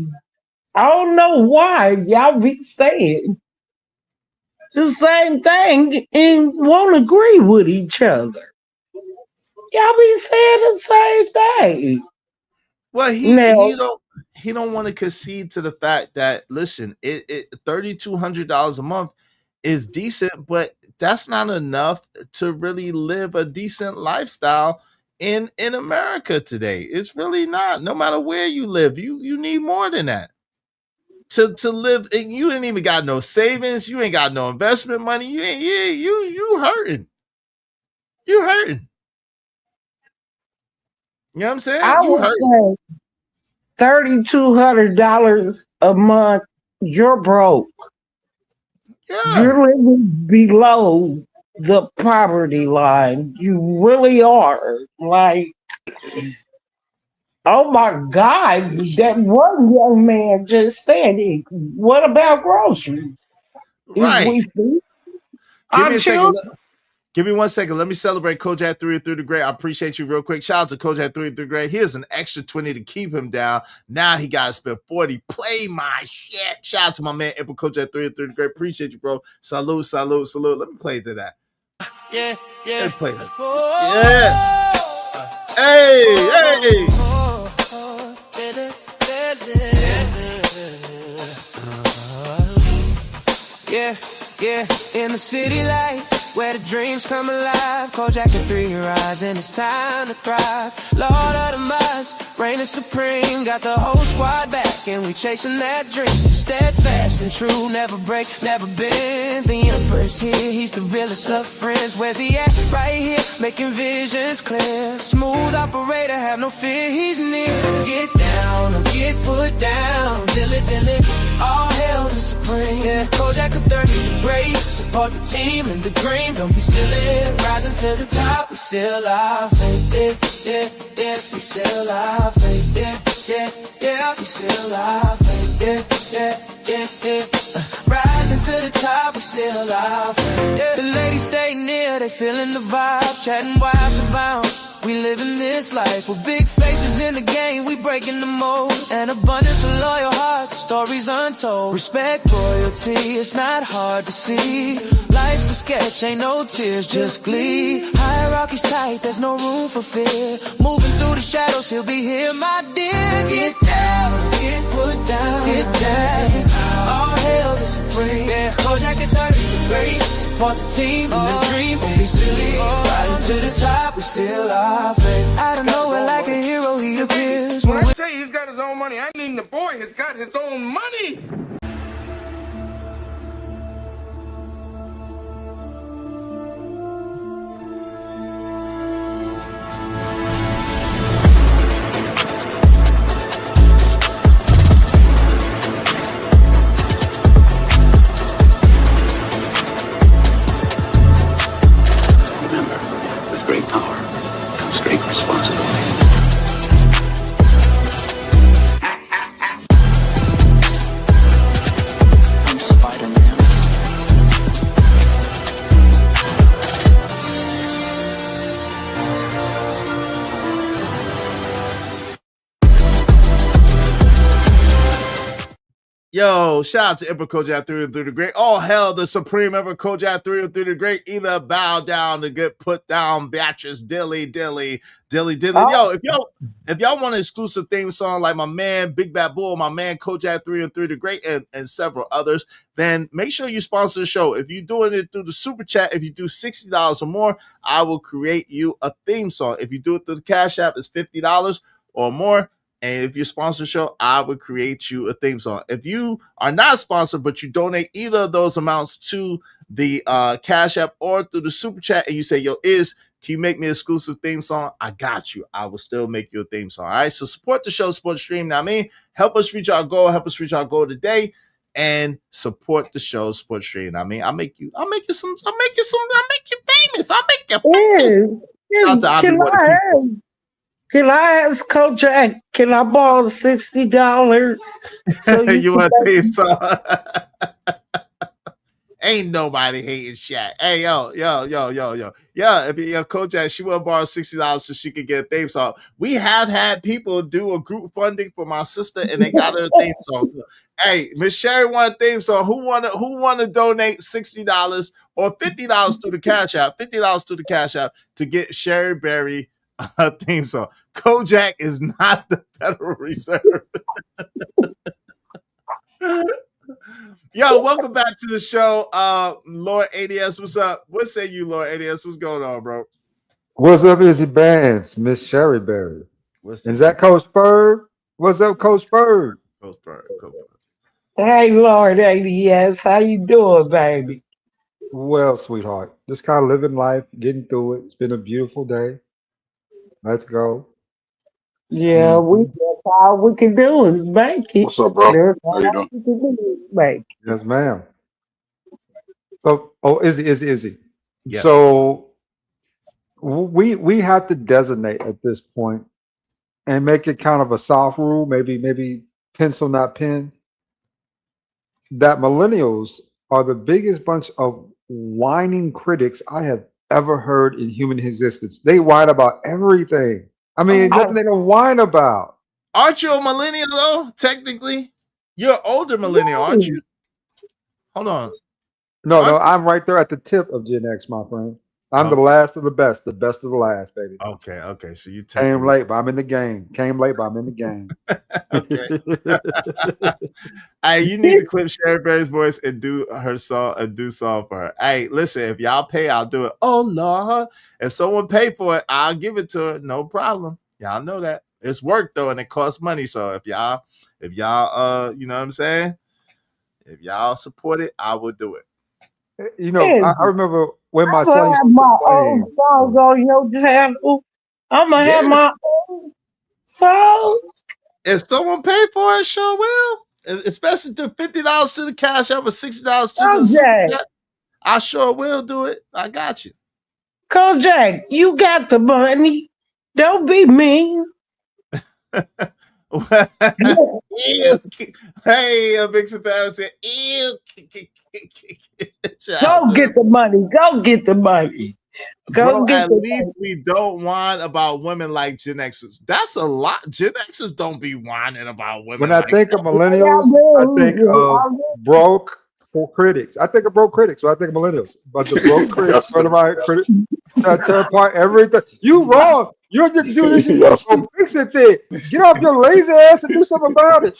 I don't know why y'all be saying the same thing and won't agree with each other. Y'all be saying the same thing. Well, he don't want to concede to the fact that, listen, it $3,200 a month is decent, but that's not enough to really live a decent lifestyle in America today. It's really not. No matter where you live, you need more than that. To live, and you ain't even got no savings, you ain't got no investment money, you hurting. You hurting. You know what I'm saying? You hurting. $3,200 a month, you're broke. Yeah. You're living below the poverty line. You really are. Like, oh my God, that one young man just said it. What about groceries? Right. Give me 1 second. Let me celebrate Kojak 3 through the Great. I appreciate you real quick. Shout out to Kojak 3 through the Great. Here's an extra 20 to keep him down. Now he got to spend 40. Play my shit. Shout out to my man, April Kojak 3 through the Great. Appreciate you, bro. Salute. Let me play to that. Yeah. Let me play that. Yeah. Hey. Yeah, in the city lights, where the dreams come alive. Kojak and 3 rise, and it's time to thrive. Lord of the Must, reigning supreme. Got the whole squad back, and we chasing that dream. Steadfast and true, never break, never bend. The Emperor's here, he's the realest of friends. Where's he at? Right here, making visions clear. Smooth operator, have no fear, he's near. Get down, or get put down. Dilly, dilly, all hail the supreme. Yeah, Kojak of 30 great. Support the team and the dream, don't be silly. Rising to the top, we still our faith. Yeah, yeah, yeah, we still our faith. Yeah, yeah, yeah, we still our faith. Yeah, yeah, yeah, yeah. Rising to the top, we still our faith. Yeah. The ladies stay near, they feeling the vibe, chatting wives about. We living this life with big faces in the game. We breaking the mold, an abundance of loyal hearts, stories untold. Respect royalty, it's not hard to see. Life's a sketch, ain't no tears, just glee. Hierarchy's tight, there's no room for fear. Moving through the shadows, he'll be here, my dear. Get down, get put down, get down. All hail the supreme. Yeah, Kojak at 30, the great. Support the team and the dream, don't be silly. Rising to the top, we still our faith. Out of nowhere, like a hero, he appears. When I say he's got his own money, I mean the boy has got his own money. With great power comes great responsibility. I'm Spider-Man. Yo, shout out to Emperor Kojak 3 and 3 the Great. All hail the Supreme Emperor Kojak 3 and 3 the Great. Either bow down to get put down, batches. Dilly, dilly, dilly, dilly. Yo, if y'all want an exclusive theme song like my man Big Bad Bull, my man Kojak 3 and 3 the Great, and several others, then make sure you sponsor the show. If you're doing it through the super chat, if you do $60 or more, I will create you a theme song. If you do it through the Cash App, it's $50 or more. And if you sponsor the show, I would create you a theme song. If you are not sponsored, but you donate either of those amounts to the Cash App or through the Super Chat, and you say, yo, can you make me an exclusive theme song? I got you. I will still make you a theme song. All right. So support the show, support the stream. Now, help us reach our goal. Help us reach our goal today, and support the show, support the stream. I'll make you famous. I'll make you famous. Can I ask Kojak, can I borrow $60? So you want a theme song? Ain't nobody hating Shaq. Hey, yo. Yeah, if Kojak, she will borrow $60 so she could get a theme song. We have had people do a group funding for my sister, and they got her a theme song. So, hey, Miss Sherry want a theme song. Who want to donate $60 or $50 through the Cash App? $50 through the Cash App to get Sherry Berry a theme song. Kojak is not the Federal Reserve. Yo, welcome back to the show. Lord ADS, what's up? What say you, Lord ADS? What's going on, bro? What's up, Izzy Bands, Miss Sherry Berry? Is that Coach Bird? What's up, Coach Bird? Coach Bird. Hey, Lord ADS, how you doing, baby? Well, sweetheart, just kind of living life, getting through it. It's been a beautiful day. Let's go. Yeah, that's all we can do is make it. What's up, bro? That's How all you we doing? can do is make it. Yes, ma'am. So, Izzy. Yes. So we have to designate at this point and make it kind of a soft rule, maybe pencil, not pen, that millennials are the biggest bunch of whining critics I have ever heard in human existence. They whine about everything. I mean, nothing they don't whine about. Aren't you a millennial though? Technically, you're an older millennial, aren't you? Hold on. No, I'm right there at the tip of Gen X, my friend. I'm the last of the best of the last, baby. Okay. So you came late, but I'm in the game. Came late, but I'm in the game. Hey, you need to clip Sherry Berry's voice and do her song for her. Hey, listen, if y'all pay, I'll do it. Oh Lord. If someone pay for it, I'll give it to her. No problem. Y'all know that. It's work though, and it costs money. So if y'all you know what I'm saying? If y'all support it, I will do it. You know, I remember when my son used have to my play. own songs on your channel. I'm gonna have my own songs. If someone pay for it, sure will. Especially to $50 to the Cash App or $60 to the Super Chat, I sure will do it. I got you. Kojak, you got the money. Don't be mean. Ew. Hey, a big surprise said, ew. Go get the money. Go get the money. Bro, at least we don't whine about women like Gen Xers. That's a lot. Gen Xers don't be whining about women. When I think of millennials, I think of broke critics. I think of broke critics. When I think of millennials, but the broke critics run around critics tear apart everything. You wrong. You have to do this. So fix it. Then get off your lazy ass and do something about it.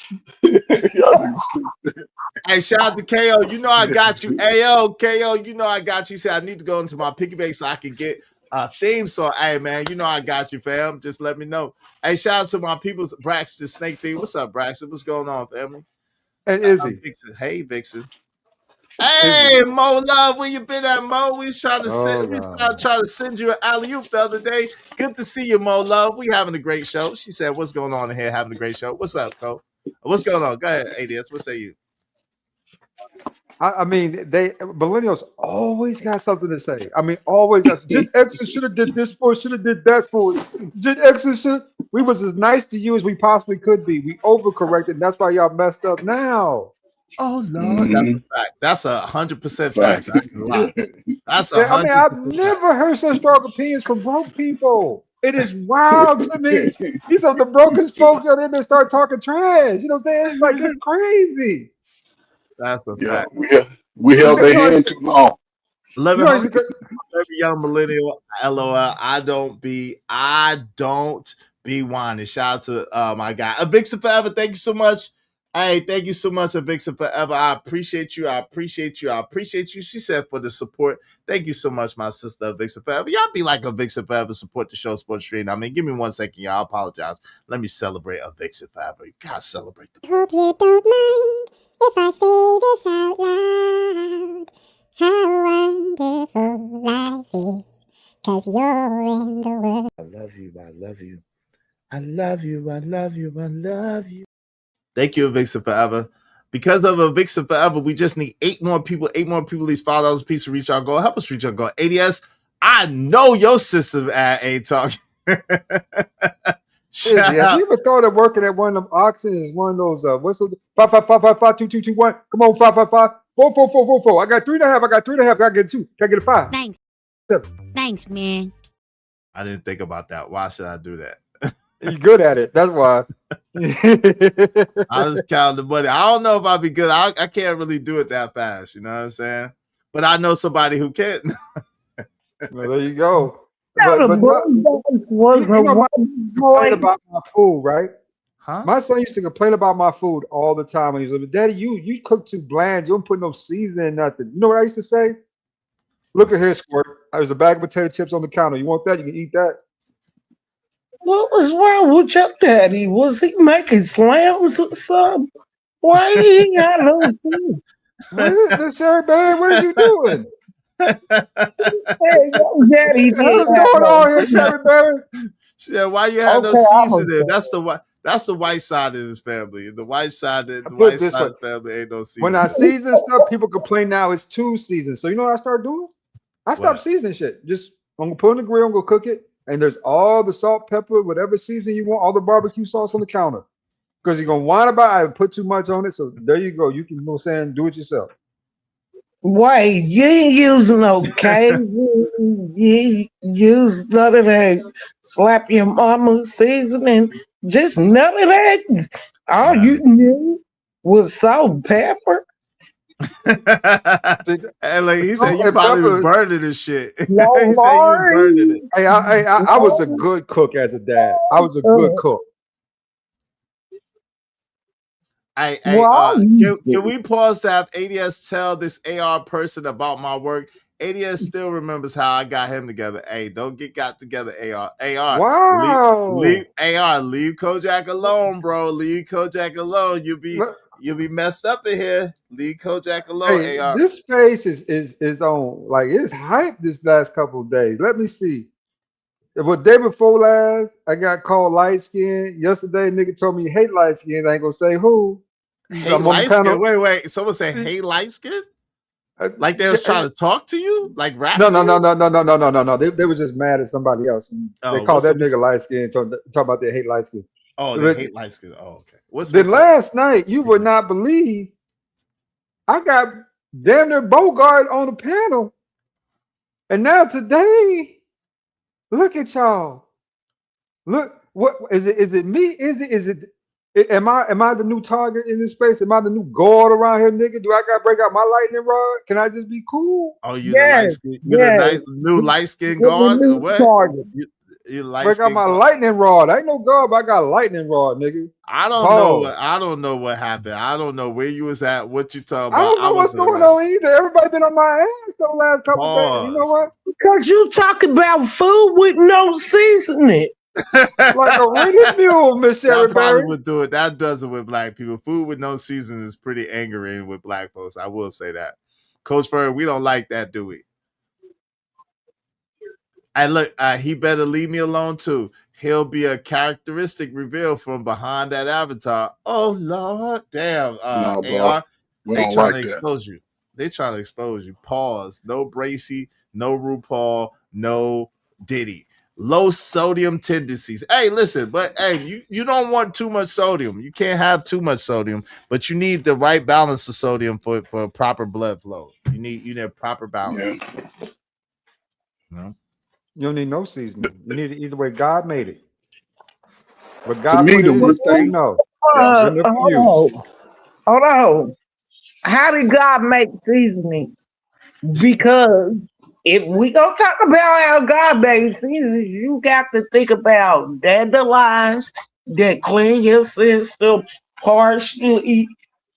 Hey, shout out to KO. You know I got you. Ayo, KO, you know I got you. He said I need to go into my piggy bank so I can get a theme song. Hey, man, you know I got you, fam. Just let me know. Hey, shout out to my people's Braxton Snake Thing. What's up, Braxton? What's going on, family? And Izzy. Vixen. Hey, Vixen. Hey, Mo Love, where you been at, Mo? We trying to send you an alley-oop the other day. Good to see you, Mo Love. We having a great show. She said, what's going on in here? Having a great show. What's up, Cole? What's going on? Go ahead, ADS. What say you? I mean, millennials always got something to say. I mean, always. Gen Xers should have did this for us, should have did that for us. Gen Xers we was as nice to you as we possibly could be. We overcorrected. That's why y'all messed up now. Oh Lord, that's a fact. That's 100% fact. I can lie. That's 100%. I mean, I've never heard such strong opinions from broke people. It is wild to me. These are the brokest folks out there that start talking trash. You know what I'm saying? It's like it's crazy. That's a fact. We held their hand too long. Every young millennial, LOL. I don't be whining. Shout out to my guy, Avixen Forever. Thank you so much. Hey, thank you so much, Avixen Forever. I appreciate you. I appreciate you. She said for the support. Thank you so much, my sister, Avixen Forever. Y'all be like Avixen Forever. Support the show, Sports Street. I mean, give me 1 second, y'all. I apologize. Let me celebrate Avixen Forever. You gotta celebrate. Hope you don't mind if I say this out loud. How wonderful life is, 'cause you're in the world. I love you. I love you. I love you. I love you. I love you. Thank you, Avixen Forever. Because of Avixen Forever, we just need 8 more people. 8 more people, at least $5 a piece to reach our goal. Help us reach our goal. ADS, I know your system ain't talking. Have you ever thought of working at one of them auctions? One of those what's those 555552221? Come on, 555 44444. I got 3.5. I got 3.5. Gotta get 2. Gotta get a 5. Thanks. 7. Thanks, man. I didn't think about that. Why should I do that? You're good at it. That's why. I just count the money. I don't know if I'll be good. I can't really do it that fast. You know what I'm saying? But I know somebody who can. Well, there you go. But complain about my food, right? Huh? My son used to complain about my food all the time when he was little. Daddy, you cook too bland. You don't put no seasoning in nothing. You know what I used to say? Look at here, Squirt. There's a bag of potato chips on the counter. You want that? You can eat that. What was wrong with your daddy? Was he making slams or something? Why he ain't got no food? What is this, Sherry Bear? What are you doing? Hey, your daddy What's going on here, Sherry Bear? Yeah, why you have no seasoning? That's the white side of his family. The white side of his family ain't no seasoning. When I season stuff, people complain now it's too seasoned. So you know what I start doing? I stop seasoning shit. Just I'm gonna put it on the grill, I'm gonna cook it. And there's all the salt, pepper, whatever seasoning you want, all the barbecue sauce on the counter. Because you're going to whine about it and put too much on it. So there you go. You can, you know what I'm saying, do it yourself. Wait, you ain't using no Cajun. You use none of that slap your mama seasoning. Just none of that. All you knew was salt and pepper. And like he said, you and probably was Pepper, burning this shit. he said No, you was burning it. hey, I was a good cook as a dad. I was a good cook. Can we pause to have ADS tell this AR person about my work? ADS still remembers how I got him together. Hey, don't get got together, AR. Wow. Leave Kojak alone, bro. Leave Kojak alone. You'll be messed up in here. Leave Kojak alone, Hey, AR. this face is on, like, it's hype this last couple of days. Let me see. Well, day before last, I got called light skin. Yesterday, nigga told me you hate light skin. I ain't gonna say who. Hey, light skin. Wait. Someone say, hey, light skin? Like they was trying to talk to you? Like rap No. to you? They were just mad at somebody else. And they Oh, called what's that up? nigga light skin, talk about they hate light skin. Oh, they But hate light skin. Oh, okay. What's then up? last night, you would not believe, I got damn near Bogart on the panel. And now today, look at y'all. Look, what is it? Is it me? Is it? Am I the new target in this space? Am I the new guard around here, nigga? Do I gotta break out my lightning rod? Can I just be cool? Oh, you the light skin? You the new light skin guard? Or what? You light Break out skin my guard? lightning rod. I ain't no guard, but I got a lightning rod, nigga. I don't know what happened. I don't know where you was at, what you talking I about. don't know what's going on either. Everybody been on my ass the last couple of days. You know what? Because you talk about food with no seasoning. Like a really mule, Miss Sherry That probably Berry. would do it. That does it with black people. Food with no season is pretty angering with black folks. I will say that. Coach Furr, we don't like that, do we? And look, he better leave me alone too. He'll be a characteristic reveal from behind that avatar. Oh Lord, damn. No, bro. AR, We they don't trying like to that. expose you. They trying to expose you. Pause. No Bracy, no RuPaul, no Diddy. Low sodium tendencies. Hey, listen, but hey, you don't want too much sodium. You can't have too much sodium, but you need the right balance of sodium for proper blood flow. You need proper balance. Yeah. No? You don't need no seasoning. You need it either way God made it. But To God me, put the it in worst this thing, thing. no. Yeah. Good enough for you. Hold on. How did God make seasonings? Because if we gonna talk about how God made seasonings, you got to think about dandelions that clean your system, partially,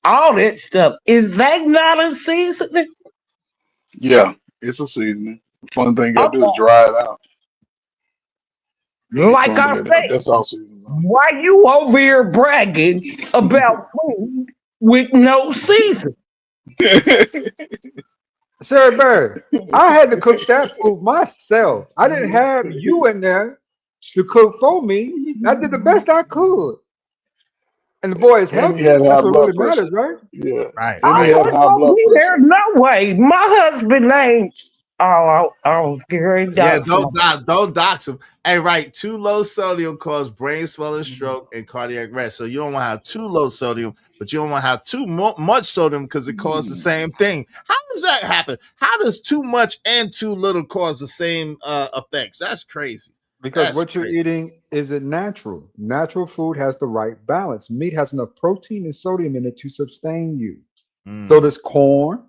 all that stuff. Is that not a seasoning? Yeah, it's a seasoning. The only thing you gotta do is Okay. dry it out. Like I said, That's all seasoning. why you over here bragging about food with no season? Sherry Berry, I had to cook that food myself. I didn't have you in there to cook for me. I did the best I could. And the boy is And healthy. he had high That's what blood really pressure. matters, right? Yeah. Right. And he I had high blood pressure. There's no way. My husband ain't. Oh, I was scared. Yeah, don't dox him. Hey, right, too low sodium causes brain swelling, stroke, and cardiac arrest. So you don't want to have too low sodium, but you don't want to have too much sodium because it causes the same thing. How does that happen? How does too much and too little cause the same effects? That's crazy. Because That's what you're crazy. eating isn't natural. Natural food has the right balance. Meat has enough protein and sodium in it to sustain you. So does corn,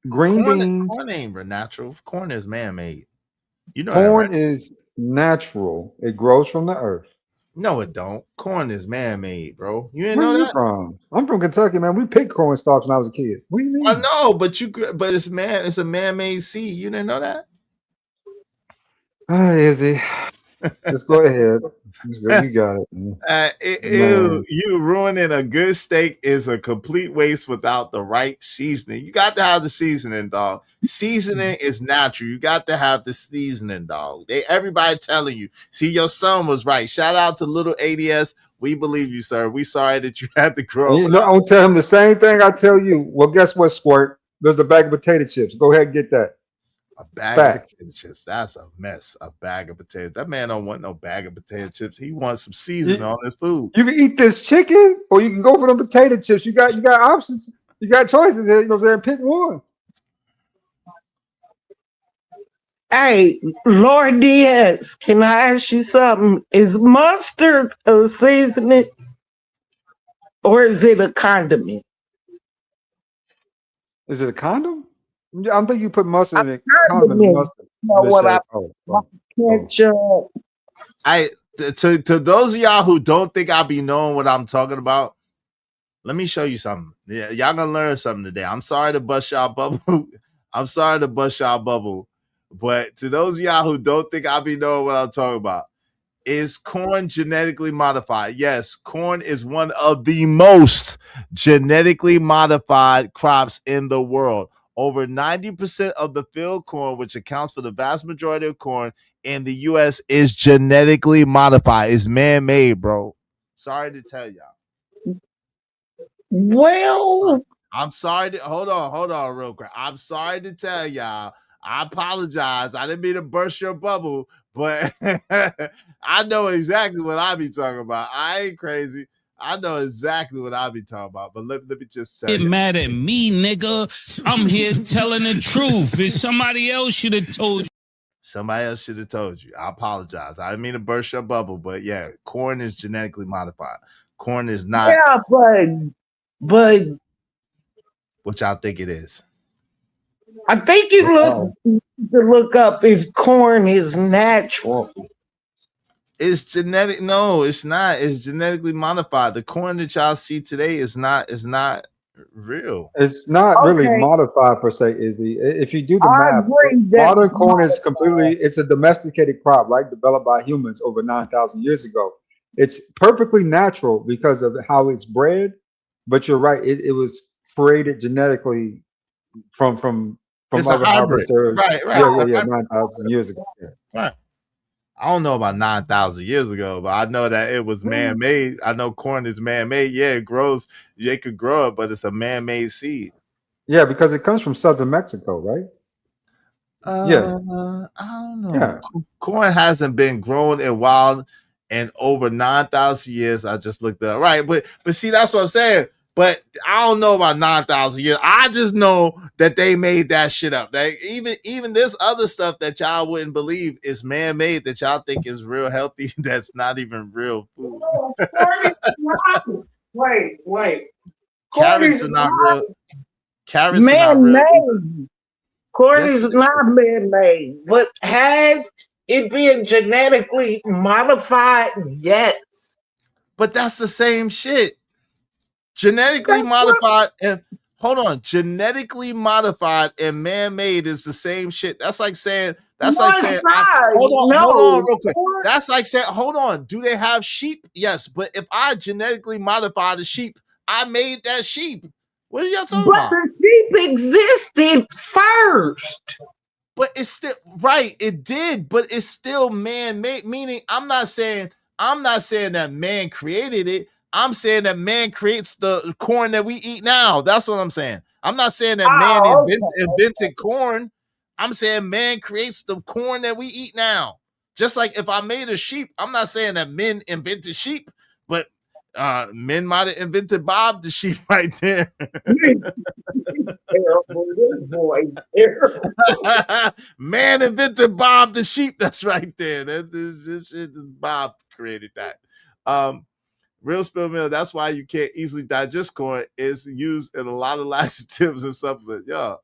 green beans. Corn ain't natural. Corn is man-made. You know Corn that, right? is natural. It grows from the earth. No, it don't. Corn is man-made, bro. You didn't Where know you that? from? I'm from Kentucky, man. We picked corn stalks when I was a kid. What do you mean? I know, but it's a man-made seed. You didn't know that? Ah, Izzy. Just go ahead. You got it. Man. You ruining a good steak is a complete waste without the right seasoning. You got to have the seasoning, dog. Seasoning is natural. You got to have the seasoning, dog. Everybody telling you. See, your son was right. Shout out to little ADS. We believe you, sir. We sorry that you had to grow You up. know, I'll tell him the same thing I tell you. Well, guess what, Squirt? There's a bag of potato chips. Go ahead and get that. A bag Fact. of potato chips. That's a mess. A bag of potatoes. That man don't want no bag of potato chips. He wants some seasoning on his food. You can eat this chicken, or you can go for them potato chips. You got options. You got choices here. You know what I'm saying? Pick one. Hey, Lord Diaz, can I ask you something? Is mustard a seasoning or is it a condiment? Is it a condom? I don't think you put mustard in it. Condom and Condiment. mustard. You know what I Oh. ketchup. To those of y'all who don't think I be knowing what I'm talking about, let me show you something. Yeah, y'all gonna learn something today. I'm sorry to bust y'all bubble. I'm sorry to bust y'all bubble. But to those of y'all who don't think I be knowing what I'm talking about, is corn genetically modified? Yes, corn is one of the most genetically modified crops in the world. Over 90% of the field corn, which accounts for the vast majority of corn in the U.S., is genetically modified. It's man-made, bro. Sorry to tell y'all. Well, I'm sorry to hold on real quick. I'm sorry to tell y'all. I apologize. I didn't mean to burst your bubble, but I know exactly what I be talking about. I ain't crazy. I know exactly what I be talking about. But let me just tell you. Get mad at me, nigga. I'm here telling the truth. If somebody else should have told you. Somebody else should have told you. I apologize. I didn't mean to burst your bubble, but yeah, corn is genetically modified. Corn is not. Yeah, but what y'all think it is? I think you look up if corn is natural. It's genetic. No, it's not. It's genetically modified. The corn that y'all see today is not real. It's not really modified per se, Izzy. If you do the math, modern corn is it's a domesticated crop, right? Developed by humans over 9,000 years ago. It's perfectly natural because of how it's bred, but you're right. It was created genetically from other harvesters. Right. Yeah, 9,000 years ago. Yeah. Right. I don't know about 9,000 years ago, but I know that it was man-made. I know corn is man-made. Yeah, it grows. They could grow it, but it's a man-made seed. Yeah, because it comes from southern Mexico, right? Yeah. I don't know. Yeah. Corn hasn't been grown in wild in over 9,000 years. I just looked up. Right, but see, that's what I'm saying. But I don't know about 9,000 years. I just know that they made that shit up. That even this other stuff that y'all wouldn't believe is man-made that y'all think is real healthy. That's not even real food. Wait. Carrots are not real. Carrots are not real. Corn is not man-made, but has it been genetically modified? Yes. But that's the same shit. Genetically modified and genetically modified and man-made is the same shit. That's like saying hold on real quick. That's like saying, hold on, do they have sheep? Yes, but if I genetically modified a sheep, I made that sheep. What are y'all talking about? But the sheep existed first. But it's still right, it did, but it's still man-made, meaning I'm not saying that man created it. I'm saying that man creates the corn that we eat now. That's what I'm saying. I'm not saying that man invented corn. I'm saying man creates the corn that we eat now. Just like if I made a sheep, I'm not saying that men invented sheep, but men might have invented Bob the sheep right there. Man invented Bob the sheep. That's right there. Bob created that. Real spill meal, that's why you can't easily digest corn. It's used in a lot of laxatives and supplements. Yeah.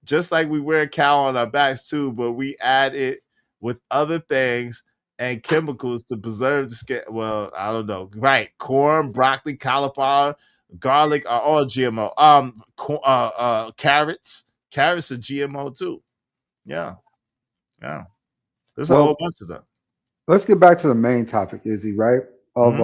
Just like we wear cow on our backs too, but we add it with other things and chemicals to preserve the skin. Well, I don't know. Right. Corn, broccoli, cauliflower, garlic are all GMO. Carrots. Carrots are GMO too. Yeah. There's a whole bunch of them. Let's get back to the main topic, Izzy, right? Of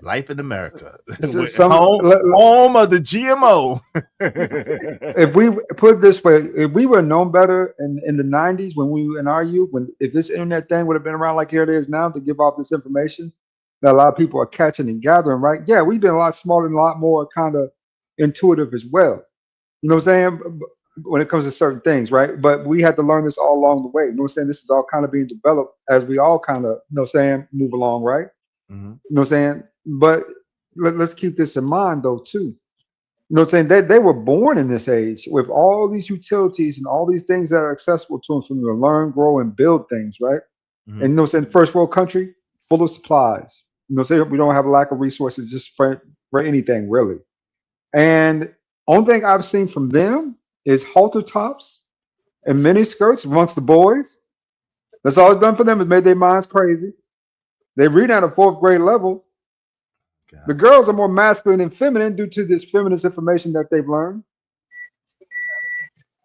life in America. Home of the GMO. If we put it this way, if we were known better in the 90s when we were in our youth, if this internet thing would have been around like here it is now to give out this information that a lot of people are catching and gathering, right? Yeah, we've been a lot smarter and a lot more kind of intuitive as well. You know what I'm saying? When it comes to certain things, right? But we had to learn this all along the way. You know what I'm saying? This is all kind of being developed as we all kind of, move along, right? Mm-hmm. You know what I'm saying? But let's keep this in mind though, too. You know what I'm saying? They were born in this age with all these utilities and all these things that are accessible to them for them to learn, grow, and build things, right? Mm-hmm. And you know what I'm saying? First world country, full of supplies. You know what I'm saying? We don't have a lack of resources just for anything, really. And only thing I've seen from them is halter tops and mini skirts amongst the boys. That's all it's done for them is made their minds crazy. They read at a 4th grade level. God. The girls are more masculine and feminine due to this feminist information that they've learned.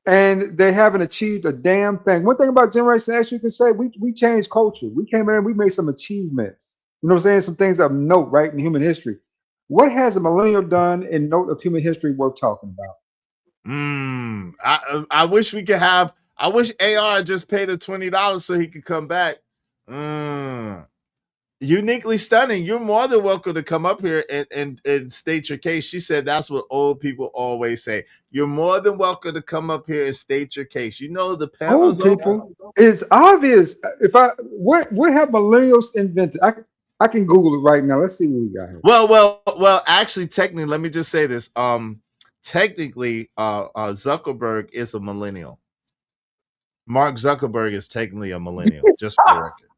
And they haven't achieved a damn thing. One thing about Generation X, you can say we changed culture. We came in and we made some achievements. You know what I'm saying? Some things of note, right, in human history. What has a millennial done in note of human history worth talking about? I wish we could have. I wish AR just paid her $20 so he could come back. Uniquely stunning. You're more than welcome to come up here and state your case. She said that's what old people always say. You're more than welcome to come up here and state your case. You know the panels. Old people. It's obvious. What have millennials invented? I can Google it right now. Let's see what we got here. Well. Actually, technically, let me just say this. Technically, Zuckerberg is a millennial. Mark Zuckerberg is technically a millennial. Just for the record.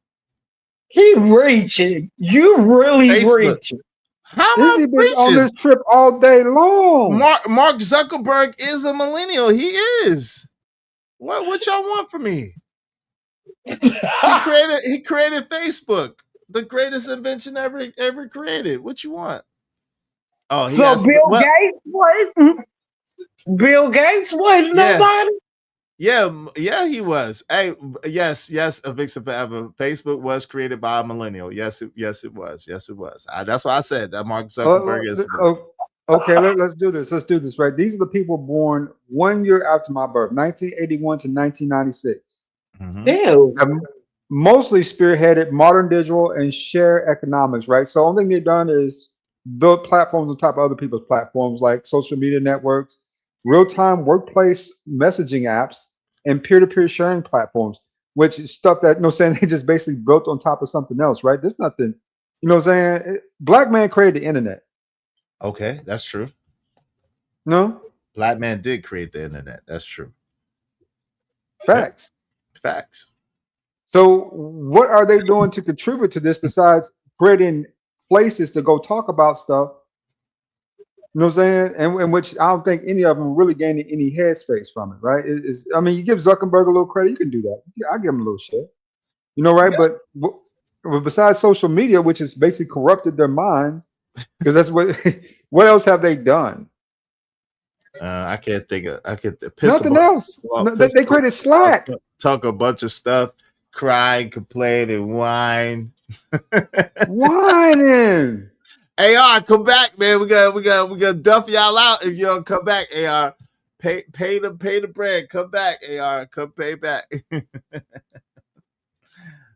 He reaching. You really reaching. How am I been on this trip all day long? Mark Zuckerberg is a millennial. He is. What y'all want from me? He created Facebook, the greatest invention ever created. What you want? Oh, Gates wasn't. Bill Gates wasn't nobody. Yeah, he was. Hey, yes, a Vixen Forever. Facebook was created by a millennial. Yes, it was. That's why I said that Mark Zuckerberg is. Okay, let's do this. Let's do this, right? These are the people born 1 year after my birth, 1981 to 1996. Damn. Mostly spearheaded modern digital and share economics, right? So only thing they've done is build platforms on top of other people's platforms, like social media networks, real-time workplace messaging apps, and peer-to-peer sharing platforms, which is stuff that, they just basically built on top of something else, right? There's nothing, Black man created the internet. Okay, that's true. No? Black man did create the internet. That's true. Facts. Facts. So what are they doing to contribute to this besides creating places to go talk about stuff? You know what I'm saying? And in which I don't think any of them are really gaining any headspace from it, right? You give Zuckerberg a little credit, you can do that. I give him a little shit, right? Yeah. But besides social media, which has basically corrupted their minds, because that's what else have they done? I can't think of. I could piss nothing else. They created Slack. Talk a bunch of stuff, cry, complain, and whine. Whining. AR, come back, man. We gonna duff y'all out if you don't come back. AR, pay the bread. Come back, AR. Come pay back.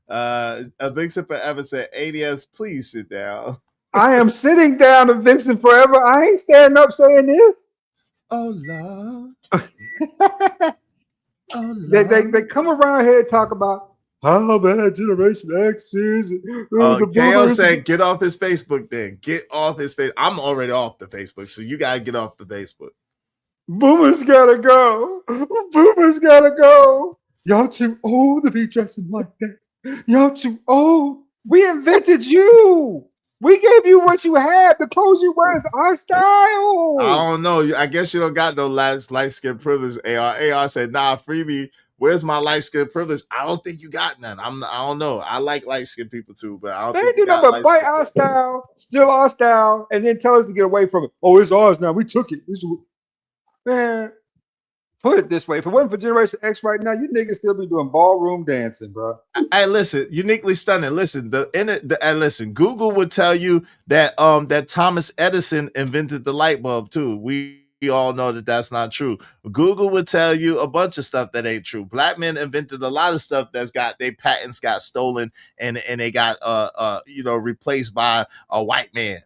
A Vixen Forever said, ADS, please sit down. I am sitting down, a Vixen Forever. I ain't standing up saying this. Oh Lord. Oh Lord. They come around here and talk about how bad Generation X is. KO said, get off his Facebook then. Get off his face. I'm already off the Facebook, so you gotta get off the Facebook. Boomers gotta go. Boomers gotta go. Y'all too old to be dressing like that. Y'all too old. We invented you. We gave you what you had. The clothes you wear is our style. I don't know. I guess you don't got no light skin privilege. AR said, nah, freebie. Where's my light skin privilege? I don't think you got none. I don't know. I like light skinned people too, but I don't think you got but fight our style, steal our style, and then tell us to get away from it. Oh, it's ours now. We took it. Man, put it this way: if it wasn't for Generation X right now, you niggas still be doing ballroom dancing, bro. Hey, listen, uniquely stunning. Listen, listen. Google would tell you that that Thomas Edison invented the light bulb too. We all know that that's not true. Google would tell you a bunch of stuff that ain't true. Black men invented a lot of stuff their patents got stolen and they got replaced by a white man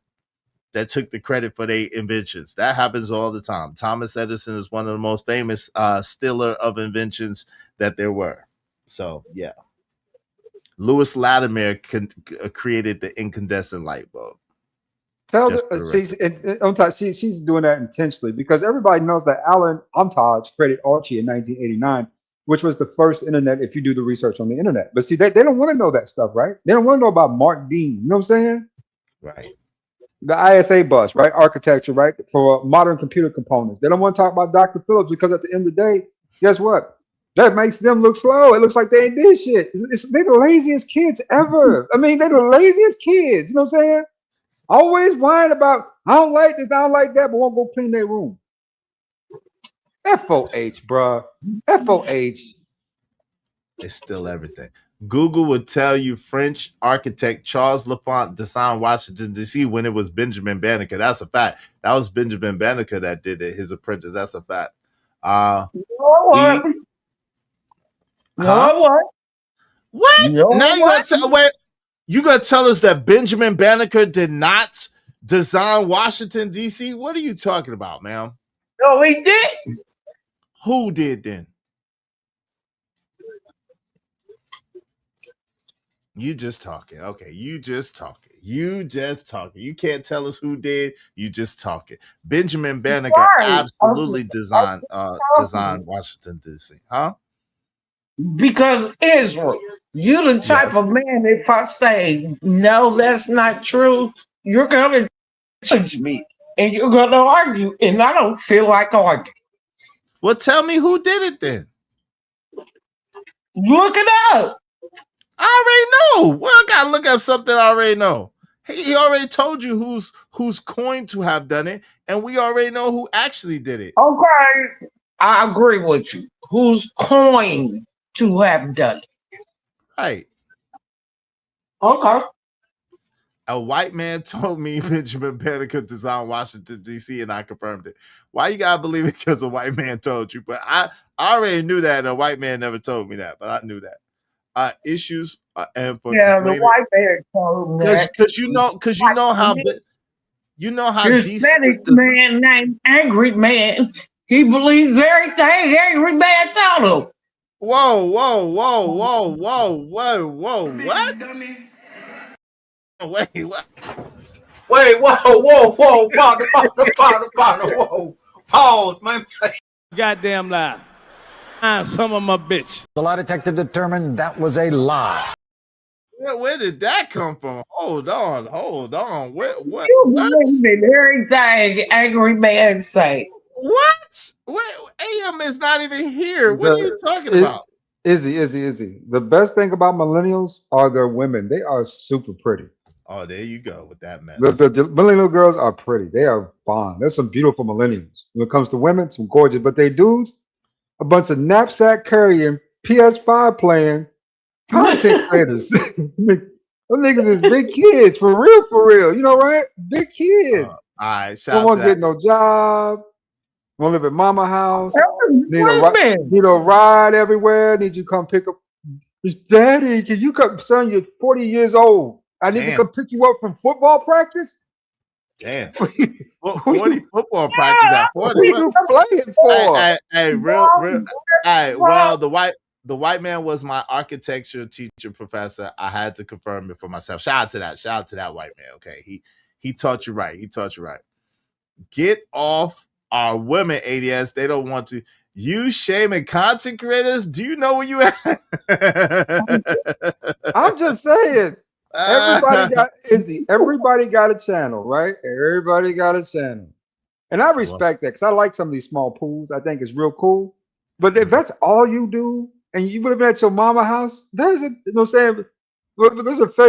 that took the credit for their inventions. That happens all the time. Thomas Edison is one of the most famous stealer of inventions that there were. So yeah, Lewis Latimer created the incandescent light bulb. She's doing that intentionally because everybody knows that Alan Armitage created Archie in 1989, which was the first internet if you do the research on the internet. But see, they don't want to know that stuff, right? They don't want to know about Mark Dean. You know what I'm saying? Right. The ISA bus, right? Architecture, right? For modern computer components. They don't want to talk about Dr. Phillips because at the end of the day, guess what? That makes them look slow. It looks like they ain't did shit. They're the laziest kids ever. I mean, they're the laziest kids. You know what I'm saying? Always whine about, I don't like this, I don't like that, but won't go clean their room. FOH, bruh. FOH. It's still everything. Google would tell you French architect Charles Lafont designed Washington, D.C. when it was Benjamin Banneker. That's a fact. That was Benjamin Banneker that did it, his apprentice. That's a fact. What? Now you gonna tell us that Benjamin Banneker did not design Washington, D.C.? What are you talking about, ma'am? No, he didn't. Who did then? You just talking. Okay, you just talking. You just talking. You can't tell us who did. You just talking. Benjamin Banneker absolutely designed Washington, D.C. Huh? Because Israel, you the type of man, if I say, no, that's not true, you're going to judge me and you're going to argue, and I don't feel like arguing. Well, tell me who did it then. Look it up. I already know. Well, I gotta look up something I already know. He already told you who's going to have done it, and we already know who actually did it. Okay, I agree with you. Who's going to have done it? Right. Okay. A white man told me Benjamin Banneker designed Washington, D.C., and I confirmed it. Why you gotta believe it because a white man told you? But I already knew that, and a white man never told me that, but I knew that. Issues and for the white man told me that. Because you know how Hispanic man named Angry Man. He believes everything Angry Man told him. Whoa! What? Wait, what? Wait, whoa, partner, whoa. Pause, man. Goddamn lie. Some of my bitch. The lie detector determined that was a lie. Where did that come from? Hold on. What? You believe in everything Angry Man say. What? AM is not even here. What are you talking about? Izzy. The best thing about millennials are their women. They are super pretty. Oh, there you go with that mess. The millennial girls are pretty. They are fine. There's some beautiful millennials. When it comes to women, some gorgeous. But they dudes, a bunch of knapsack carrying, PS5 playing, content creators. Them niggas is big kids, for real. You know, right? Big kids. All right, don't want to get no job. Want to live at mama house. Need a ride everywhere. Need you come pick up. Daddy, can you come? Son, you're 40 years old. I need to come pick you up from football practice. Damn. 40 football practice at 40. What are you playing for? Hey, real. Hey, well, the white man was my architecture teacher professor. I had to confirm it for myself. Shout out to that white man. Okay, he taught you right. Get off our women, ADS. They don't want to. You shaming content creators? Do you know where you at? I'm just saying. Everybody got a channel, right? Everybody got a channel. And I respect that because I like some of these small pools. I think it's real cool. But if that's all you do and you live at your mama house, there's a failure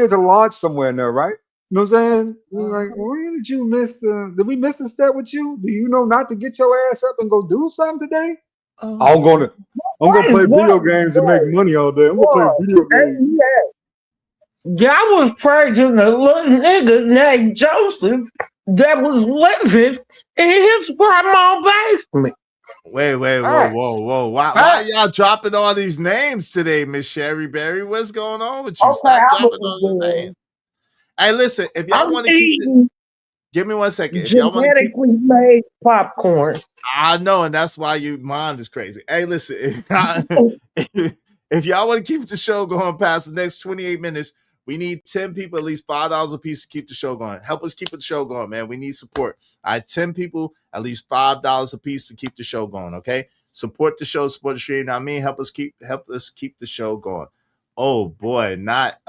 to launch somewhere in there, right? You know what I'm saying? You're like, where did you miss did we miss a step with you? Do you know not to get your ass up and go do something today? I'm gonna play video games and make money all day. I'm gonna play video games. I was praising a little nigga named Joseph that was living in his grandma's basement. Wait, whoa. Why y'all dropping all these names today, Miss Sherry Berry? What's going on with you? Stop dropping all these names. Hey, listen, if y'all want to keep give me 1 second. If y'all want to genetically made popcorn. I know, and that's why your mind is crazy. Hey, listen, if y'all want to keep the show going past the next 28 minutes, we need 10 people, at least $5 a piece to keep the show going. Help us keep the show going, man. We need support. All right, 10 people, at least $5 a piece to keep the show going, okay? Support the show, support the stream. You know what I mean? Help us keep the show going. Oh boy, not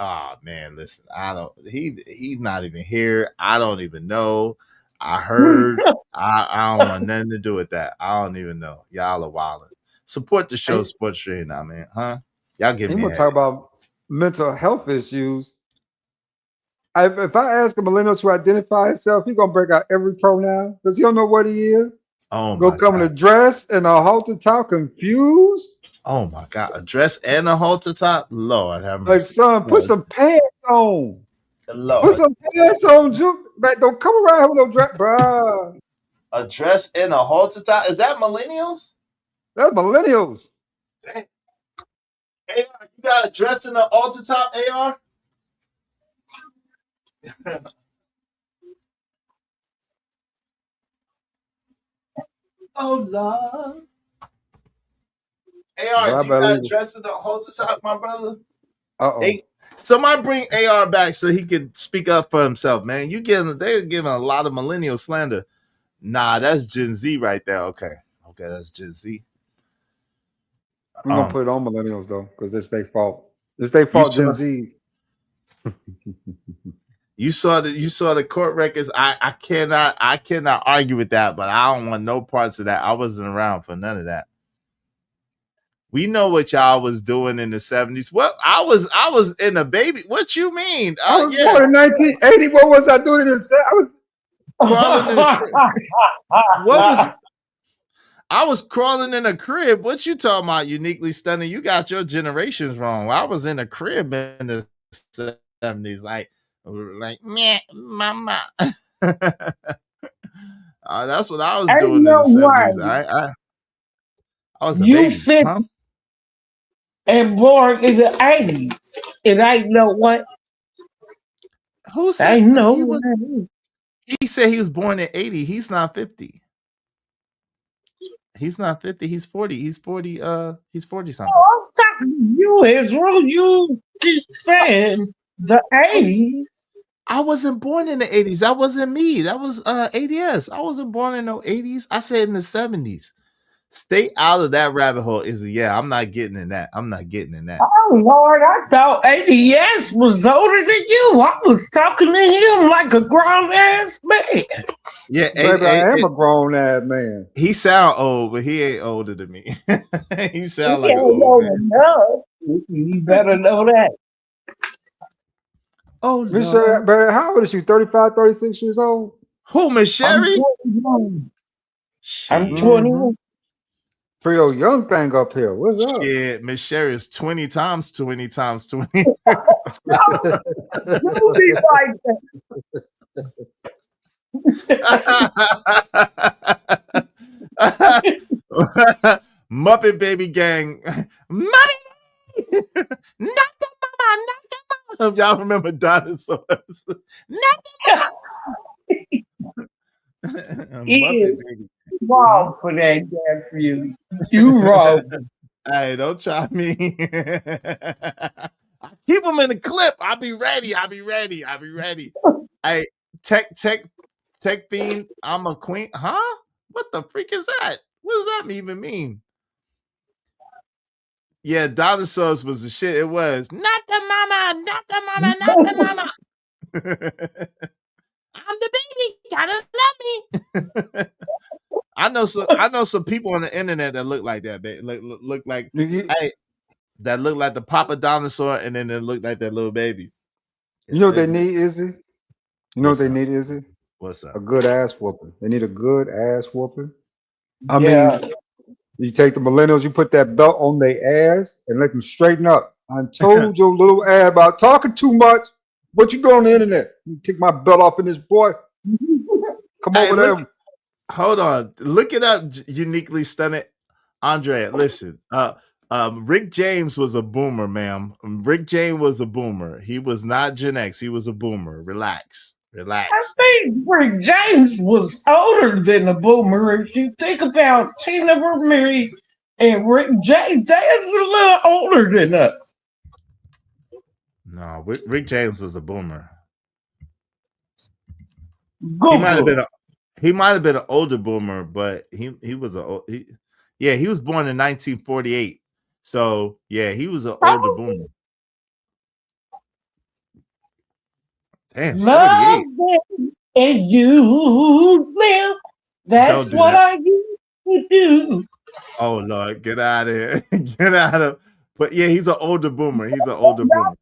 man, listen, I don't he's not even here. I don't even know. I heard I don't want nothing to do with that. I don't even know. Y'all are wilding. Support the show, Hey, Sports Trade now, man. Huh? Y'all give he me a want to talk headache. about mental health issues. If I ask a millennial to identify himself, he's gonna break out every pronoun because he don't know what he is. Oh Go my come in a god. dress and a halter top, confused. Oh my god. A dress and a halter top? Lord have Like, mercy. son, put some pants on. Put Lord. some pants on, Juke. Like, don't come around here with no dress, bruh. A dress and a halter top? Is that millennials? That's millennials. Dang. AR, you got a dress and a halter top, AR? Oh Lord. AR, Well, I do you better got a leave. dress and a halter top, my brother? Uh-oh. Hey, somebody bring AR back so he can speak up for himself, man. They're giving a lot of millennial slander. Nah, that's Gen Z right there. Okay, that's Gen Z. I'm gonna put it on millennials though, because it's their fault. It's their fault, Gen Z. You saw the court records. I cannot argue with that, but I don't want no parts of that. I wasn't around for none of that. We know what y'all was doing in the 70s. Well, I was in a baby. What you mean? I was born in 1980. What was I doing in the set? I was crawling in a crib. I was crawling in a crib. What you talking about, uniquely stunning? You got your generations wrong. I was in a crib in the 70s, like meh, mama. That's what I was doing in the 70s. I was a baby. Huh? And born in the 80s. And I know what? Who said he said he was born in 80. He's not 50. He's not 50. He's 40. He's 40. He's 40 something. Oh, I'm talking to you, Israel. You keep saying the 80s. I wasn't born in the 80s. That wasn't me. That was ADS. I wasn't born in the 80s. I said in the 70s. Stay out of that rabbit hole, Izzy. I'm not getting in that. I'm not getting in that. Oh, Lord, I thought ADS was older than you. I was talking to him like a grown-ass man. Yeah, baby, I am a grown-ass man. He sound old, but he ain't older than me. He sound like an old man. You better know that. Oh, Miss Sherry, baby, how old is you? 35, 36 years old? Who, Miss Sherry? I'm 21. For your young thing up here. What's up? Shit, Miss Sherry is 20 times 20 times 20. Don't be like that. Muppet Baby Gang. Mommy! Not the mama, not the mama. Y'all remember dinosaurs? Not the mama. Muppet Baby. Wrong for that, Dad, for you. You wrong. Hey, don't try me. I keep them in the clip. I'll be ready. Hey, Tech Fiend, I'm a queen. Huh? What the freak is that? What does that even mean? Yeah, dinosaurs was the shit. It was not the mama, not the mama, not the mama. I'm the baby. Gotta love me. I know some people on the internet that look like that. Look like that look like the Papa dinosaur, and then they look like that little baby. You know what they need, Izzy? You know what they need, Izzy? What's up? A good ass whooping. They need a good ass whooping. I mean, you take the millennials, you put that belt on their ass and let them straighten up. I told your little ass about talking too much. What you doing on the internet? You take my belt off in this boy. Come over there. Hold on. Look it up, uniquely stunning. Andrea, listen. Rick James was a boomer, ma'am. Rick James was a boomer. He was not Gen X. He was a boomer. Relax. I think Rick James was older than a boomer. If you think about Tina Marie and Rick James, they're a little older than us. No, Rick James was a boomer. He might have been an older boomer, but he was he was born in 1948. So yeah, he was an older boomer. Damn, Love 48. them and you live. That's Don't do what that. I used to do. Oh Lord, get out of here. Get out of. But yeah, he's an older boomer. He's an older boomer.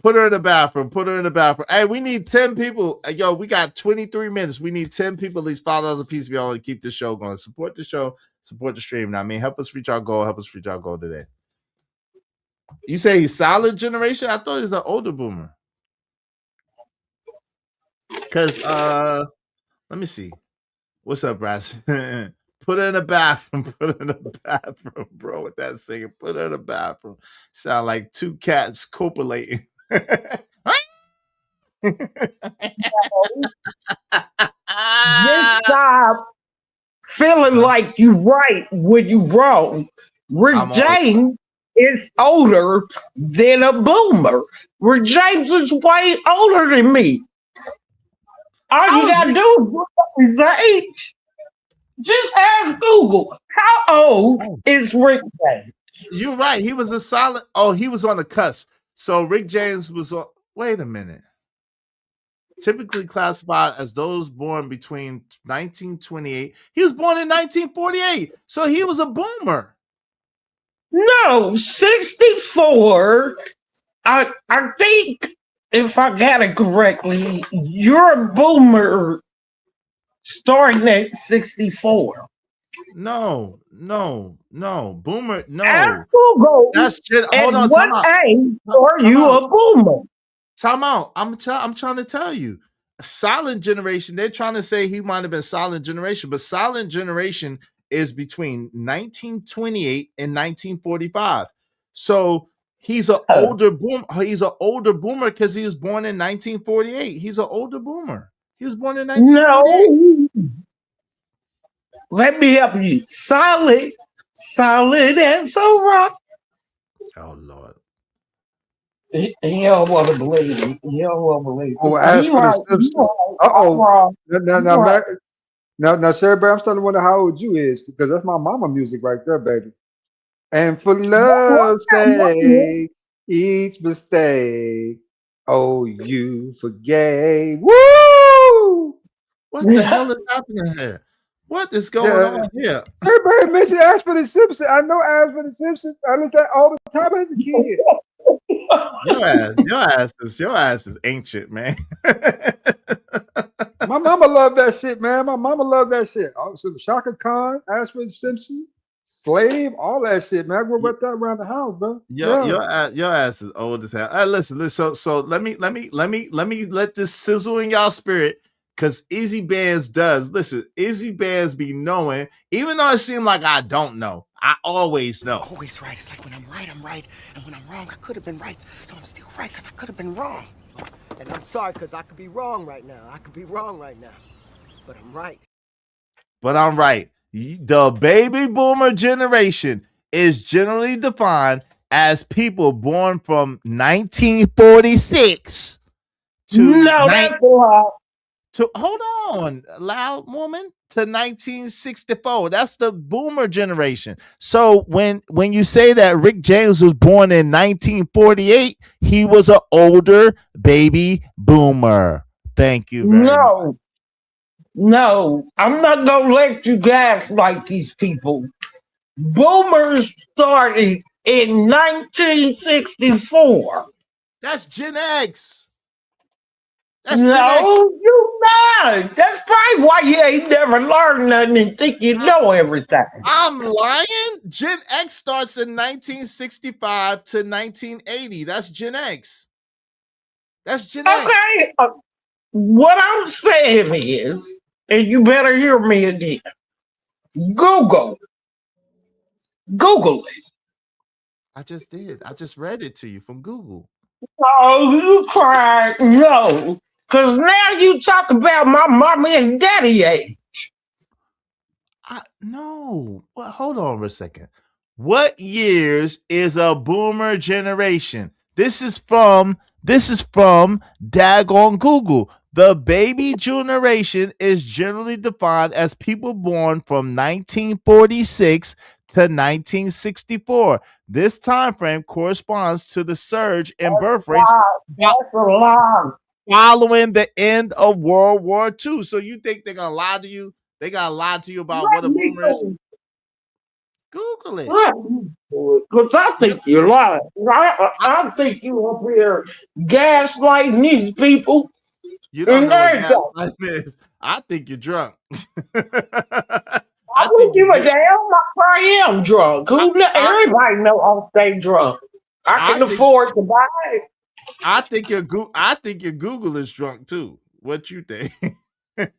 Put her in the bathroom. Put her in the bathroom. Hey, we need 10 people. Yo, we got 23 minutes. We need 10 people, at least $5 a piece if y'all want to keep the show going. Support the show. Support the stream. Now, I mean, help us reach our goal. Help us reach our goal today. You say he's solid generation? I thought he was an older boomer. Because let me see. What's up, Brass? Put her in the bathroom. Put her in the bathroom, bro. With that singing. Put her in the bathroom. Sound like two cats copulating. Just stop feeling like you right when you wrong. Rick James is older than a boomer. Rick James is way older than me. All you gotta do is look up his age. Just ask Google, how old is Rick James? You're right. He was a solid. Oh, he was on the cusp. So Rick James was on. Wait a minute. Typically classified as those born between 1928. He was born in 1948. So he was a boomer. No, 64. I think if I got it correctly, you're a boomer starting at 64. No. Boomer, no. Ask Google. That's just, hold on. What age are you a boomer? Time out. I'm trying to tell you. Silent generation, they're trying to say he might have been silent generation, but silent generation is between 1928 and 1945. So he's an older boomer. He's an older boomer because he was born in 1948. He's an older boomer. He was born in 1948. No. Let me help you. Solid as a rock. Oh Lord. He don't want to believe it. He don't want to believe it. Oh, as for the Simpsons. Now, Sherry Bear, I'm starting to wonder how old you is, because that's my mama music right there, baby. And for love's sake, each mistake, oh, you forgave. Woo! What the hell is happening here? What is going on here? Everybody mentioned Ash for the Simpsons. I know Ash for the Simpsons. I listened to that all the time as a kid. Your ass is ancient, man. My mama loved that shit, man. My mama loved that shit. Also, Shaka Khan, Ash for the Simpsons, Slave, all that shit, man. I grew up that around the house, bro. Your ass is old as hell. Listen. So let me let this sizzle in y'all spirit. Because Izzy Bands does. Listen, Izzy Bands be knowing, even though it seems like I don't know, I always know. Always right. It's like when I'm right, I'm right. And when I'm wrong, I could have been right. So I'm still right because I could have been wrong. And I'm sorry because I could be wrong right now. I could be wrong right now. But I'm right. The baby boomer generation is generally defined as people born from 1946 to that's a lot. Hold on, loud woman, to 1964. That's the boomer generation. So when you say that Rick James was born in 1948, he was an older baby boomer. Thank you very much. No, I'm not gonna let you guys like these people. Boomers started in 1964. That's Gen X. You not. That's probably why you ain't never learned nothing and think you know everything. I'm lying. Gen X starts in 1965 to 1980. That's Gen X. That's Gen X. Okay. What I'm saying is, and you better hear me again, Google it. I just did. I just read it to you from Google. Oh, you cried. No. Because now you talk about my mama and daddy age. No. Well, hold on for a second. What years is a boomer generation? This is from daggone Google. The baby generation is generally defined as people born from 1946 to 1964. This time frame corresponds to the surge in birth rates. That's a lie. following the end of World War II. So you think they're gonna lie to you? They gotta lie to you about what a boomer is? Google it. Because I think you're lying. I think you up here gaslighting these people. You don't know what gaslight is. I think you're drunk. I don't give a damn. I am drunk. Everybody know I'll stay drunk. I can afford to buy it. I think your Google is drunk too. What you think? He's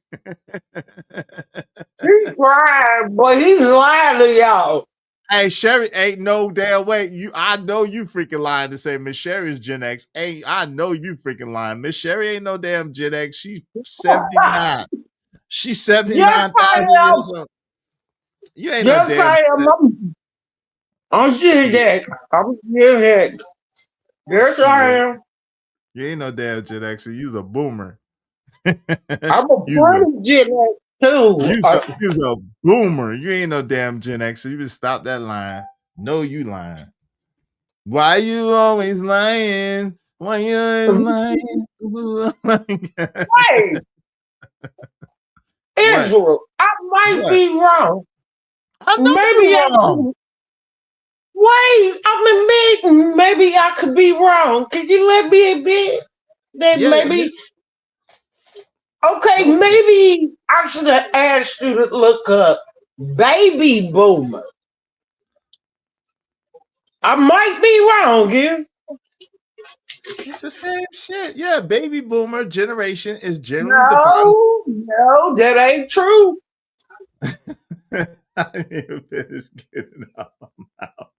lying, but he's lying to y'all. Hey, Sherry, ain't no damn way. I know you freaking lying to say Miss Sherry is Gen X. I know you freaking lying. Miss Sherry ain't no damn Gen X. She's 79. She's 79,000 years old. You ain't no damn. I am. I'm Gen X. I'm Gen X. Yes, I am. You ain't no damn Gen X. You's a boomer. I'm a pretty Gen X too. You's a boomer. You ain't no damn Gen X. So you just stop that lying. No, you lying. Why you always lying? Why you always lying? Hey, Israel, I might be wrong. I know maybe you're wrong. Maybe I could be wrong. Could you let me admit that maybe? Okay, maybe I should have asked you to look up baby boomer. I might be wrong, Giz. It's the same shit. Yeah, baby boomer generation is generally No, that ain't true. I didn't even finish getting it out my mouth.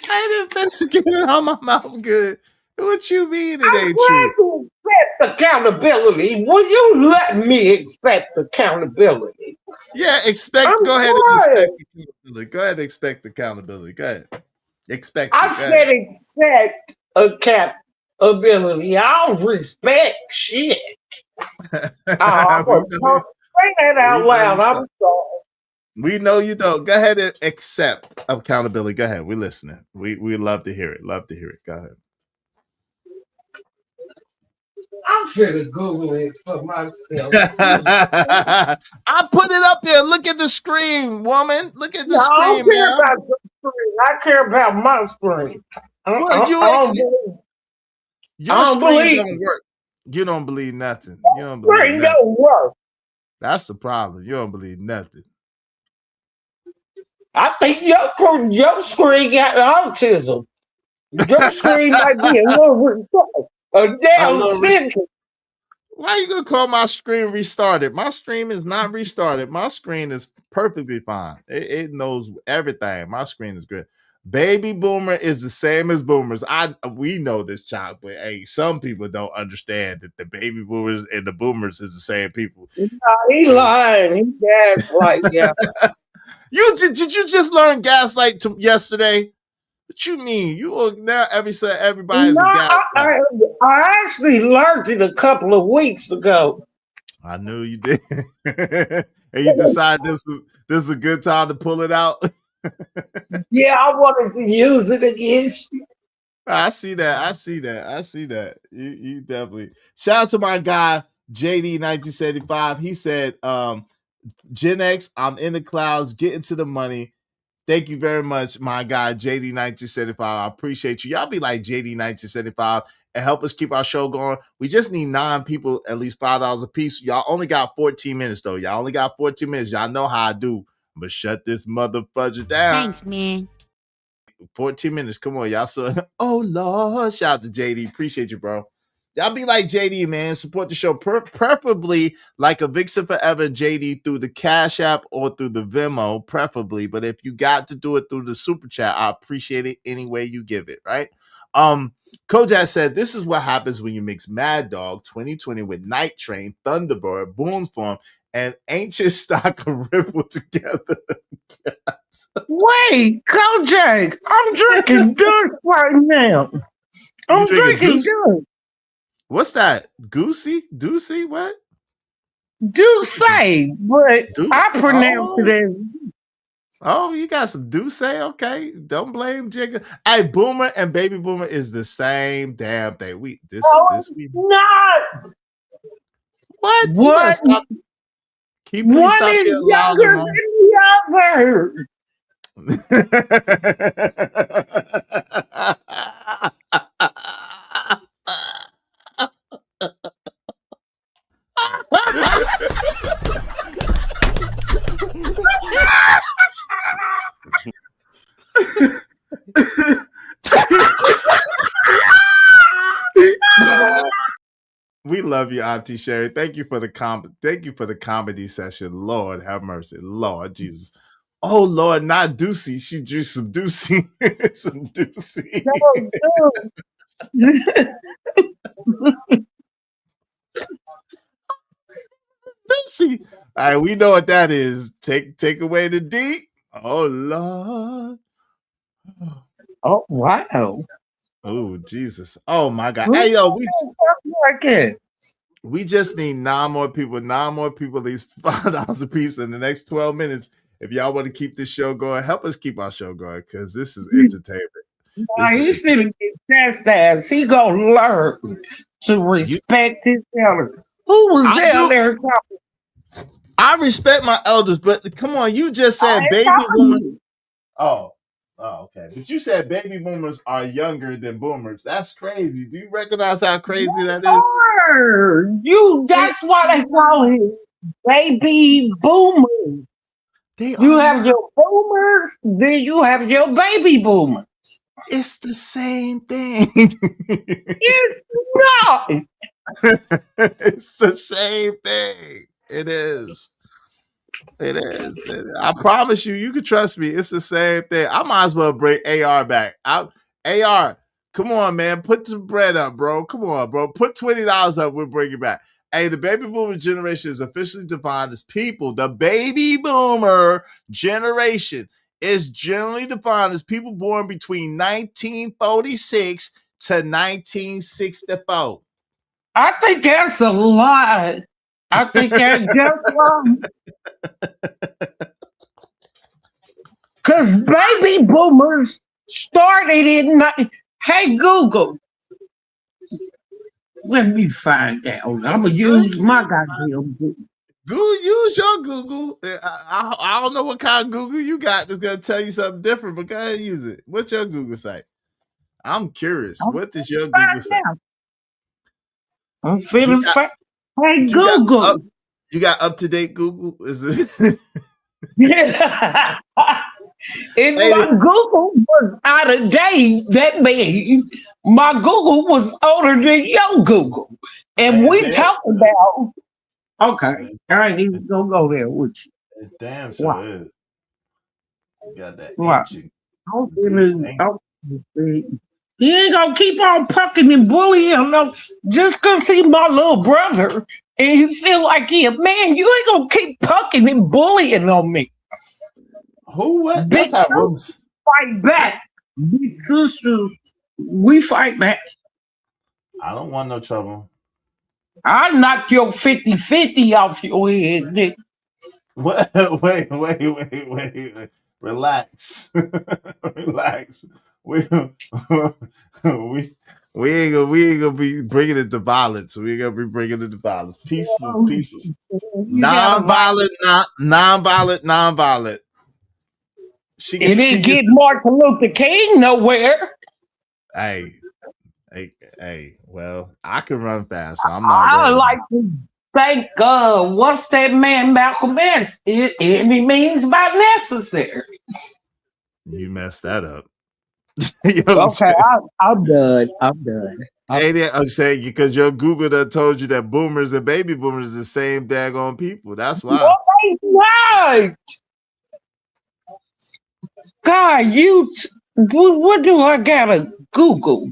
I didn't finish getting it out my mouth good. What you mean it ain't true? To accept accountability. Will you let me accept accountability? Yeah, go ahead and expect accountability. Go ahead and expect accountability. Go ahead. Expect I said accept accountability. I don't respect shit. I was say that out loud. I'm sorry. We know you don't. Go ahead and accept accountability. Go ahead. We're listening. We love to hear it. Love to hear it. Go ahead. I'm finna Google it for myself. I put it up there. Look at the screen, woman. Look at the screen, I don't care man. about the screen. I care about my screen. Your screen don't work. You don't believe nothing. You don't believe screen nothing. don't work. That's the problem. You don't believe nothing. I think your screen got autism. Your screen might be a little damn central. Why are you gonna call my screen restarted? My screen is not restarted. My screen is perfectly fine. It knows everything. My screen is good. Baby boomer is the same as boomers. We know this, child, but hey, some people don't understand that the baby boomers and the boomers is the same people. No, he lying. He gaslight. Yeah. Did you just learn gaslight yesterday? What you mean? You now everybody's a gaslight. I actually learned it a couple of weeks ago. I knew you did. And you decided this is a good time to pull it out. Yeah, I wanted to use it against you. I see that. You definitely. Shout out to my guy JD 1975. He said, Gen X, I'm in the clouds, getting to the money. Thank you very much, my guy, JD 1975. I appreciate you. Y'all be like JD 1975 and help us keep our show going. We just need 9 people, at least $5 a piece. Y'all only got 14 minutes, though. Y'all only got 14 minutes. Y'all know how I do. But shut this motherfucker down. Thanks, man. 14 minutes. Come on, y'all. So, oh, Lord. Shout out to JD. Appreciate you, bro. Y'all be like JD, man. Support the show. Preferably like a Vixen Forever JD through the Cash App or through the Venmo, preferably. But if you got to do it through the Super Chat, I appreciate it any way you give it, right? Kojak said, this is what happens when you mix Mad Dog 2020 with Night Train, Thunderbird, Boone's Farm, and Ancient Stock of Ripple together. Wait, Kojak, I'm drinking dirt right now. I'm drinking dirt. What's that? Deucey? What? Douce, but I pronounce it as. Oh, you got some do say? Okay. Don't blame Jigga. Hey, boomer and baby boomer is the same damn thing. We not. What? You better What? stop. Can you please One stop is being loud younger and than the We love you, Auntie Sherry. Thank you for the comedy session. Lord have mercy. Lord Jesus. Oh Lord, not Deucey. She drew some Deucey. Some Deucey. Deucey. All right, we know what that is. Take away the D. Oh Lord. Oh wow. Oh Jesus. Oh my God. Hey yo, we just need 9 more people. 9 more people, at least $5 a piece in the next 12 minutes. If y'all want to keep this show going, help us keep our show going because this is entertainment. Nah, he finna get chastised. He gonna learn to respect his elders. Who was down there? I respect my elders, but come on, you just said baby boomers. Oh, okay. But you said baby boomers are younger than boomers. That's crazy. Do you recognize how crazy that is? That's why they call it baby boomers. You have your boomers, then you have your baby boomers. It's the same thing. It's not. It's the same thing. It is. It is. I promise you, you can trust me. It's the same thing. I might as well bring AR back. AR, come on, man. Put some bread up, bro. Come on, bro. Put $20 up. We'll bring you back. Hey, the baby boomer generation is officially defined as people. The baby boomer generation is generally defined as people born between 1946 to 1964. I think that's a lie. I think that's just wrong. Because baby boomers started in... Hey, Google. Let me find out. I'm going to use my goddamn Google. Use your Google. I don't know what kind of Google you got that's going to tell you something different, but go ahead and use it. What's your Google site? I'm curious. What does your Google site? I'm feeling fine. Hey, Google. You got up-to-date Google? Is it? Yeah. If my Google was out of date, that means my Google was older than your Google. And we talk about... Okay, I ain't even gonna go there with you. It damn sure is. You got that ancient. He ain't gonna keep on pucking and bullying no, just cause he's my little brother and you feel like man, you ain't gonna keep pucking and bullying on me. Who what? That's how rooms fight back. Big sister, we fight back. I don't want no trouble. I'll knock your 50-50 off your head, Nick. Wait. Relax. Relax. We ain't gonna be bringing it to violence. We ain't gonna be bringing it to violence. Peaceful. Non-violent. It didn't get Martin Luther King nowhere. Hey. Well, I can run fast, so I'm not. I like to thank what's that man Malcolm X? Any means by necessary. You messed that up. Okay, I'm done. I'm saying because your Google done told you that boomers and baby boomers are the same daggone people. That's why. No, they not. God, what do I gotta Google?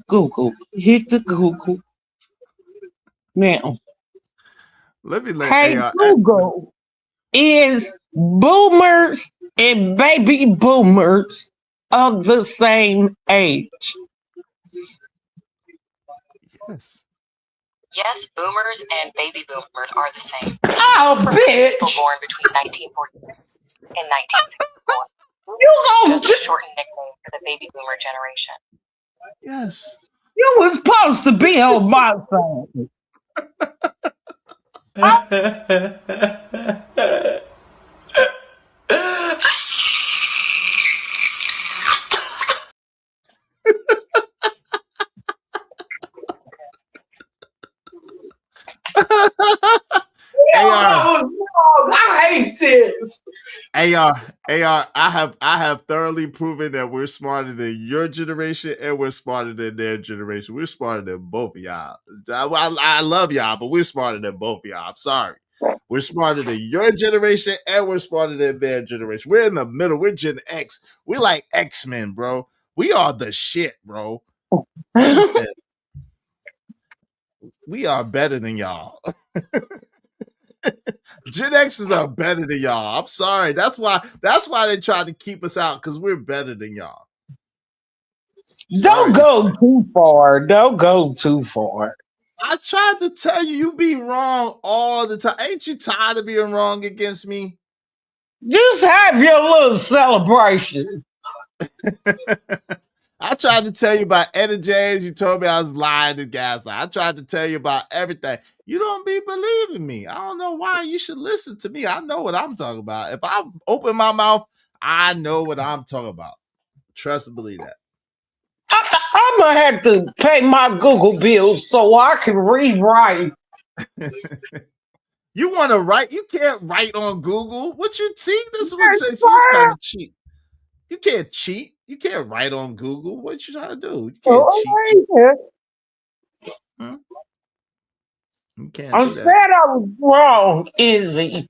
Hit the Google. Now. Let me Hey, Google, is boomers and baby boomers of the same age? Yes, boomers and baby boomers are the same. Oh, bitch! People born between 1946 and 1964. You That's a shortened nickname for the baby boomer generation. Yes. You was supposed to be on my side. AR, I hate this. AR, I have thoroughly proven that we're smarter than your generation and we're smarter than their generation. We're smarter than both of y'all. I love y'all, but we're smarter than both of y'all. I'm sorry. We're smarter than your generation and we're smarter than their generation. We're in the middle. We're Gen X. We're like X-Men, bro. We are the shit, bro. Understand? We are better than y'all. Gen X's are better than y'all. I'm sorry. That's why they try to keep us out, because we're better than y'all. Don't go too far. Don't go too far. I tried to tell you, you be wrong all the time. Ain't you tired of being wrong against me? Just have your little celebration. I tried to tell you about Etta James. You told me I was lying to gaslight. I tried to tell you about everything. You don't be believing me. I don't know why. You should listen to me. I know what I'm talking about. If I open my mouth, I know what I'm talking about. Trust and believe that. I'm going to have to pay my Google bills so I can rewrite. You want to write? You can't write on Google. What you see? This is what she's trying to cheat. You can't cheat. You can't write on Google. What you trying to do? You can't cheat. Hmm? You can't I do said that. I was wrong, Izzy.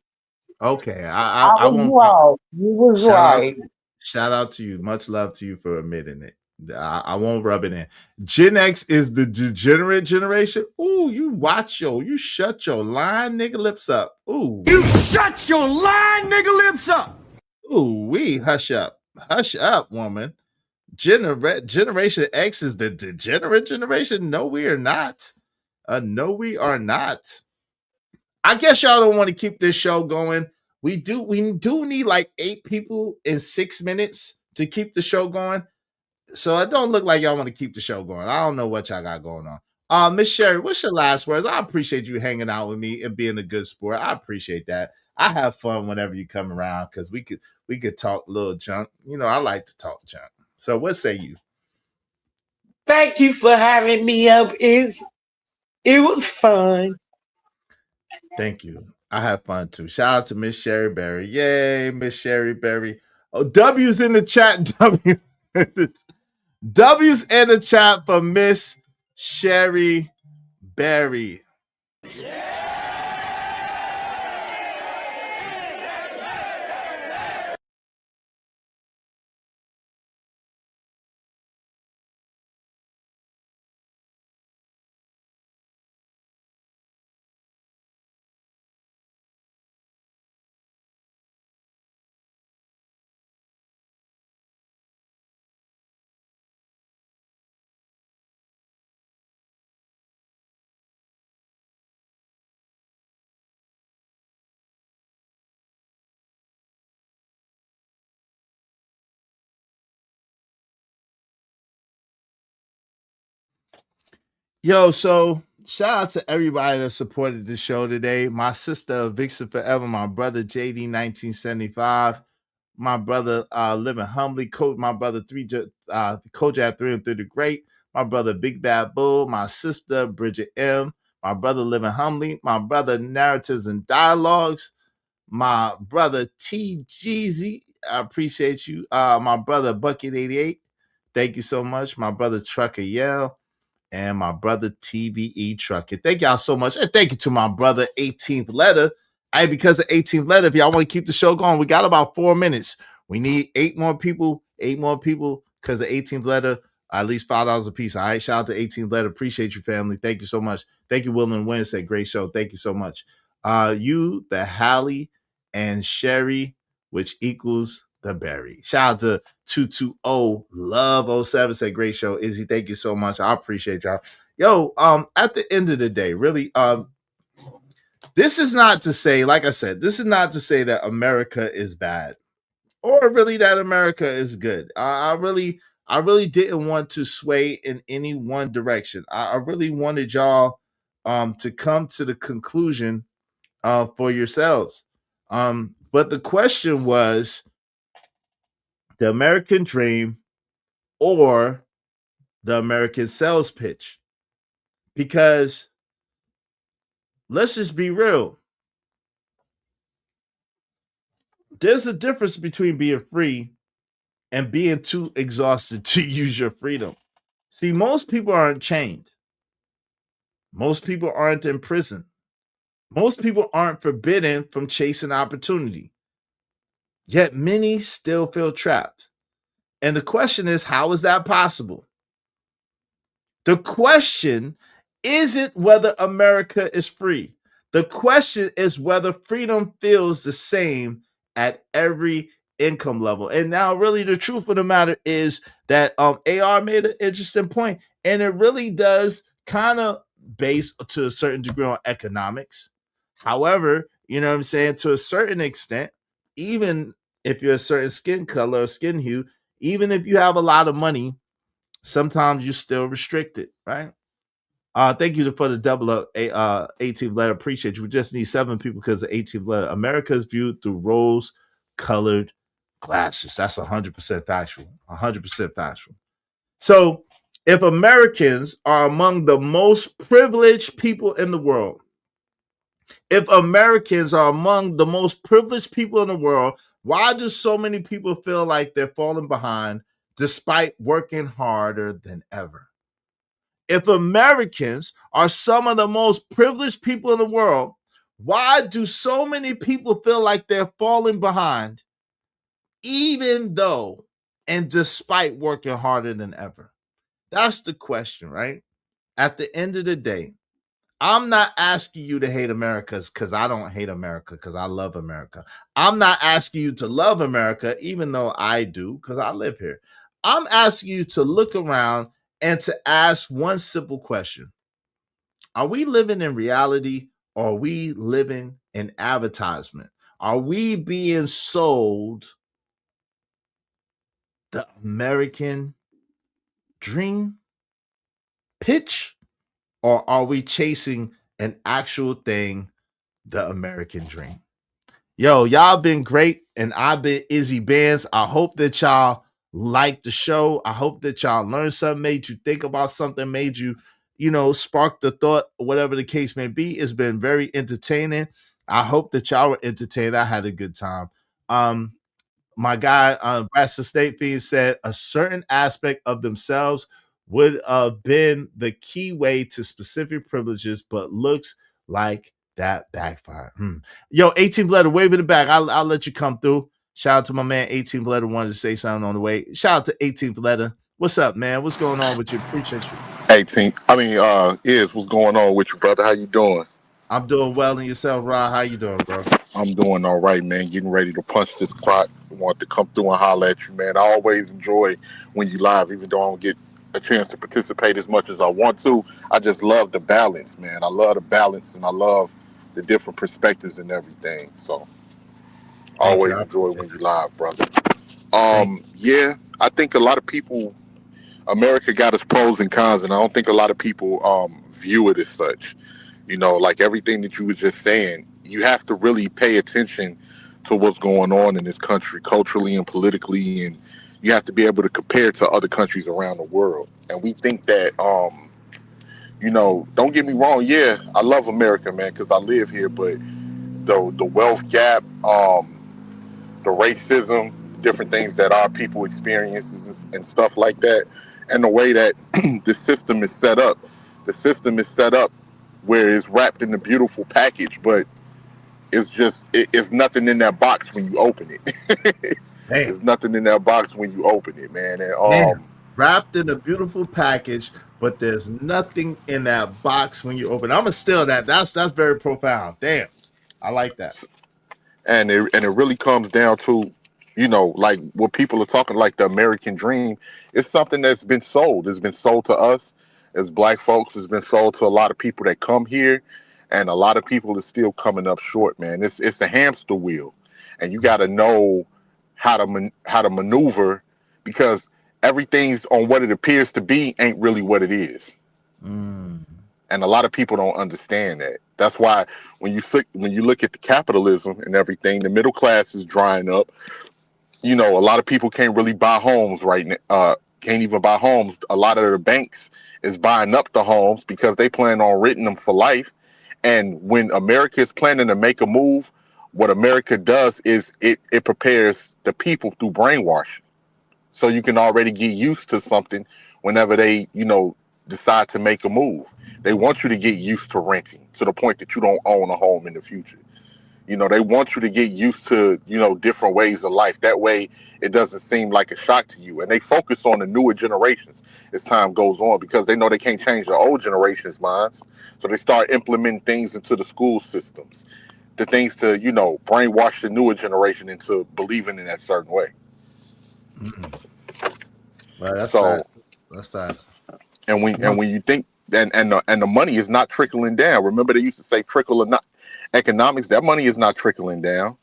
Okay, I was won't. wrong. You was right. Shout out to you. Much love to you for admitting it. I won't rub it in. Gen X is the degenerate generation. Ooh, you shut your lying nigga lips up. Ooh. You shut your lying nigga lips up. Ooh, hush up. Hush up, woman. Generation X is the degenerate generation. No, we are not. No, we are not. I guess y'all don't want to keep this show going. We do need like 8 people in 6 minutes to keep the show going. So it don't look like y'all want to keep the show going. I don't know what y'all got going on. Miss Sherry, what's your last words? I appreciate you hanging out with me and being a good sport. I appreciate that. I have fun whenever you come around because we could talk a little junk. You know, I like to talk junk. So what say you? Thank you for having me up. It was fun. Thank you. I have fun too. Shout out to Miss Sherry Berry. Yay, Miss Sherry Berry. Oh, W's in the chat. W's in the chat for Miss Sherry Berry. Yo, so shout out to everybody that supported the show today. My sister Vixen Forever, my brother JD 1975, my brother Living Humbly, coach, my brother Coach at 3 and 3 the Great, my brother Big Bad Bull, my sister Bridget M, my brother Living Humbly, my brother Narratives and Dialogues, my brother T Jeezy, I appreciate you. My brother Bucket 88, thank you so much. My brother Trucker Yell, and my brother TBE Trucker. Thank y'all so much. And thank you to my brother 18th Letter. Hey, because of 18th Letter, if y'all want to keep the show going, we got about 4 minutes. We need 8 more people because of 18th Letter, at least $5 a piece. All right, shout out to 18th Letter. Appreciate you, family. Thank you so much. Thank you, Will and Wednesday. Great show. Thank you so much. You, the Hallie, and Sherry, which equals the Berry. Shout out to 220 Love 07. Say great show. Izzy, thank you so much. I appreciate y'all. Yo, at the end of the day, really, this is not to say, like I said, this is not to say that America is bad. or really that America is good. I really didn't want to sway in any one direction. I really wanted y'all to come to the conclusion for yourselves. But the question was the American dream or the American sales pitch. Because let's just be real. There's a difference between being free and being too exhausted to use your freedom. See, most people aren't chained. Most people aren't in prison. Most people aren't forbidden from chasing opportunity. Yet many still feel trapped. And the question is, how is that possible? The question isn't whether America is free. The question is whether freedom feels the same at every income level. And now, really, the truth of the matter is that AR made an interesting point, and it really does kind of base to a certain degree on economics. However, you know what I'm saying, to a certain extent, even if you're a certain skin color or skin hue, even if you have a lot of money, sometimes you're still restricted, right? Thank you for the double up 18th letter. Appreciate you. We just need 7 people because the 18th letter. America is viewed through rose-colored glasses. That's 100% factual. 100% factual. So if Americans are among the most privileged people in the world, if Americans are among the most privileged people in the world, why do so many people feel like they're falling behind despite working harder than ever? If Americans are some of the most privileged people in the world, why do so many people feel like they're falling behind, even though and despite working harder than ever? That's the question, right? At the end of the day, I'm not asking you to hate America because I don't hate America, because I love America. I'm not asking you to love America, even though I do, because I live here. I'm asking you to look around and to ask one simple question. Are we living in reality, or are we living in advertisement? Are we being sold the American dream pitch, or are we chasing an actual thing, the American dream? Yo, y'all been great, and I've been Izzy Bands. I hope that y'all liked the show. I hope that y'all learned something, made you think about something, made you, spark the thought, whatever the case may be. It's been very entertaining. I hope that y'all were entertained. I had a good time. My guy, Rasta State Fiend, said a certain aspect of themselves would have been the key way to specific privileges, but looks like that backfire. Yo, 18th letter, wave in the back. I'll let you come through. Shout out to my man 18th letter, wanted to say something on the way. Shout out to 18th letter. What's up, man? What's going on with you? Appreciate you. 18th. What's going on with you, brother? How you doing? I'm doing well, and yourself, Rod? How you doing, bro? I'm doing all right, man. Getting ready to punch this clock. Want to come through and holler at you, man. I always enjoy when you live, even though I don't get a chance to participate as much as I want to. I just love the balance, man. I love the balance, and I love the different perspectives and everything. So I always enjoy when you live, brother. Yeah, I think a lot of people, America got its pros and cons, and I don't think a lot of people view it as such. Like everything that you were just saying, you have to really pay attention to what's going on in this country culturally and politically, and you have to be able to compare to other countries around the world. And we think that, don't get me wrong, yeah, I love America, man, because I live here, but the wealth gap, the racism, different things that our people experiences and stuff like that, and the way that the system is set up. The system is set up where it's wrapped in a beautiful package, but it's nothing in that box when you open it. There's nothing in that box when you open it, man. And wrapped in a beautiful package, but there's nothing in that box when you open it. I'm gonna steal that. That's very profound. Damn, I like that. And it really comes down to, like what people are talking, like the American dream. It's something that's been sold. It's been sold to us as Black folks. It's been sold to a lot of people that come here, and a lot of people are still coming up short, man. It's a hamster wheel, and you got to know how to maneuver, because everything's on what it appears to be ain't really what it is. And a lot of people don't understand that. That's why when you look at the capitalism and everything, the middle class is drying up. You know, a lot of people can't really buy homes right now. Can't even buy homes. A lot of the banks is buying up the homes because they plan on renting them for life. And when America is planning to make a move, what America does is it prepares the people through brainwashing. So you can already get used to something whenever they, decide to make a move. They want you to get used to renting to the point that you don't own a home in the future. They want you to get used to, different ways of life. That way it doesn't seem like a shock to you. And they focus on the newer generations as time goes on because they know they can't change the old generation's minds. So they start implementing things into the school systems, the things to, brainwash the newer generation into believing in that certain way. Well, that's fact. And when you think and the money is not trickling down. Remember, they used to say trickle or not economics. That money is not trickling down,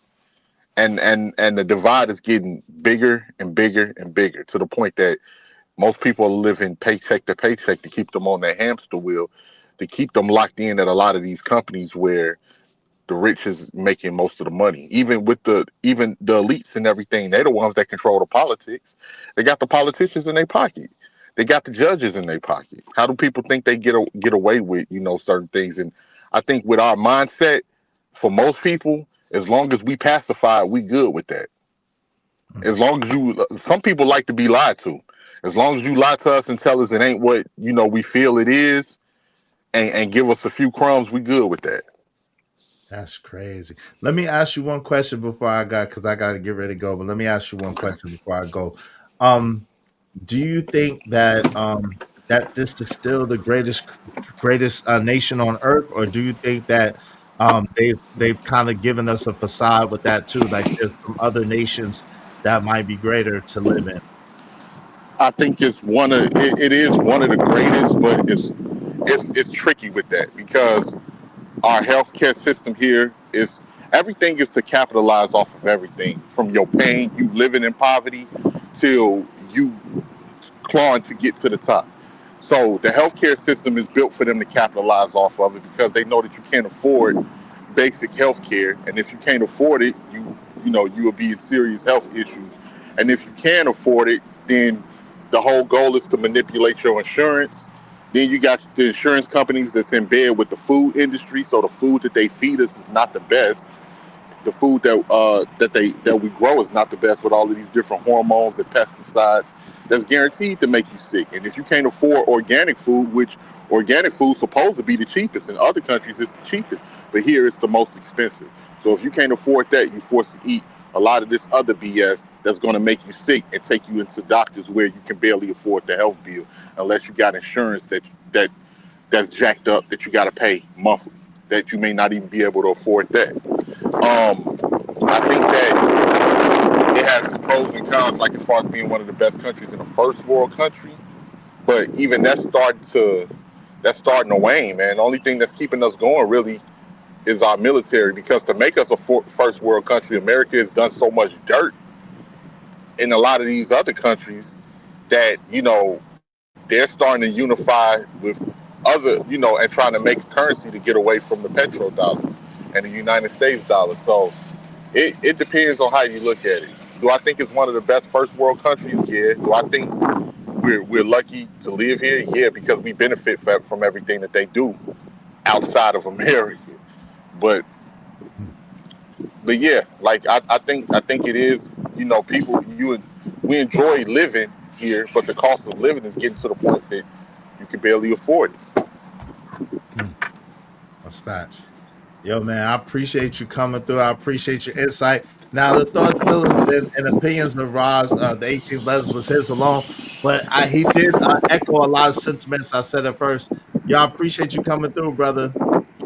and the divide is getting bigger and bigger and bigger to the point that most people are living paycheck to paycheck to keep them on their hamster wheel, to keep them locked in at a lot of these companies where the rich is making most of the money. Even the elites and everything, they're the ones that control the politics. They got the politicians in their pocket. They got the judges in their pocket. How do people think they get away with, certain things? And I think with our mindset, for most people, as long as we pacify, we good with that. As long as some people like to be lied to. As long as you lie to us and tell us it ain't what, we feel it is, and give us a few crumbs, we good with that. That's crazy. Let me ask you one question before because I got to get ready to go. But let me ask you one question before I go. Do you think that that this is still the greatest nation on earth, or do you think that they've kind of given us a facade with that too? Like there's some other nations that might be greater to live in. I think it is one of the greatest, but it's tricky with that because our healthcare system here is everything is to capitalize off of everything from your pain, you living in poverty, till you clawing to get to the top. So the healthcare system is built for them to capitalize off of it because they know that you can't afford basic healthcare, and if you can't afford it, you will be in serious health issues. And if you can afford it, then the whole goal is to manipulate your insurance. Then you got the insurance companies that's in bed with the food industry, so the food that they feed us is not the best. The food that we grow is not the best, with all of these different hormones and pesticides that's guaranteed to make you sick. And if you can't afford organic food, which organic food is supposed to be the cheapest, in other countries it's the cheapest, but here it's the most expensive. So if you can't afford that, you're forced to eat a lot of this other BS that's going to make you sick and take you into doctors where you can barely afford the health bill unless you got insurance that's jacked up, that you got to pay monthly, that you may not even be able to afford that. I think that it has its pros and cons, like as far as being one of the best countries in a first world country, but even that's starting to wane, man. The only thing that's keeping us going really is our military, because to make us a first world country, America has done so much dirt in a lot of these other countries that they're starting to unify with other, and trying to make a currency to get away from the petrodollar and the United States dollar. So it depends on how you look at it. Do I think it's one of the best first world countries? Yeah. Do I think we're lucky to live here? Yeah, because we benefit from everything that they do outside of America. But yeah, like I think it is, people, we enjoy living here, but the cost of living is getting to the point that you can barely afford it. That's facts. Yo, man, I appreciate you coming through. I appreciate your insight. Now, the thoughts, feelings, and opinions of Roz, the 18 letters was his alone, but he did echo a lot of sentiments I said at first. Y'all, appreciate you coming through, brother.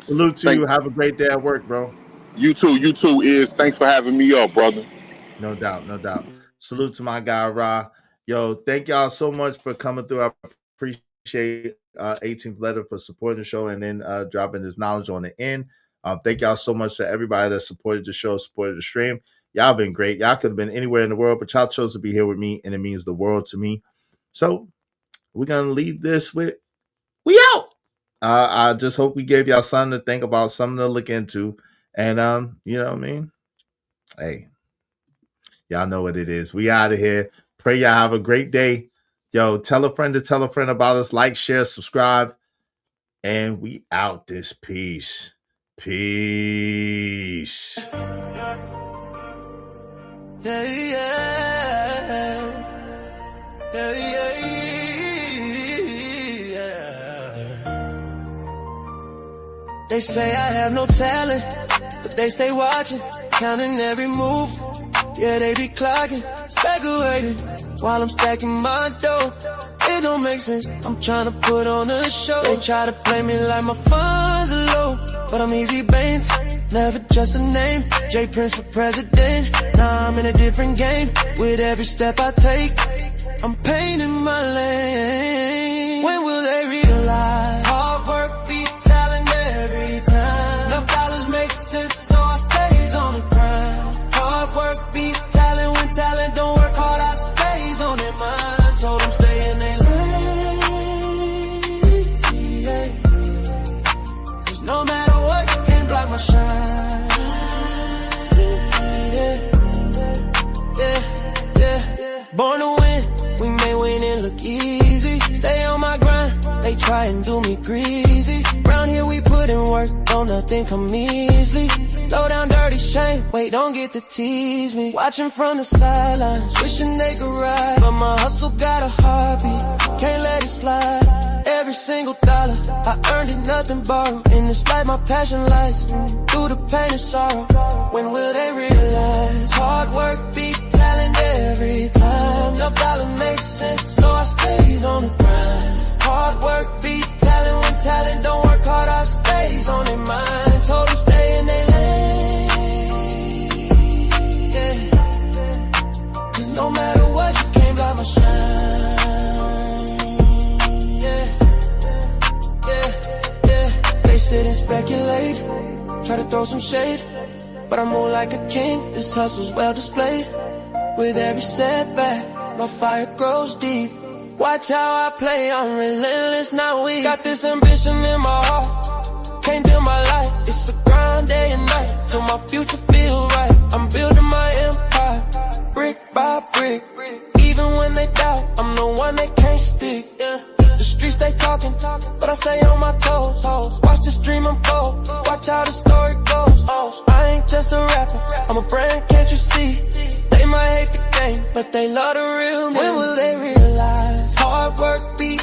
Salute to you. Have a great day at work, bro. You too, Is. Thanks for having me up, brother. No doubt. Salute to my guy, Ra. Yo, thank y'all so much for coming through. I appreciate 18th Letter for supporting the show and then dropping his knowledge on the end. Thank y'all so much to everybody that supported the show, supported the stream. Y'all been great. Y'all could have been anywhere in the world, but y'all chose to be here with me, and it means the world to me. So we're going to leave this with, we out. I just hope we gave y'all something to think about, something to look into. And, you know what I mean? Hey, y'all know what it is. We out of here. Pray y'all have a great day. Yo, tell a friend to tell a friend about us. Like, share, subscribe. And we out this piece. Peace. Yeah, yeah. Yeah, yeah. They say I have no talent, but they stay watching, counting every move. Yeah, they be clocking, speculating while I'm stacking my dough. It don't make sense, I'm trying to put on a show. They try to play me like my funds are low, but I'm easy Baines, never just a name. J Prince for president, now I'm in a different game. With every step I take, I'm painting my lane. When will they realize hard work beat talent every time? No dollars make sense, so I stays on the grind. Hard work beats talent, when talent don't work hard, I stays on their mind. Told them stay in their lane, yeah. 'Cause no matter what, you can't block my shine. Yeah, yeah, yeah. Born to win, we may win and look easy. Stay on my grind, they try and do me greasy. Round here we put in work, don't nothing come easily. Low down dirty shame, wait, don't get to tease me. Watching from the sidelines, wishing they could ride, but my hustle got a heartbeat, can't let it slide. Every single dollar, I earned it, nothing borrowed. In this life my passion lies, through the pain and sorrow. When will they realize hard work beat talent every time? No dollar makes sense, so I stays on the grind. Hard work beat talent, when talent don't work hard, I stays on their mind. Told them stay in their lane, yeah. 'Cause no matter what, you can't block my shine. Yeah, yeah, yeah. They sit and speculate, try to throw some shade, but I'm more like a king, this hustle's well displayed. With every setback, my fire grows deep. Watch how I play, I'm relentless, not weak. Got this ambition in my heart, can't do my life. It's a grind day and night, till my future feel right. I'm building my empire, brick by brick. Even when they doubt, I'm the one they can't stick, yeah. The streets they talking, but I stay on my toes. Watch this dream unfold, watch how the story goes. Oh, I ain't just a rapper, I'm a brand, can't you see? They might hate the game, but they love the real me. When will they realize hard work beat